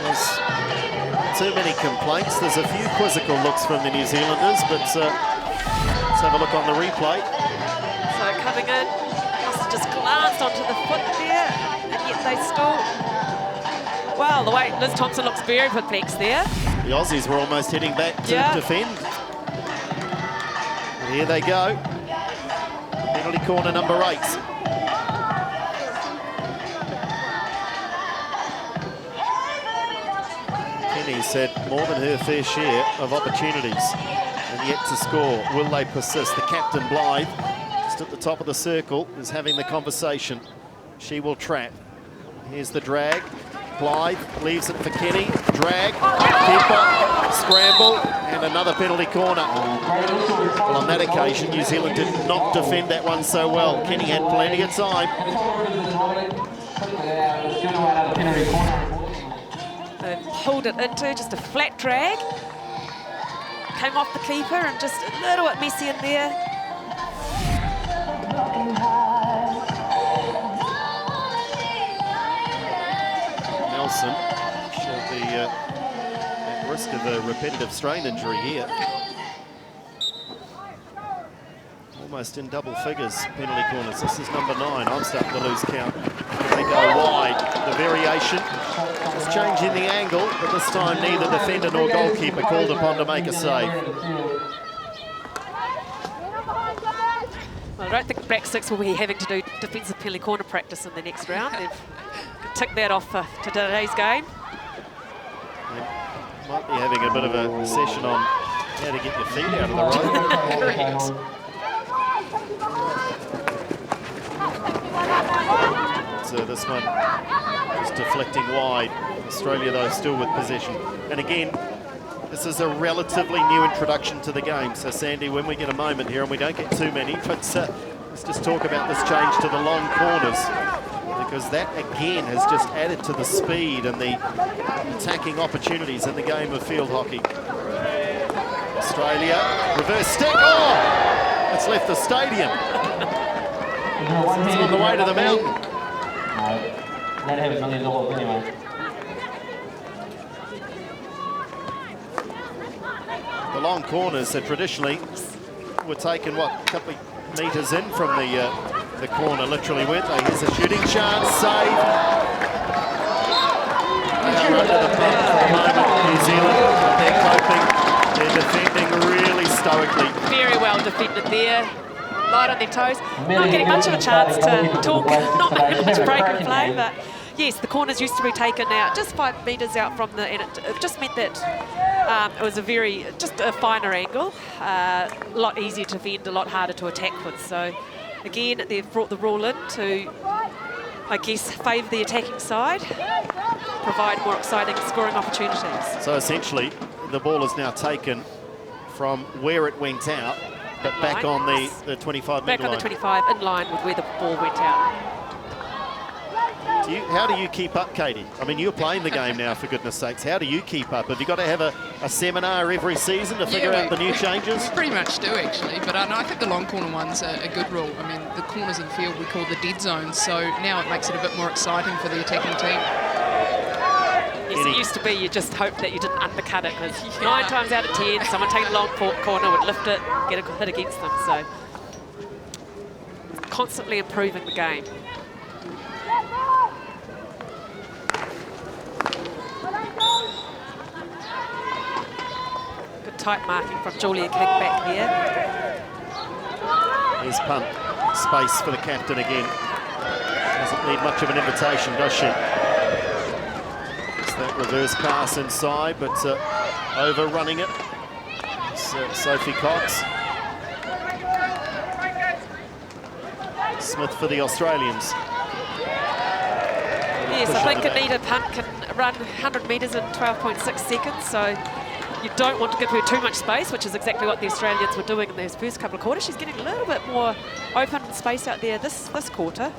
Speaker 21: There's too many complaints. There's a few quizzical looks from the New Zealanders, but let's have a look on the replay.
Speaker 4: So coming in, must have just glanced onto the foot there, and yet they still... Well, the way Liz Thompson looks very perplexed there.
Speaker 21: The Aussies were almost heading back to defend. And here they go. Penalty corner number 8. Kenny's had more than her fair share of opportunities and yet to score. Will they persist? The captain, Blythe, just at the top of the circle, is having the conversation. She will trap. Here's the drag. Blythe leaves it for Kenny. Drag, keeper, scramble, and another penalty corner. Well, on that occasion, New Zealand did not defend that one so well. Kenny had plenty of time.
Speaker 4: They pulled it into just a flat drag. Came off the keeper and just a little bit messy in there.
Speaker 21: Nelson should be at risk of a repetitive strain injury here. Almost in double figures, penalty corners. This is number 9. I'm starting to lose count. They go wide. The variation is changing the angle, but this time neither defender nor goalkeeper called upon to make a save.
Speaker 4: Well, I don't think Black Six will be having to do defensive penalty corner practice in the next round. They've tick that off for today's game.
Speaker 21: They might be having a bit of a session on how to get your feet out of the road. So this one is deflecting wide. Australia, though, still with possession. And again, this is a relatively new introduction to the game. So, Sandy, when we get a moment here, and we don't get too many, but let's just talk about this change to the long corners, because that, again, has just added to the speed and the attacking opportunities in the game of field hockey. Australia, reverse stick. Oh! It's left the stadium. It's on the way to the mountain.
Speaker 19: Let him $1 million anyway.
Speaker 21: The long corners are traditionally were taken, what, a couple of metres in from the corner, literally, weren't they? Here's a shooting chance, save. They are under the pump for a moment, New Zealand, but they're coping. They're defending really stoically.
Speaker 4: Very well defended there. Light on their toes. Not getting much of a chance to talk, not making much break and play, but yes, the corners used to be taken out just 5 metres out from the, and it just meant that it was just a finer angle, a lot easier to defend, a lot harder to attack with. So again, they've brought the rule in to, I guess, favour the attacking side, provide more exciting scoring opportunities.
Speaker 21: So essentially, the ball is now taken from where it went out, but back on the 25 metre line.
Speaker 4: Back on the 25, in line with where the ball went out.
Speaker 21: How do you keep up, Katie? I mean, you're playing the game now, for goodness sakes. How do you keep up? Have you got to have a seminar every season to figure out the new changes?
Speaker 6: We pretty much do, actually. But I think the long corner one's a good rule. I mean, the corners in the field we call the dead zones, so now it makes it a bit more exciting for the attacking team.
Speaker 4: Yes, it used to be you just hoped that you didn't undercut it, because 9 times out of 10, someone taking a long corner would lift it, get a hit against them. So constantly improving the game. Good tight marking from Julia King back here.
Speaker 21: Here's punt. Space for the captain again. Doesn't need much of an invitation, does she? That reverse pass inside, but overrunning it. It's, Sophie Cox. Smith for the Australians.
Speaker 4: Yes, I think Anita Punt can run 100 metres in 12.6 seconds, so you don't want to give her too much space, which is exactly what the Australians were doing in those first couple of quarters. She's getting a little bit more open space out there this quarter.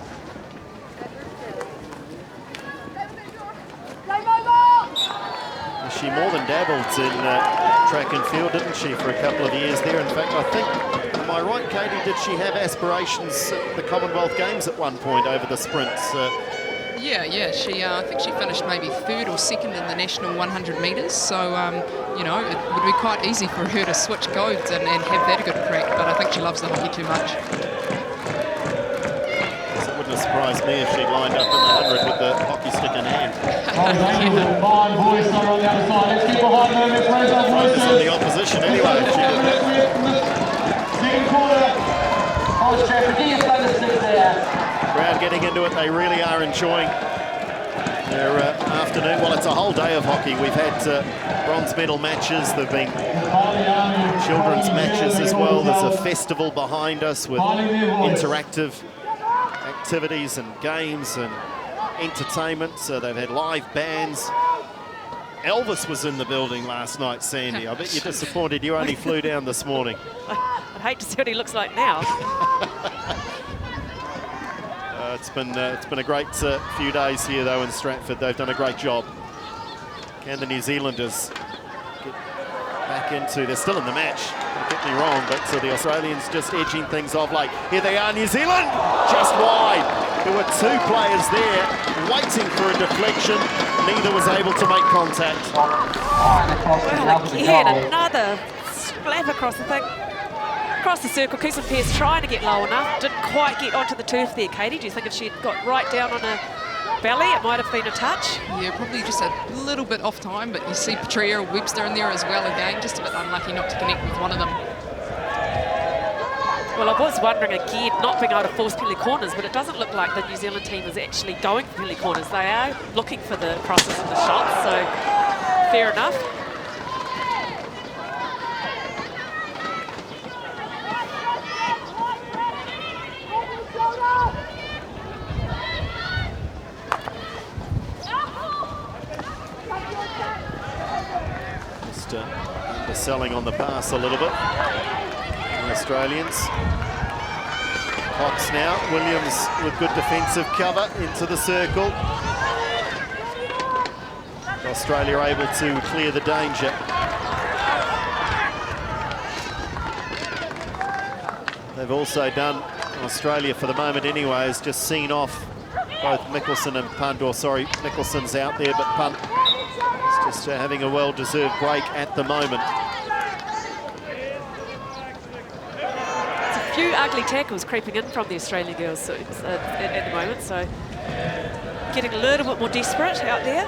Speaker 21: she more than dabbled in track and field, didn't she, for a couple of years there? In fact, I think, am I right, Katie, did she have aspirations at the Commonwealth Games at one point over the sprints?
Speaker 6: Yeah. She, I think she finished maybe 3rd or 2nd in the national 100 metres. So, you know, it would be quite easy for her to switch codes and have that a good crack. But I think she loves the hockey too much.
Speaker 21: It wouldn't have surprised me if she lined up in the 100 with the hockey stick in hand. Focus on the opposition anyway. If she did that. Crowd getting into it. They really are enjoying their afternoon. Well, it's a whole day of hockey. We've had bronze medal matches. There have been children's matches as well. There's a festival behind us with interactive activities and games and entertainment. So they've had live bands. Elvis was in the building last night, Sandy. I bet you're disappointed you only flew down this morning.
Speaker 4: I'd hate to see what he looks like now.
Speaker 21: It's been a great few days here, though, in Stratford. They've done a great job. Can the New Zealanders get back into... They're still in the match, don't get me wrong, but the Australians just edging things off late. Here they are, New Zealand, just wide. There were 2 players there waiting for a deflection. Neither was able to make contact.
Speaker 4: Well, again, another slap across the thing. Across the circle, Keeson Pearce trying to get low enough. Didn't quite get onto the turf there, Katie. Do you think if she had got right down on her belly, it might have been a touch?
Speaker 6: Yeah, probably just a little bit off time, but you see Petria, Webster in there as well again. Just a bit unlucky not to connect with one of them.
Speaker 4: Well, I was wondering again, not being able to force penalty corners, but it doesn't look like the New Zealand team is actually going for penalty corners. They are looking for the crosses and the shots, so fair enough.
Speaker 21: Just selling on the pass a little bit. The Australians. Cox now. Williams with good defensive cover into the circle. Australia able to clear the danger. They've also done, Australia for the moment anyway, has just seen off both Mickelson and Punt, or sorry, Mickelson's out there, but Punt is just having a well-deserved break at the moment.
Speaker 4: It's a few ugly tackles creeping in from the Australian girls so, at the moment, so getting a little bit more desperate out there.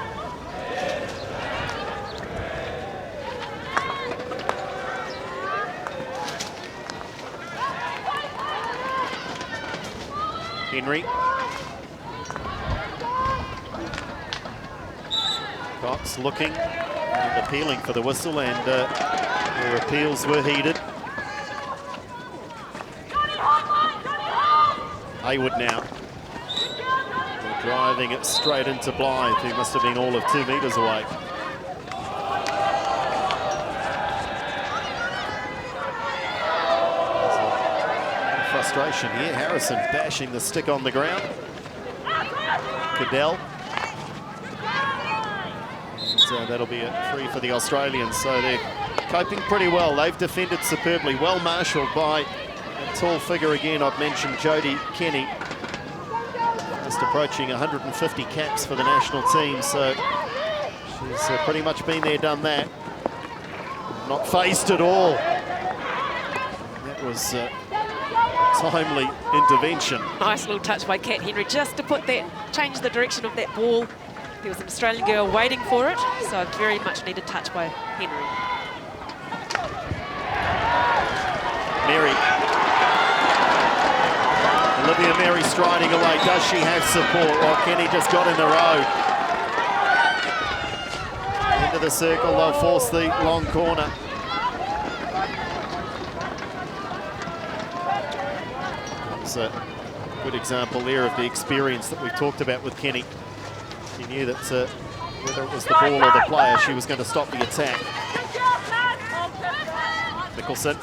Speaker 21: Henry. Cox looking and appealing for the whistle, and their appeals were heeded. Haywood now. They're driving it straight into Blythe, who must have been all of 2 metres away. Frustration here. Harrison bashing the stick on the ground. Cadell. And that'll be a free for the Australians. So they're coping pretty well. They've defended superbly. Well marshalled by a tall figure again. I've mentioned Jodie Kenny. Just approaching 150 caps for the national team. So she's pretty much been there, done that. Not phased at all. That was... timely intervention.
Speaker 4: Nice little touch by Kat Henry just to put that, change the direction of that ball. There was an Australian girl waiting for it, so a very much needed touch by Henry.
Speaker 21: Mary. Olivia Mary striding away. Does she have support? Well, Kenny just got in the road. Into the circle, they'll force the long corner. A good example there of the experience that we've talked about with Kenny. She knew that whether it was the ball or the player, she was going to stop the attack. Mickelson.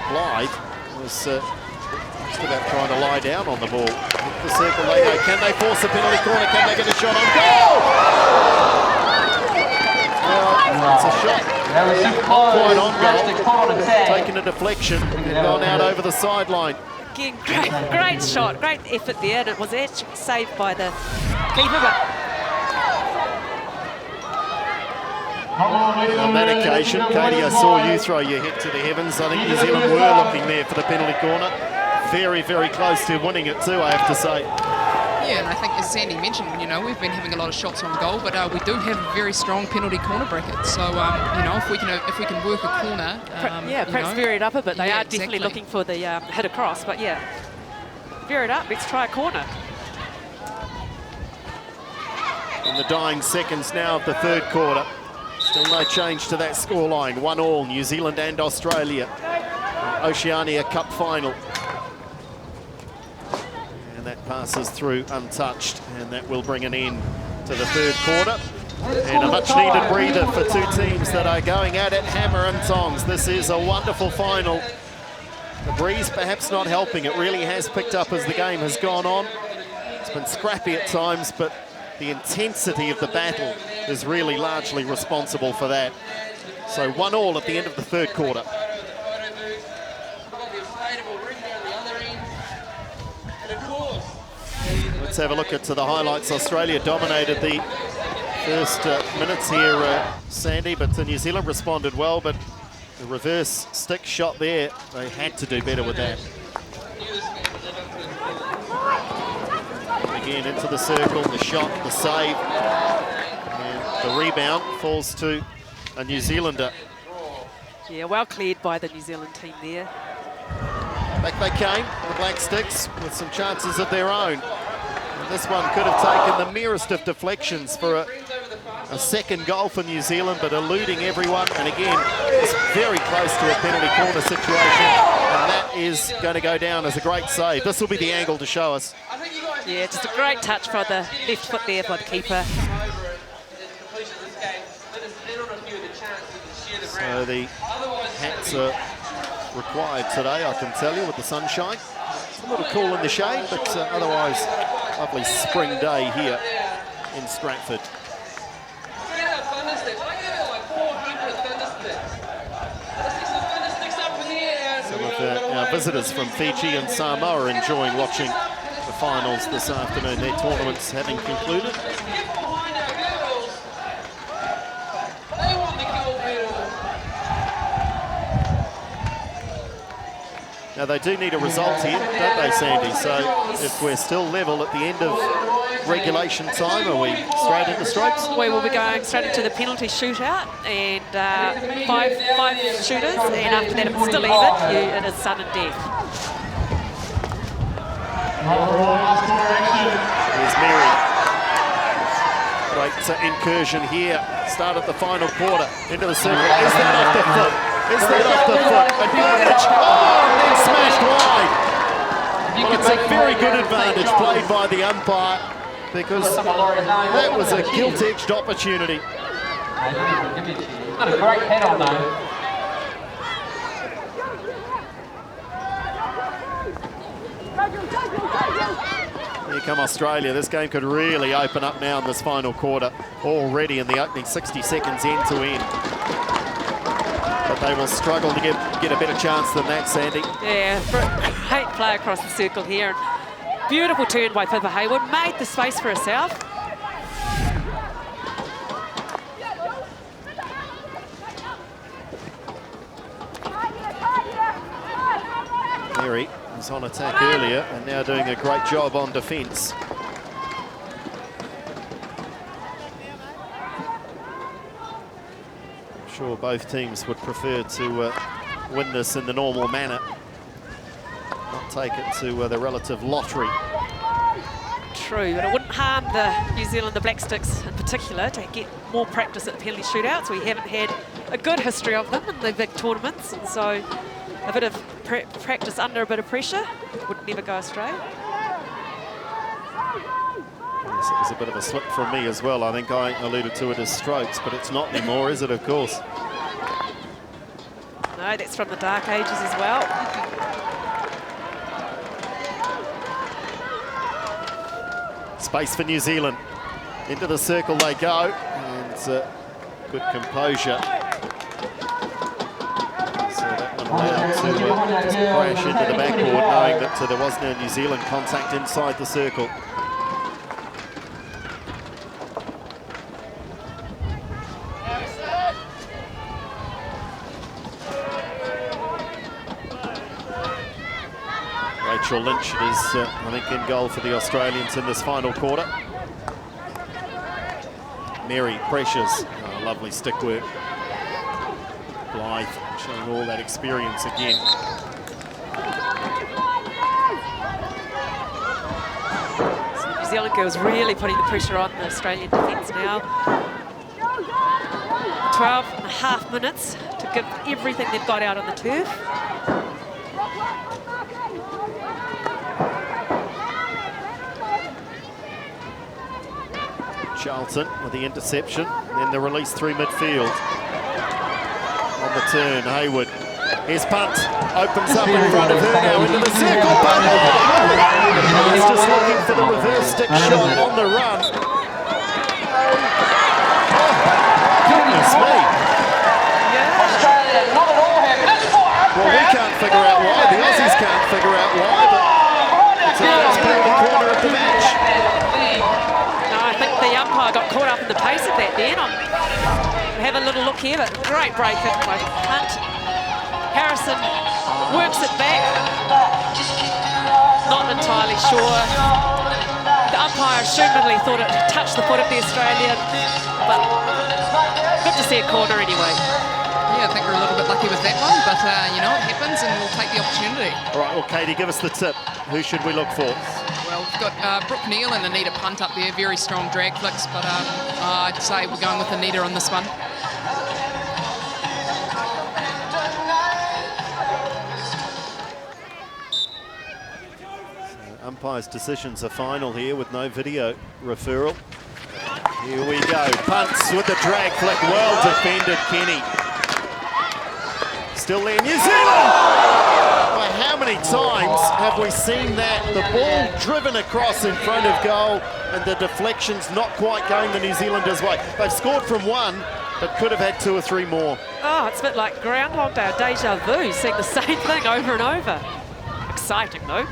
Speaker 21: Blythe was just about trying to lie down on the ball. The circle they go. Can they force a penalty corner? Can they get a shot on goal? shot. Not quite on goal. Taken a deflection and gone out over the sideline.
Speaker 4: Again, great shot, great effort there, and it was actually saved by the keeper. But
Speaker 21: on that occasion, Katie, I saw you throw your head to the heavens. I think New Zealand were looking there for the penalty corner. Very, very close to winning it too, I have to say.
Speaker 6: Yeah, and I think as Sandy mentioned, you know, we've been having a lot of shots on goal, but we do have a very strong penalty corner bracket. So, you know, if we can work a corner,
Speaker 4: perhaps vary it up a bit. They are
Speaker 6: exactly.
Speaker 4: definitely looking for the hit across, but yeah, vary it up. Let's try a corner.
Speaker 21: In the dying seconds now of the third quarter, still no change to that scoreline. 1-1, New Zealand and Australia. Oceania Cup final. And that passes through untouched, and that will bring an end to the third quarter. And a much-needed breather for two teams that are going at it hammer and tongs. This is a wonderful final. The breeze perhaps not helping. It really has picked up as the game has gone on. It's been scrappy at times, but the intensity of the battle is really largely responsible for that. So 1-1 at the end of the third quarter. Let's have a look at the highlights. Australia dominated the first minutes here, Sandy, but New Zealand responded well, but the reverse stick shot there, they had to do better with that. Again into the circle, the shot, the save, and the rebound falls to a New Zealander.
Speaker 4: Yeah, well cleared by the New Zealand team there.
Speaker 21: Back they came, the Black Sticks, with some chances of their own. And this one could have taken the merest of deflections for a second goal for New Zealand, but eluding everyone. And again, it's very close to a penalty corner situation. And that is going to go down as a great save. This will be the angle to show us.
Speaker 4: Yeah, just a great touch for the left foot there by the keeper.
Speaker 21: So the hats are required today, I can tell you, with the sunshine. It's a little cool in the shade, but otherwise, lovely spring day here in Stratford. Some of our visitors from Fiji and Samoa are enjoying watching the finals this afternoon. Their tournaments having concluded. Now they do need a result here, don't they, Sandy? So if we're still level at the end of regulation time, are we straight into strokes?
Speaker 4: We will be going straight into the penalty shootout, and five shooters, and after that, if it's still even, it is sudden death.
Speaker 21: Here's Mary. Great incursion here. Start at the final quarter, into the circle. Is that off the foot? Is that off the foot? Advantage! Oh, and then smashed wide. Well, it's a very good advantage played by the umpire, because that was a gilt-edged opportunity.
Speaker 19: Got a great head on though.
Speaker 21: Here come Australia. This game could really open up now in this final quarter, already in the opening 60 seconds end to end. But they will struggle to get a better chance than that, Sandy.
Speaker 4: Yeah, great play across the circle here. Beautiful turn by Pippa Hayward, made the space for herself.
Speaker 21: Mary was on attack earlier and now doing a great job on defence. I'm sure both teams would prefer to win this in the normal manner, not take it to the relative lottery.
Speaker 4: True, but it wouldn't harm the New Zealand, the Black Sticks in particular, to get more practice at the penalty shootouts. We haven't had a good history of them in the big tournaments, and so a bit of practice under a bit of pressure would never go astray.
Speaker 21: Yes, it was a bit of a slip from me as well. I think I alluded to it as strokes, but it's not anymore, is it, of course?
Speaker 4: No, that's from the dark ages as well.
Speaker 21: Space for New Zealand. Into the circle they go, and good composure allowed to just crash into the backboard, knowing that there was no New Zealand contact inside the circle. Rachel Lynch is, I think, in goal for the Australians in this final quarter. Mary pressures, lovely stick work. Blythe showing all that experience again.
Speaker 4: So the New Zealand girls really putting the pressure on the Australian defence now. 12.5 minutes to give everything they've got out on the turf.
Speaker 21: Charlton with the interception, and then the release through midfield. On the turn, Hayward. His punt opens up in front of her now into the circle. He's just looking for the reverse stick shot on the run. Goodness me. Well, we can't figure out why. The Aussies can't figure out why, but it's a first penalty corner of the match.
Speaker 4: I think the umpire got caught up in the pace of that then. Have a little look here, but great break in by Hunt. Harrison works it back. Not entirely sure. The umpire assumedly thought it touched the foot of the Australian, but good to see a corner anyway.
Speaker 6: Yeah, I think we're a little bit lucky with that one, but you know, it happens and we'll take the opportunity.
Speaker 21: All right, well, Katie, give us the tip. Who should we look for?
Speaker 6: Well, we've got Brooke Neal and Anita Punt up there, very strong drag flicks, but I'd say we're going with Anita on this one.
Speaker 21: So, umpires' decisions are final here with no video referral. Here we go. Punts with the drag flick. Well defended, Kenny. Still there, New Zealand! Well, how many times have we seen that? The ball driven across in front of goal and the deflection's not quite going the New Zealanders' way. They've scored from one, but could have had 2 or 3 more.
Speaker 4: Oh, it's a bit like Groundhog Day, deja vu, seeing the same thing over and over. Exciting, though.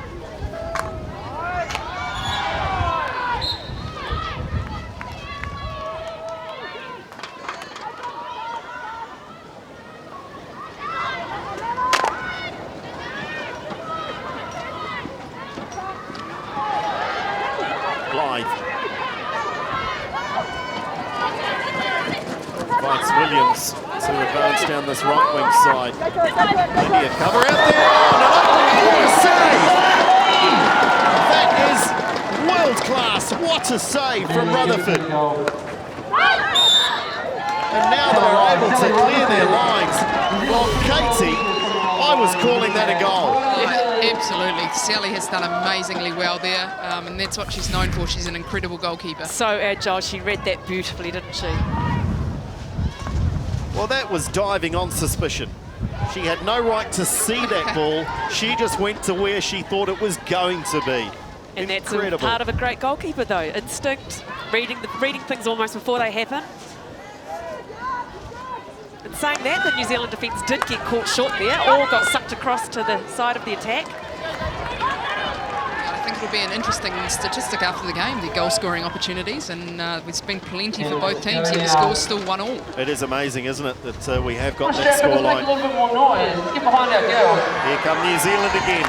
Speaker 21: Williams to advance down this right wing side. Plenty of cover out there. What a save! That is world class. What a save from Rutherford. And now they're able to clear their lines. Well, Katie, I was calling that a goal.
Speaker 6: Yeah, absolutely. Sally has done amazingly well there, and that's what she's known for. She's an incredible goalkeeper.
Speaker 4: So agile. She read that beautifully, didn't she?
Speaker 21: Well, that was diving on suspicion. She had no right to see that ball. She just went to where she thought it was going to be.
Speaker 4: And
Speaker 21: incredible.
Speaker 4: That's a part of a great goalkeeper, though. Instinct, reading things almost before they happen. And saying that, the New Zealand defence did get caught short there. All got sucked across to the side of the attack.
Speaker 6: I think it'll be an interesting statistic after the game, the goal-scoring opportunities, and there's been plenty for both teams, yet the score's still 1-1.
Speaker 21: It is amazing, isn't it, that we have got that scoreline.
Speaker 19: Get behind our girl.
Speaker 21: Here come New Zealand again.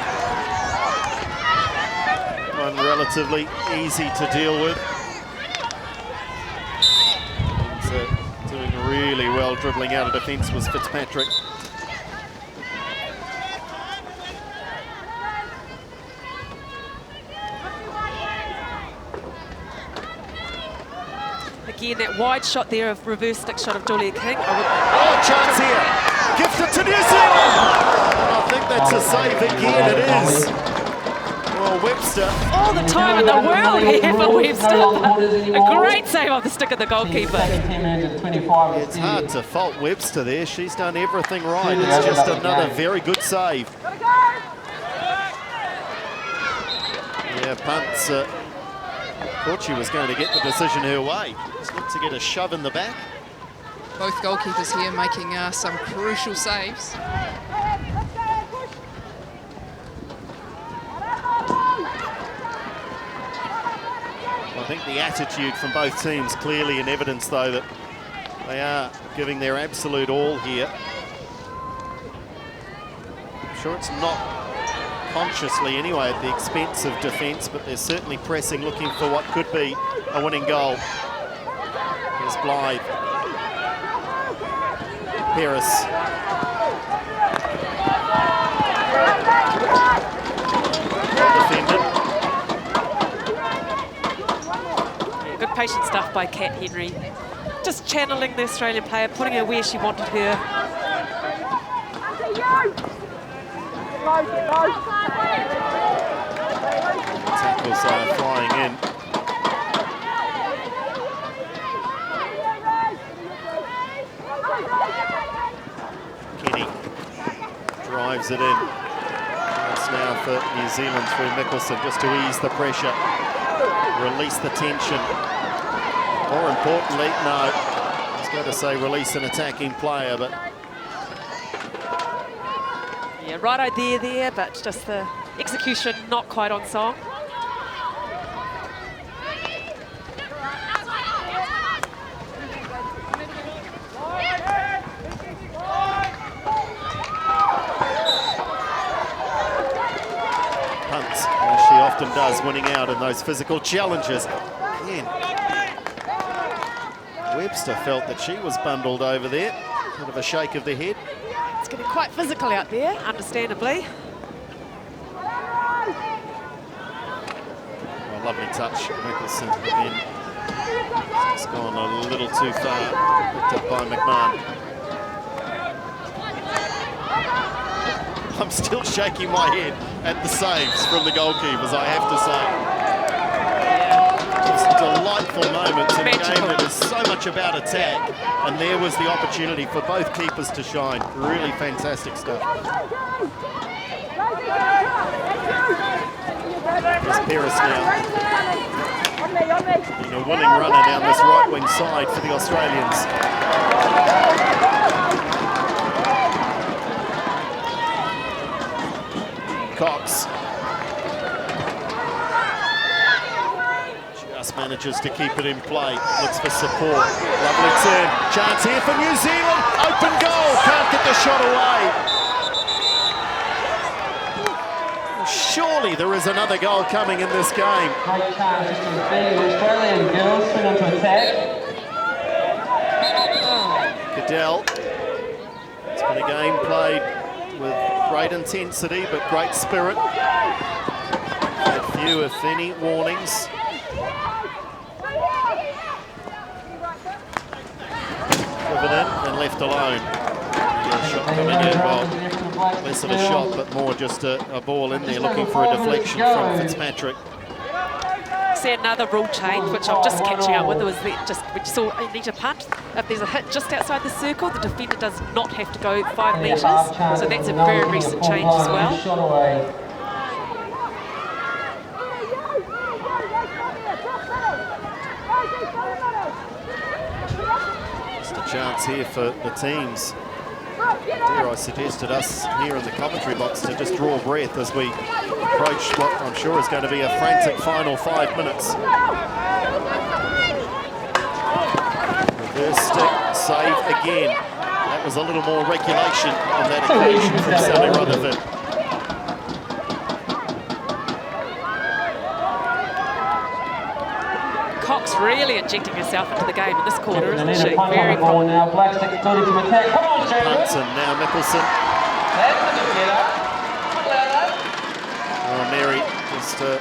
Speaker 21: One relatively easy to deal with. So doing really well dribbling out of defence was Fitzpatrick.
Speaker 4: Again, that wide shot there of reverse stick shot of Julia King.
Speaker 21: Oh, chance here. Gifted to New Zealand. I think that's a save again. It is. Well, Webster.
Speaker 4: All the time in the world here for Webster. A great save off the stick of the goalkeeper.
Speaker 21: It's hard to fault Webster there. She's done everything right. It's just another very good save. Yeah, Punt's thought she was going to get the decision her way. Just looked to get a shove in the back.
Speaker 6: Both goalkeepers here making some crucial saves.
Speaker 21: think the attitude from both teams clearly in evidence, though, that they are giving their absolute all here. I'm sure it's not consciously anyway at the expense of defence, but they're certainly pressing, looking for what could be a winning goal. Here's Blythe. Paris. Defended.
Speaker 4: Yeah, good patient stuff by Kat Henry. Just channeling the Australian player, putting her where she wanted her.
Speaker 21: Tackles are flying in. Kenny drives it in. It's now for New Zealand through Mickelson, just to ease the pressure, release the tension. More importantly, no, I was going to say release an attacking player, but
Speaker 4: Yeah, right idea there, but just the execution not quite on song.
Speaker 21: punts, as she often does, winning out in those physical challenges. Again, Webster felt that she was bundled over there. Bit of a shake of the head.
Speaker 4: It's getting quite physical out there, understandably.
Speaker 21: Oh, lovely touch, Mickelson. Then it's gone a little too far. Picked up by McMahon. I'm still shaking my head at the saves from the goalkeepers, I have to say. Just delightful moments in a game that is so much about attack, and there was the opportunity for both keepers to shine. Really fantastic stuff. There's Paris now. Being a winning runner down this right wing side for the Australians. Cox just manages to keep it in play, looks for support. Lovely turn, chance here for New Zealand, open goal, can't get the shot away. Surely there is another goal coming in this game.
Speaker 19: Great chance just to defend the Australian girls, swing onto attack.
Speaker 21: Cadell, it's been a game played with great intensity but great spirit. Had few, if any, warnings. Driven in and left alone. Yeah, shot coming in, well, less of a shot but more just a ball in there looking for a deflection from Fitzpatrick.
Speaker 4: See another rule change, which I'm just catching up with, was just we saw Anita punt. If there's a hit just outside the circle, the defender does not have to go 5 metres. So that's a very recent change as well.
Speaker 21: Just a chance here for the teams. Dare I suggested us here in the commentary box to just draw breath as we approach what I'm sure is going to be a frantic final 5 minutes. Reverse stick, save again. That was a little more regulation on that occasion from Sally Rutherford.
Speaker 4: Cox really injecting herself into the game in this quarter, isn't she?
Speaker 19: Very ball now. Black stick ability to attack. Come on, Jeremy.
Speaker 21: Punts and now Mickelson.
Speaker 19: That's a good getter.
Speaker 21: Oh, Mary just a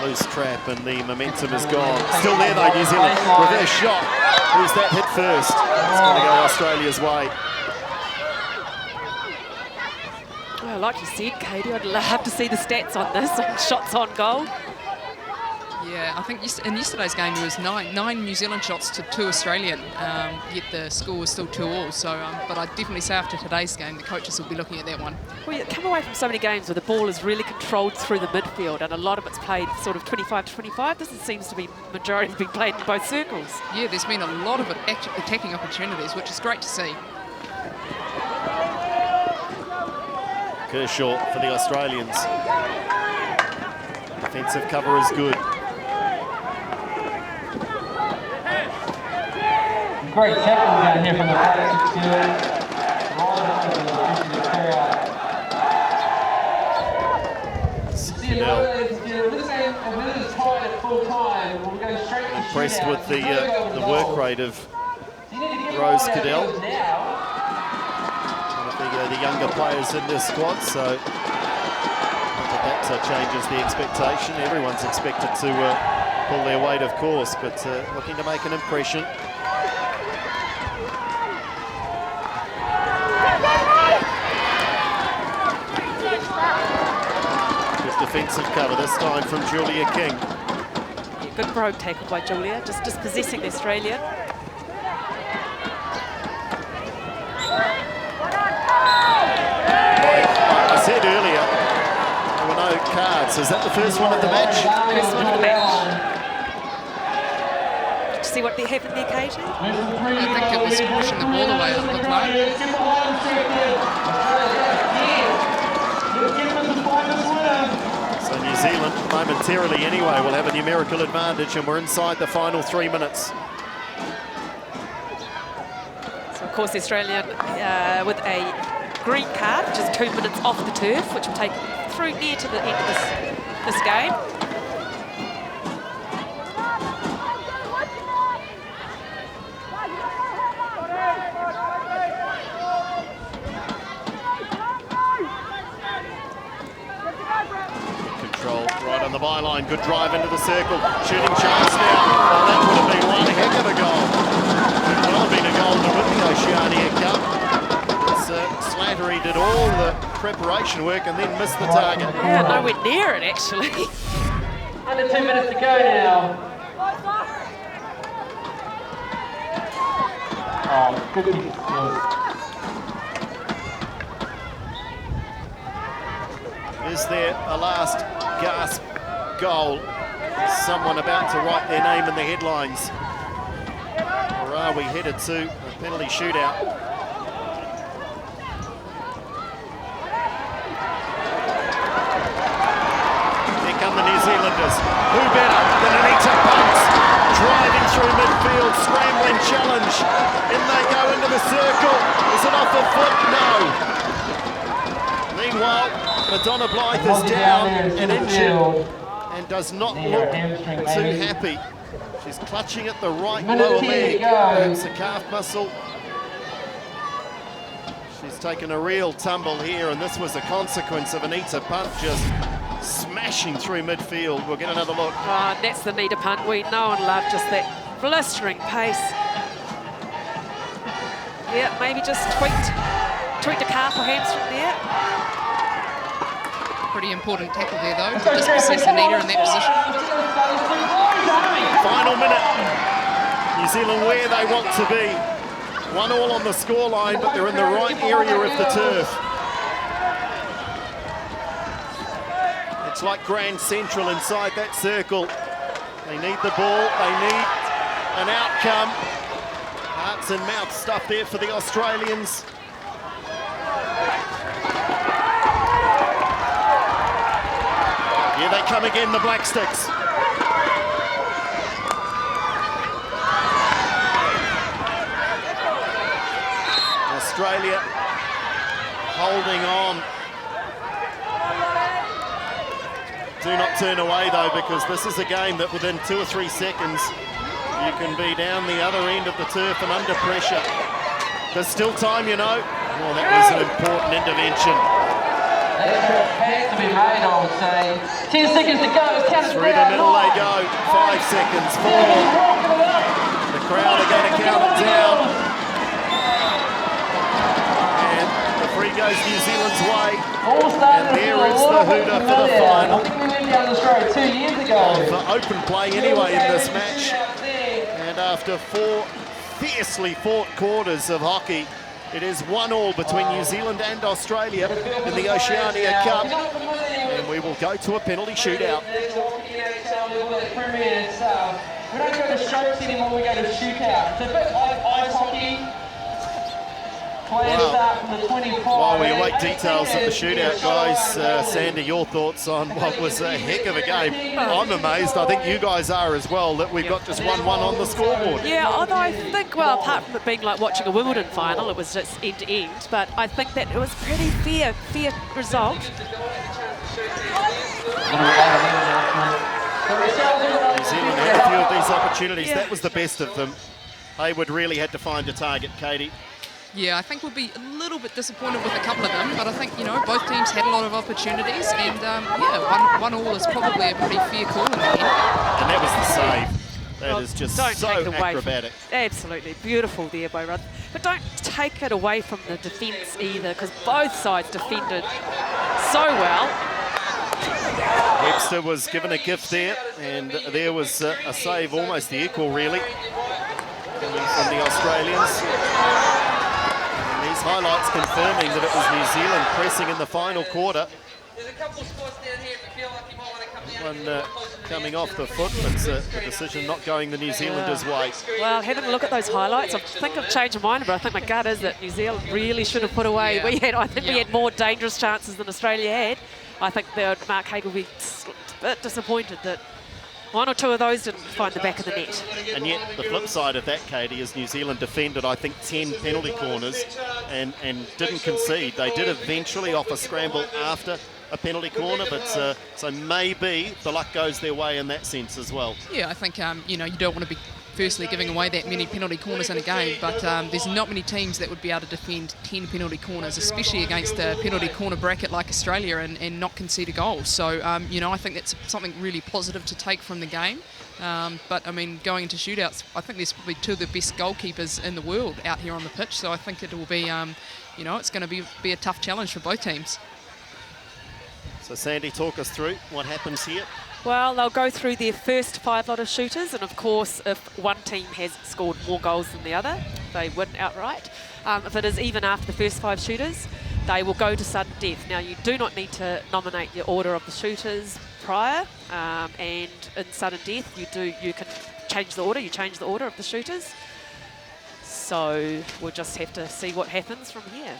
Speaker 21: loose trap and the momentum is gone. Still there though, New Zealand. Reverse shot. Who's that hit first? It's going to go Australia's way.
Speaker 4: Well, like you said, Katie, I'd love to see the stats on this, on shots on goal.
Speaker 6: Yeah, I think in yesterday's game there was nine New Zealand shots to 2 Australian, yet the score was still 2-2. So, but I'd definitely say after today's game, the coaches will be looking at that one.
Speaker 4: Well, you come away from so many games where the ball is really controlled through the midfield, and a lot of it's played sort of 25 to 25. This seems to be majority being played in both circles.
Speaker 6: Yeah, there's been a lot of attacking opportunities, which is great to see.
Speaker 21: Kershaw for the Australians. Defensive cover is good.
Speaker 19: Great tackle down here from the Black Six girls. Right over the crowd.
Speaker 21: Impressed with the work rate of Rose Cadell. One of the younger players in this squad, so that changes the expectation. Everyone's expected to pull their weight, of course, but looking to make an impression. Defensive cover this time from Julia King.
Speaker 4: Yeah, good brogue tackle by Julia, just dispossessing the Australian.
Speaker 21: I said earlier, there were no cards. Is that the first one of the match?
Speaker 4: First one of the match. Did you see what happened there, Katie?
Speaker 6: I think it was pushing the ball away, it looked like.
Speaker 21: So New Zealand, momentarily anyway, will have a numerical advantage, and we're inside the final 3 minutes.
Speaker 4: So, of course, the Australian with a green card, which is 2 minutes off the turf, which will take through near to the end of this game.
Speaker 21: Right on the byline, good drive into the circle, shooting chance now. Oh, that would have been one heck of a goal. It would have been a goal to win the Oceania Cup. Slattery did all the preparation work and then missed the target.
Speaker 4: Yeah, nowhere near it actually.
Speaker 19: Under 2 minutes to go now. Oh, good piece of skills.
Speaker 21: Is there a last gasp goal? Someone about to write their name in the headlines? Or are we headed to a penalty shootout? Here come the New Zealanders. Who better than Anita Bunce? Driving through midfield, scrambling challenge. In they go into the circle. Is it off the foot? No. Meanwhile, Madonna Blythe is down and injured and does not look too happy. She's clutching at the right lower leg. It's a calf muscle. She's taken a real tumble here, and this was a consequence of Anita Punt just smashing through midfield. We'll get another look.
Speaker 4: Oh, that's the Anita Punt we know and love, just that blistering pace. Yeah, maybe just tweaked a calf or hamstring there.
Speaker 6: Pretty important tackle there, though, to dispossess Anita in that position.
Speaker 21: Final minute. New Zealand where they want to be. 1-1 on the scoreline, but they're in the right area of the turf. It's like Grand Central inside that circle. They need the ball, they need an outcome. Hearts and mouth stuff there for the Australians. Here they come again, the Black Sticks. Australia holding on. Do not turn away though, because this is a game that within 2 or 3 seconds you can be down the other end of the turf and under pressure. There's still time, you know. Oh, that was an important intervention.
Speaker 19: Has to be made, I would say. 10 seconds to go.
Speaker 21: Through the middle they go. 5 seconds. 4. The crowd are going to count it down. And the free goes New Zealand's way. And there is the hooter for the final.
Speaker 19: I think we went down this road 2 years ago.
Speaker 21: For open play anyway in this match. And after 4 fiercely fought quarters of hockey, it is 1-1 between New Zealand and Australia in the Oceania Cup, and we will go to a penalty shootout.
Speaker 19: We don't go to strokes anymore, we go to shootout. So ice hockey,
Speaker 21: While we await details of the shootout, guys, Sandy, your thoughts on what was a heck of a game. I'm amazed, I think you guys are as well, that we've got just 1-1 on the scoreboard.
Speaker 4: Yeah, although I think, well, apart from it being like watching a Wimbledon final, it was just end to end, but I think that it was a pretty fair result.
Speaker 21: New Zealand had a few of these opportunities. That was the best of them. Hayward really had to find a target, Katie.
Speaker 6: Yeah, I think we'll be a little bit disappointed with a couple of them, but I think, you know, both teams had a lot of opportunities, and yeah, one all is probably a pretty fair call in the end.
Speaker 21: And that was the save. That is just so acrobatic.
Speaker 4: Absolutely beautiful there by Rudd. But don't take it away from the defence either, because both sides defended so well.
Speaker 21: Webster was given a gift there, and there was a save, almost the equal, really, coming from the Australians. And these highlights confirming that it was New Zealand pressing in the final quarter. One coming off the foot, but the decision not going the New Zealanders' way.
Speaker 4: Well, having a look at those highlights, I think I've changed my mind, but I think my gut is that New Zealand really should have put away. Yeah. I think we had more dangerous chances than Australia had. I think Mark Hagel will be a bit disappointed that one or two of those didn't find the back of the net.
Speaker 21: And yet the flip side of that, Katie, is New Zealand defended, I think, 10 penalty corners and didn't concede. They did eventually off a scramble after a penalty corner, but so maybe the luck goes their way in that sense as well.
Speaker 6: Yeah, I think, you know, you don't want to be firstly giving away that many penalty corners in a game, but there's not many teams that would be able to defend 10 penalty corners, especially against a penalty corner bracket like Australia, and not concede a goal. So, you know, I think that's something really positive to take from the game. But, I mean, going into shootouts, I think there's probably two of the best goalkeepers in the world out here on the pitch, so I think it will be, you know, it's going to be a tough challenge for both teams.
Speaker 21: So, Sandy, talk us through what happens here.
Speaker 4: Well, they'll go through their first 5 lot of shooters, and of course, if one team has scored more goals than the other, they win outright. If it is even after the first 5 shooters, they will go to sudden death. Now, you do not need to nominate the order of the shooters prior, and in sudden death, you can change the order. You change the order of the shooters. So we'll just have to see what happens from here.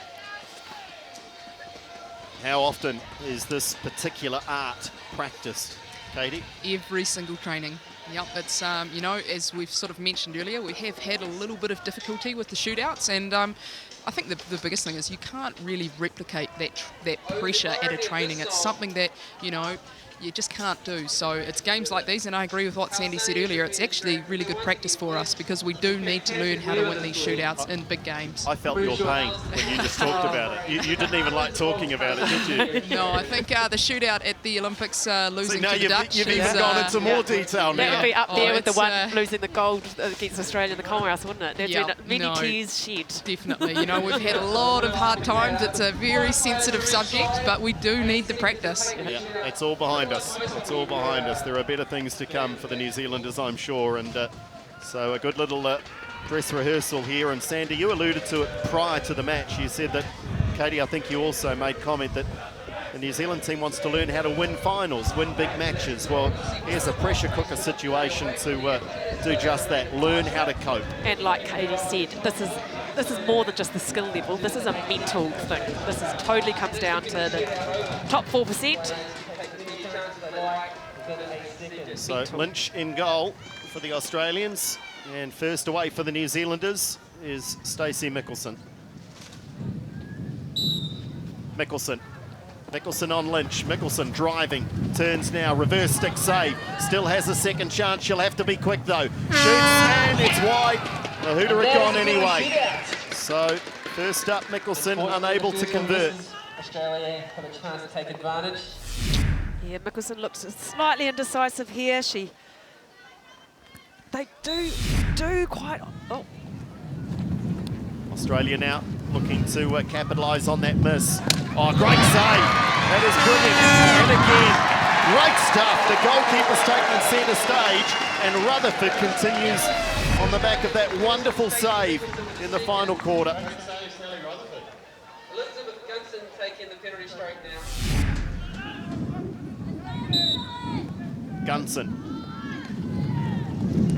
Speaker 21: How often is this particular art practiced, Katie?
Speaker 6: Every single training. Yep, it's, you know, as we've sort of mentioned earlier, we have had a little bit of difficulty with the shootouts, and I think the biggest thing is you can't really replicate that pressure at a training. It's something that, you know, you just can't do. So it's games like these, and I agree with what Sandy said earlier, it's actually really good practice for us because we do need to learn how to win these shootouts in big games.
Speaker 21: I felt your pain when you just talked about it. You didn't even like talking about it, did you?
Speaker 6: No, I think the shootout at the Olympics losing to the Dutch.
Speaker 21: You've even gone into more detail now.
Speaker 4: That would be up there with the one losing the gold against Australia in the Commonwealth, wouldn't it? There's been many tears shed.
Speaker 6: Definitely. You know, we've had a lot of hard times. It's a very sensitive subject, but we do need the practice.
Speaker 21: Yeah, it's all behind us. It's all behind us. There are better things to come for the New Zealanders, I'm sure. And so a good little dress rehearsal here. And Sandy, you alluded to it prior to the match. You said that, Katie, I think you also made comment that the New Zealand team wants to learn how to win finals, win big matches. Well, here's a pressure cooker situation to do just that, learn how to cope.
Speaker 4: And like Katie said, this is more than just the skill level. This is a mental thing. This is totally comes down to the top 4%.
Speaker 21: So Lynch in goal for the Australians, and first away for the New Zealanders is Stacey Mickelson. Mickelson on Lynch. Mickelson driving, turns now, reverse stick save. Still has a second chance. She'll have to be quick though. Shoots and it's wide. The hooter had gone anyway. So first up, Mickelson unable to convert.
Speaker 19: Australia have a chance to take advantage.
Speaker 4: Yeah, Mickelson looks slightly indecisive here. They do quite. Oh.
Speaker 21: Australia now looking to capitalise on that miss. Oh, great save. That is brilliant. And again, great stuff. The goalkeeper's taking centre stage, and Rutherford continues on the back of that wonderful save in the final quarter.
Speaker 19: Elizabeth Gunson taking the penalty strike now.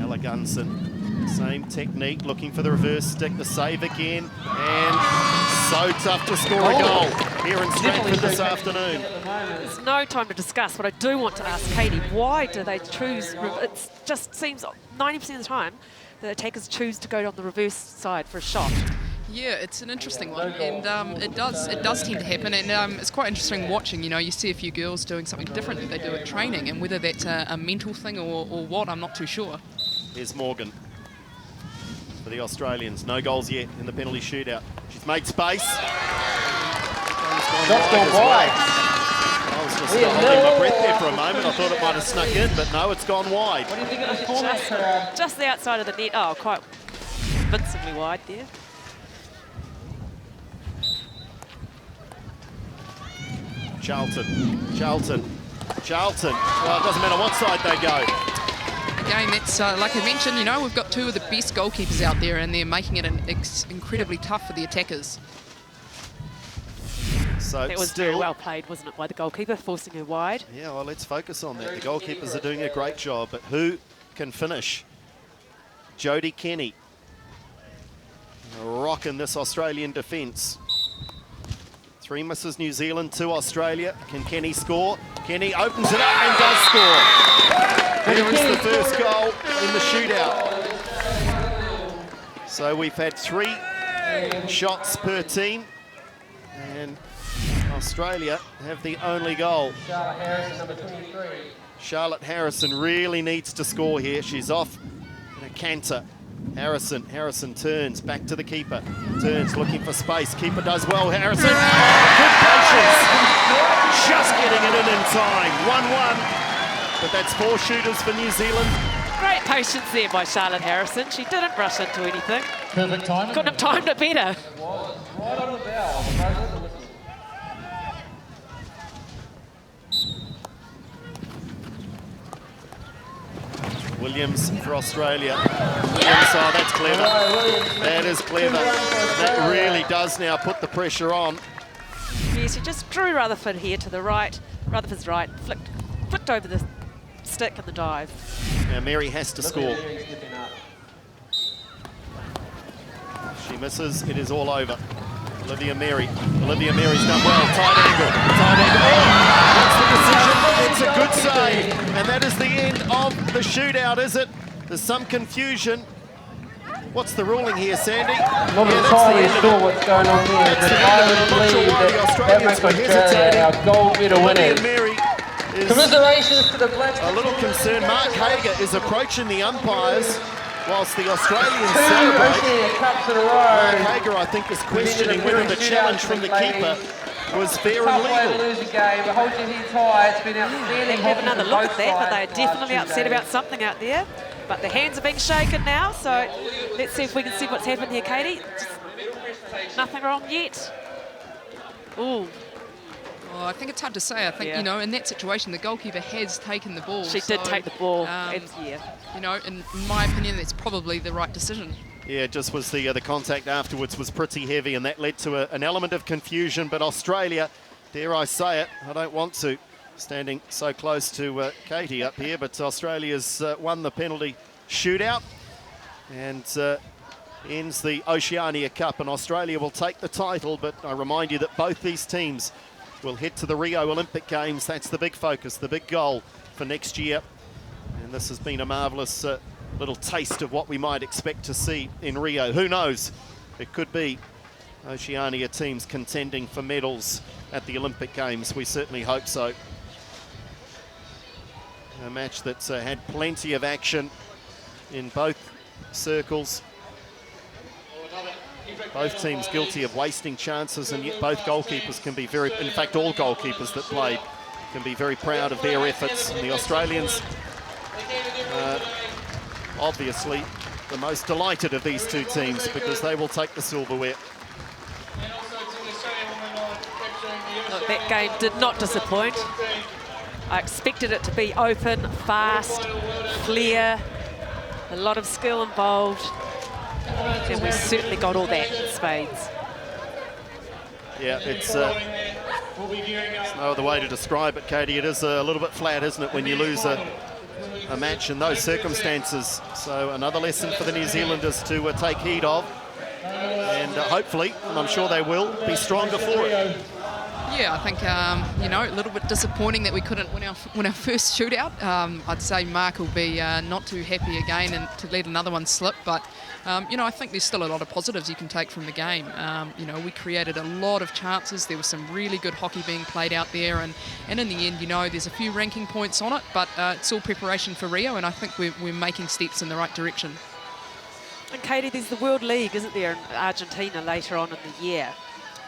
Speaker 21: Ella Gunson, same technique, looking for the reverse stick, the save again, and So tough to score a goal here in Stratford this afternoon.
Speaker 4: There's no time to discuss, but I do want to ask Katie, why do they choose, it just seems 90% of the time the attackers choose to go on the reverse side for a shot.
Speaker 6: Yeah, it's an interesting one, and it does tend to happen, and it's quite interesting watching. You know, you see a few girls doing something different that they do at training, and whether that's a mental thing or what, I'm not too sure.
Speaker 21: Here's Morgan for the Australians. No goals yet in the penalty shootout. She's made space.
Speaker 19: Shot's gone wide.
Speaker 21: I was just holding my breath there for a moment. I thought it might have snuck in, but no, it's gone wide.
Speaker 19: What do you think of the format?
Speaker 4: Just the outside of the net. Oh, quite convincingly wide there.
Speaker 21: Charlton. Well, it doesn't matter what side they go.
Speaker 6: Again, that's like I mentioned, you know, we've got two of the best goalkeepers out there, and they're making it incredibly tough for the attackers.
Speaker 21: So
Speaker 4: that was very well played, wasn't it, by the goalkeeper, forcing her wide?
Speaker 21: Yeah, well, let's focus on that. The goalkeepers are doing a great job, but who can finish? Jodie Kenny rocking this Australian defence. 3 misses New Zealand, 2 Australia. Can Kenny score? Kenny opens it up and does score. Here is the first goal in the shootout. So we've had 3 shots per team, and Australia have the only goal.
Speaker 19: Charlotte Harrison, number 23.
Speaker 21: Charlotte Harrison really needs to score here. She's off in a canter. Harrison turns back to the keeper. Turns, looking for space. Keeper does well. Harrison, good patience. Just getting it in time. 1-1. But that's 4 shooters for New Zealand.
Speaker 4: Great patience there by Charlotte Harrison. She didn't rush into anything.
Speaker 17: Perfect timing.
Speaker 4: Couldn't have timed it better.
Speaker 19: Right on the bell.
Speaker 21: Williams for Australia. Williams, oh, that's clever. That is clever. That really does now put the pressure on.
Speaker 4: Yes, he just drew Rutherford here to the right. Rutherford's right, flicked over the stick and the dive.
Speaker 21: Now Mary has to score. She misses, it is all over. Olivia Mary's done well. Tight angle. Oh, that's the decision. It's a good save. And that is the end of the shootout, is it? There's some confusion. What's the ruling here, Sandy?
Speaker 19: Not entirely sure what's going on here, but I would believe that makes Australia our gold medal winners. Commiserations to the Blacks.
Speaker 21: A little concerned. Mark Hager is approaching the umpires whilst the Australians celebrate.
Speaker 19: Oceania Cups in a row.
Speaker 21: Mark Hager, I think, is questioning whether the challenge from the keeper was fair and legal.
Speaker 19: Tough way to lose the game, but hold your heads high. It's been outstanding.
Speaker 4: Have another look at that, but they're definitely upset about something out there. But the hands are being shaken now, so let's see if we can see what's happened here, Katie. Nothing wrong yet. Ooh.
Speaker 6: Oh, I think it's hard to say. I think, you know, in that situation, the goalkeeper has taken the ball.
Speaker 4: She did take the ball,
Speaker 6: you know, in my opinion, that's probably the right decision.
Speaker 21: Yeah, it just was the contact afterwards was pretty heavy, and that led to an element of confusion. But Australia, dare I say it, I don't want to, standing so close to Katie up here, but Australia's won the penalty shootout and ends the Oceania Cup, and Australia will take the title. But I remind you that both these teams will head to the Rio Olympic Games. That's the big focus, the big goal for next year. And this has been a marvellous little taste of what we might expect to see in Rio. Who knows? It could be Oceania teams contending for medals at the Olympic Games. We certainly hope so. A match that's had plenty of action in both circles. Both teams guilty of wasting chances, and yet both goalkeepers can be very, in fact all goalkeepers that played can be very proud of their efforts. And the Australians obviously the most delighted of these two teams because they will take the silverware.
Speaker 4: Look, that game did not disappoint. I expected it to be open, fast, clear, a lot of skill involved. And we certainly got all that in spades.
Speaker 21: Yeah, it's no other way to describe it, Katie. It is a little bit flat, isn't it, when you lose a match in those circumstances. So another lesson for the New Zealanders to take heed of. And hopefully, and I'm sure they will, be stronger for it.
Speaker 6: Yeah, I think, you know, a little bit disappointing that we couldn't win our first shootout. I'd say Mark will be not too happy again and to let another one slip, but, you know, I think there's still a lot of positives you can take from the game. You know, we created a lot of chances. There was some really good hockey being played out there, and in the end, you know, there's a few ranking points on it, but it's all preparation for Rio, and I think we're making steps in the right direction.
Speaker 4: And Katie, there's the World League, isn't there, in Argentina later on in the year?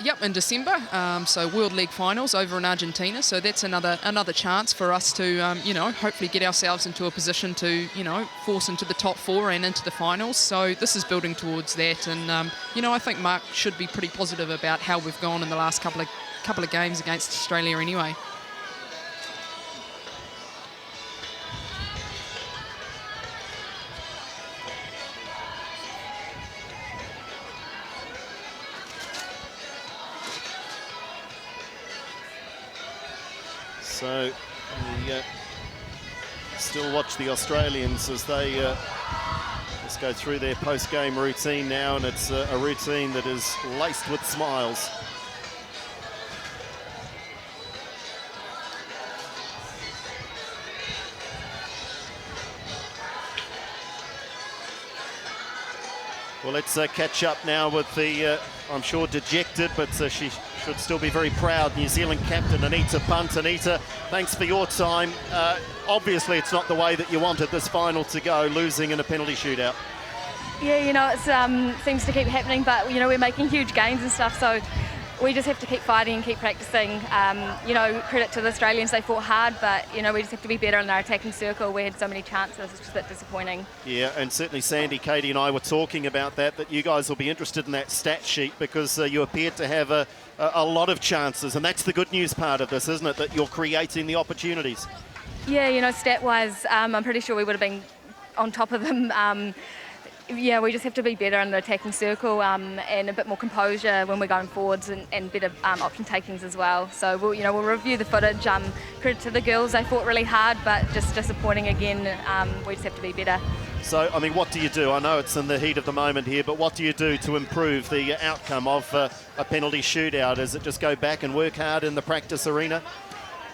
Speaker 6: Yep, in December, so World League finals over in Argentina, so that's another chance for us to, you know, hopefully get ourselves into a position to, you know, force into the top 4 and into the finals. So this is building towards that, and, you know, I think Mark should be pretty positive about how we've gone in the last couple of games against Australia anyway.
Speaker 21: So we still watch the Australians as they just go through their post-game routine now, and it's a routine that is laced with smiles. Well, let's catch up now with the, I'm sure, dejected, but she should still be very proud, New Zealand captain Anita Punt. Anita, thanks for your time. Obviously, it's not the way that you wanted this final to go, losing in a penalty shootout.
Speaker 12: Yeah, you know, it seems to keep happening, but, you know, we're making huge gains and stuff, so we just have to keep fighting and keep practicing. You know, credit to the Australians, they fought hard, but, you know, we just have to be better in our attacking circle. We had so many chances, it's just a bit disappointing. Yeah,
Speaker 21: and certainly Sandy, Katie and I were talking about that you guys will be interested in that stat sheet, because you appeared to have a lot of chances, and that's the good news part of this, isn't it, that you're creating the opportunities? Yeah, you know, stat-wise, I'm pretty sure we would have been on top of them. Yeah, we just have to be better in the attacking circle and a bit more composure when we're going forwards, and better option takings as well. So we'll review the footage. Credit to the girls, they fought really hard, but just disappointing again. We just have to be better. So, I mean, what do you do? I know it's in the heat of the moment here, but what do you do to improve the outcome of a penalty shootout? Is it just go back and work hard in the practice arena?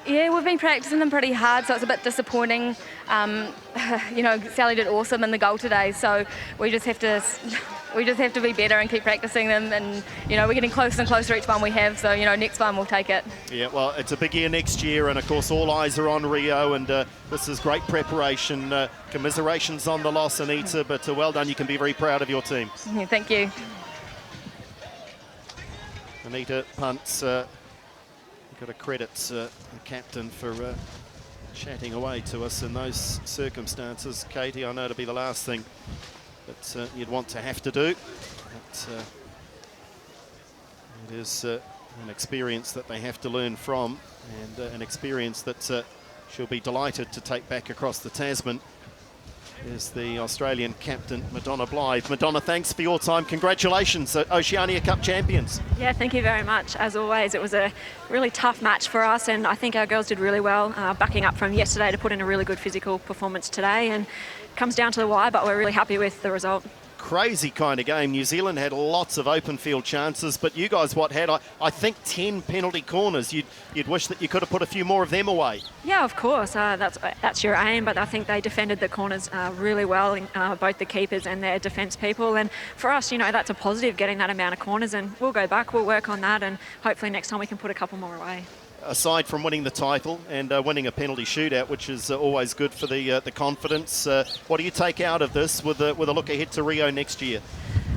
Speaker 21: Yeah, we've been practicing them pretty hard, so it's a bit disappointing. You know, Sally did awesome in the goal today, so we just have to be better and keep practicing them. And you know, we're getting closer and closer each one we have. So you know, next one we'll take it. Yeah, well, it's a big year next year, and of course all eyes are on Rio, and this is great preparation. Commiserations on the loss, Anita, but well done. You can be very proud of your team. Yeah, thank you. Anita Punt's. Got to credit the captain for chatting away to us in those circumstances. Katie, I know it'll be the last thing that you'd want to have to do, but it is an experience that they have to learn from, and an experience that she'll be delighted to take back across the Tasman. Is the Australian captain, Madonna Blythe. Madonna, thanks for your time. Congratulations, Oceania Cup champions. Yeah, thank you very much. As always, it was a really tough match for us, and I think our girls did really well, backing up from yesterday to put in a really good physical performance today, and it comes down to the wire, but we're really happy with the result. Crazy kind of game. New Zealand had lots of open field chances, but you guys had, I think, 10 penalty corners. You'd wish that you could have put a few more of them away. Yeah, of course. That's your aim, but I think they defended the corners really well, both the keepers and their defence people. And for us, you know, that's a positive, getting that amount of corners, and we'll go back, we'll work on that, and hopefully next time we can put a couple more away. Aside from winning the title and winning a penalty shootout, which is always good for the confidence, what do you take out of this with a look ahead to Rio next year?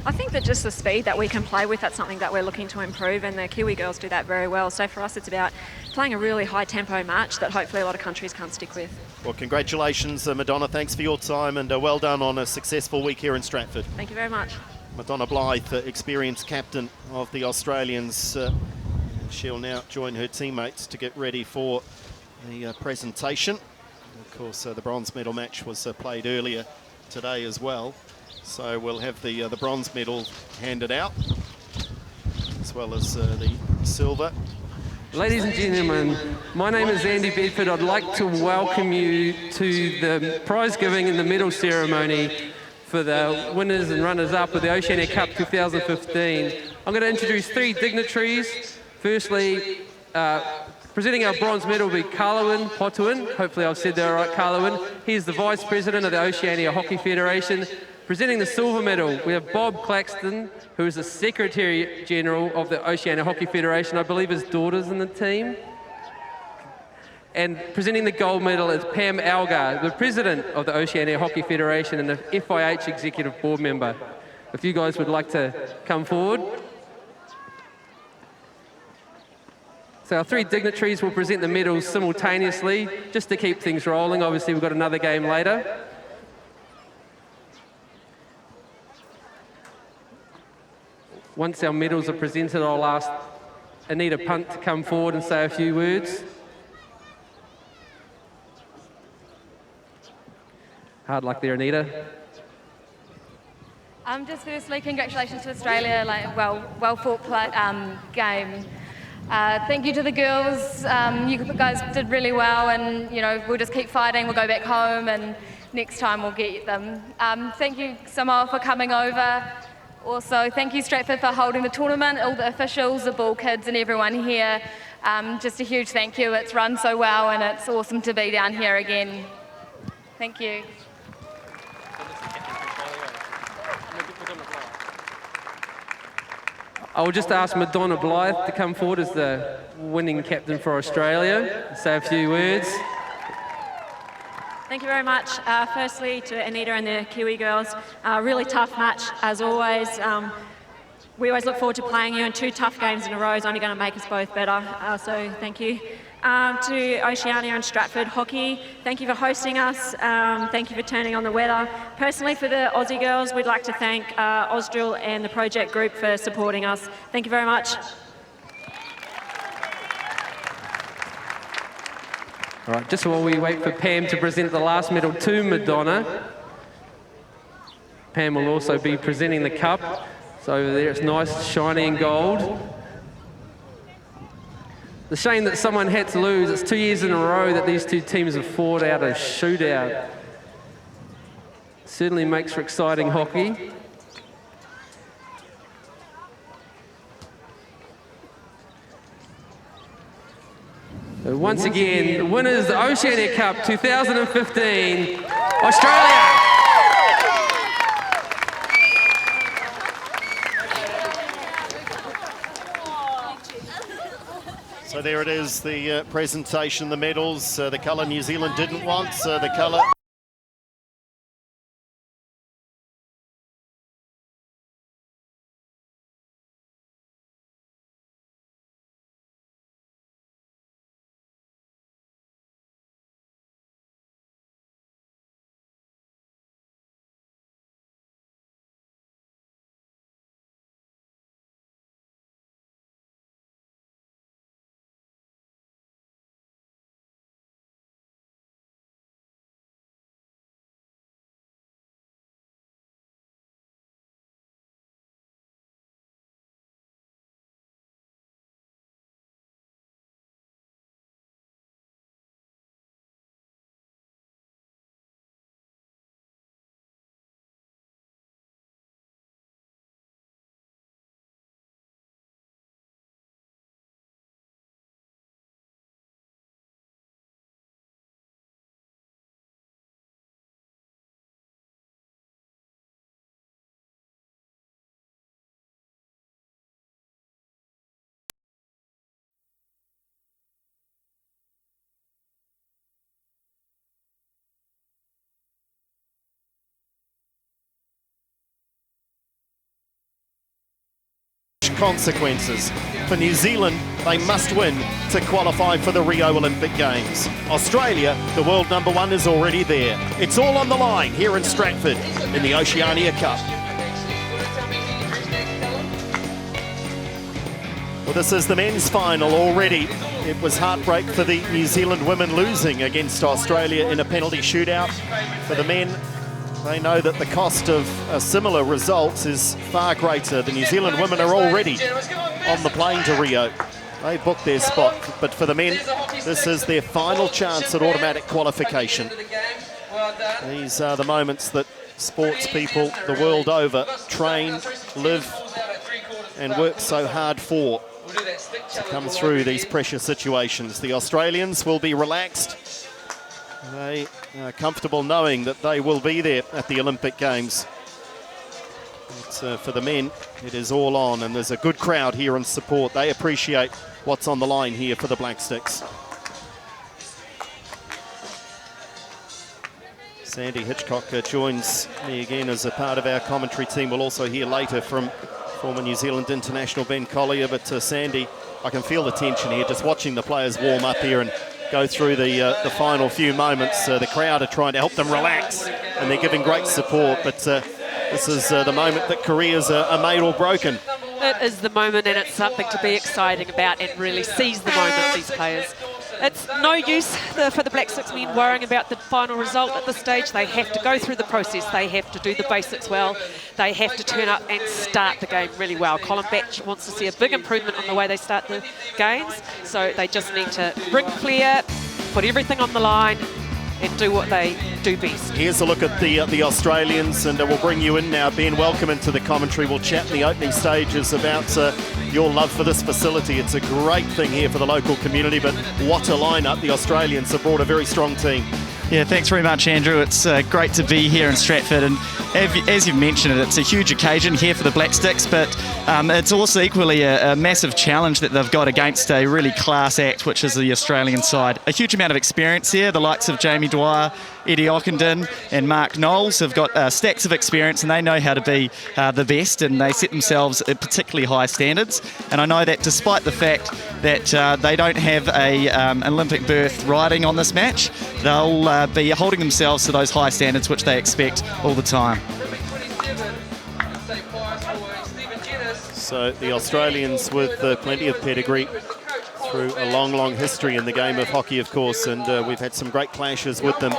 Speaker 21: I think that just the speed that we can play with, that's something that we're looking to improve, and the Kiwi girls do that very well. So for us, it's about playing a really high tempo match that hopefully a lot of countries can't stick with. Well, congratulations, Madonna. Thanks for your time, and well done on a successful week here in Stratford. Thank you very much. Madonna Blythe, experienced captain of the Australians. She'll now join her teammates to get ready for the presentation. Of course, the bronze medal match was played earlier today as well. So we'll have the bronze medal handed out, as well as the silver.
Speaker 19: Ladies and gentlemen, my name is Andy Bedford. I'd like to welcome you to the prize giving and the medal ceremony for the winners and runners-up of the Oceania Cup 2015. I'm going to introduce 3 dignitaries. Firstly, presenting our bronze medal will be Carlwyn Potuin. Hopefully I've said that right, Carlwyn. He's the Vice President of the Oceania Hockey Federation. Presenting the silver medal, we have Bob Claxton, who is the Secretary General of the Oceania Hockey Federation. I believe his daughter's in the team. And presenting the gold medal is Pam Algar, the President of the Oceania Hockey Federation and the FIH Executive Board Member. If you guys would like to come forward. So our 3 dignitaries will present the medals simultaneously, just to keep things rolling. Obviously, we've got another game later. Once our medals are presented, I'll ask Anita Punt to come forward and say a few words. Hard luck there, Anita.
Speaker 12: Just firstly, congratulations to Australia, well fought game. Thank you to the girls. You guys did really well, and we'll just keep fighting. We'll go back home, and next time we'll get them. Thank you, Samoa, for coming over. Also, thank you, Stratford, for holding the tournament, all the officials, the ball kids, and everyone here. Just a huge thank you. It's run so well, and it's awesome to be down here again. Thank you.
Speaker 19: I will just ask Madonna Blythe to come forward as the winning captain for Australia, say a few words.
Speaker 11: Thank you very much. Firstly, to Anita and the Kiwi girls, really tough match as always. We always look forward to playing you, and 2 tough games in a row is only going to make us both better, so thank you. To Oceania and Stratford Hockey, thank you for hosting us, thank you for turning on the weather. Personally, for the Aussie girls, we'd like to thank Ausdrill and the project group for supporting us. Thank you very much.
Speaker 19: All right, just while we wait for Pam to present the last medal to Madonna, Pam will also be presenting the cup. So over there, it's nice, shiny and gold. The shame that someone had to lose. It's 2 years in a row that these 2 teams have fought out a shootout. Certainly makes for exciting hockey. So once again, the winners of the Oceania Cup 2015, Australia!
Speaker 21: So there it is, the presentation, the medals, the colour New Zealand didn't want, the colour... consequences. For New Zealand, they must win to qualify for the Rio Olympic Games. Australia, the world #1, is already there. It's all on the line here in Stratford in the Oceania Cup. Well, this is the men's final already. It was heartbreak for the New Zealand women losing against Australia in a penalty shootout. For the men, they know that the cost of a similar result is far greater. The New Zealand women are already on the plane to Rio. They booked their spot, but for the men, this is their final chance at automatic qualification. These are the moments that sports people the world over train, live and work so hard for to come through these pressure situations. The Australians will be relaxed. They are comfortable knowing that they will be there at the Olympic Games. But, for the men, it is all on, and there's a good crowd here in support. They appreciate what's on the line here for the Black Sticks. Sandy Hitchcock joins me again as a part of our commentary team. We'll also hear later from former New Zealand international Ben Collier. But Sandy, I can feel the tension here just watching the players warm up here and go through the final few moments. The crowd are trying to help them relax, and they're giving great support. But this is the moment that careers are made or broken.
Speaker 4: It is the moment, and it's something to be exciting about and really seize the moment, these players. It's no use for the Black Sticks men worrying about the final result at this stage. They have to go through the process. They have to do the basics well. They have to turn up and start the game really well. Colin Batch wants to see a big improvement on the way they start the games. So they just need to bring flair, put everything on the line, and do what they do best.
Speaker 21: Here's a look at the Australians, and we'll bring you in now. Ben, welcome into the commentary. We'll chat in the opening stages about your love for this facility. It's a great thing here for the local community, but what a lineup. The Australians have brought a very strong team.
Speaker 7: Yeah, thanks very much, Andrew. It's great to be here in Stratford, and as you've mentioned, it's a huge occasion here for the Black Sticks, but it's also equally a massive challenge that they've got against a really class act, which is the Australian side. A huge amount of experience here. The likes of Jamie Dwyer, Eddie Ockenden and Mark Knowles have got stacks of experience, and they know how to be the best, and they set themselves at particularly high standards. And I know that despite the fact that they don't have an Olympic berth riding on this match, they'll be holding themselves to those high standards which they expect all the time.
Speaker 21: So the Australians with plenty of pedigree through a long history in the game of hockey, of course, and we've had some great clashes with them.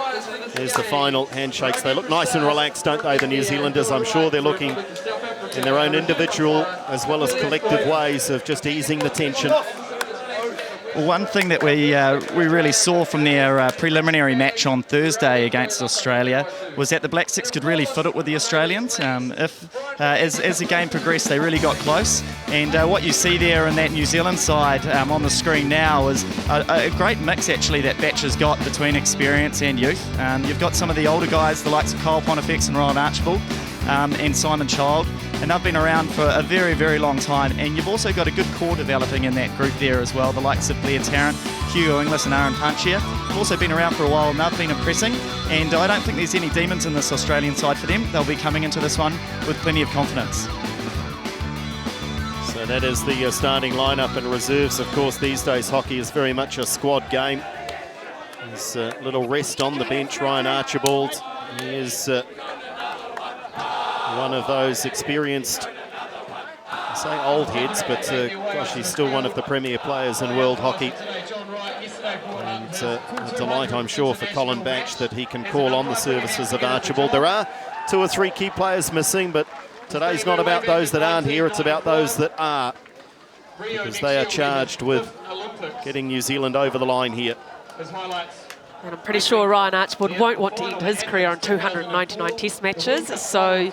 Speaker 21: There's the final handshakes. They look nice and relaxed, don't they, the New Zealanders? I'm sure they're looking in their own individual as well as collective ways of just easing the tension.
Speaker 7: One thing that we really saw from their preliminary match on Thursday against Australia was that the Black Sticks could really fit it with the Australians. As the game progressed, they really got close. And what you see there in that New Zealand side on the screen now is a great mix, actually, that Batch has got between experience and youth. You've got some of the older guys, the likes of Kyle Pontifex and Ryan Archibald, and Simon Child, and they've been around for a very long time. And you've also got a good core developing in that group there as well, the likes of Blair Tarrant, Hugo Inglis and Aaron Punchier. They've also been around for a while and they've been impressing, and I don't think there's any demons in this Australian side for them. They'll be coming into this one with plenty of confidence.
Speaker 21: So that is the starting lineup, and reserves. Of course, these days hockey is very much a squad game. There's a little rest on the bench. Ryan Archibald, he is one of those experienced, I say old heads, but gosh, he's still one of the premier players in world hockey. And a delight, I'm sure, for Colin Batch that he can call on the services of Archibald. There are 2 or 3 key players missing, but today's not about those that aren't here, it's about those that are, because they are charged with getting New Zealand over the line here.
Speaker 4: And I'm pretty sure Ryan Archibald won't want to end his career on 299 test matches, so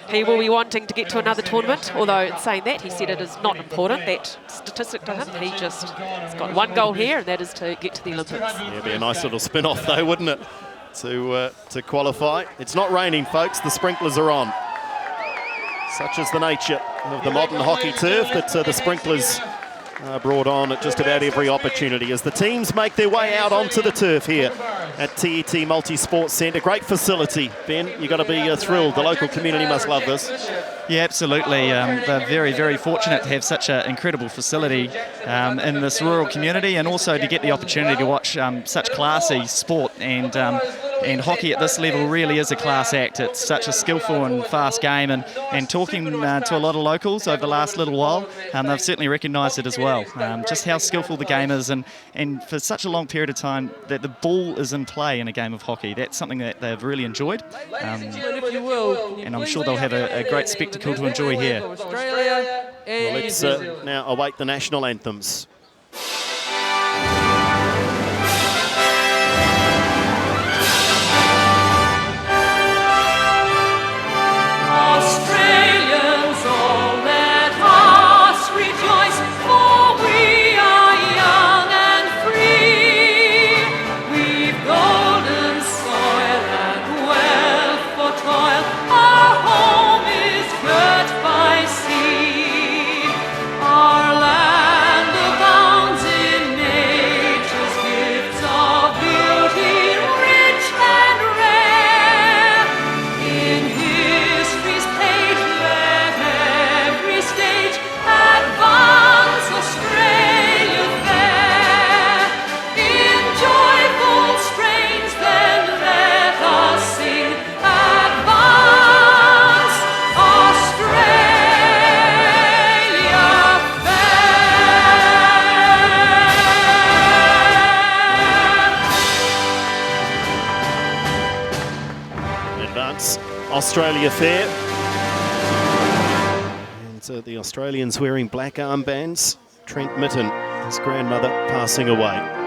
Speaker 4: he will be wanting to get to another tournament, although in saying that, he said it is not important, that statistic to him. He just has got 1 goal here, and that is to get to the Olympics.
Speaker 21: Yeah, it'd be a nice little spin-off though, wouldn't it, to qualify. It's not raining, folks, the sprinklers are on. Such is the nature of the modern hockey turf that the sprinklers brought on at just about every opportunity as the teams make their way out onto the turf here at TET Multi-Sports Centre. Great facility, Ben. You've got to be thrilled. The local community must love this.
Speaker 7: Yeah, absolutely. They're very fortunate to have such an incredible facility in this rural community, and also to get the opportunity to watch such classy sport. And hockey at this level really is a class act. It's such a skillful and fast game, and talking to a lot of locals over the last little while, they've certainly recognised it as well. Just how skillful the game is, and for such a long period of time that the ball is in play in a game of hockey. That's something that they've really enjoyed. And I'm sure they'll have a great spectacle to enjoy here.
Speaker 21: Well, let's now await the national anthems. Australia fair. And the Australians wearing black armbands. Trent Mitten, his grandmother, passing away.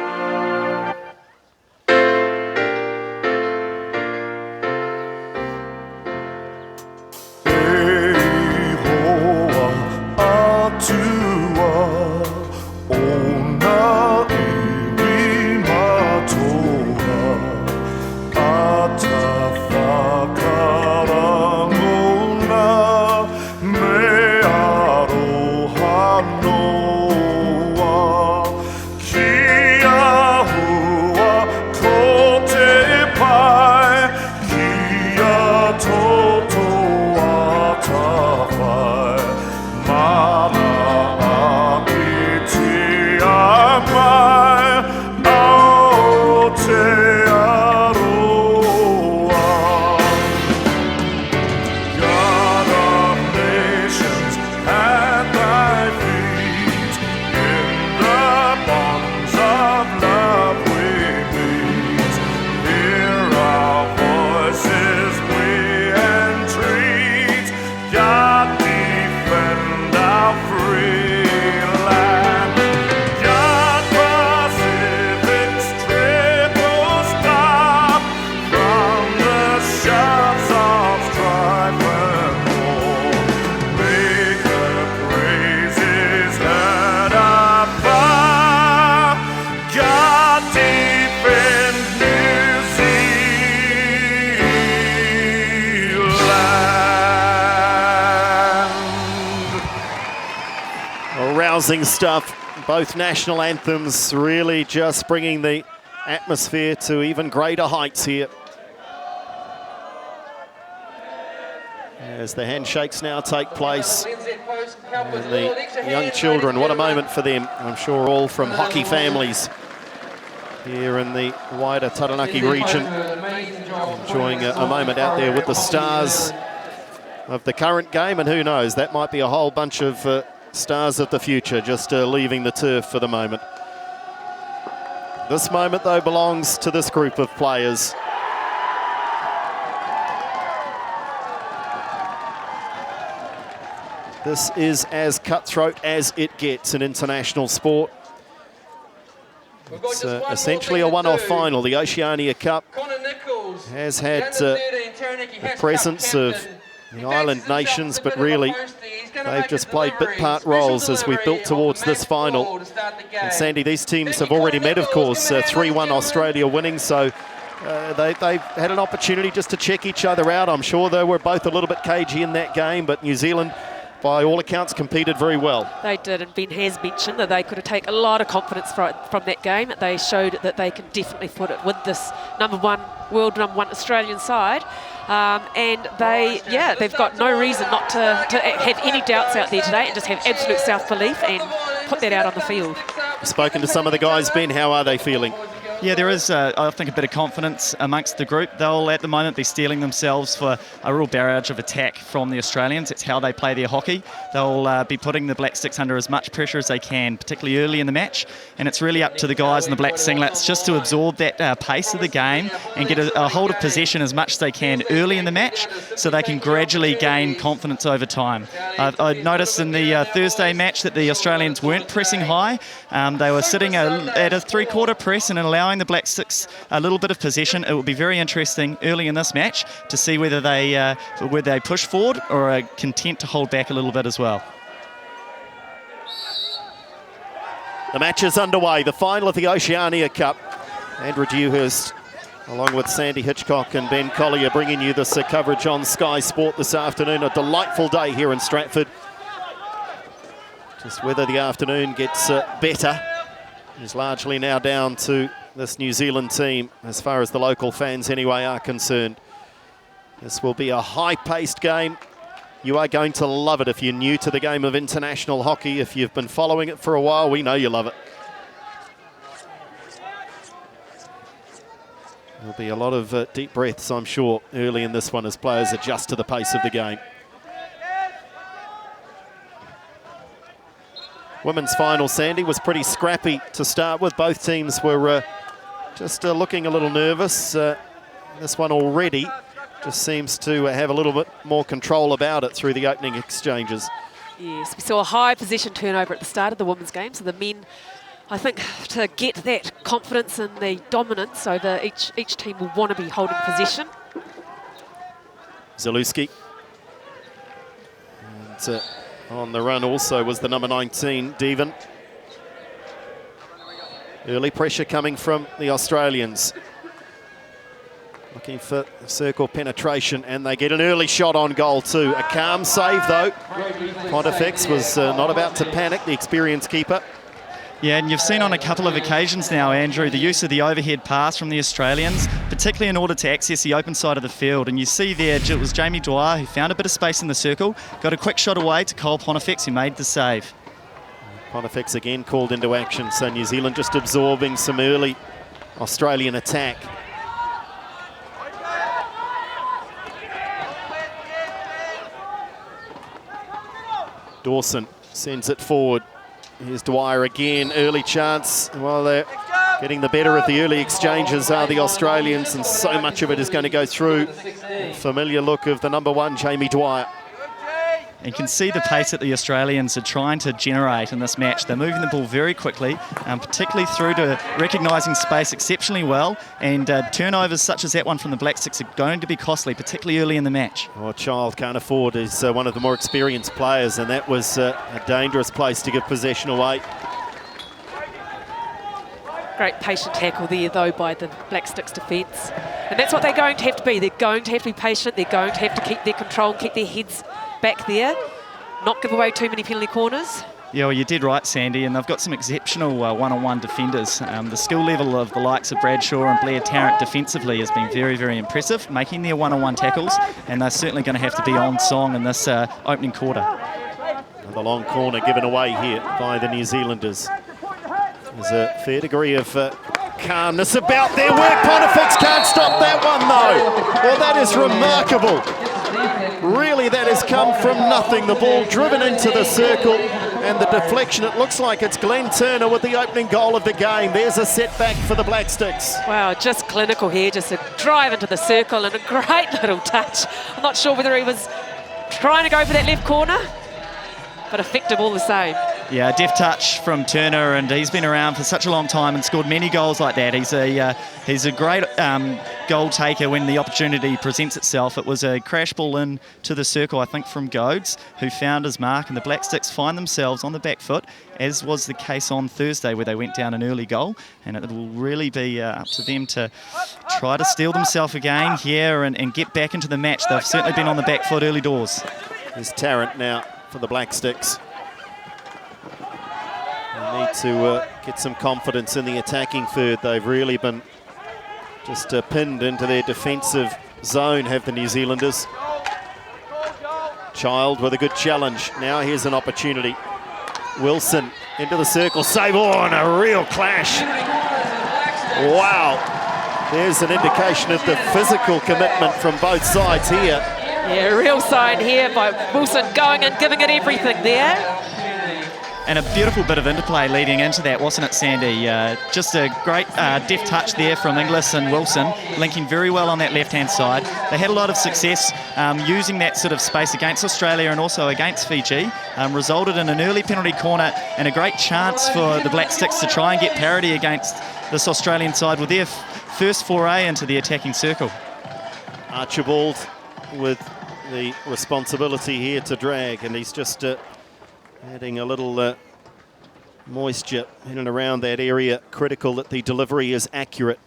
Speaker 21: Rousing stuff, both national anthems really just bringing the atmosphere to even greater heights here. As the handshakes now take place, and the young children, what a moment for them. I'm sure all from hockey families here in the wider Taranaki region, enjoying a moment out there with the stars of the current game, and who knows, that might be a whole bunch of stars of the future just leaving the turf for the moment. This moment, though, belongs to this group of players. This is as cutthroat as it gets in international sport. It's essentially a one-off final. The Oceania Cup has had the presence of the island nations, but really they've just played bit-part roles as we've built towards this final. And Sandy, these teams have already met, of course, 3-1 Australia winning, so they've had an opportunity just to check each other out. I'm sure they were both a little bit cagey in that game, but New Zealand, by all accounts, competed very well.
Speaker 4: They did, and Ben has mentioned that they could have taken a lot of confidence from that game. They showed that they can definitely foot it with this world number one Australian side. And they've got no reason not to have any doubts out there today and just have absolute self-belief and put that out on the field.
Speaker 21: You've spoken to some of the guys, Ben. How are they feeling?
Speaker 7: Yeah, there is, I think, a bit of confidence amongst the group. They'll, at the moment, be steeling themselves for a real barrage of attack from the Australians. It's how they play their hockey. They'll be putting the Black Sticks under as much pressure as they can, particularly early in the match. And it's really up to the guys in the black singlets just to absorb that pace of the game and get a hold of possession as much as they can early in the match so they can gradually gain confidence over time. I noticed in the Thursday match that the Australians weren't pressing high. They were sitting at a three-quarter press and allowing the Black Sticks a little bit of possession. It will be very interesting early in this match to see whether they push forward or are content to hold back a little bit as well.
Speaker 21: The match is underway, the final of the Oceania Cup. Andrew Dewhurst, along with Sandy Hitchcock and Ben Collier, bringing you this coverage on Sky Sport this afternoon. A delightful day here in Stratford. Just whether the afternoon gets better is largely now down to this New Zealand team, as far as the local fans anyway are concerned. This will be a high-paced game. You are going to love it if you're new to the game of international hockey. If you've been following it for a while, we know you love it. There'll be a lot of deep breaths, I'm sure, early in this one as players adjust to the pace of the game. Women's final, Sandy, was pretty scrappy to start with. Both teams were just looking a little nervous. This one already just seems to have a little bit more control about it through the opening exchanges.
Speaker 4: Yes, we saw a high possession turnover at the start of the women's game, so the men, I think, to get that confidence and the dominance over each team will want to be holding possession.
Speaker 21: Zalewski. And on the run also was the number 19, Devon. Early pressure coming from the Australians. Looking for circle penetration, and they get an early shot on goal too. A calm save though. Pontifex was not about to panic, the experienced keeper.
Speaker 7: Yeah, and you've seen on a couple of occasions now, Andrew, the use of the overhead pass from the Australians, particularly in order to access the open side of the field. And you see there, it was Jamie Dwyer who found a bit of space in the circle, got a quick shot away to Cole Pontifex, who made the save.
Speaker 21: Pontifex again called into action, so New Zealand just absorbing some early Australian attack. Dawson sends it forward. Here's Dwyer again, early chance. Well, they're getting the better of the early exchanges are the Australians, and so much of it is going to go through. Familiar look of the number 1, Jamie Dwyer.
Speaker 7: And you can see the pace that the Australians are trying to generate in this match. They're moving the ball very quickly, particularly through to recognising space exceptionally well. And turnovers such as that one from the Black Sticks are going to be costly, particularly early in the match.
Speaker 21: Oh, Child can't afford is one of the more experienced players, and that was a dangerous place to give possession away.
Speaker 4: Great patient tackle there, though, by the Black Sticks defence. And that's what they're going to have to be. They're going to have to be patient. They're going to have to keep their control and keep their heads back there, not give away too many penalty corners.
Speaker 7: Yeah, well, you did right, Sandy, and they've got some exceptional one-on-one defenders. The skill level of the likes of Bradshaw and Blair Tarrant defensively has been very, very impressive, making their one-on-one tackles, and they're certainly going to have to be on song in this opening quarter.
Speaker 21: The long corner given away here by the New Zealanders. There's a fair degree of calmness about their work. Pontifex can't stop that one, though. Well, that is remarkable. Really, that has come from nothing. The ball driven into the circle, and the deflection, it looks like it's Glenn Turner with the opening goal of the game. There's a setback for the Black Sticks.
Speaker 4: Wow, just clinical here, just a drive into the circle and a great little touch. I'm not sure whether he was trying to go for that left corner, but effective all the same.
Speaker 7: Yeah, deft touch from Turner, and he's been around for such a long time and scored many goals like that. He's a great goal taker when the opportunity presents itself. It was a crash ball in to the circle, I think, from Goads, who found his mark, and the Black Sticks find themselves on the back foot, as was the case on Thursday where they went down an early goal, and it will really be up to them to try to steel themselves again here and get back into the match. They've certainly been on the back foot early doors.
Speaker 21: There's Tarrant now for the Black Sticks. They need to get some confidence in the attacking third. They've really been just pinned into their defensive zone, have the New Zealanders. Child with a good challenge. Now here's an opportunity. Wilson into the circle, save, and a real clash. Wow. There's an indication of the physical commitment from both sides here.
Speaker 4: Yeah, real sign here by Wilson going and giving it everything there.
Speaker 7: And a beautiful bit of interplay leading into that, wasn't it, Sandy? Just a great deft touch there from Inglis and Wilson, linking very well on that left-hand side. They had a lot of success using that sort of space against Australia and also against Fiji. Resulted in an early penalty corner and a great chance for the Black Sticks to try and get parity against this Australian side with their first foray into the attacking circle.
Speaker 21: Archibald with the responsibility here to drag, and he's just adding a little moisture in and around that area. Critical that the delivery is accurate.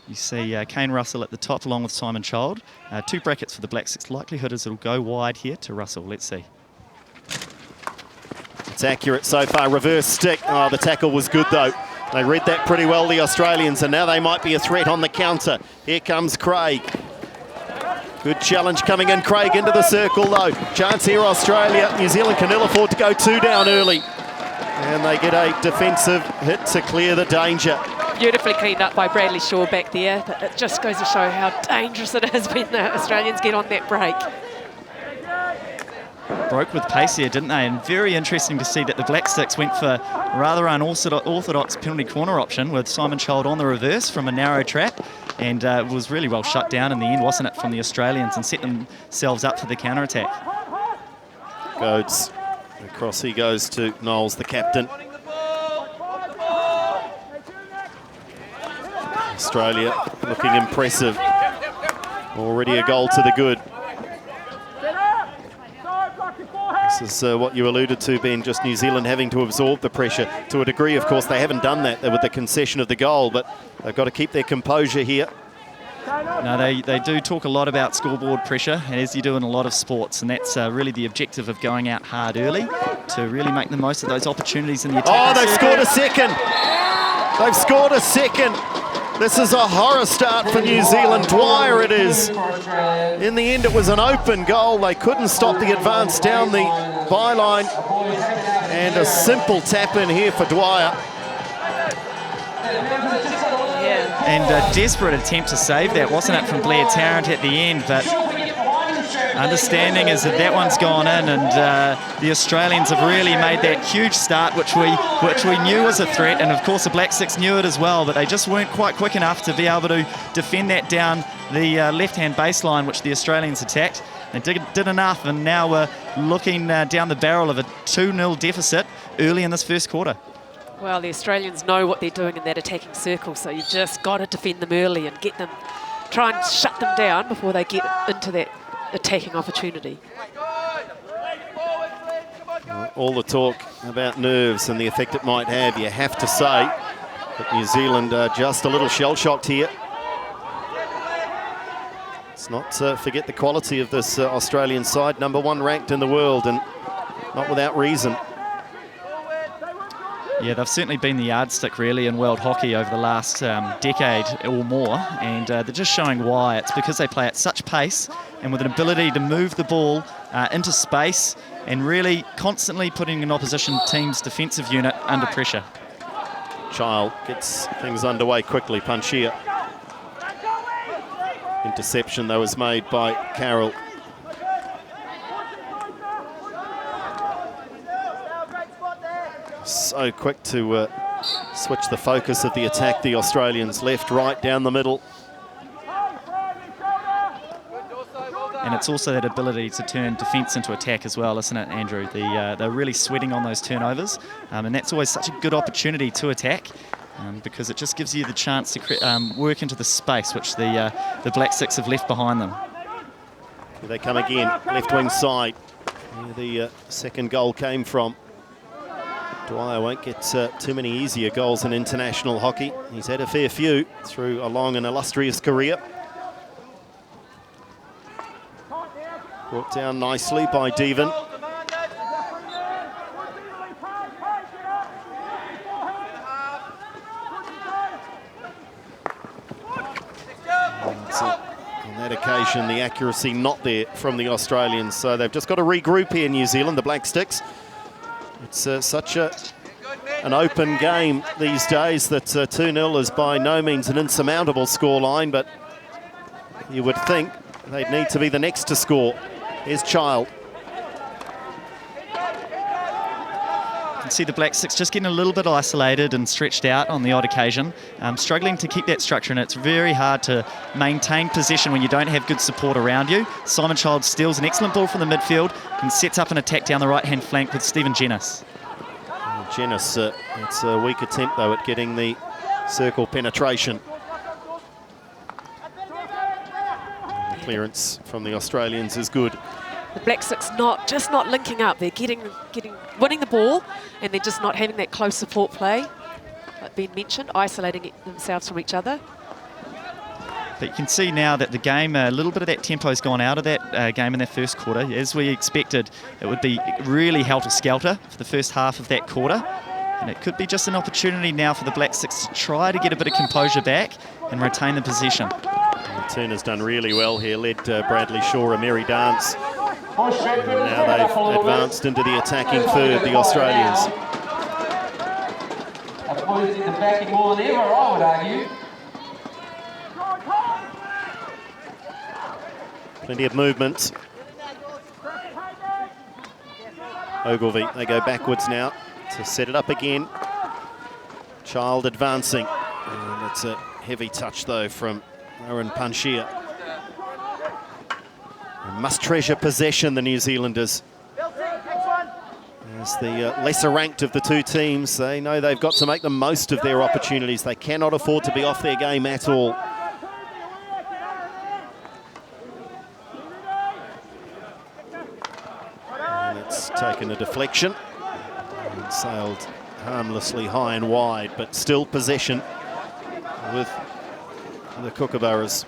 Speaker 7: You see Kane Russell at the top along with Simon Child. 2 brackets for the Black Sticks. Likelihood is it'll go wide here to Russell. Let's see.
Speaker 21: It's accurate so far. Reverse stick. Oh, the tackle was good though. They read that pretty well, the Australians, and now they might be a threat on the counter. Here comes Craig. Good challenge coming in, Craig into the circle though. Chance here, Australia. New Zealand can ill afford to go 2 down early. And they get a defensive hit to clear the danger.
Speaker 4: Beautifully cleaned up by Bradley Shaw back there, but it just goes to show how dangerous it is when the Australians get on that break.
Speaker 7: Broke with pace here, didn't they? And very interesting to see that the Black Sticks went for a rather unorthodox penalty corner option with Simon Child on the reverse from a narrow trap. and it was really well shut down in the end, wasn't it, from the Australians, and set themselves up for the counter-attack.
Speaker 21: Goads. Across he goes to Knowles, the captain. Australia looking impressive. Already a goal to the good. This is what you alluded to, Ben, just New Zealand having to absorb the pressure. To a degree, of course, they haven't done that with the concession of the goal, but they've got to keep their composure here.
Speaker 7: No, they do talk a lot about scoreboard pressure, as you do in a lot of sports, and that's really the objective of going out hard early to really make the most of those opportunities in the attack.
Speaker 21: Oh, they've scored a second. They've scored a second. This is a horror start for New Zealand. Dwyer it is. In the end, it was an open goal. They couldn't stop the advance down the byline. And a simple tap in here for Dwyer.
Speaker 7: And a desperate attempt to save that, wasn't it, from Blair Tarrant at the end? But understanding is that that one's gone in, and the Australians have really made that huge start, which we knew was a threat, and of course the Black Six knew it as well, but they just weren't quite quick enough to be able to defend that down the left-hand baseline, which the Australians attacked. They did enough, and now we're looking down the barrel of a 2-0 deficit early in this first quarter.
Speaker 4: Well, the Australians know what they're doing in that attacking circle, so you've just got to defend them early and get them, try and shut them down before they get into that attacking opportunity.
Speaker 21: All the talk about nerves and the effect it might have, you have to say that New Zealand are just a little shell-shocked here. Let's not forget the quality of this Australian side, #1 ranked in the world, and not without reason.
Speaker 7: Yeah, they've certainly been the yardstick, really, in world hockey over the last decade or more, and they're just showing why. It's because they play at such pace and with an ability to move the ball into space and really constantly putting an opposition team's defensive unit under pressure.
Speaker 21: Child gets things underway quickly. Panchia. Interception, though, was made by Carroll. So quick to switch the focus of the attack, the Australians. Left, right, down the middle.
Speaker 7: And it's also that ability to turn defence into attack as well, isn't it, Andrew? They're really sweating on those turnovers, and that's always such a good opportunity to attack, because it just gives you the chance to work into the space which the Black Six have left behind them.
Speaker 21: Here they come again, left wing side. Where the second goal came from. Dwyer won't get too many easier goals in international hockey. He's had a fair few through a long and illustrious career. Brought down nicely by Devon. On that occasion, the accuracy not there from the Australians. So they've just got to regroup here, New Zealand, the Black Sticks. It's such an open game these days that 2-0 is by no means an insurmountable scoreline, but you would think they'd need to be the next to score. Here's Child.
Speaker 7: You can see the Black Six just getting a little bit isolated and stretched out on the odd occasion, struggling to keep that structure, and it's very hard to maintain possession when you don't have good support around you. Simon Child steals an excellent ball from the midfield and sets up an attack down the right-hand flank with Stephen Jennis.
Speaker 21: Jennis, it's a weak attempt, though, at getting the circle penetration. And the clearance from the Australians is good.
Speaker 4: The Black Six just not linking up. They're winning the ball, and they're just not having that close support play, like Ben mentioned, isolating themselves from each other.
Speaker 7: But you can see now that the game, a little bit of that tempo's gone out of that game in that first quarter. As we expected, it would be really helter-skelter for the first half of that quarter. And it could be just an opportunity now for the Black Six to try to get a bit of composure back and retain the possession.
Speaker 21: Turner's done really well here, led Bradley Shaw a merry dance. And now they've advanced into the attacking third, the Australians.
Speaker 3: Opposing the backing more than ever, I would argue.
Speaker 21: Plenty of movement. Ogilvie, they go backwards now to set it up again. Child advancing. And it's a heavy touch, though, from Aaron Panchia. They must treasure possession, the New Zealanders. As the lesser ranked of the two teams, they know they've got to make the most of their opportunities. They cannot afford to be off their game at all. And it's taken a deflection and sailed harmlessly high and wide, but still possession with the Kookaburras.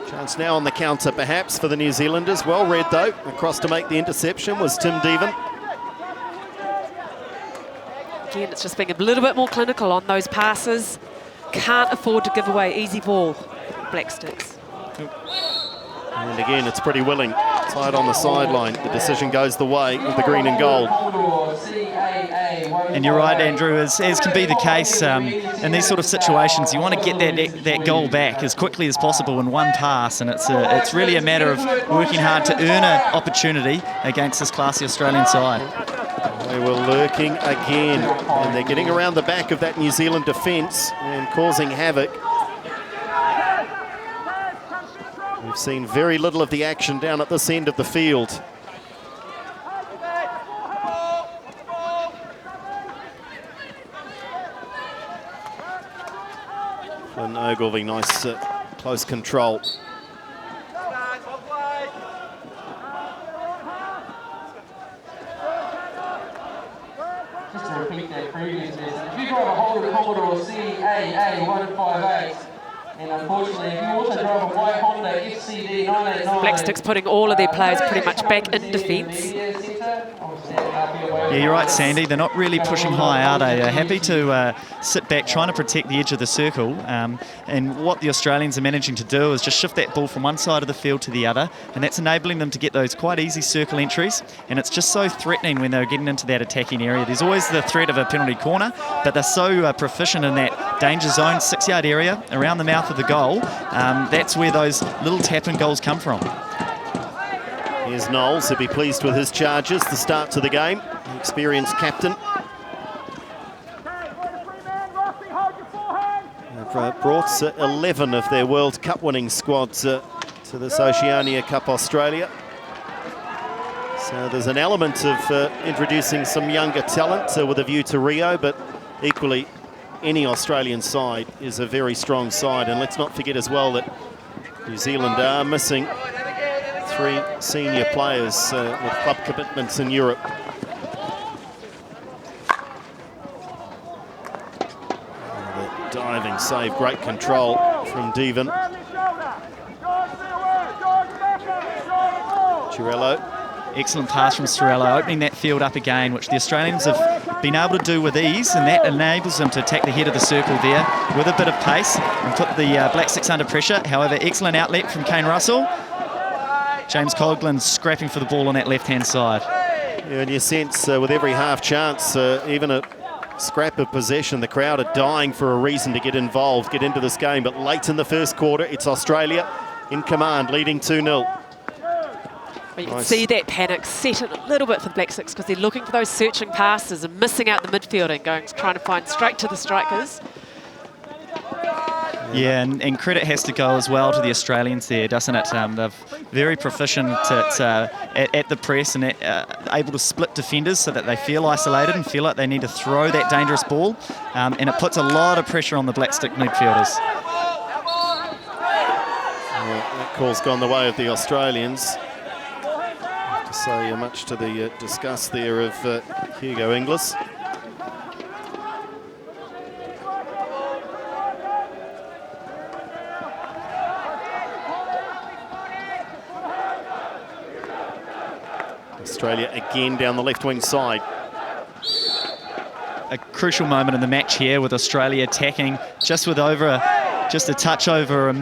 Speaker 21: Chance now on the counter perhaps for the New Zealanders. Well read though. Across to make the interception was Tim Devon.
Speaker 4: Again, it's just being a little bit more clinical on those passes. Can't afford to give away easy ball, Black Sticks.
Speaker 21: And again, it's pretty willing. Tied on the sideline. The decision goes the way of the green and gold.
Speaker 7: And you're right, Andrew, as can be the case in these sort of situations, you want to get that goal back as quickly as possible in one pass, and it's really a matter of working hard to earn an opportunity against this classy Australian side.
Speaker 21: They were lurking again, and they're getting around the back of that New Zealand defence and causing havoc. We've seen very little of the action down at this end of the field. And Ogilvie, nice close control.
Speaker 3: Just to repeat that previous message, if you drive a Honda Commodore CAA 158, and unfortunately, if you also drive a white Honda FCD 989...
Speaker 4: Black Sticks putting all of their players pretty much back in defence.
Speaker 7: Yeah, you're right, Sandy. They're not really pushing high, are they? They're happy to sit back, trying to protect the edge of the circle. And what the Australians are managing to do is just shift that ball from one side of the field to the other, and that's enabling them to get those quite easy circle entries. And it's just so threatening when they're getting into that attacking area. There's always the threat of a penalty corner, but they're so proficient in that danger zone, 6-yard area around the mouth of the goal. That's where those little tap-in goals come from.
Speaker 21: Here's Knowles, he'll be pleased with his charges, the start to the game. Experienced captain. They've brought 11 of their World Cup winning squads to this Oceania Cup Australia. So there's an element of introducing some younger talent with a view to Rio, but equally any Australian side is a very strong side. And let's not forget as well that New Zealand are missing 3 senior players with club commitments in Europe. The diving save, great control from Devon. Cirello.
Speaker 7: Excellent pass from Cirello, opening that field up again, which the Australians have been able to do with ease, and that enables them to attack the head of the circle there with a bit of pace and put the Black Sticks under pressure. However, excellent outlet from Kane Russell. James Coghlan scrapping for the ball on that left-hand side.
Speaker 21: Yeah, and you sense with every half chance, even a scrap of possession, the crowd are dying for a reason to get involved, get into this game. But late in the first quarter, it's Australia in command, leading 2-0.
Speaker 4: You can see that panic set in a little bit for the Black Sticks because they're looking for those searching passes and missing out the midfielding, trying to find straight to the strikers.
Speaker 7: Yeah, and credit has to go as well to the Australians there, doesn't it? They're very proficient at the press and able to split defenders so that they feel isolated and feel like they need to throw that dangerous ball. And it puts a lot of pressure on the Black Stick midfielders.
Speaker 21: That call's gone the way of the Australians. To say much to the disgust there of Hugo Inglis. Australia again down the left wing side.
Speaker 7: A crucial moment in the match here with Australia attacking just with just a touch over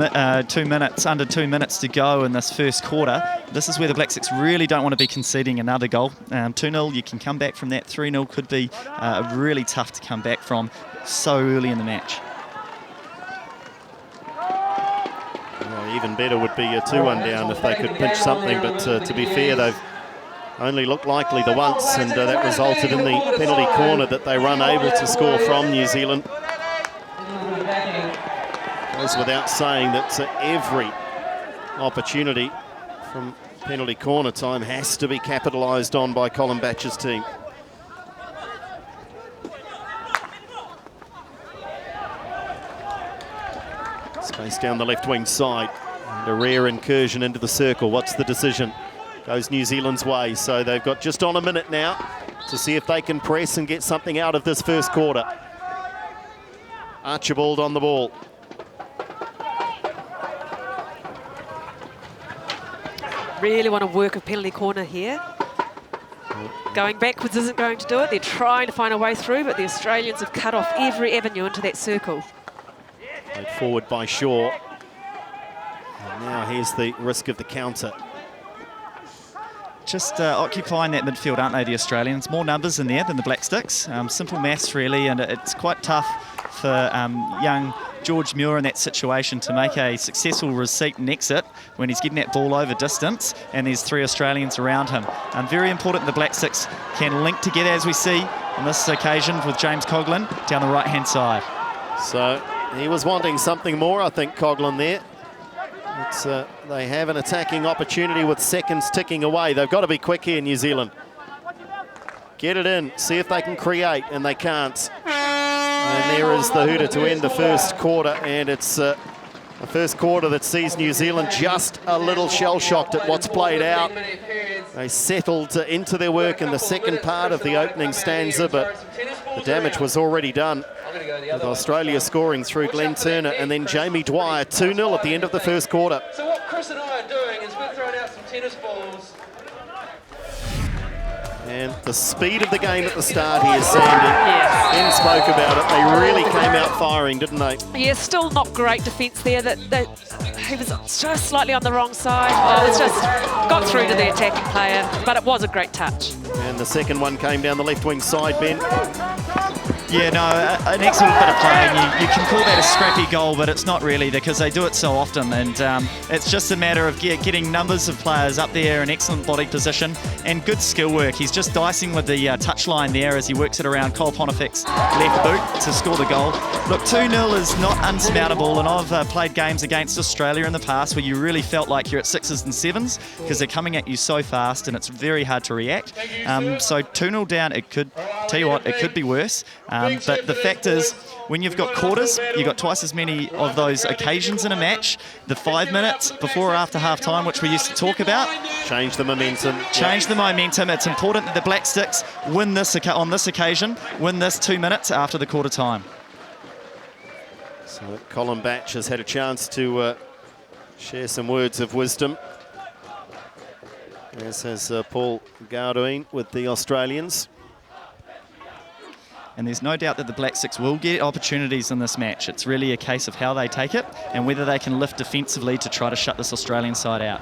Speaker 7: 2 minutes, under 2 minutes to go in this first quarter. This is where the Black Sticks really don't want to be conceding another goal. 2-0, you can come back from that. 3-0 could be really tough to come back from so early in the match.
Speaker 21: Well, even better would be a 2-1 down if they could pinch something, but to be fair, they've only looked likely the once, and that resulted in the penalty corner that they were unable to score from New Zealand. Goes without saying that every opportunity from penalty corner time has to be capitalised on by Colin Batch's team. Space down the left wing side. And a rare incursion into the circle. What's the decision? Goes New Zealand's way. So they've got just on a minute now to see if they can press and get something out of this first quarter. Archibald on the ball.
Speaker 4: Really want to work a penalty corner here. Going backwards isn't going to do it. They're trying to find a way through, but the Australians have cut off every avenue into that circle.
Speaker 21: Played forward by Shaw. And now here's the risk of the counter.
Speaker 7: Just occupying that midfield, aren't they, the Australians? More numbers in there than the Black Sticks. Simple maths, really, and it's quite tough for young George Muir in that situation to make a successful receipt and exit when he's getting that ball over distance and there's 3 Australians around him. Very important the Black Sticks can link together, as we see on this occasion with James Coughlin down the right-hand side.
Speaker 21: So he was wanting something more, I think, Coughlin there. They have an attacking opportunity with seconds ticking away. They've got to be quick here, New Zealand. Get it in, see if they can create, and they can't. And there is the hooter to end the first quarter, and it's a first quarter that sees New Zealand just a little shell-shocked at what's played out. They settled into their work in the second part of the opening stanza, but the damage was already done, with Australia scoring through Glenn Turner and then Jamie Dwyer, 2-0 at the end of the first quarter.
Speaker 19: So what Chris and I are doing is we're throwing out some tennis balls.
Speaker 21: And the speed of the game at the start here, Sandy. Yes. Ben spoke about it. They really came out firing, didn't they?
Speaker 4: Yeah, still not great defence there. He was just slightly on the wrong side. Oh, it's just got through to the attacking player, but it was a great touch.
Speaker 21: And the second one came down the left wing side, Ben.
Speaker 7: Yeah, no, an excellent bit of play. You can call that a scrappy goal, but it's not really because they do it so often. And it's just a matter of getting numbers of players up there in excellent body position and good skill work. He's just dicing with the touchline there as he works it around Cole Ponifex left boot to score the goal. Look, 2-0 is not unsurmountable, and I've played games against Australia in the past where you really felt like you're at 6s and 7s because they're coming at you so fast and it's very hard to react. So 2-0 down, it could, tell you what, it could be worse. But the fact is, when you've got quarters, you've got twice as many of those occasions in a match. The 5 minutes before or after half-time, which we used to talk about.
Speaker 21: Change the momentum.
Speaker 7: Change the momentum. It's important that the Black Sticks win this on this occasion, win this 2 minutes after the quarter time.
Speaker 21: So Colin Batch has had a chance to share some words of wisdom, as has Paul Gauduin with the Australians.
Speaker 7: And there's no doubt that the Black Sticks will get opportunities in this match. It's really a case of how they take it and whether they can lift defensively to try to shut this Australian side out.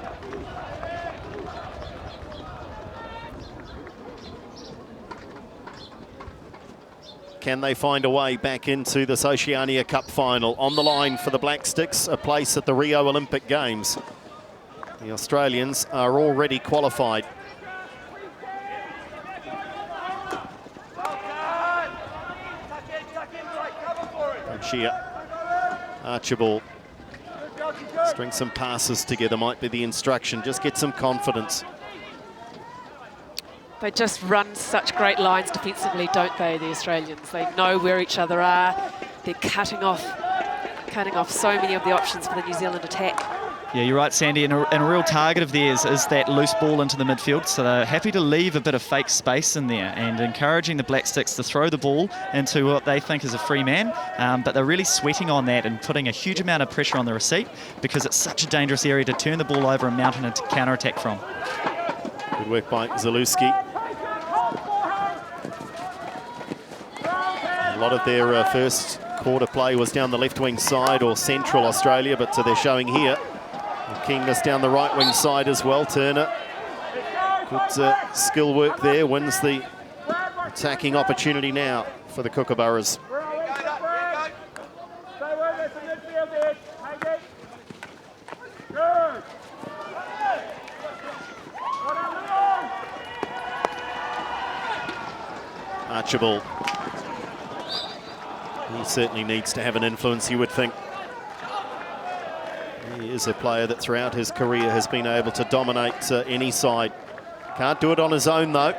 Speaker 21: Can they find a way back into this Oceania Cup final? On the line for the Black Sticks, a place at the Rio Olympic Games. The Australians are already qualified. Archibald string some passes together might be the instruction. Just get some confidence.
Speaker 4: They just run such great lines defensively, don't they, the Australians? They know where each other are. They're cutting off so many of the options for the New Zealand attack.
Speaker 7: Yeah, you're right, Sandy, and a real target of theirs is that loose ball into the midfield, so they're happy to leave a bit of fake space in there and encouraging the Black Sticks to throw the ball into what they think is a free man, but they're really sweating on that and putting a huge amount of pressure on the receipt because it's such a dangerous area to turn the ball over and mount a counter-attack from.
Speaker 21: Good work by Zalewski. A lot of their first quarter play was down the left wing side or central Australia, but they're showing here keenness down the right wing side as well. Turner, good skill work there, wins the attacking opportunity now for the Kookaburras. Archibald. He certainly needs to have an influence, you would think. Here's a player that throughout his career has been able to dominate any side. Can't do it on his own, though.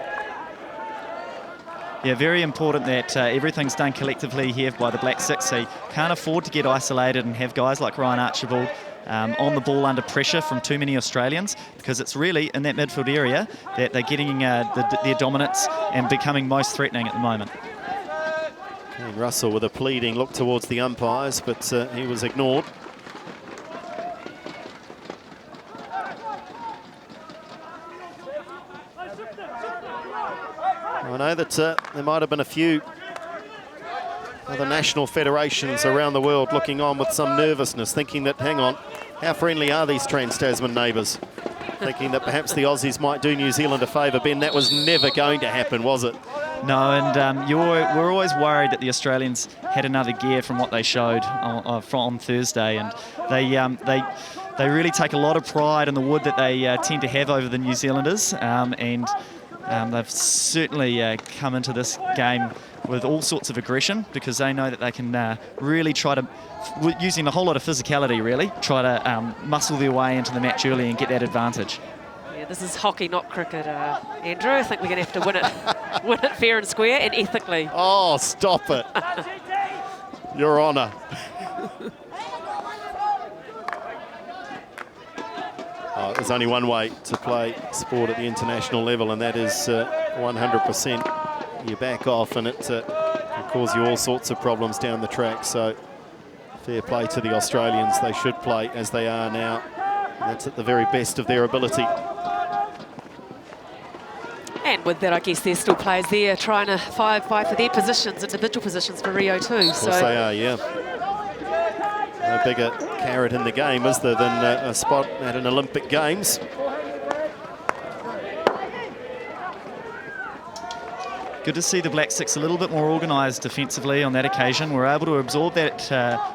Speaker 7: Yeah, very important that everything's done collectively here by the Black Six. So you can't afford to get isolated and have guys like Ryan Archibald on the ball under pressure from too many Australians, because it's really in that midfield area that they're getting their dominance and becoming most threatening at the moment.
Speaker 21: And Russell with a pleading look towards the umpires, but he was ignored. I know that there might have been a few other national federations around the world looking on with some nervousness, thinking that, hang on, how friendly are these Trans-Tasman neighbours? Thinking that perhaps the Aussies might do New Zealand a favour. Ben, that was never going to happen, was it?
Speaker 7: No, and we're always worried that the Australians had another gear from what they showed on Thursday, and they really take a lot of pride in the wood that they tend to have over the New Zealanders, and they've certainly come into this game with all sorts of aggression, because they know that they can really try to, using a whole lot of physicality really, try to muscle their way into the match early and get that advantage.
Speaker 4: Yeah, this is hockey, not cricket, Andrew. I think we're going to have to win it fair and square and ethically.
Speaker 21: Oh, stop it. Your Honour. There's only one way to play sport at the international level, and that is 100%. You back off and it can cause you all sorts of problems down the track. So fair play to the Australians. They should play as they are now. And that's at the very best of their ability.
Speaker 4: And with that, I guess there's still players there trying to fight for their positions, individual positions for Rio too.
Speaker 21: Of course they are, yeah. No bigger carrot in the game, is there, than a spot at an Olympic Games.
Speaker 7: Good to see the Black Six a little bit more organised defensively on that occasion. We're able to absorb that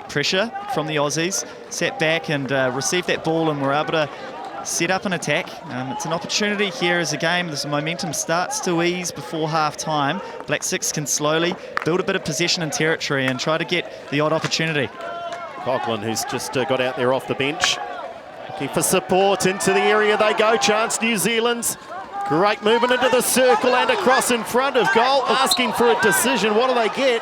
Speaker 7: pressure from the Aussies, sat back and received that ball, and we're able to set up an attack. It's an opportunity here as a game. This momentum starts to ease before half-time. Black Six can slowly build a bit of possession and territory and try to get the odd opportunity.
Speaker 21: Coughlin, who's just got out there off the bench, looking for support. Into the area they go. Chance New Zealand's. Great movement into the circle and across in front of goal, asking for a decision. What do they get?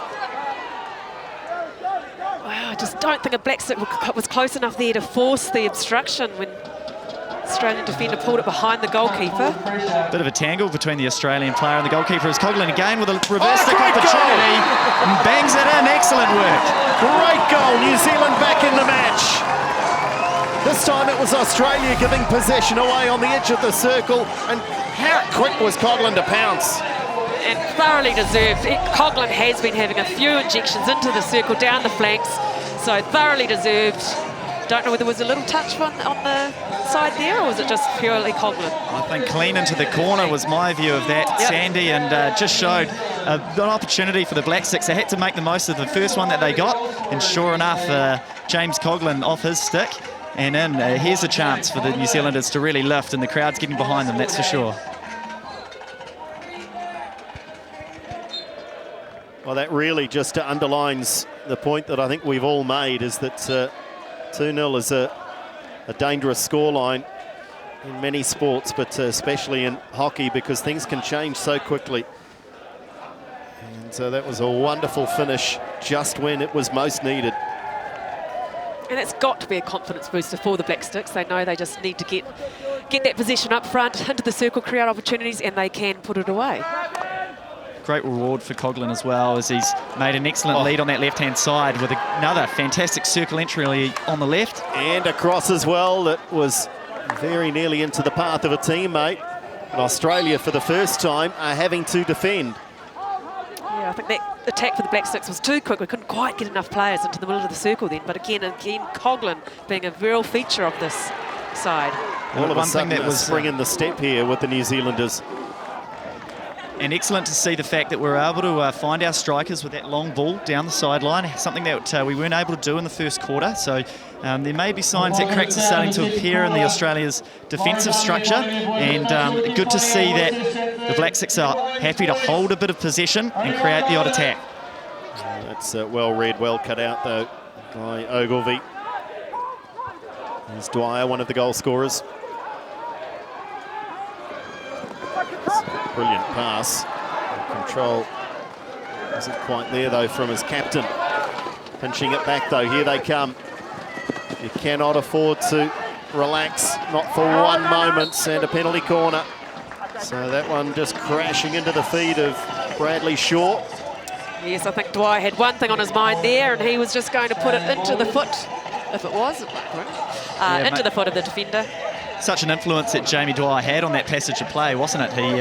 Speaker 4: Wow, I just don't think a Black Six was close enough there to force the obstruction when Australian defender pulled it behind the goalkeeper.
Speaker 7: Bit of a tangle between the Australian player and the goalkeeper as Coughlin again with a reverse stick opportunity and bangs it in. Excellent work.
Speaker 21: Great goal. New Zealand back in the match. This time it was Australia giving possession away on the edge of the circle, and how quick was Coughlin to pounce?
Speaker 4: And thoroughly deserved. Coughlin has been having a few injections into the circle, down the flanks, so thoroughly deserved. Don't know whether there was a little touch on the side there, or was it just purely Coughlin?
Speaker 7: I think clean into the corner was my view of that, yep. Sandy, and just showed an opportunity for the Black Six. They had to make the most of the first one that they got, and sure enough, James Coughlin off his stick. And then here's a chance for the New Zealanders to really lift, and the crowd's getting behind them, that's for sure.
Speaker 21: Well, that really just underlines the point that I think we've all made, is that 2-0 is a dangerous scoreline in many sports, but especially in hockey, because things can change so quickly. And so that was a wonderful finish just when it was most needed.
Speaker 4: And it's got to be a confidence booster for the Black Sticks. They know they just need to get that possession up front, into the circle, create opportunities, and they can put it away.
Speaker 7: Great reward for Coughlin as well, as he's made an excellent lead on that left-hand side with another fantastic circle entry on the left.
Speaker 21: And across as well, that was very nearly into the path of a teammate. And Australia, for the first time, are having to defend.
Speaker 4: Yeah, I think that attack for the Black Six was too quick. We couldn't quite get enough players into the middle of the circle then. But again, Coughlin being a real feature of this side.
Speaker 21: All of a sudden, that was springing the step here with the New Zealanders.
Speaker 7: And excellent to see the fact that we're able to find our strikers with that long ball down the sideline, something that we weren't able to do in the first quarter. So there may be signs that cracks are starting to appear in the Australia's defensive structure, and good to see that the Black Six are happy to hold a bit of possession and create the odd attack.
Speaker 21: That's well read, well cut out though by Ogilvie. There's Dwyer, one of the goal scorers. Brilliant pass. Control isn't quite there though from his captain. Pinching it back though, here they come. You cannot afford to relax, not for one moment, and a penalty corner. So that one just crashing into the feet of Bradley Shaw.
Speaker 4: Yes, I think Dwyer had one thing on his mind there, and he was just going to put it into the foot, if it was, into the foot of the defender.
Speaker 7: Such an influence that Jamie Dwyer had on that passage of play, wasn't it? He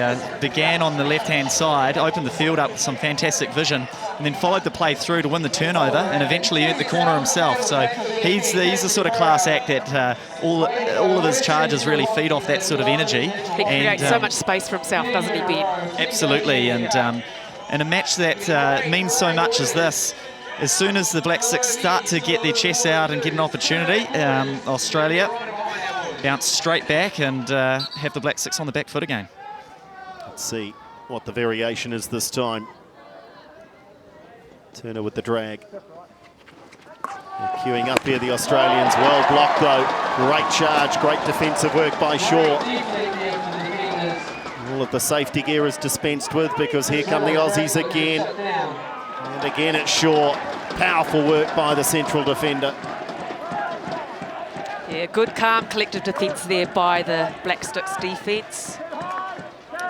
Speaker 7: began on the left-hand side, opened the field up with some fantastic vision, and then followed the play through to win the turnover, and eventually earned the corner himself. So he's the sort of class act that all of his charges really feed off that sort of energy.
Speaker 4: He creates so much space for himself, doesn't he, Ben?
Speaker 7: Absolutely, and in a match that means so much as this, as soon as the Black Six start to get their chests out and get an opportunity, Australia bounce straight back and have the Black Six on the back foot again.
Speaker 21: Let's see what the variation is this time. Turner with the drag. They're queuing up here, the Australians. Well blocked though. Great charge, great defensive work by Shaw. All of the safety gear is dispensed with because here come the Aussies again. And again it's Shaw. Powerful work by the central defender.
Speaker 4: Yeah, good, calm, collective defence there by the Black Sticks defence.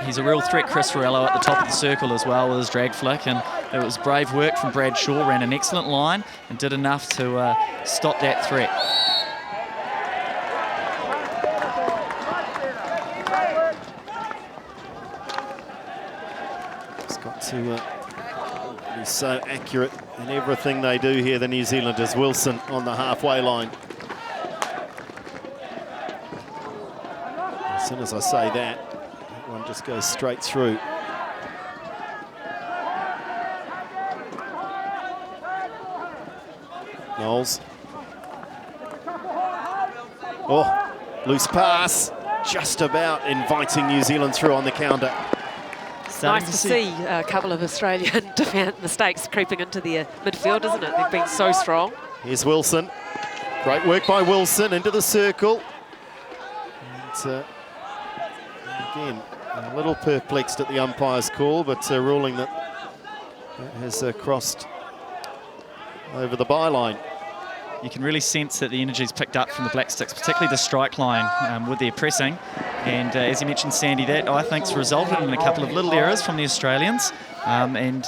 Speaker 7: He's a real threat, Chris Farello, at the top of the circle as well with his drag flick, and it was brave work from Brad Shaw, ran an excellent line and did enough to stop that threat.
Speaker 21: It's got to be so accurate in everything they do here, the New Zealanders. Wilson on the halfway line. As soon as I say that, one just goes straight through. Knowles. Oh, loose pass. Just about inviting New Zealand through on the counter.
Speaker 4: It's nice to see a couple of Australian mistakes creeping into their midfield, isn't it? They've been so strong.
Speaker 21: Here's Wilson. Great work by Wilson into the circle. And, again, a little perplexed at the umpire's call, but ruling that has crossed over the byline.
Speaker 7: You can really sense that the energy's picked up from the Black Sticks, particularly the strike line with their pressing. And as you mentioned, Sandy, that I think's resulted in a couple of little errors from the Australians. And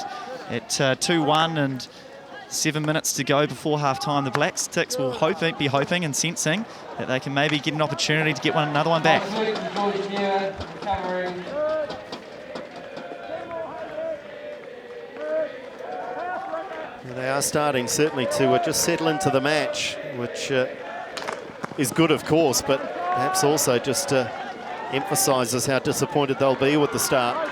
Speaker 7: at 2-1 and 7 minutes to go before half-time, the Black Sticks will be hoping and sensing that they can maybe get an opportunity to get another one back.
Speaker 21: They are starting certainly to just settle into the match, which is good, of course, but perhaps also just emphasises how disappointed they'll be with the start.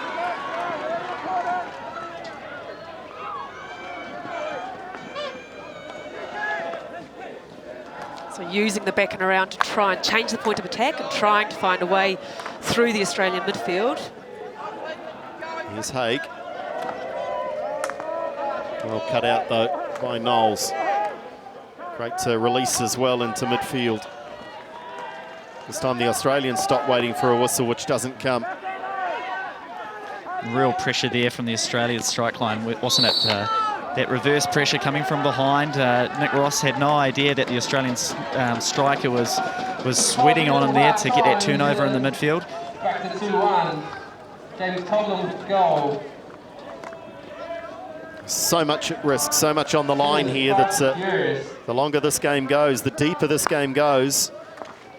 Speaker 4: So using the back and around to try and change the point of attack and trying to find a way through the Australian midfield.
Speaker 21: Here's Haig. Well cut out though by Knowles. Great release as well into midfield. This time the Australians stop waiting for a whistle, which doesn't come.
Speaker 7: Real pressure there from the Australian strike line, wasn't it? That reverse pressure coming from behind. Nick Ross had no idea that the Australian striker was sweating on him there to get that turnover in the midfield.
Speaker 3: Back to 2-1. James Toggle, goal.
Speaker 21: So much at risk, so much on the line here that the longer this game goes, the deeper this game goes,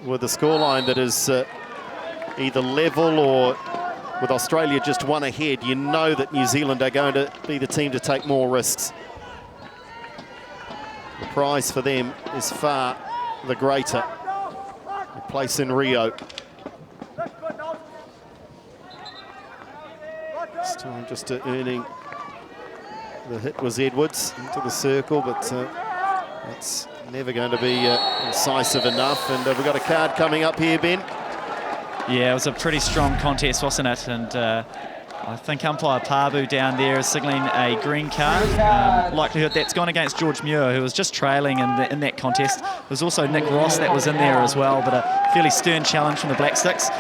Speaker 21: with a scoreline that is either level or with Australia just one ahead, you know that New Zealand are going to be the team to take more risks. The prize for them is far the greater. A place in Rio. This time just earning. The hit was Edwards into the circle, but that's never going to be incisive enough. And we've got a card coming up here, Ben.
Speaker 7: Yeah, it was a pretty strong contest, wasn't it? And I think umpire Pabu down there is signalling a green card. Likelihood that's gone against George Muir, who was just trailing in that contest. There was also Nick Ross that was in there as well, but a fairly stern challenge from the Black Sticks.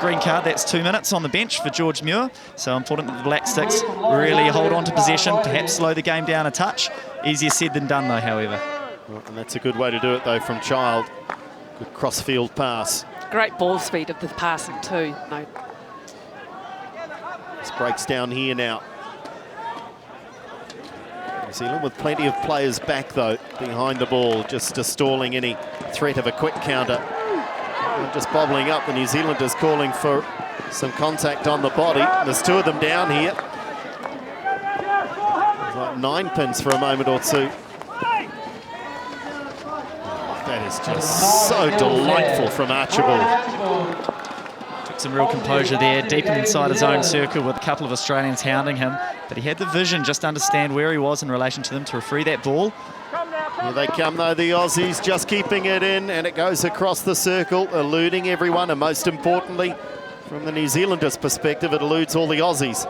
Speaker 7: Green card, that's 2 minutes on the bench for George Muir. So important that the Black Sticks really hold on to possession, perhaps slow the game down a touch. Easier said than done though, however.
Speaker 21: Well, and that's a good way to do it though from Child. Good cross-field pass.
Speaker 4: Great ball speed of the passing too. No.
Speaker 21: This breaks down here now. New Zealand with plenty of players back though, behind the ball, just stalling any threat of a quick counter. And just bobbling up, the New Zealanders calling for some contact on the body. There's 2 of them down here. There's like 9 pins for a moment or 2. That is just so delightful from Archibald.
Speaker 7: Took some real composure there, deep inside his own circle with a couple of Australians hounding him. But he had the vision just to understand where he was in relation to them to referee that ball.
Speaker 21: Here they come though, the Aussies just keeping it in, and it goes across the circle, eluding everyone, and most importantly, from the New Zealanders' perspective, it eludes all the Aussies.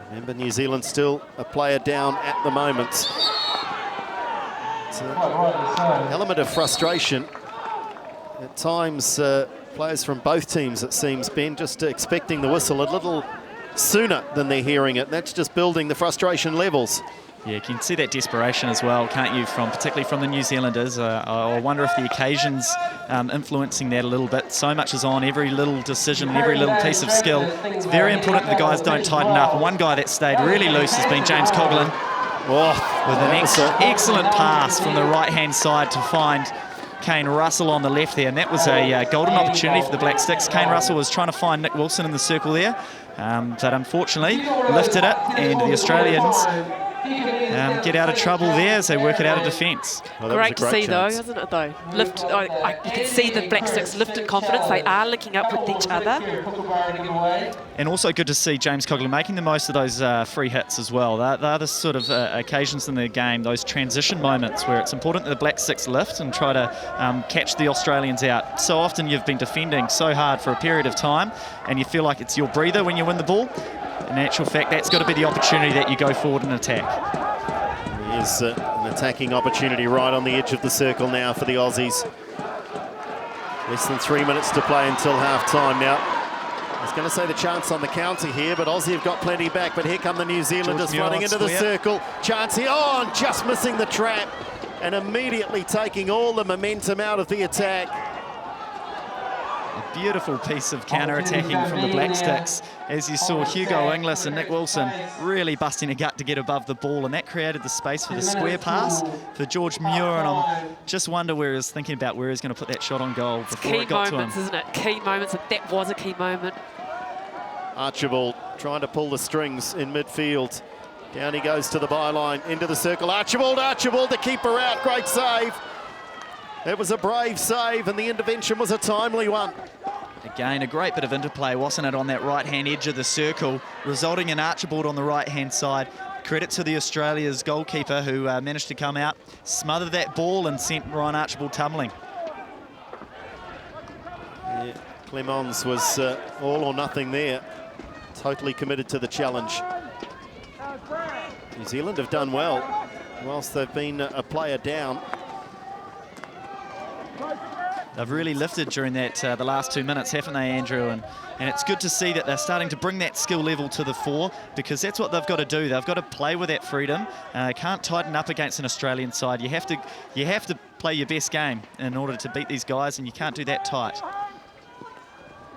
Speaker 21: Remember, New Zealand still a player down at the moment. It's an element of frustration. At times, players from both teams, it seems, Ben, just expecting the whistle a little sooner than they're hearing it. That's just building the frustration levels.
Speaker 7: Yeah, you can see that desperation as well, can't you, particularly from the New Zealanders. I wonder if the occasion's influencing that a little bit. So much is on, every little decision, every little piece of skill. It's very important that the guys don't tighten up. One guy that stayed really loose has been James Coughlin, with an excellent pass from the right-hand side to find Kane Russell on the left there, and that was a golden opportunity for the Black Sticks. Kane Russell was trying to find Nick Wilson in the circle there, but unfortunately lifted it, and the Australians get out of trouble there as they work it out of defence.
Speaker 4: Well, great to see though, isn't it though? You can see the Black Sticks lift in confidence. They are linking up with each other.
Speaker 7: And also good to see James Coughlin making the most of those free hits as well. They're the sort of occasions in the game, those transition moments where it's important that the Black Sticks lift and try to catch the Australians out. So often you've been defending so hard for a period of time and you feel like it's your breather when you win the ball. In actual fact, that's got to be the opportunity that you go forward and attack.
Speaker 21: Here's an attacking opportunity right on the edge of the circle now for the Aussies. Less than 3 minutes to play until half-time now. I was going to say the chance on the counter here, but Aussie have got plenty back. But here come the New Zealanders running into the circle. Chance here, and just missing the trap. And immediately taking all the momentum out of the attack.
Speaker 7: A beautiful piece of counter-attacking from the Black Sticks. As you saw, Hugo Inglis and Nick Wilson really busting a gut to get above the ball, and that created the space for the square pass for George Muir, and I just wonder where he was thinking about where he's going to put that shot on goal before it got to him.
Speaker 4: Key moments, isn't it? Key moments, and that was a key moment.
Speaker 21: Archibald trying to pull the strings in midfield. Down he goes to the byline, into the circle. Archibald, the keeper out, great save. It was a brave save, and the intervention was a timely one.
Speaker 7: Again, a great bit of interplay, wasn't it, on that right-hand edge of the circle, resulting in Archibald on the right-hand side. Credit to the Australia's goalkeeper who managed to come out, smother that ball and sent Ryan Archibald tumbling.
Speaker 21: Yeah, Clemons was all or nothing there. Totally committed to the challenge. New Zealand have done well, whilst they've been a player down.
Speaker 7: They've really lifted during that the last 2 minutes, haven't they, Andrew? And it's good to see that they're starting to bring that skill level to the fore, because that's what they've got to do. They've got to play with that freedom. Can't tighten up against an Australian side. You have to play your best game in order to beat these guys, and you can't do that tight.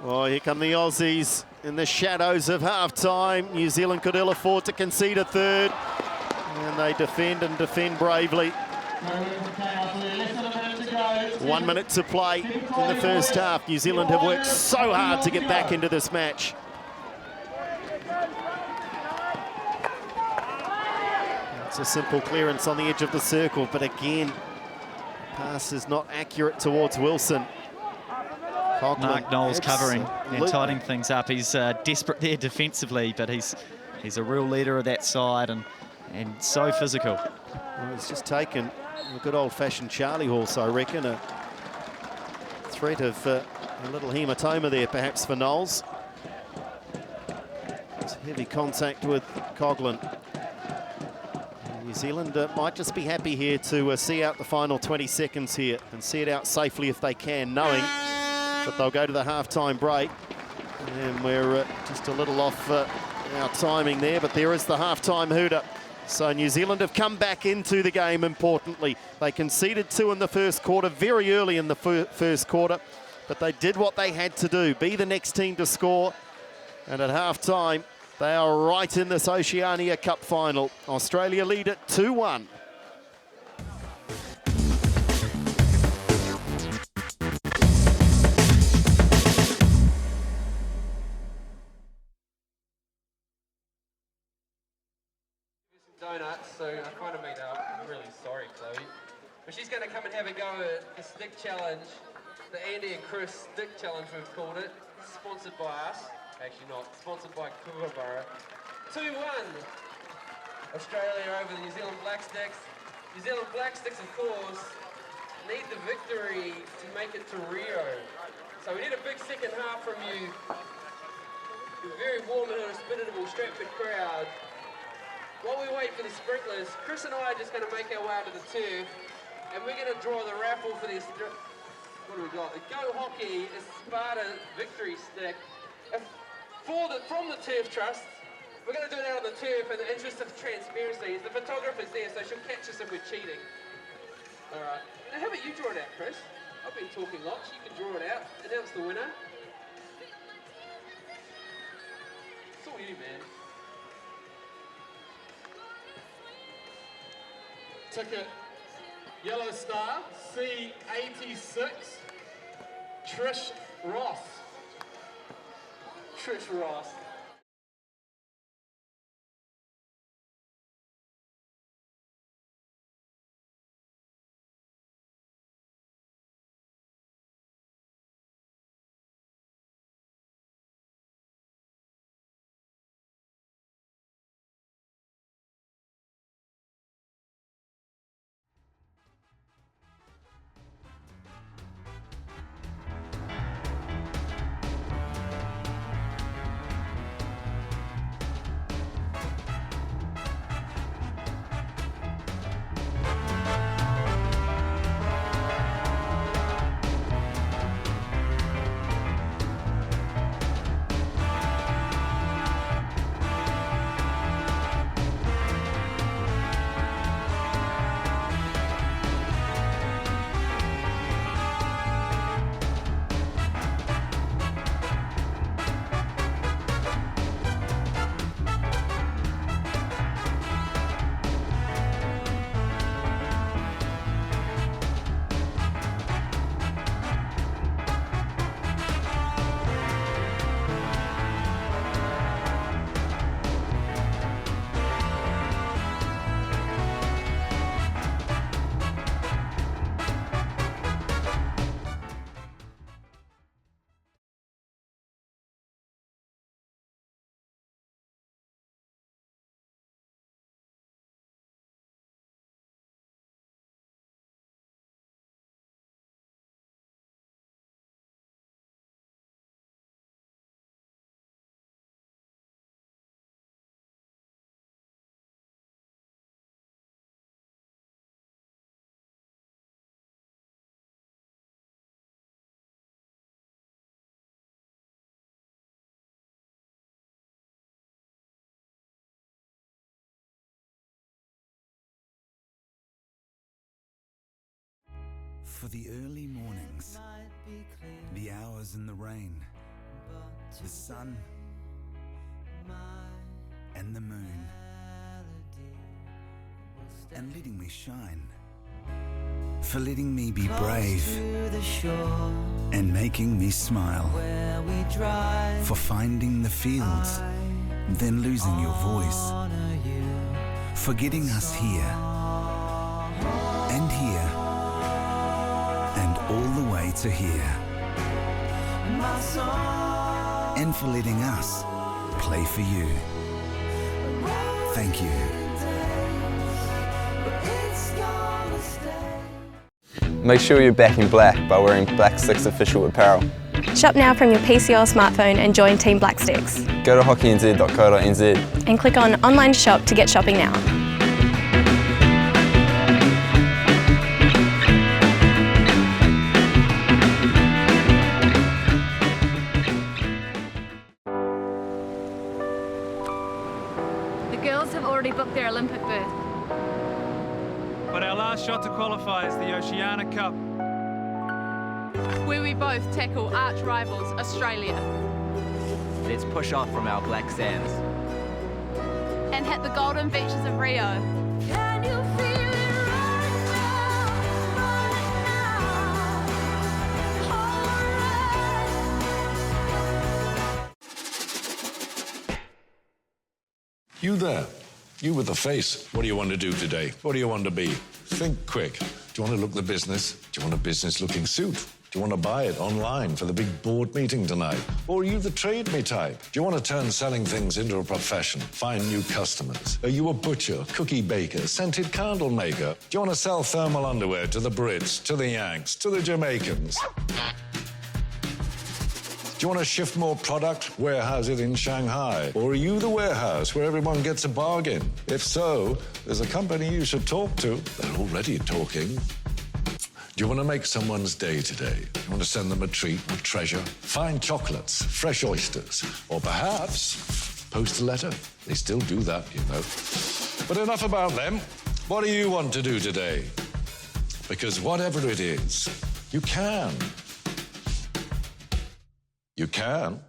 Speaker 21: Well, here come the Aussies in the shadows of half-time. New Zealand could ill afford to concede a third, and they defend and defend bravely. 1 minute to play in the first half. New Zealand have worked so hard to get back into this match. It's a simple clearance on the edge of the circle, but again, pass is not accurate towards Wilson. Coughlin,
Speaker 7: Mark Knowles covering and tightening things up. He's desperate there defensively, but he's a real leader of that side and so physical.
Speaker 21: Well, he's just taken A good old-fashioned Charlie horse, I reckon. A threat of a little hematoma there, perhaps, for Knowles. It's heavy contact with Coughlin. New Zealand might just be happy here to see out the final 20 seconds here and see it out safely if they can, knowing that they'll go to the half-time break. And we're just a little off our timing there, but there is the half-time hooter. So New Zealand have come back into the game importantly. They conceded 2 in the first quarter, very early in the first quarter, but they did what they had to do, be the next team to score. And at half-time, they are right in this Oceania Cup final. Australia lead it 2-1.
Speaker 19: Donuts, so I kind of made up. I'm really sorry, Chloe. But she's going to come and have a go at the stick challenge, the Andy and Chris stick challenge we've called it, sponsored by us. Actually not, sponsored by Kookaburra. 2-1. Australia over the New Zealand Black Sticks. New Zealand Black Sticks, of course, need the victory to make it to Rio. So we need a big second half from you. You're very warm and hospitable Stratford crowd. While we wait for the sprinklers, Chris and I are just going to make our way onto the turf, and we're going to draw the raffle for this. What do we got? The Go Hockey Sparta Victory Stick. From the Turf Trust. We're going to do it out on the turf in the interest of transparency. The photographer's there, so she'll catch us if we're cheating. All right. Now, how about you draw it out, Chris? I've been talking lots. You can draw it out. Announce the winner. It's all you, man.
Speaker 17: Ticket, Yellow Star, C86, Trish Ross.
Speaker 19: Trish Ross.
Speaker 15: For the early mornings, the hours in the rain, the sun and the moon, and letting me shine, for letting me be brave and making me smile, for finding the fields, then losing your voice, for getting us here and here and all the way to here, and for letting us play for you. Thank you.
Speaker 13: Make sure you're back in black by wearing Black Sticks official apparel.
Speaker 16: Shop now from your PC or smartphone and join Team Black Sticks.
Speaker 13: Go to hockeynz.co.nz
Speaker 16: And click on Online Shop to get shopping now.
Speaker 12: The girls have already booked their Olympic berth.
Speaker 18: But our last shot to qualify is the Oceania Cup,
Speaker 9: where we both tackle arch rivals Australia.
Speaker 8: Let's push off from our black sands
Speaker 9: and hit the golden beaches of Rio. Can you feel it right now?
Speaker 5: You there, you with the face. What do you want to do today? What do you want to be? Think quick. Do you want to look the business? Do you want a business-looking suit? Do you want to buy it online for the big board meeting tonight? Or are you the trade me type? Do you want to turn selling things into a profession? Find new customers? Are you a butcher, cookie baker, scented candle maker? Do you want to sell thermal underwear to the Brits, to the Yanks, to the Jamaicans? Do you want to shift more product, warehouse it in Shanghai? Or are you the warehouse where everyone gets a bargain? If so, there's a company you should talk to. They're already talking. Do you want to make someone's day today? You want to send them a treat or treasure? Fine chocolates, fresh oysters, or perhaps post a letter. They still do that, you know. But enough about them. What do you want to do today? Because whatever it is, you can. You can.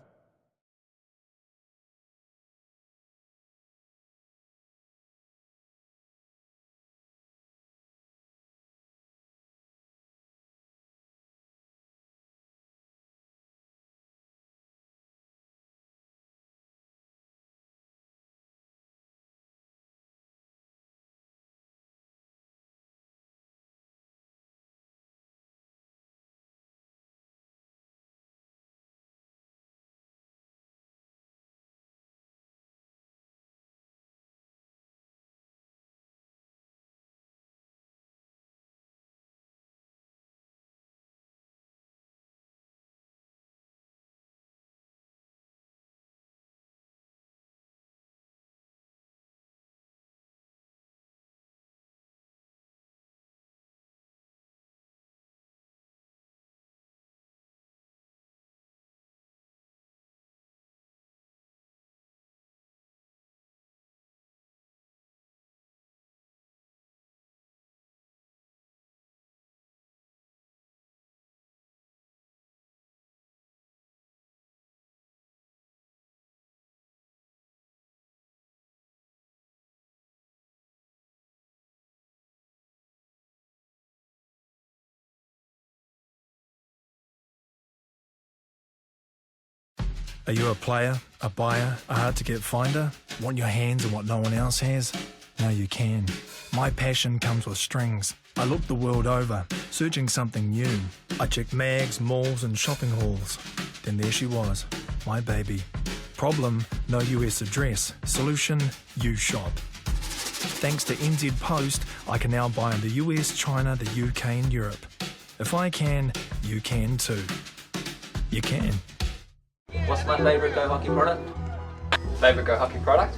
Speaker 20: Are you a player, a buyer, a hard-to-get finder? Want your hands on what no one else has? Now you can. My passion comes with strings. I looked the world over, searching something new. I checked mags, malls and shopping halls. Then there she was, my baby. Problem, no US address. Solution, you shop. Thanks to NZ Post, I can now buy in the US, China, the UK and Europe. If I can, you can too. You can.
Speaker 8: What's my favourite Go Hockey product? Favourite Go Hockey product?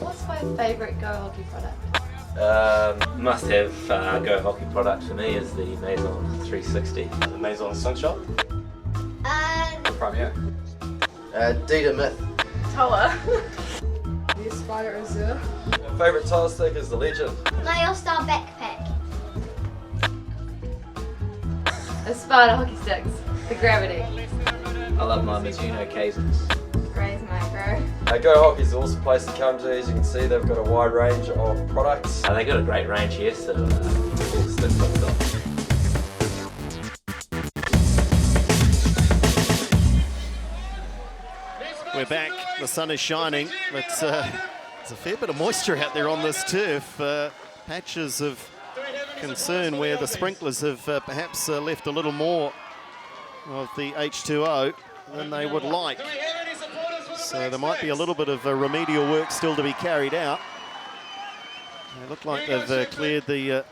Speaker 9: What's my favourite Go Hockey product?
Speaker 8: Must have Go Hockey product for me is the Maison 360.
Speaker 22: The Maison Sunshot?
Speaker 8: Premier.
Speaker 22: Dita Myth.
Speaker 9: Toa.
Speaker 22: The Aspire Azure. My favourite tile stick is the Legend.
Speaker 9: My All-Star backpack. Aspire hockey sticks. The Gravity.
Speaker 8: I love my Mizuno cases.
Speaker 9: Gray's Micro.
Speaker 22: Go Hockey's an awesome place to come to. As you can see, they've got a wide range of products.
Speaker 8: They got a great range here, so all sticks on top.
Speaker 21: We're back, the sun is shining, but there's a fair bit of moisture out there on this turf. Patches of concern where the sprinklers have perhaps left a little more of the H2O than they would like. So there might be a little bit of remedial work still to be carried out. They look like they've cleared the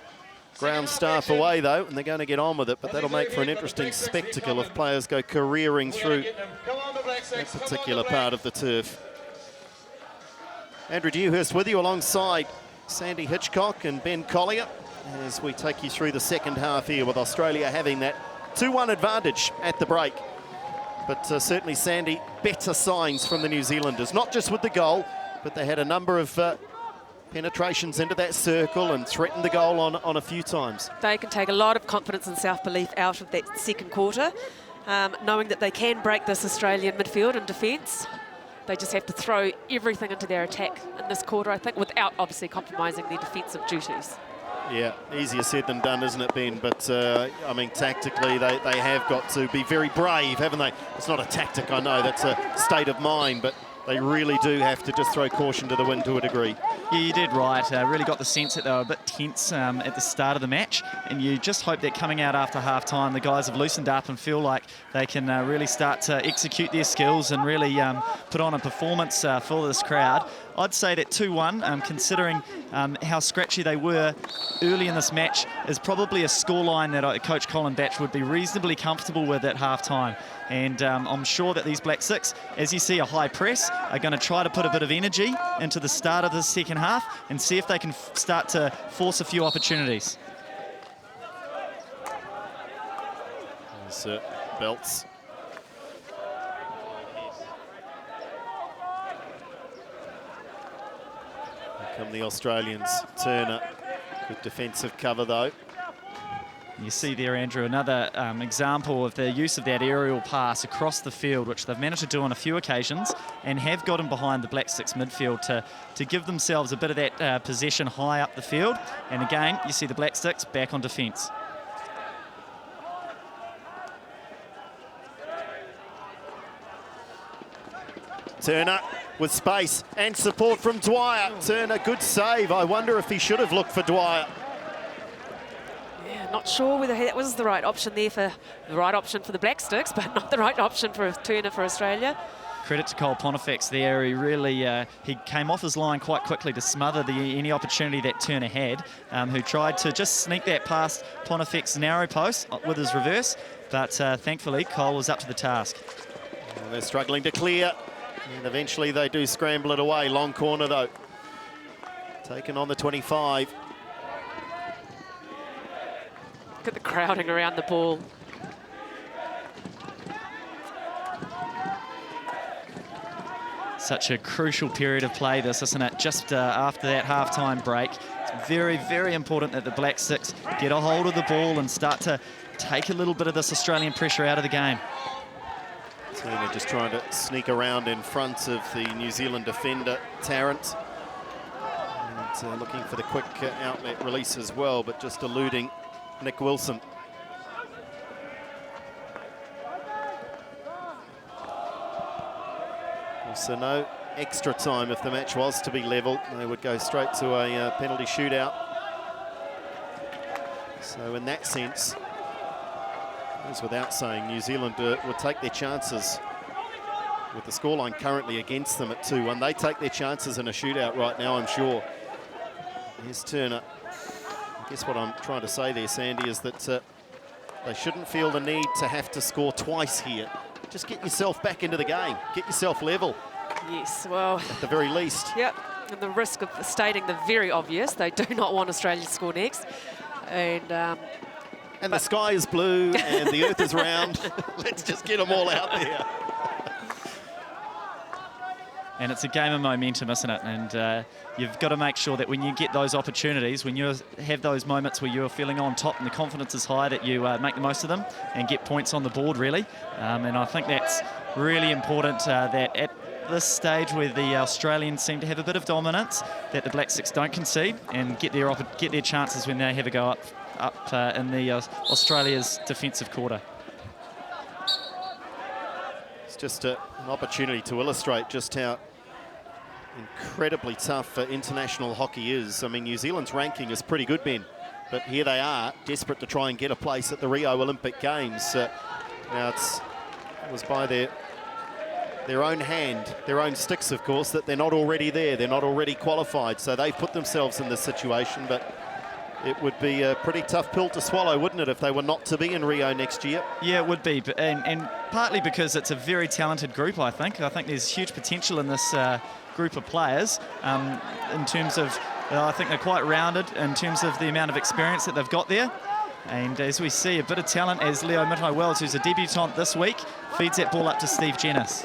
Speaker 21: ground staff away, though, and they're going to get on with it, but that'll make for an interesting spectacle if players go careering through that particular part of the turf. Andrew Dewhurst with you alongside Sandy Hitchcock and Ben Collier as we take you through the second half here, with Australia having that 2-1 advantage at the break. But certainly, Sandy, better signs from the New Zealanders, not just with the goal, but they had a number of penetrations into that circle and threatened the goal on a few times.
Speaker 4: They can take a lot of confidence and self-belief out of that second quarter, knowing that they can break this Australian midfield and defence. They just have to throw everything into their attack in this quarter, I think, without obviously compromising their defensive duties.
Speaker 21: Yeah, easier said than done, isn't it, Ben? But, I mean, tactically, they have got to be very brave, haven't they? It's not a tactic, I know, that's a state of mind, but they really do have to just throw caution to the wind to a degree.
Speaker 7: Yeah, you did right. Really got the sense that they were a bit tense at the start of the match, and you just hope that coming out after half-time, the guys have loosened up and feel like they can really start to execute their skills and really put on a performance for this crowd. I'd say that 2-1, considering how scratchy they were early in this match, is probably a scoreline that Coach Colin Batch would be reasonably comfortable with at half-time. And I'm sure that these Black Six, as you see a high press, are going to try to put a bit of energy into the start of the second half and see if they can start to force a few opportunities.
Speaker 21: There's Belts. Here come the Australians. Turner, good defensive cover though.
Speaker 7: You see there, Andrew, another example of the use of that aerial pass across the field, which they've managed to do on a few occasions and have gotten behind the Black Six midfield to give themselves a bit of that possession high up the field. And again, you see the Black Six back on defence.
Speaker 21: Turner with space and support from Dwyer. Turner, good save. I wonder if he should have looked for Dwyer.
Speaker 4: Not sure whether that was the right option there for the Black Sticks, but not the right option for Turner for Australia.
Speaker 7: Credit to Cole Pontifex there. He really he came off his line quite quickly to smother any opportunity that Turner had, who tried to just sneak that past Pontifex's narrow post with his reverse, but thankfully Cole was up to the task.
Speaker 21: And they're struggling to clear, and eventually they do scramble it away. Long corner though. Taken on the 25.
Speaker 4: Look at the crowding around the ball.
Speaker 7: Such a crucial period of play this, isn't it? Just after that half-time break. It's very, very important that the Black Six get a hold of the ball and start to take a little bit of this Australian pressure out of the game.
Speaker 21: Turner just trying to sneak around in front of the New Zealand defender, Tarrant. And looking for the quick outlet release as well, but just eluding Nick Wilson. Also no extra time if the match was to be level. They would go straight to a penalty shootout. So in that sense, it goes without saying, New Zealand would take their chances with the scoreline currently against them at 2-1. They take their chances in a shootout right now, I'm sure. Here's Turner. I guess what I'm trying to say there, Sandy, is that they shouldn't feel the need to have to score twice here. Just get yourself back into the game. Get yourself level.
Speaker 4: Yes, well...
Speaker 21: at the very least.
Speaker 4: Yep, and the risk of stating the very obvious, they do not want Australia to score next. And
Speaker 21: the sky is blue and the earth is round. Let's just get them all out there.
Speaker 7: And it's a game of momentum, isn't it? And you've got to make sure that when you get those opportunities, when you have those moments where you're feeling on top and the confidence is high, that you make the most of them and get points on the board, really. And I think that's really important, that at this stage where the Australians seem to have a bit of dominance, that the Black Six don't concede and get their chances when they have a go up in the Australia's defensive quarter.
Speaker 21: It's just an opportunity to illustrate just how incredibly tough international hockey is. I mean, New Zealand's ranking is pretty good, Ben, but here they are, desperate to try and get a place at the Rio Olympic Games. Now it was by their own hand, their own sticks, of course, that they're not already there, they're not already qualified, so they've put themselves in this situation, but it would be a pretty tough pill to swallow, wouldn't it, if they were not to be in Rio next year?
Speaker 7: Yeah, it would be, and partly because it's a very talented group, I think. I think there's huge potential in this group of players in terms of, I think they're quite rounded in terms of the amount of experience that they've got there. And as we see, a bit of talent as Leo Mitai-Wells, who's a debutant this week, feeds that ball up to Steve Jennis.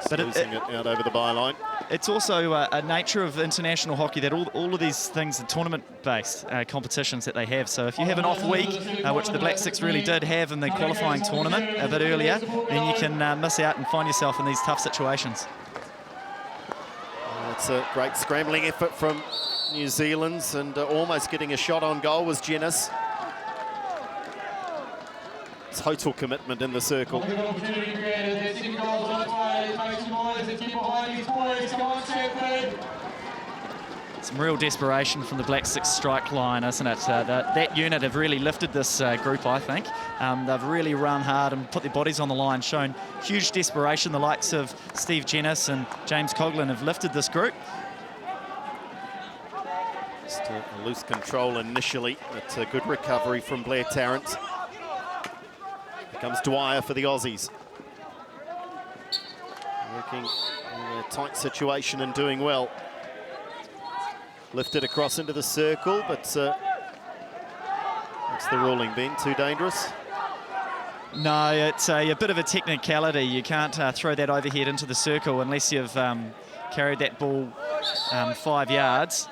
Speaker 21: But losing it out over the byline.
Speaker 7: It's also a nature of international hockey that all of these things are tournament-based competitions that they have. So if you have an off week, which the Black Six really did have in the qualifying tournament a bit earlier, then you can miss out and find yourself in these tough situations.
Speaker 21: It's a great scrambling effort from New Zealand's, and almost getting a shot on goal was Jennis. Total commitment in the circle.
Speaker 7: Some real desperation from the Black Six strike line, isn't it? That unit have really lifted this group, I think. They've really run hard and put their bodies on the line, shown huge desperation. The likes of Steve Jennis and James Coughlin have lifted this group.
Speaker 21: Just a loose control initially, but a good recovery from Blair Tarrant. Here comes Dwyer for the Aussies. Working in a tight situation and doing well. Lifted across into the circle, but that's the ruling, Ben. Too dangerous?
Speaker 7: No, it's a bit of a technicality. You can't throw that overhead into the circle unless you've carried that ball 5 yards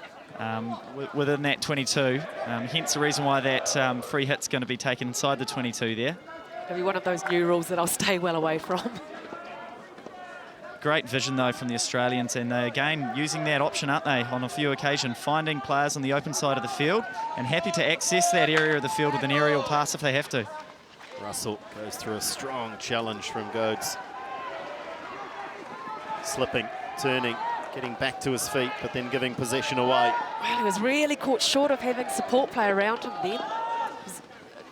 Speaker 7: within that 22. Hence the reason why that free hit's going to be taken inside the 22 there.
Speaker 4: It'll be one of those new rules that I'll stay well away from.
Speaker 7: Great vision, though, from the Australians, and they, again, using that option, aren't they, on a few occasions, finding players on the open side of the field and happy to access that area of the field with an aerial pass if they have to.
Speaker 21: Russell goes through a strong challenge from Goads. Slipping, turning, getting back to his feet, but then giving possession away.
Speaker 4: Well, he was really caught short of having support play around him then.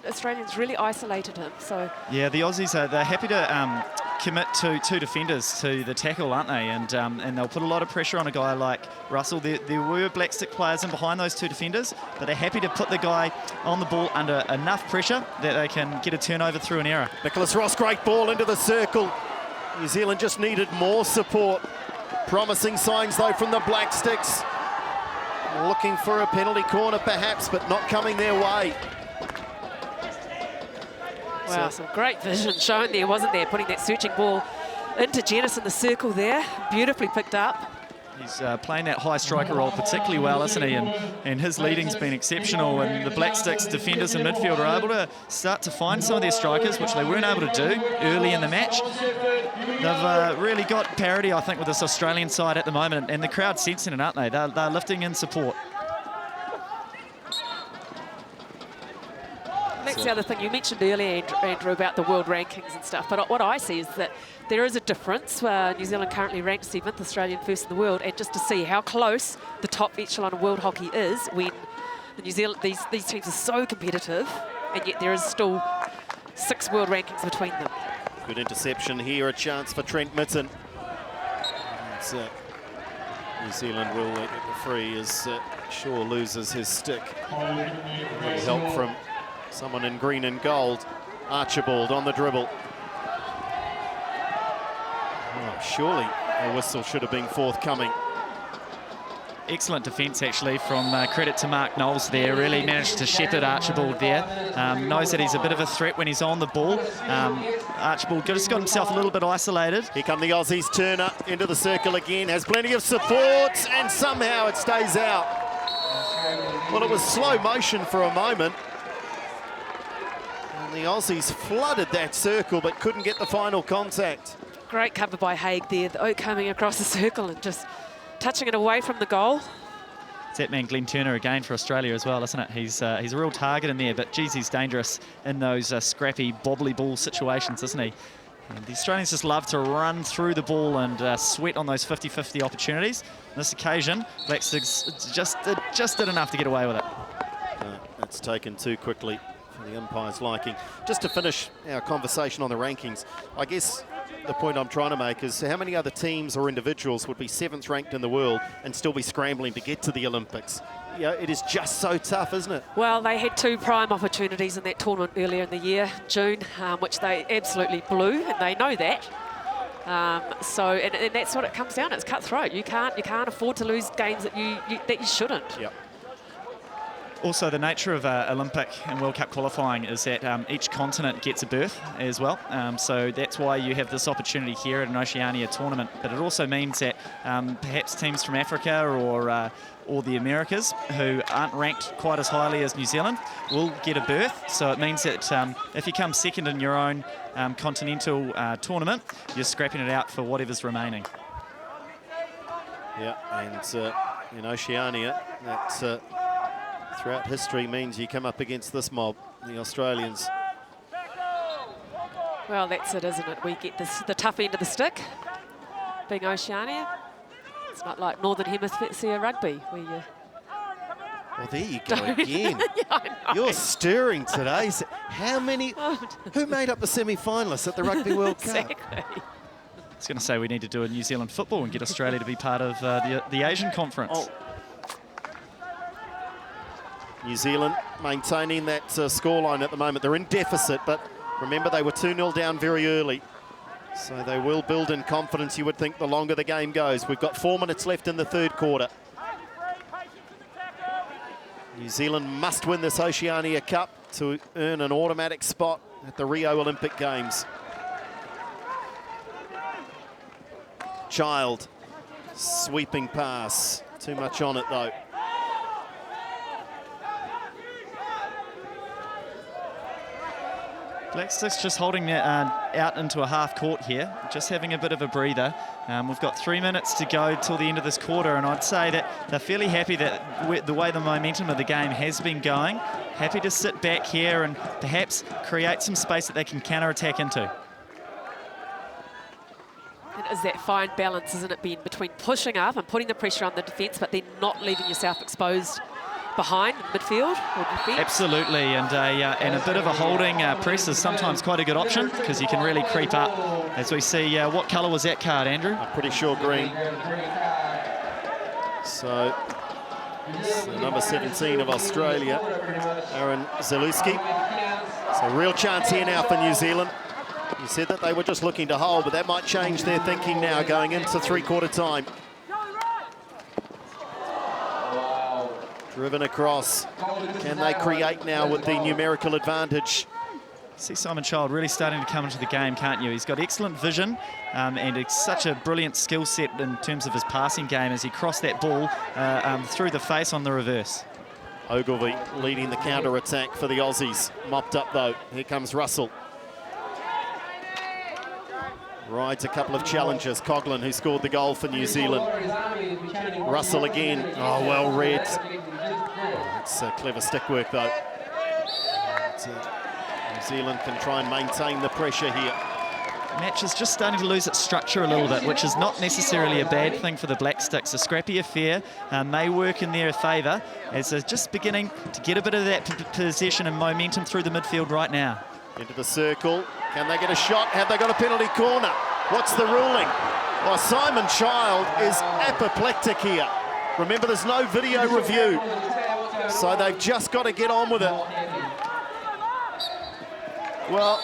Speaker 4: Australians really isolated him, so... Yeah,
Speaker 7: the Aussies, they're happy to commit to 2 defenders to the tackle, aren't they? And they'll put a lot of pressure on a guy like Russell. There were Black Stick players in behind those 2 defenders, but they're happy to put the guy on the ball under enough pressure that they can get a turnover through an error.
Speaker 21: Nicholas Ross, great ball into the circle. New Zealand just needed more support. Promising signs, though, from the Black Sticks. Looking for a penalty corner, perhaps, but not coming their way.
Speaker 4: Wow, some great vision shown there, wasn't there? Putting that searching ball into Jennis in the circle there. Beautifully picked up.
Speaker 7: He's playing that high striker role particularly well, isn't he? And his leading's been exceptional. And the Black Sticks defenders and midfield are able to start to find some of their strikers, which they weren't able to do early in the match. They've really got parity, I think, with this Australian side at the moment. And the crowd's sensing it, aren't they? They're lifting in support.
Speaker 4: That's the other thing you mentioned earlier, Andrew, about the world rankings and stuff. But what I see is that there is a difference. New Zealand currently ranked 7th, Australian first in the world, and just to see how close the top echelon of world hockey is when the New Zealand these teams are so competitive, and yet there is still 6 world rankings between them.
Speaker 21: Good interception here, a chance for Trent Mitten. New Zealand will get the free as Shaw loses his stick. Help from someone in green and gold. Archibald on the dribble. Oh, surely a whistle should have been forthcoming.
Speaker 7: Excellent defence, actually, from credit to Mark Knowles there. Really managed to shepherd Archibald there. Knows that he's a bit of a threat when he's on the ball. Archibald just got himself a little bit isolated.
Speaker 21: Here come the Aussies. Turner into the circle again. Has plenty of support, and somehow it stays out. Well, it was slow motion for a moment. The Aussies flooded that circle but couldn't get the final contact.
Speaker 4: Great cover by Haig there, the oak coming across the circle and just touching it away from the goal.
Speaker 7: It's that man Glenn Turner again for Australia as well, isn't it? He's a real target in there, but geez, he's dangerous in those scrappy, bobbly ball situations, isn't he? And the Australians just love to run through the ball and sweat on those 50-50 opportunities. On this occasion, Black Sticks just did enough to get away with it.
Speaker 21: That's taken too quickly. The umpire's liking. Just to finish our conversation on the rankings, I guess the point I'm trying to make is how many other teams or individuals would be 7th ranked in the world and still be scrambling to get to the Olympics? Yeah, it is just so tough, isn't it?
Speaker 4: Well, they had 2 prime opportunities in that tournament earlier in the year, June, which they absolutely blew, and they know that. And that's what it comes down to. It's cutthroat. You can't afford to lose games that you shouldn't.
Speaker 21: Yep.
Speaker 7: Also, the nature of Olympic and World Cup qualifying is that each continent gets a berth as well. So that's why you have this opportunity here at an Oceania tournament. But it also means that perhaps teams from Africa or the Americas who aren't ranked quite as highly as New Zealand will get a berth. So it means that if you come second in your own continental tournament, you're scrapping it out for whatever's remaining.
Speaker 21: Yeah, and in Oceania, that throughout history means you come up against this mob, the Australians.
Speaker 4: Well, that's it, isn't it? We get the tough end of the stick, being Oceania. It's not like Northern Hemisphere rugby, where you...
Speaker 21: Well, there you go again. Yeah, you're stirring today. So how many... Who made up the semi-finalists at the Rugby World Cup?
Speaker 4: Exactly.
Speaker 7: I was going to say we need to do a New Zealand football and get Australia to be part of the Asian conference.
Speaker 21: Oh. New Zealand maintaining that scoreline at the moment. They're in deficit, but remember they were 2-0 down very early. So they will build in confidence, you would think, the longer the game goes. We've got 4 minutes left in the 3rd quarter. New Zealand must win this Oceania Cup to earn an automatic spot at the Rio Olympic Games. Child, sweeping pass. Too much on it, though.
Speaker 7: Black Sticks just holding it out into a half court here, just having a bit of a breather. We've got 3 minutes to go till the end of this quarter, and I'd say that they're fairly happy that the way the momentum of the game has been going, happy to sit back here and perhaps create some space that they can counter-attack into.
Speaker 4: And is that fine balance, isn't it, between pushing up and putting the pressure on the defence, but then not leaving yourself exposed behind midfield or defence?
Speaker 7: Absolutely, and a bit of a holding press is sometimes quite a good option because you can really creep up. As we see, what colour was that card, Andrew?
Speaker 21: I'm pretty sure green. So number 17 of Australia, Aaron Zalewski. So real chance here now for New Zealand. You said that they were just looking to hold, but that might change their thinking now going into 3/4 time. Driven across. Can they create now with the numerical advantage?
Speaker 7: See Simon Child really starting to come into the game, can't you? He's got excellent vision and it's such a brilliant skill set in terms of his passing game as he crossed that ball through the face on the reverse.
Speaker 21: Ogilvie leading the counter-attack for the Aussies. Mopped up, though. Here comes Russell. Rides a couple of challenges. Coughlin, who scored the goal for New Zealand. Russell again. Oh, well read. It's clever stick work, though. New Zealand can try and maintain the pressure here.
Speaker 7: The match is just starting to lose its structure a little bit, which is not necessarily a bad thing for the Black Sticks. A scrappy affair may work in their favour as they're just beginning to get a bit of that possession and momentum through the midfield right now.
Speaker 21: Into the circle. Can they get a shot? Have they got a penalty corner? What's the ruling? Well, Simon Child is apoplectic here. Remember, there's no video review, so they've just got to get on with it. Well,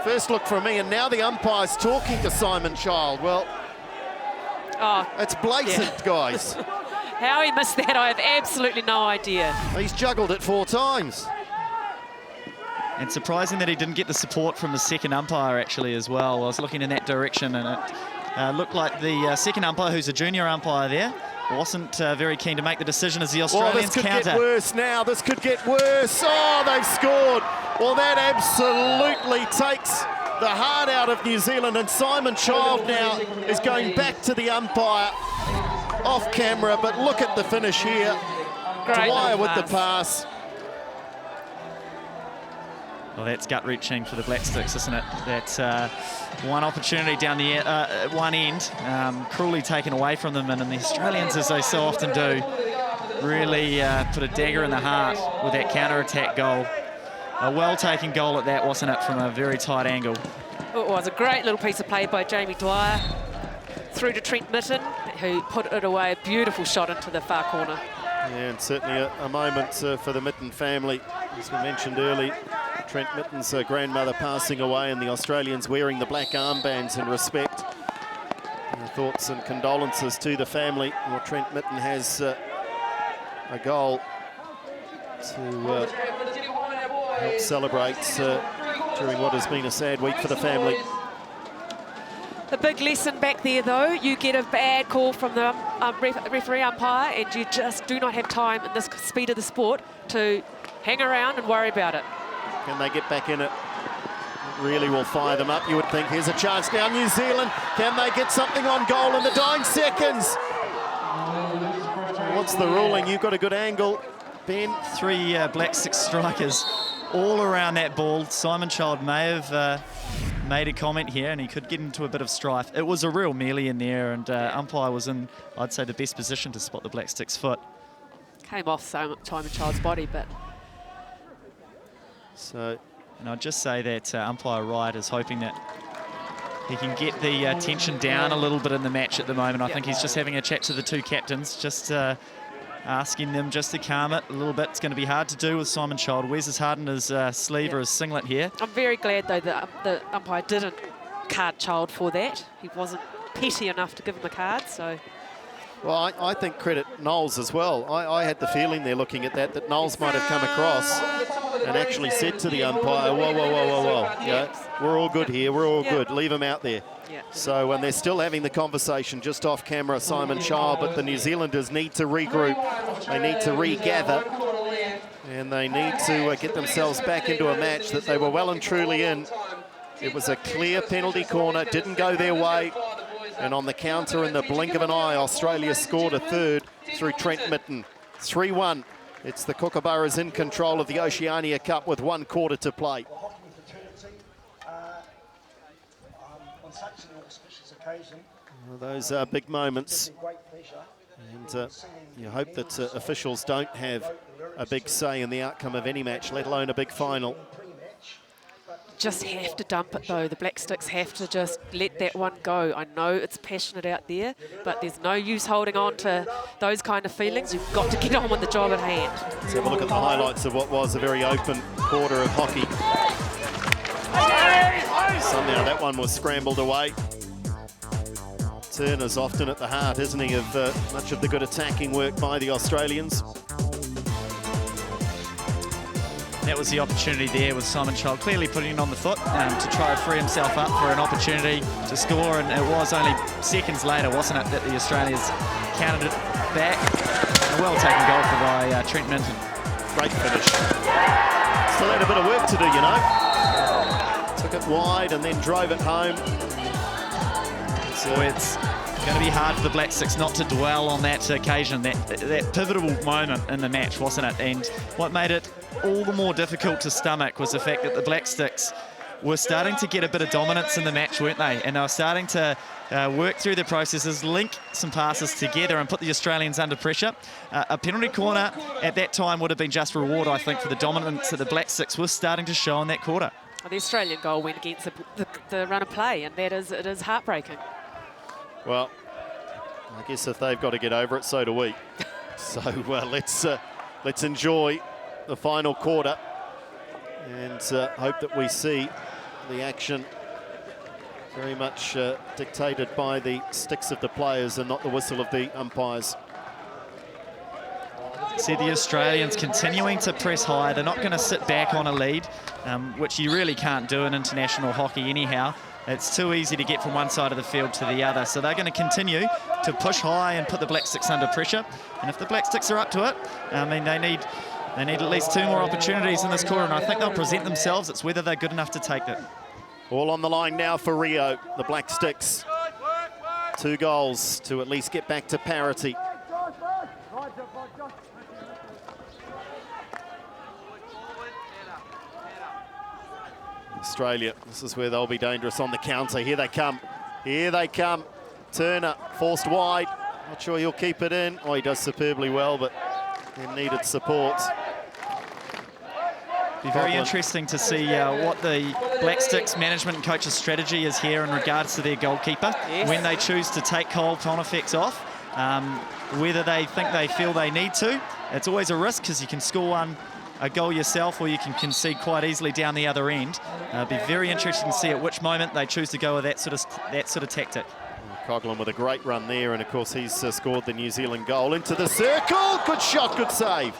Speaker 21: first look from me, and now the umpire's talking to Simon Child. Well, it's blatant, guys.
Speaker 4: How he missed that, I have absolutely no idea.
Speaker 21: He's juggled it 4 times.
Speaker 7: And surprising that he didn't get the support from the second umpire, actually, as well. I was looking in that direction, and it looked like the second umpire, who's a junior umpire there, wasn't very keen to make the decision as the Australians counter.
Speaker 21: This could get worse now. This could get worse. Oh, they've scored. Well, that absolutely takes the heart out of New Zealand, and Simon Child now is going back to the umpire off camera, but look at the finish here. Dwyer with the pass.
Speaker 7: Well, that's gut-wrenching for the Black Sticks, isn't it? That's one opportunity down the one end, cruelly taken away from them, and the Australians, as they so often do, really put a dagger in the heart with that counter-attack goal. A well-taken goal at that, wasn't it, from a very tight angle.
Speaker 4: It was a great little piece of play by Jamie Dwyer. Through to Trent Mitten, who put it away. A beautiful shot into the far corner.
Speaker 21: Yeah, and certainly a moment for the Mitten family. As we mentioned earlier, Trent Mitten's grandmother passing away, and the Australians wearing the black armbands in respect. Thoughts and condolences to the family. Well, Trent Mitten has a goal to help celebrate during what has been a sad week for the family.
Speaker 4: The big lesson back there, though, you get a bad call from the referee umpire, and you just do not have time in this speed of the sport to hang around and worry about it.
Speaker 21: Can they get back in it? It really will fire them up, you would think. Here's a chance now, New Zealand. Can they get something on goal in the dying seconds? What's the ruling? You've got a good angle, Ben.
Speaker 7: 3 Black Six strikers all around that ball. Simon Child may have made a comment here, and he could get into a bit of strife. It was a real melee in there, and umpire was in, I'd say, the best position to spot the Black Sticks' foot.
Speaker 4: Came off Simon Child's body, but...
Speaker 21: So,
Speaker 7: and I'd just say that umpire Wright is hoping that he can get the tension down a little bit in the match at the moment. I think he's just having a chat to the 2 captains, just asking them just to calm it a little bit. It's going to be hard to do with Simon Child. Wears his heart in his sleeve or his singlet here.
Speaker 4: I'm very glad, though, that the umpire didn't card Child for that. He wasn't petty enough to give him a card, so...
Speaker 21: Well, I think credit Knowles as well. I had the feeling there looking at that Knowles might have come across and actually said to the umpire, whoa, whoa, whoa, whoa, whoa. Yeah, we're all good here, we're all good. Leave him out there. So when they're still having the conversation just off camera, Simon Child, but the New Zealanders need to regroup. They need to regather. And they need to get themselves back into a match that they were well and truly in. It was a clear penalty corner, didn't go their way. And on the counter, in the blink of an eye, Australia scored a third through Trent Mitten. 3-1. It's the Kookaburras in control of the Oceania Cup with 1 quarter to play. Well, those are big moments. And you hope that officials don't have a big say in the outcome of any match, let alone a big final.
Speaker 4: Just have to dump it, though. The Black Sticks have to just let that one go. I know it's passionate out there, but there's no use holding on to those kind of feelings. You've got to get on with the job at hand.
Speaker 21: Let's have a look at the highlights of what was a very open quarter of hockey. Somehow that one was scrambled away. Turner's often at the heart, isn't he, of much of the good attacking work by the Australians.
Speaker 7: That was the opportunity there with Simon Child clearly putting it on the foot to try to free himself up for an opportunity to score, and it was only seconds later, wasn't it, that the Australians counted it back. A well-taken goal by Trent Minton.
Speaker 21: Great finish. Still had a bit of work to do, you know. Took it wide and then drove it home.
Speaker 7: So it's going to be hard for the Black Sticks not to dwell on that occasion, that pivotal moment in the match, wasn't it? And what made it all the more difficult to stomach was the fact that the Black Sticks were starting to get a bit of dominance in the match, weren't they? And they were starting to work through the processes, link some passes together and put the Australians under pressure. A penalty corner at that time would have been just reward, I think, for the dominance that the Black Sticks were starting to show in that quarter.
Speaker 4: Well, the Australian goal went against the run of play, and it is heartbreaking.
Speaker 21: Well, I guess if they've got to get over it, so do we. So let's enjoy the final quarter and hope that we see the action very much dictated by the sticks of the players and not the whistle of the umpires.
Speaker 7: See the Australians continuing to press high. They're not going to sit back on a lead, which you really can't do in international hockey anyhow. It's too easy to get from one side of the field to the other. So they're going to continue to push high and put the Black Sticks under pressure. And if the Black Sticks are up to it, I mean, they need at least 2 more opportunities in this quarter, and I think they'll present themselves. It's whether they're good enough to take it.
Speaker 21: All on the line now for Rio, the Black Sticks. 2 goals to at least get back to parity. Australia, this is where they'll be dangerous on the counter. Here they come. Here they come. Turner forced wide. Not sure he'll keep it in. Oh, he does superbly well, but he needed support.
Speaker 7: Be very interesting to see what the Black Sticks management and coaches' strategy is here in regards to their goalkeeper.
Speaker 4: Yes.
Speaker 7: When they choose to take Cole Pontifex off, whether they feel they need to. It's always a risk because you can score a goal yourself or you can concede quite easily down the other end. Be very interesting to see at which moment they choose to go with that sort of tactic.
Speaker 21: Coughlin with a great run there, and of course he's scored the New Zealand goal into the circle. Good shot, good save.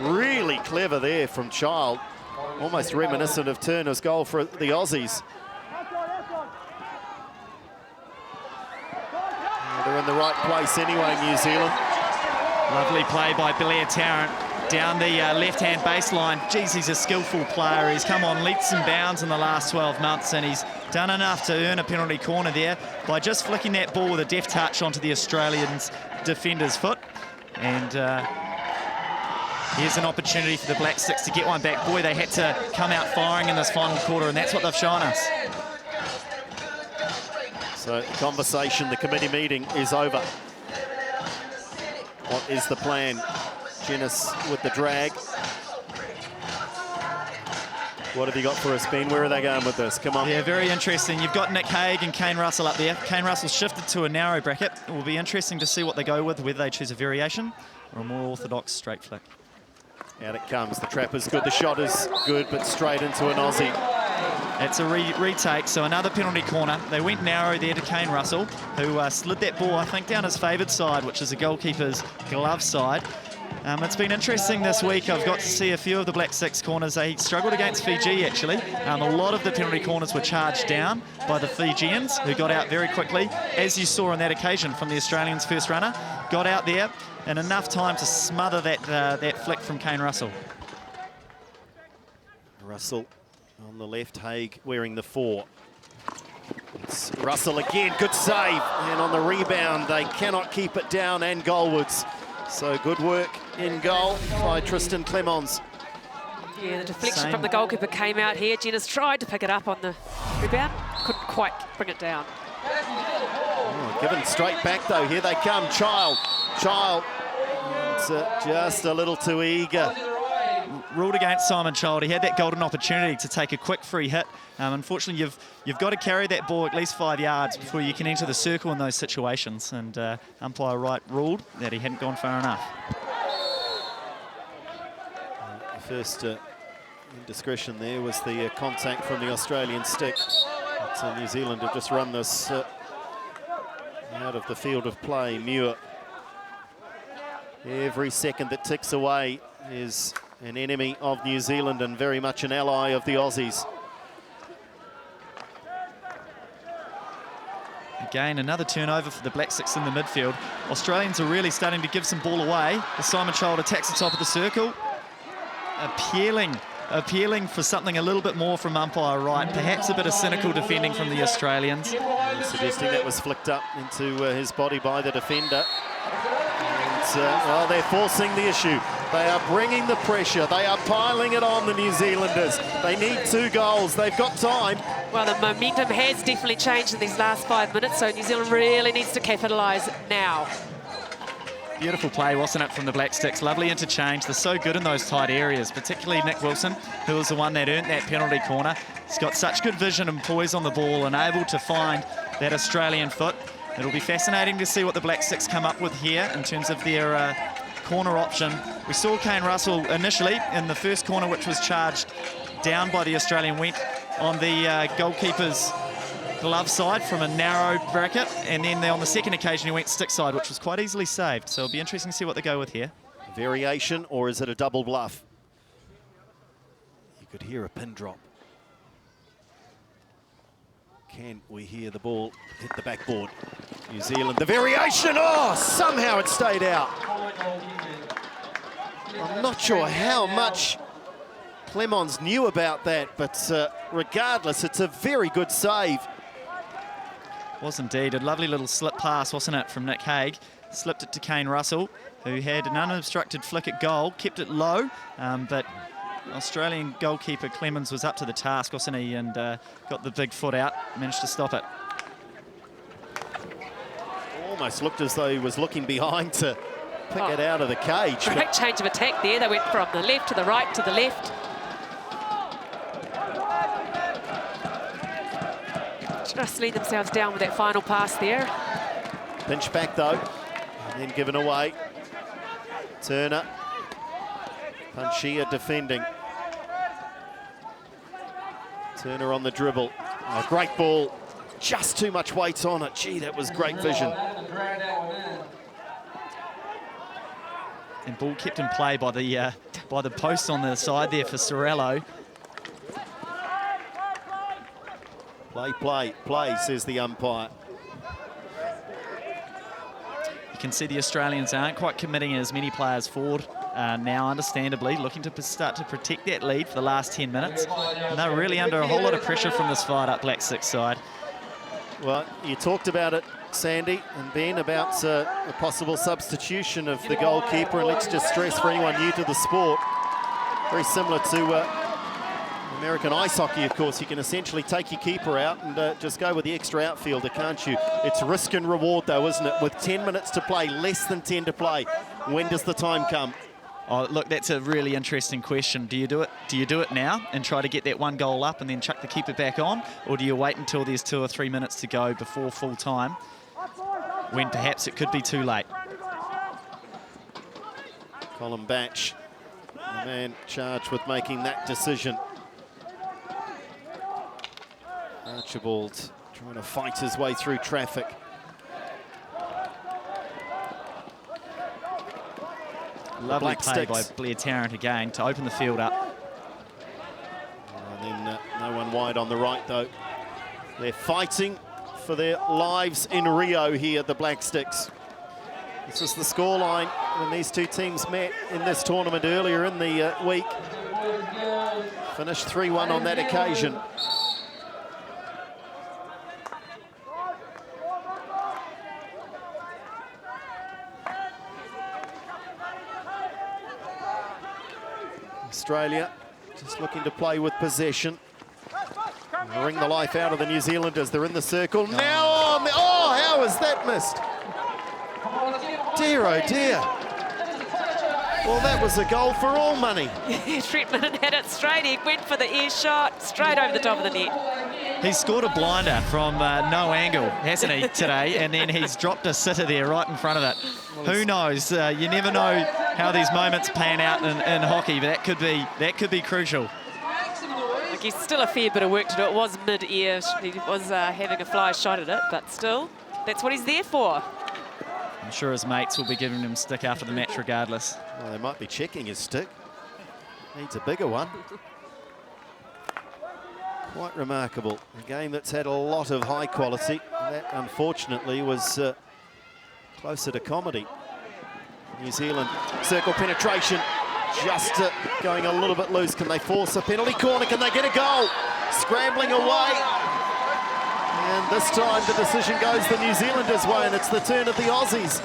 Speaker 21: Really clever there from Child. Almost reminiscent of Turner's goal for the Aussies. They're in the right place anyway, New Zealand.
Speaker 7: Lovely play by Blair Tarrant down the left-hand baseline. Geez, he's a skillful player. He's come on leaps and bounds in the last 12 months, and he's done enough to earn a penalty corner there by just flicking that ball with a deft touch onto the Australians' defender's foot. And here's an opportunity for the Black Sticks to get one back. Boy, they had to come out firing in this final quarter, and that's what they've shown us.
Speaker 21: So the conversation, the committee meeting is over. What is the plan? Jenis with the drag. What have you got for us, Ben? Where are they going with this? Come on.
Speaker 7: Yeah, very interesting. You've got Nick Haig and Kane Russell up there. Kane Russell shifted to a narrow bracket. It will be interesting to see what they go with, whether they choose a variation or a more orthodox straight flick.
Speaker 21: Out it comes. The trap is good. The shot is good, but straight into an Aussie.
Speaker 7: It's a retake, so another penalty corner. They went narrow there to Kane Russell, who slid that ball, I think, down his favoured side, which is the goalkeeper's glove side. It's been interesting this week. I've got to see a few of the Black Sticks corners. They struggled against Fiji, actually. A lot of the penalty corners were charged down by the Fijians, who got out very quickly, as you saw on that occasion from the Australians' first runner. Got out there in enough time to smother that flick from Kane Russell.
Speaker 21: Russell on the left, Haig wearing the 4. It's Russell again, good save. And on the rebound, they cannot keep it down, and goalwards. So good work in goal by Tristan Clemons.
Speaker 4: Yeah, the deflection from the goalkeeper came out here. Jenis tried to pick it up on the rebound, couldn't quite bring it down.
Speaker 21: Oh, given straight back though, here they come, Child. It's just a little too eager.
Speaker 7: Ruled against Simon Child. He had that golden opportunity to take a quick free hit. Unfortunately, you've got to carry that ball at least 5 yards before you can enter the circle in those situations. And umpire Wright ruled that he hadn't gone far enough.
Speaker 21: The first indiscretion there was the contact from the Australian stick. But, New Zealand have just run this out of the field of play. Muir. Every second that ticks away is an enemy of New Zealand and very much an ally of the Aussies.
Speaker 7: Again, another turnover for the Black Sticks in the midfield. Australians are really starting to give some ball away. As Simon Child attacks the top of the circle. Appealing for something a little bit more from umpire Wright. Perhaps a bit of cynical defending from the Australians.
Speaker 21: Suggesting that was flicked up into his body by the defender. Well, they're forcing the issue. They are bringing the pressure. They are piling it on the New Zealanders. They need 2 goals. They've got time.
Speaker 4: Well, the momentum has definitely changed in these last 5 minutes, so New Zealand really needs to capitalise now.
Speaker 7: Beautiful play, wasn't it, from the Black Sticks? Lovely interchange. They're so good in those tight areas, particularly Nick Wilson, who was the one that earned that penalty corner. He's got such good vision and poise on the ball and able to find that Australian foot. It'll be fascinating to see what the Black Sticks come up with here in terms of their corner option. We saw Kane Russell initially in the first corner, which was charged down by the Australian, went on the goalkeeper's glove side from a narrow bracket, and then on the second occasion he went stick side, which was quite easily saved. So it'll be interesting to see what they go with here.
Speaker 21: Variation, or is it a double bluff? You could hear a pin drop. Can we hear the ball hit the backboard? New Zealand, the variation, oh, somehow it stayed out. I'm not sure how much Clemons knew about that, but regardless, it's a very good save.
Speaker 7: Was indeed a lovely little slip pass, wasn't it, from Nick Haig. Slipped it to Kane Russell, who had an unobstructed flick at goal, kept it low, but Australian goalkeeper Clemons was up to the task, wasn't he, and got the big foot out, managed to stop it.
Speaker 21: Almost looked as though he was looking behind to pick it out of the cage.
Speaker 4: Great change of attack there. They went from the left to the right to the left. Just letting themselves down with that final pass there.
Speaker 21: Pinch back though, and then given away. Turner. Panchia defending. Turner on the dribble. Oh, great ball. Just too much weight on it. Gee, that was great vision.
Speaker 7: And ball kept in play by the post on the side there for Sorello.
Speaker 21: Play, says the umpire.
Speaker 7: You can see the Australians aren't quite committing as many players forward now, understandably, looking to start to protect that lead for the last 10 minutes. And they're really under a whole lot of pressure from this fired up Black Six side.
Speaker 21: Well, you talked about it, Sandy and Ben, about a possible substitution of the goalkeeper, and let's just stress for anyone new to the sport, very similar to American ice hockey, of course. You can essentially take your keeper out and just go with the extra outfielder, can't you? It's risk and reward, though, isn't it? With 10 minutes to play, less than 10 to play, when does the time come?
Speaker 7: Oh, look, that's a really interesting question. Do you do it? Do you do it now and try to get that one goal up and then chuck the keeper back on, or do you wait until there's 2 or 3 minutes to go before full time, when perhaps it could be too late?
Speaker 21: Colin Batch, the man charged with making that decision. Archibald trying to fight his way through traffic.
Speaker 7: Lovely play by Blair Tarrant again to open the field up.
Speaker 21: And then no one wide on the right, though. They're fighting for their lives in Rio here, the Black Sticks. This is the scoreline when these two teams met in this tournament earlier in the week. Finished 3-1 on that occasion. Australia just looking to play with possession. Wring the life out of the New Zealanders. They're in the circle. Now, oh, how was that missed? Dear, oh dear. Well, that was a goal for all money.
Speaker 4: Tretman had it straight. He went for the ear shot, straight over the top of the net.
Speaker 7: He's scored a blinder from no angle, hasn't he, today? And then he's dropped a sitter there right in front of it. Who knows? You never know how these moments pan out in hockey, but that could be crucial.
Speaker 4: Look, he's still a fair bit of work to do. It was mid-ear. He was having a fly shot at it, but still, that's what he's there for.
Speaker 7: I'm sure his mates will be giving him stick after the match regardless.
Speaker 21: Well, they might be checking his stick. Needs a bigger one. Quite remarkable. A game that's had a lot of high quality. That, unfortunately, was closer to comedy. New Zealand circle penetration, just going a little bit loose. Can they force a penalty corner? Can they get a goal? Scrambling away. And this time the decision goes the New Zealanders' way, and it's the turn of the Aussies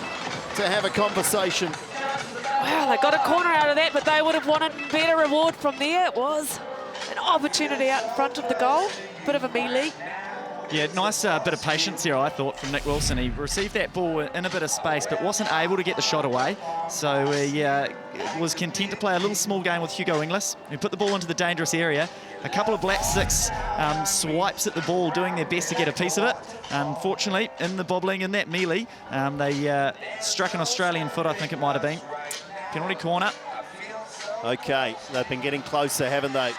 Speaker 21: to have a conversation.
Speaker 4: Wow, they got a corner out of that, but they would have wanted better reward from there. It was an opportunity out in front of the goal. Bit of a melee.
Speaker 7: Yeah, nice bit of patience here, I thought, from Nick Wilson. He received that ball in a bit of space, but wasn't able to get the shot away. So he was content to play a little small game with Hugo Inglis, who put the ball into the dangerous area. A couple of Black Six swipes at the ball, doing their best to get a piece of it. Unfortunately, in the bobbling, in that melee, they struck an Australian foot, I think it might have been. Penalty corner.
Speaker 21: Okay, they've been getting closer, haven't they?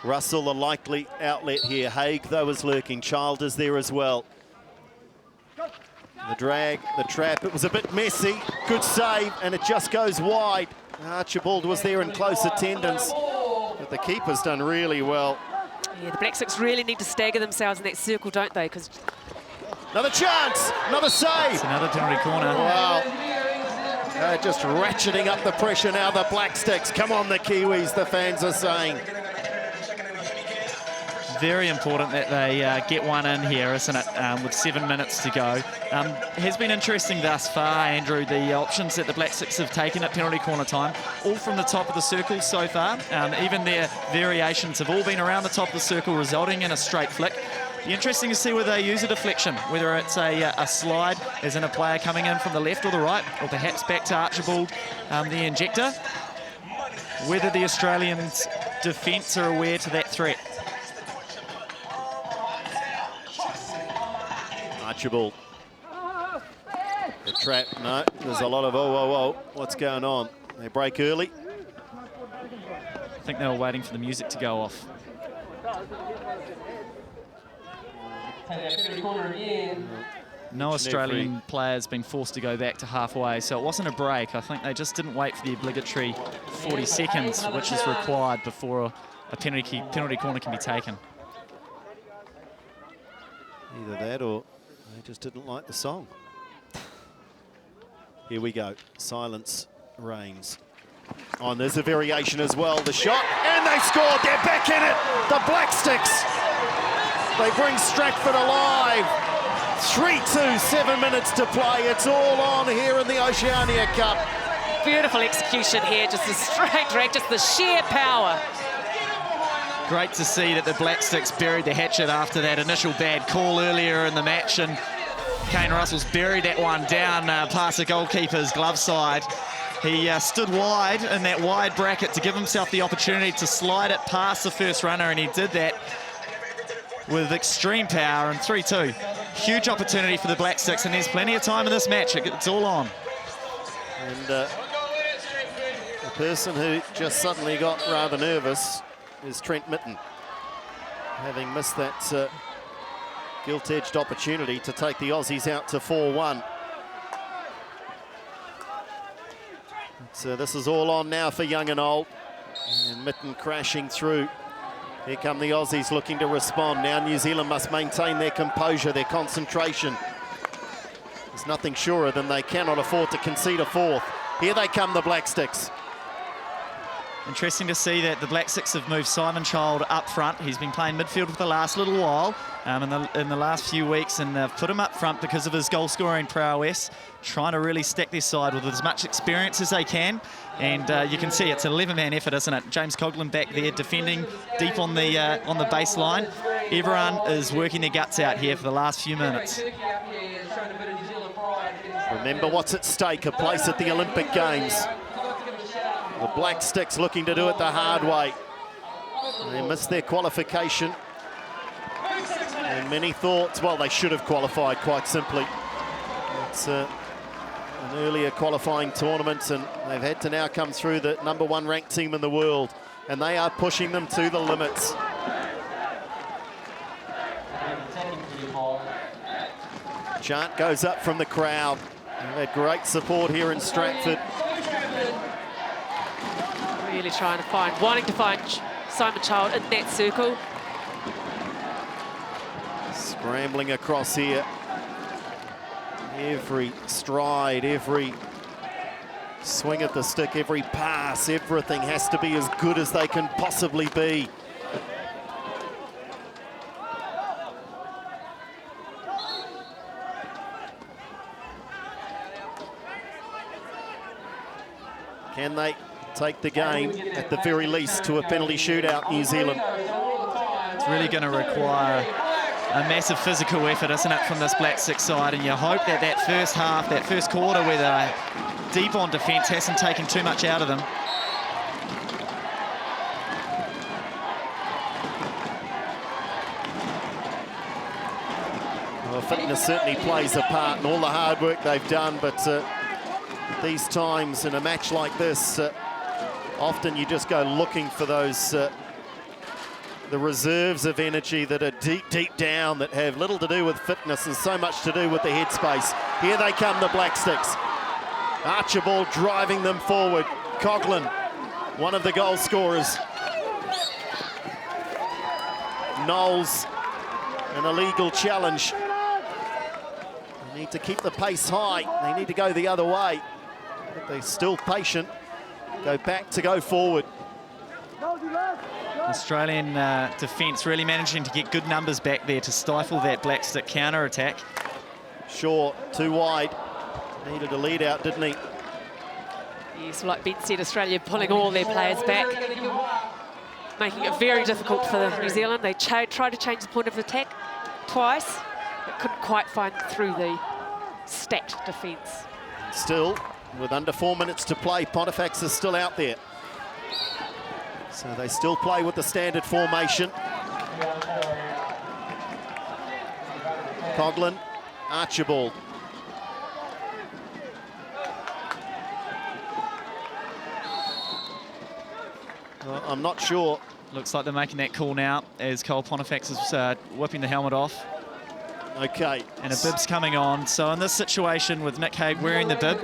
Speaker 21: Russell, the likely outlet here. Haig, though, is lurking. Child is there as well. The drag, the trap. It was a bit messy. Good save, and it just goes wide. Archibald was there in close attendance, but the keeper's done really well.
Speaker 4: Yeah, the Black Six really need to stagger themselves in that circle, don't they? Because
Speaker 21: another chance, another save.
Speaker 7: It's another penalty corner.
Speaker 21: Wow. They're just ratcheting up the pressure now, the Black Sticks. Come on, the Kiwis, the fans are saying.
Speaker 7: Very important that they get one in here, isn't it, with 7 minutes to go. Has been interesting thus far, Andrew, the options that the Black Six have taken at penalty corner time, all from the top of the circle so far. Even their variations have all been around the top of the circle, resulting in a straight flick. Be interesting to see whether they use a deflection, whether it's a slide, as in a player coming in from the left or the right, or perhaps back to Archibald, the injector. Whether the Australians' defence are aware to that threat.
Speaker 21: Archibald. The trap, no, there's a lot of what's going on? They break early.
Speaker 7: I think they were waiting for the music to go off. No Australian players being forced to go back to halfway, so it wasn't a break. I think they just didn't wait for the obligatory 40 seconds, which is required before a penalty corner can be taken.
Speaker 21: Either that or they just didn't like the song. Here we go. Silence reigns. Oh, and there's a variation as well. The shot, and they scored. They're back in it. The Black Sticks. They bring Stratford alive. 3-2, 7 minutes to play. It's all on here in the Oceania Cup.
Speaker 4: Beautiful execution here, just the straight drag, just the sheer power.
Speaker 7: Great to see that the Black Sticks buried the hatchet after that initial bad call earlier in the match, and Kane Russell's buried that one down past the goalkeeper's glove side. He stood wide in that wide bracket to give himself the opportunity to slide it past the first runner, and he did that with extreme power. And 3-2. Huge opportunity for the Black Sticks, and there's plenty of time in this match. It's all on.
Speaker 21: And the person who just suddenly got rather nervous is Trent Mitten, having missed that gilt-edged opportunity to take the Aussies out to 4-1. So this is all on now for young and old. And Mitten crashing through. Here come the Aussies looking to respond. Now New Zealand must maintain their composure, their concentration. There's nothing surer than they cannot afford to concede a fourth. Here they come, the Black Sticks.
Speaker 7: Interesting to see that the Black Sticks have moved Simon Child up front. He's been playing midfield for the last little while in the last few weeks, and they've put him up front because of his goal-scoring prowess, trying to really stack this side with as much experience as they can. And you can see it's an 11-man effort, isn't it? James Coughlin back there defending deep on the baseline. Everyone is working their guts out here for the last few minutes.
Speaker 21: Remember what's at stake, a place at the Olympic Games. The Black Sticks looking to do it the hard way. They missed their qualification. And many thought, well, they should have qualified, quite simply. It's an earlier qualifying tournament, and they've had to now come through the #1 ranked team in the world, and they are pushing them to the limits. Chant goes up from the crowd. They've had great support here in Stratford.
Speaker 4: Really wanting to find Simon Child in that circle.
Speaker 21: Scrambling across here. Every stride, every swing at the stick, every pass, everything has to be as good as they can possibly be. Can they take the game, at the very least, to a penalty shootout, New Zealand?
Speaker 7: It's really going to require a massive physical effort, isn't it, from this Black Sticks side? And you hope that that first half, that first quarter, where they're deep on defence, hasn't taken too much out of them.
Speaker 21: Well, fitness certainly plays a part in all the hard work they've done, but these times in a match like this, often you just go looking for those the reserves of energy that are deep down, that have little to do with fitness and so much to do with the headspace. Here they come, the Black Sticks. Archibald driving them forward. Coughlin, one of the goal scorers. Knowles, an illegal challenge. They need to keep the pace high. They need to go the other way. But they're still patient. Go back to go forward.
Speaker 7: Australian defence really managing to get good numbers back there to stifle that Black Stick counter-attack.
Speaker 21: Shaw, too wide. Needed a lead out, didn't he?
Speaker 4: Yes, like Ben said, Australia pulling all their players back, making it very difficult for New Zealand. They tried to change the point of attack twice, but couldn't quite find through the stacked defence.
Speaker 21: Still, with under 4 minutes to play, Pontifex is still out there. So they still play with the standard formation. Coughlin Archibald. Well, I'm not sure.
Speaker 7: Looks like they're making that call now as Cole Pontifex is whipping the helmet off.
Speaker 21: Okay.
Speaker 7: And a bib's coming on. So in this situation with Nick Haig wearing the bib,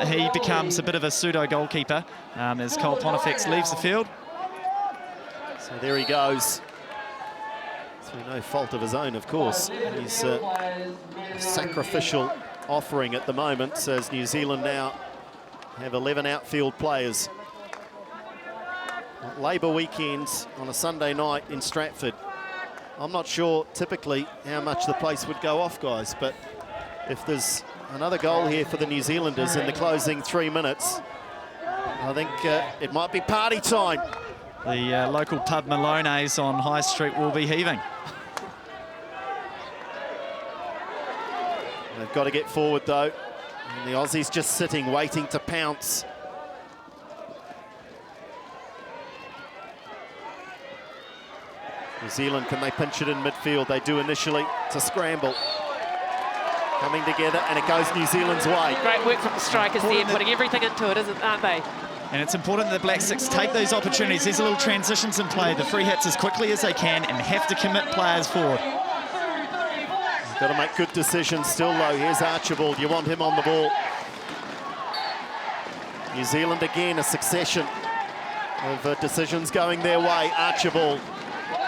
Speaker 7: he becomes a bit of a pseudo goalkeeper as Cole Pontifex leaves the field.
Speaker 21: So there he goes. Through no fault of his own, of course. He's a sacrificial offering at the moment, as New Zealand now have 11 outfield players. Labour weekend on a Sunday night in Stratford. I'm not sure typically how much the place would go off, guys, but if there's another goal here for the New Zealanders in the closing 3 minutes, I think it might be party time.
Speaker 7: The local pub Maloney's on High Street will be heaving.
Speaker 21: They've got to get forward though, and the Aussies just sitting, waiting to pounce. New Zealand, can they pinch it in midfield? They do initially. It's a scramble. Coming together, and it goes New Zealand's way.
Speaker 4: Great work from the strikers there, putting everything into it, aren't they?
Speaker 7: And it's important that the Black Six take those opportunities. There's a little transitions in play. The free hits as quickly as they can and have to commit players forward.
Speaker 21: Got to make good decisions still, though. Here's Archibald. You want him on the ball. New Zealand again, a succession of decisions going their way. Archibald.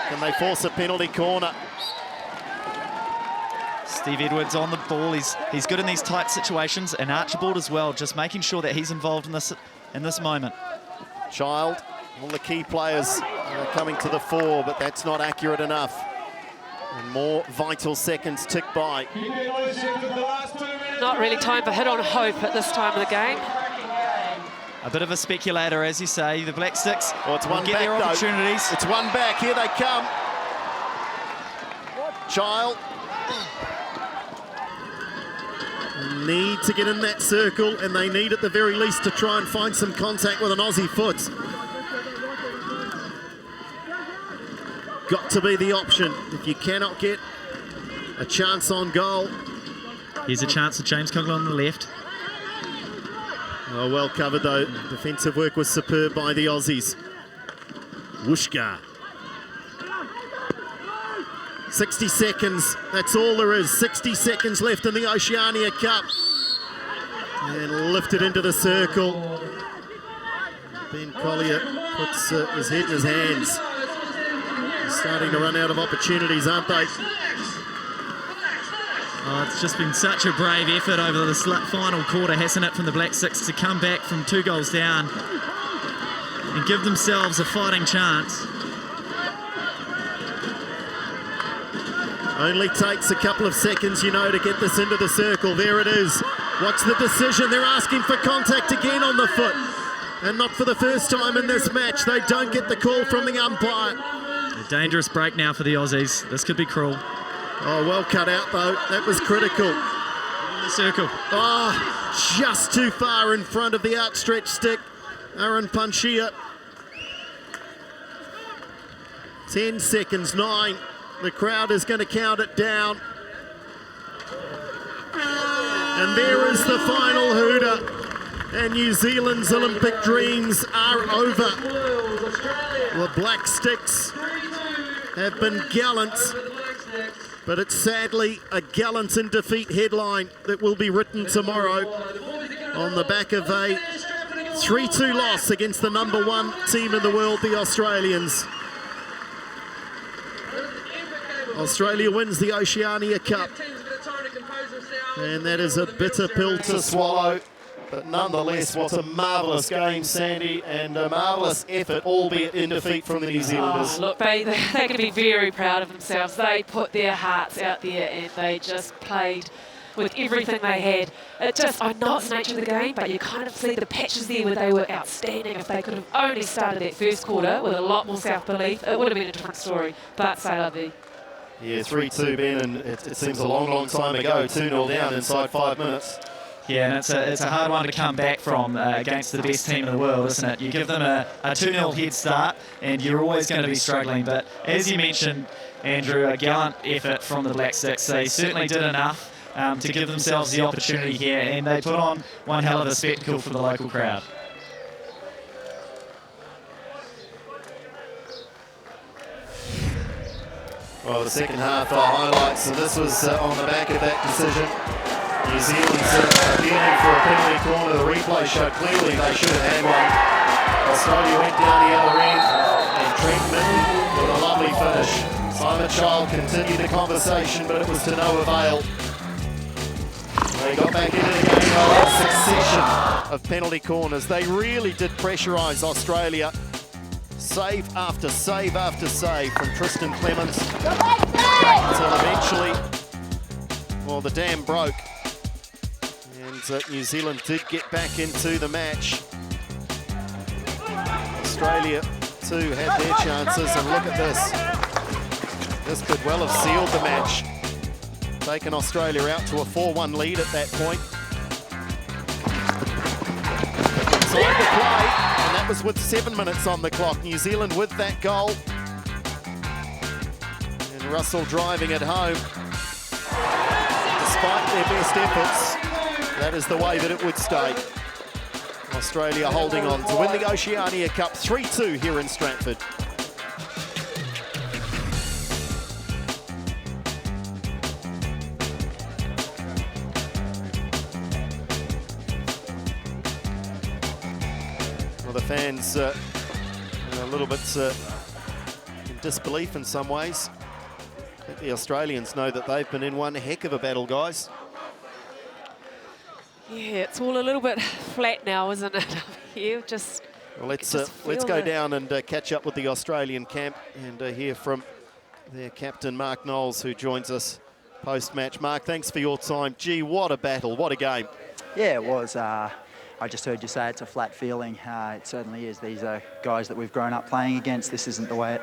Speaker 21: Can they force a penalty corner?
Speaker 7: Steve Edwards on the ball. He's good in these tight situations, and Archibald as well, just making sure that he's involved in this moment.
Speaker 21: Child, all the key players are coming to the fore, but that's not accurate enough. And more vital seconds tick by.
Speaker 4: Not really time for hit on hope at this time of the game.
Speaker 7: A bit of a speculator, as you say. The Black Six
Speaker 21: it's
Speaker 7: will
Speaker 21: one
Speaker 7: get
Speaker 21: back,
Speaker 7: their opportunities.
Speaker 21: Though. It's one back. Here they come. Child. Need to get in that circle, and they need at the very least to try and find some contact with an Aussie foot. Got to be the option. If you cannot get a chance on goal.
Speaker 7: Here's a chance for James Coughlin on the left.
Speaker 21: Oh, well covered though. Defensive work was superb by the Aussies. Wooshka. 60 seconds, that's all there is. 60 seconds left in the Oceania Cup. And lifted into the circle. Ben Collier puts his head in his hands. They're starting to run out of opportunities, aren't they?
Speaker 7: Oh, it's just been such a brave effort over this final quarter, hasn't it, from the Black Six to come back from 2 goals down and give themselves a fighting chance.
Speaker 21: Only takes a couple of seconds, you know, to get this into the circle. There it is. What's the decision? They're asking for contact again on the foot. And not for the first time in this match. They don't get the call from the umpire.
Speaker 7: A dangerous break now for the Aussies. This could be cruel.
Speaker 21: Oh, well cut out, though. That was critical.
Speaker 7: In the circle.
Speaker 21: Oh, just too far in front of the outstretched stick. Aaron Panchia. 10 seconds, 9. The crowd is going to count it down. And there is the final hooter. And New Zealand's Olympic dreams are over. The Black Sticks have been gallant, but it's sadly a gallant in defeat headline that will be written tomorrow on the back of a 3-2 loss against the #1 team in the world, the Australians. Australia wins the Oceania Cup, and that is a bitter pill to swallow. But nonetheless, what a marvellous game, Sandy, and a marvellous effort, albeit in defeat from the New Zealanders.
Speaker 4: Look, they can be very proud of themselves. They put their hearts out there and they just played with everything they had. I know it's the nature of the game, but you kind of see the patches there where they were outstanding. If they could have only started that first quarter with a lot more self-belief, it would have been a different story. But c'est la vie.
Speaker 21: Yeah, 3-2, Ben, and it seems a long, long time ago. 2-0 down inside 5 minutes.
Speaker 7: Yeah, and it's a hard one to come back from against the best team in the world, isn't it? You give them a 2-0 head start, and you're always going to be struggling. But as you mentioned, Andrew, a gallant effort from the Black Six. They certainly did enough to give themselves the opportunity here, and they put on one hell of a spectacle for the local crowd.
Speaker 21: Well, the second half highlights, and this was on the back of that decision. New Zealand's appealing for a penalty corner. The replay showed clearly they should have had one. Australia went down the other end, and Trent Mitten with a lovely finish. Simon Child continued the conversation, but it was to no avail. They got back into the game by a succession of penalty corners. They really did pressurise Australia. Save after save after save from Tristan Clemens until eventually, well, the dam broke. And New Zealand did get back into the match. Australia too had their chances, and look at this. This could well have sealed the match. Taken Australia out to a 4-1 lead at that point. Inside the play, and that was with 7 minutes on the clock. New Zealand with that goal. And Russell driving it home. Despite their best efforts, that is the way that it would stay. Australia holding on to win the Oceania Cup 3-2 here in Stratford. Well, the fans a little bit in disbelief in some ways. I think the Australians know that they've been in one heck of a battle, guys.
Speaker 4: Yeah, it's all a little bit flat now, isn't it? Here, just.
Speaker 21: Well, let's go down and catch up with the Australian camp and hear from their captain Mark Knowles, who joins us post-match. Mark, thanks for your time. Gee, what a battle! What a game!
Speaker 1: Yeah, it was. I just heard you say it's a flat feeling. It certainly is. These are guys that we've grown up playing against. This isn't the way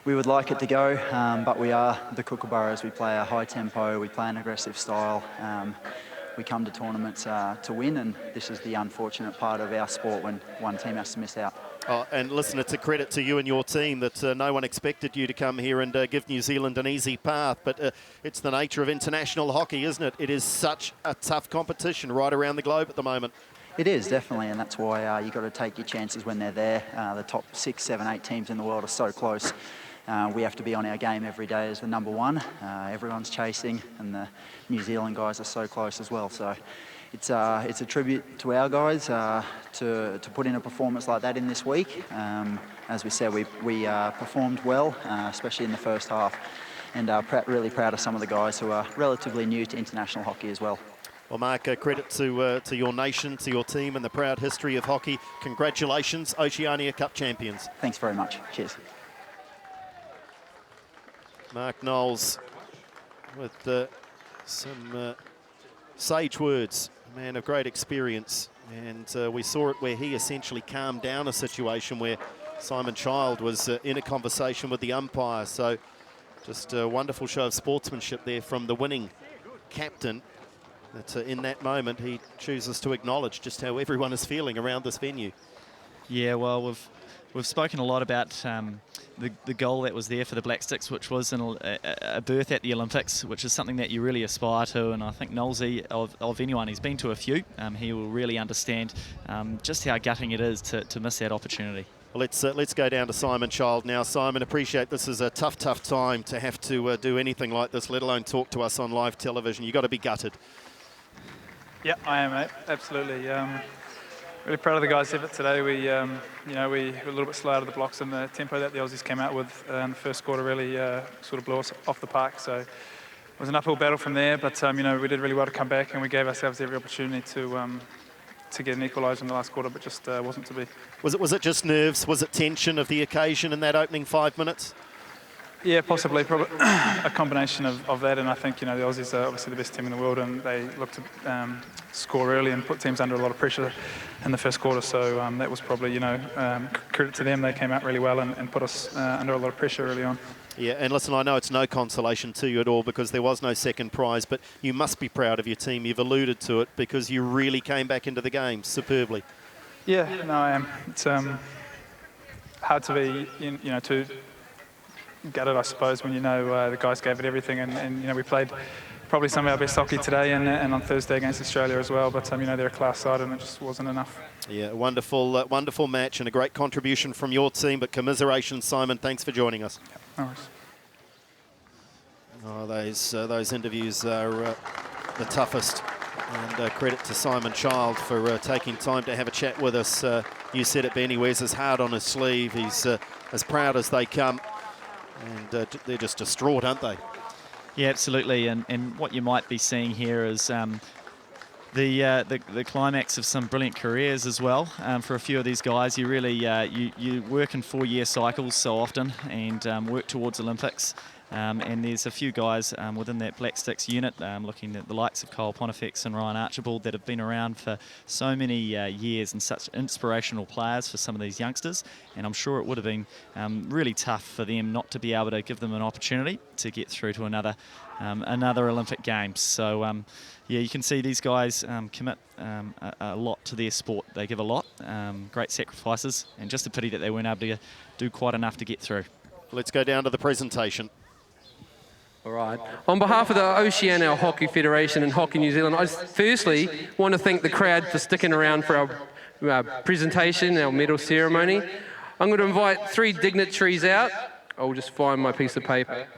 Speaker 1: we would like it to go, but we are the Kookaburras. We play a high tempo. We play an aggressive style. We come to tournaments to win, and this is the unfortunate part of our sport when one team has to miss out.
Speaker 21: Oh, and listen, it's a credit to you and your team that no one expected you to come here and give New Zealand an easy path, but it's the nature of international hockey, isn't it? It is such a tough competition right around the globe at the moment.
Speaker 1: It is, definitely, and that's why you've got to take your chances when they're there. The top 6, 7, 8 teams in the world are so close. We have to be on our game every day as the number one. Everyone's chasing, and the New Zealand guys are so close as well. So it's a tribute to our guys to put in a performance like that in this week. As we said, we performed well, especially in the first half, and really proud of some of the guys who are relatively new to international hockey as well.
Speaker 21: Well, Mark, credit to your nation, to your team, and the proud history of hockey. Congratulations, Oceania Cup champions.
Speaker 1: Thanks very much. Cheers.
Speaker 21: Mark Knowles with some sage words, a man of great experience, and we saw it where he essentially calmed down a situation where Simon Child was in a conversation with the umpire. So just a wonderful show of sportsmanship there from the winning captain, that in that moment he chooses to acknowledge just how everyone is feeling around this venue.
Speaker 7: Yeah, well, we've spoken a lot about the goal that was there for the Black Sticks, which was a berth at the Olympics, which is something that you really aspire to. And I think Knowlesy, of anyone, he's been to a few, he will really understand just how gutting it is to miss that opportunity.
Speaker 21: Well, let's go down to Simon Child now. Simon, appreciate this is a tough time to have to do anything like this, let alone talk to us on live television. You've got to be gutted.
Speaker 18: Yeah, I am, mate. Absolutely. Really proud of the guys' effort today. We were a little bit slow out of the blocks, and the tempo that the Aussies came out with in the first quarter really sort of blew us off the park. So it was an uphill battle from there, but we did really well to come back, and we gave ourselves every opportunity to get an equaliser in the last quarter, but just wasn't to be. Was it just nerves? Was it tension of the occasion in that opening 5 minutes? Yeah, possibly. Probably a combination of that, and I think the Aussies are obviously the best team in the world, and they look to score early and put teams under a lot of pressure in the first quarter. So that was probably credit to them. They came out really well and put us under a lot of pressure early on. Yeah, and listen, I know it's no consolation to you at all because there was no second prize, but you must be proud of your team. You've alluded to it because you really came back into the game superbly. Yeah, no, I am. It's hard to be, too gutted, I suppose, when the guys gave it everything, and we played probably some of our best hockey today and on Thursday against Australia as well. But, you know, they're a class side and it just wasn't enough.
Speaker 21: Yeah, wonderful, wonderful match and a great contribution from your team. But commiserations, Simon. Thanks for joining us.
Speaker 18: No worries.
Speaker 21: Oh, those interviews are the toughest. And credit to Simon Child for taking time to have a chat with us. You said it, Ben, he wears his heart on his sleeve. He's as proud as they come. And they're just distraught, aren't they?
Speaker 7: Yeah, absolutely. And what you might be seeing here is the climax of some brilliant careers as well. For a few of these guys, you really you work in 4-year cycles so often and work towards Olympics. And there's a few guys within that Black Sticks unit, looking at the likes of Kyle Pontifex and Ryan Archibald, that have been around for so many years and such inspirational players for some of these youngsters. And I'm sure it would have been really tough for them not to be able to give them an opportunity to get through to another Olympic Games. So yeah, you can see these guys commit a lot to their sport. They give a lot, great sacrifices, and just a pity that they weren't able to do quite enough to get through.
Speaker 21: Let's go down to the presentation.
Speaker 19: All right. On behalf of the Oceania Hockey Federation and Hockey New Zealand, I firstly want to thank the crowd for sticking around for our presentation, our medal ceremony. I'm going to invite 3 dignitaries out. I'll just find my piece of paper.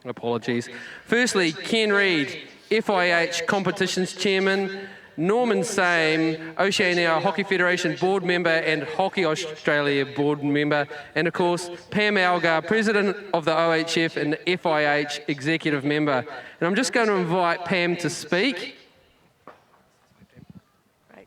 Speaker 19: Apologies. Firstly, Ken Reid, FIH Competitions Chairman, Norman Same, Oceania Hockey Federation Board Member and Hockey Australia Board Member, and of course Pam Algar, President of the OHF and FIH Executive Member. And I'm just going to invite Pam to speak.
Speaker 2: Great.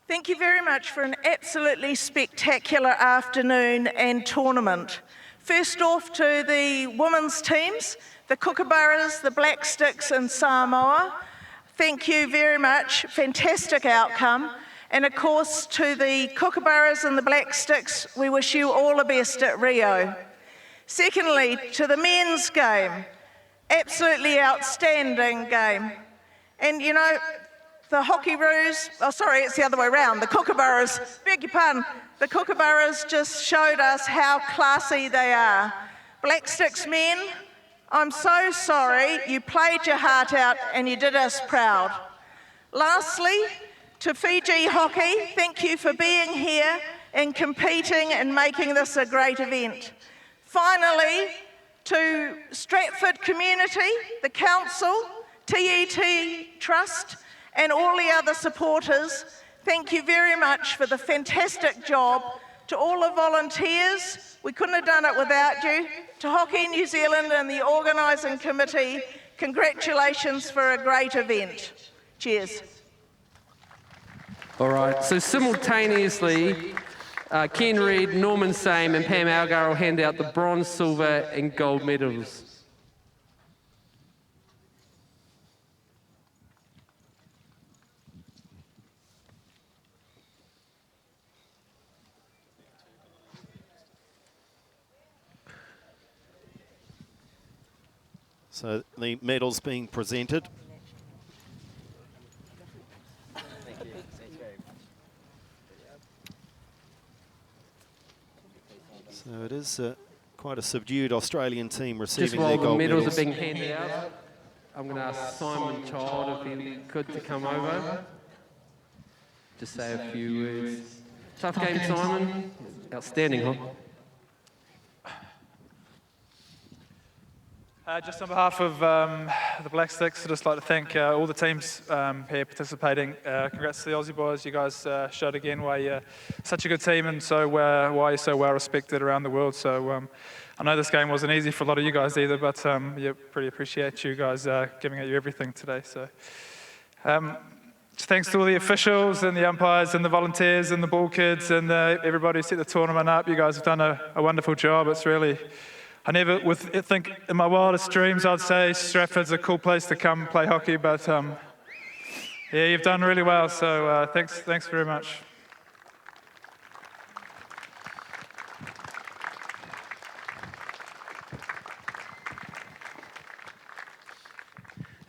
Speaker 2: Thank you very much for an absolutely spectacular afternoon and tournament. First off to the women's teams, the Kookaburras, the Black Sticks and Samoa. Thank you very much, fantastic outcome. And of course to the Kookaburras and the Black Sticks, we wish you all the best at Rio. Secondly, to the men's game, absolutely outstanding game. And you know, the Hockeyroos, oh sorry, it's the other way around, the Kookaburras, beg your pardon, the Kookaburras just showed us how classy they are. Black Sticks men, I'm so sorry, you played your heart out and you did us proud. Lastly, to Fiji Hockey, thank you for being here and competing and making this a great event. Finally, to Stratford Community, the Council, TET Trust and all the other supporters, thank you very much for the fantastic job. To all the volunteers, we couldn't have done it without you. To Hockey New Zealand and the organising committee, congratulations for a great event. Cheers.
Speaker 19: All right, so simultaneously, Ken Reid, Norman Same and Pam Algar will hand out the bronze, silver and gold medals.
Speaker 21: So the medals being presented. So it is quite a subdued Australian team receiving their gold medals.
Speaker 19: Just while the medals are being handed out, I'm going to ask Simon Child if he could to come over. Just say a few words. Tough game, Simon. Outstanding, huh?
Speaker 18: Just on behalf of the Black Sticks, I'd just like to thank all the teams here participating. Congrats to the Aussie boys. You guys showed again why you're such a good team and so why you're so well respected around the world. So I know this game wasn't easy for a lot of you guys either, but yeah, pretty appreciate you guys giving it you everything today. So thanks to all the officials and the umpires and the volunteers and the ball kids and everybody who set the tournament up. You guys have done a wonderful job. It's really... I never think in my wildest dreams I'd say Stratford's a cool place to come play hockey, but yeah, you've done really well, so thanks very much.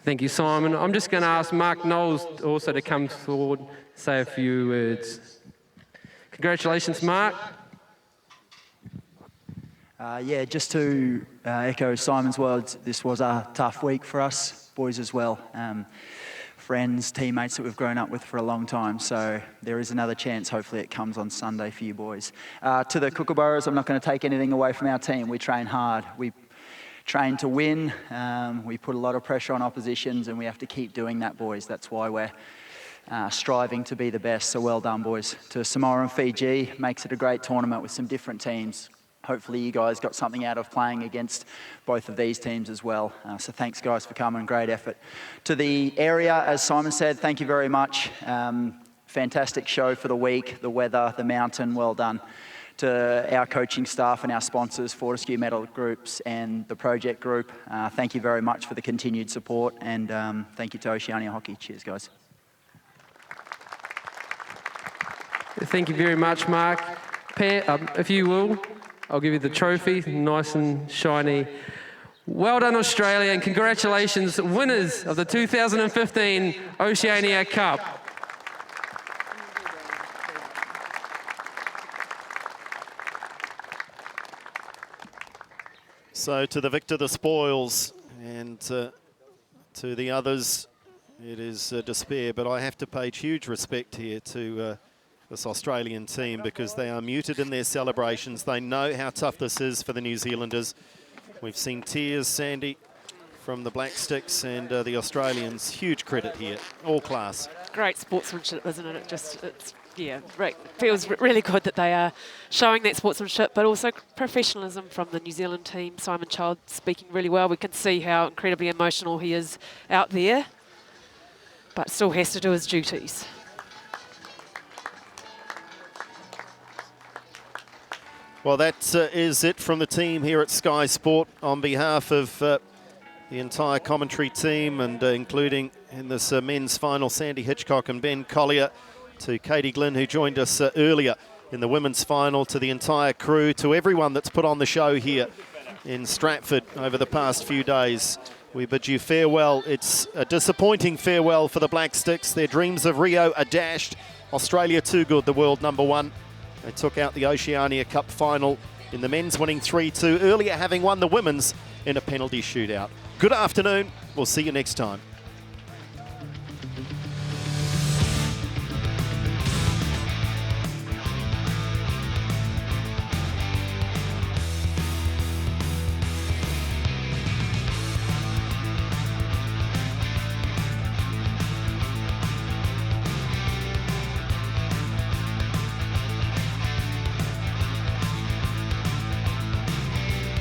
Speaker 19: Thank you, Simon. I'm just going to ask Mark Knowles also to come forward and say a few words. Congratulations, Mark.
Speaker 1: Yeah, just to echo Simon's words, this was a tough week for us, boys as well. Friends, teammates that we've grown up with for a long time, so there is another chance. Hopefully it comes on Sunday for you boys. To the Kookaburras, I'm not going to take anything away from our team. We train hard. We train to win. We put a lot of pressure on oppositions, and we have to keep doing that, boys. That's why we're striving to be the best, so well done, boys. To Samoa and Fiji, makes it a great tournament with some different teams. Hopefully you guys got something out of playing against both of these teams as well. So thanks, guys, for coming. Great effort. To the area, as Simon said, thank you very much. Fantastic show for the week, the weather, the mountain, well done. To our coaching staff and our sponsors, Fortescue Metal Groups and the Project Group, thank you very much for the continued support, and thank you to Oceania Hockey. Cheers, guys.
Speaker 19: Thank you very much, Mark. Pat, if you will, I'll give you the trophy, nice and shiny. Well done, Australia, and congratulations, winners of the 2015 Oceania Cup.
Speaker 21: So to the victor, the spoils, and to the others, it is despair. But I have to pay huge respect here to this Australian team, because they are muted in their celebrations. They know how tough this is for the New Zealanders. We've seen tears, Sandy, from the Black Sticks and the Australians. Huge credit here, all class.
Speaker 4: Great sportsmanship, isn't it? Yeah, right. Feels really good that they are showing that sportsmanship, but also professionalism from the New Zealand team. Simon Child speaking really well. We can see how incredibly emotional he is out there, but still has to do his duties.
Speaker 21: Well, that is it from the team here at Sky Sport. On behalf of the entire commentary team, and including in this men's final, Sandy Hitchcock and Ben Collier, to Katie Glynn, who joined us earlier in the women's final, to the entire crew, to everyone that's put on the show here in Stratford over the past few days, we bid you farewell. It's a disappointing farewell for the Black Sticks. Their dreams of Rio are dashed. Australia too good, the world #1. They took out the Oceania Cup final in the men's, winning 3-2, earlier having won the women's in a penalty shootout. Good afternoon. We'll see you next time.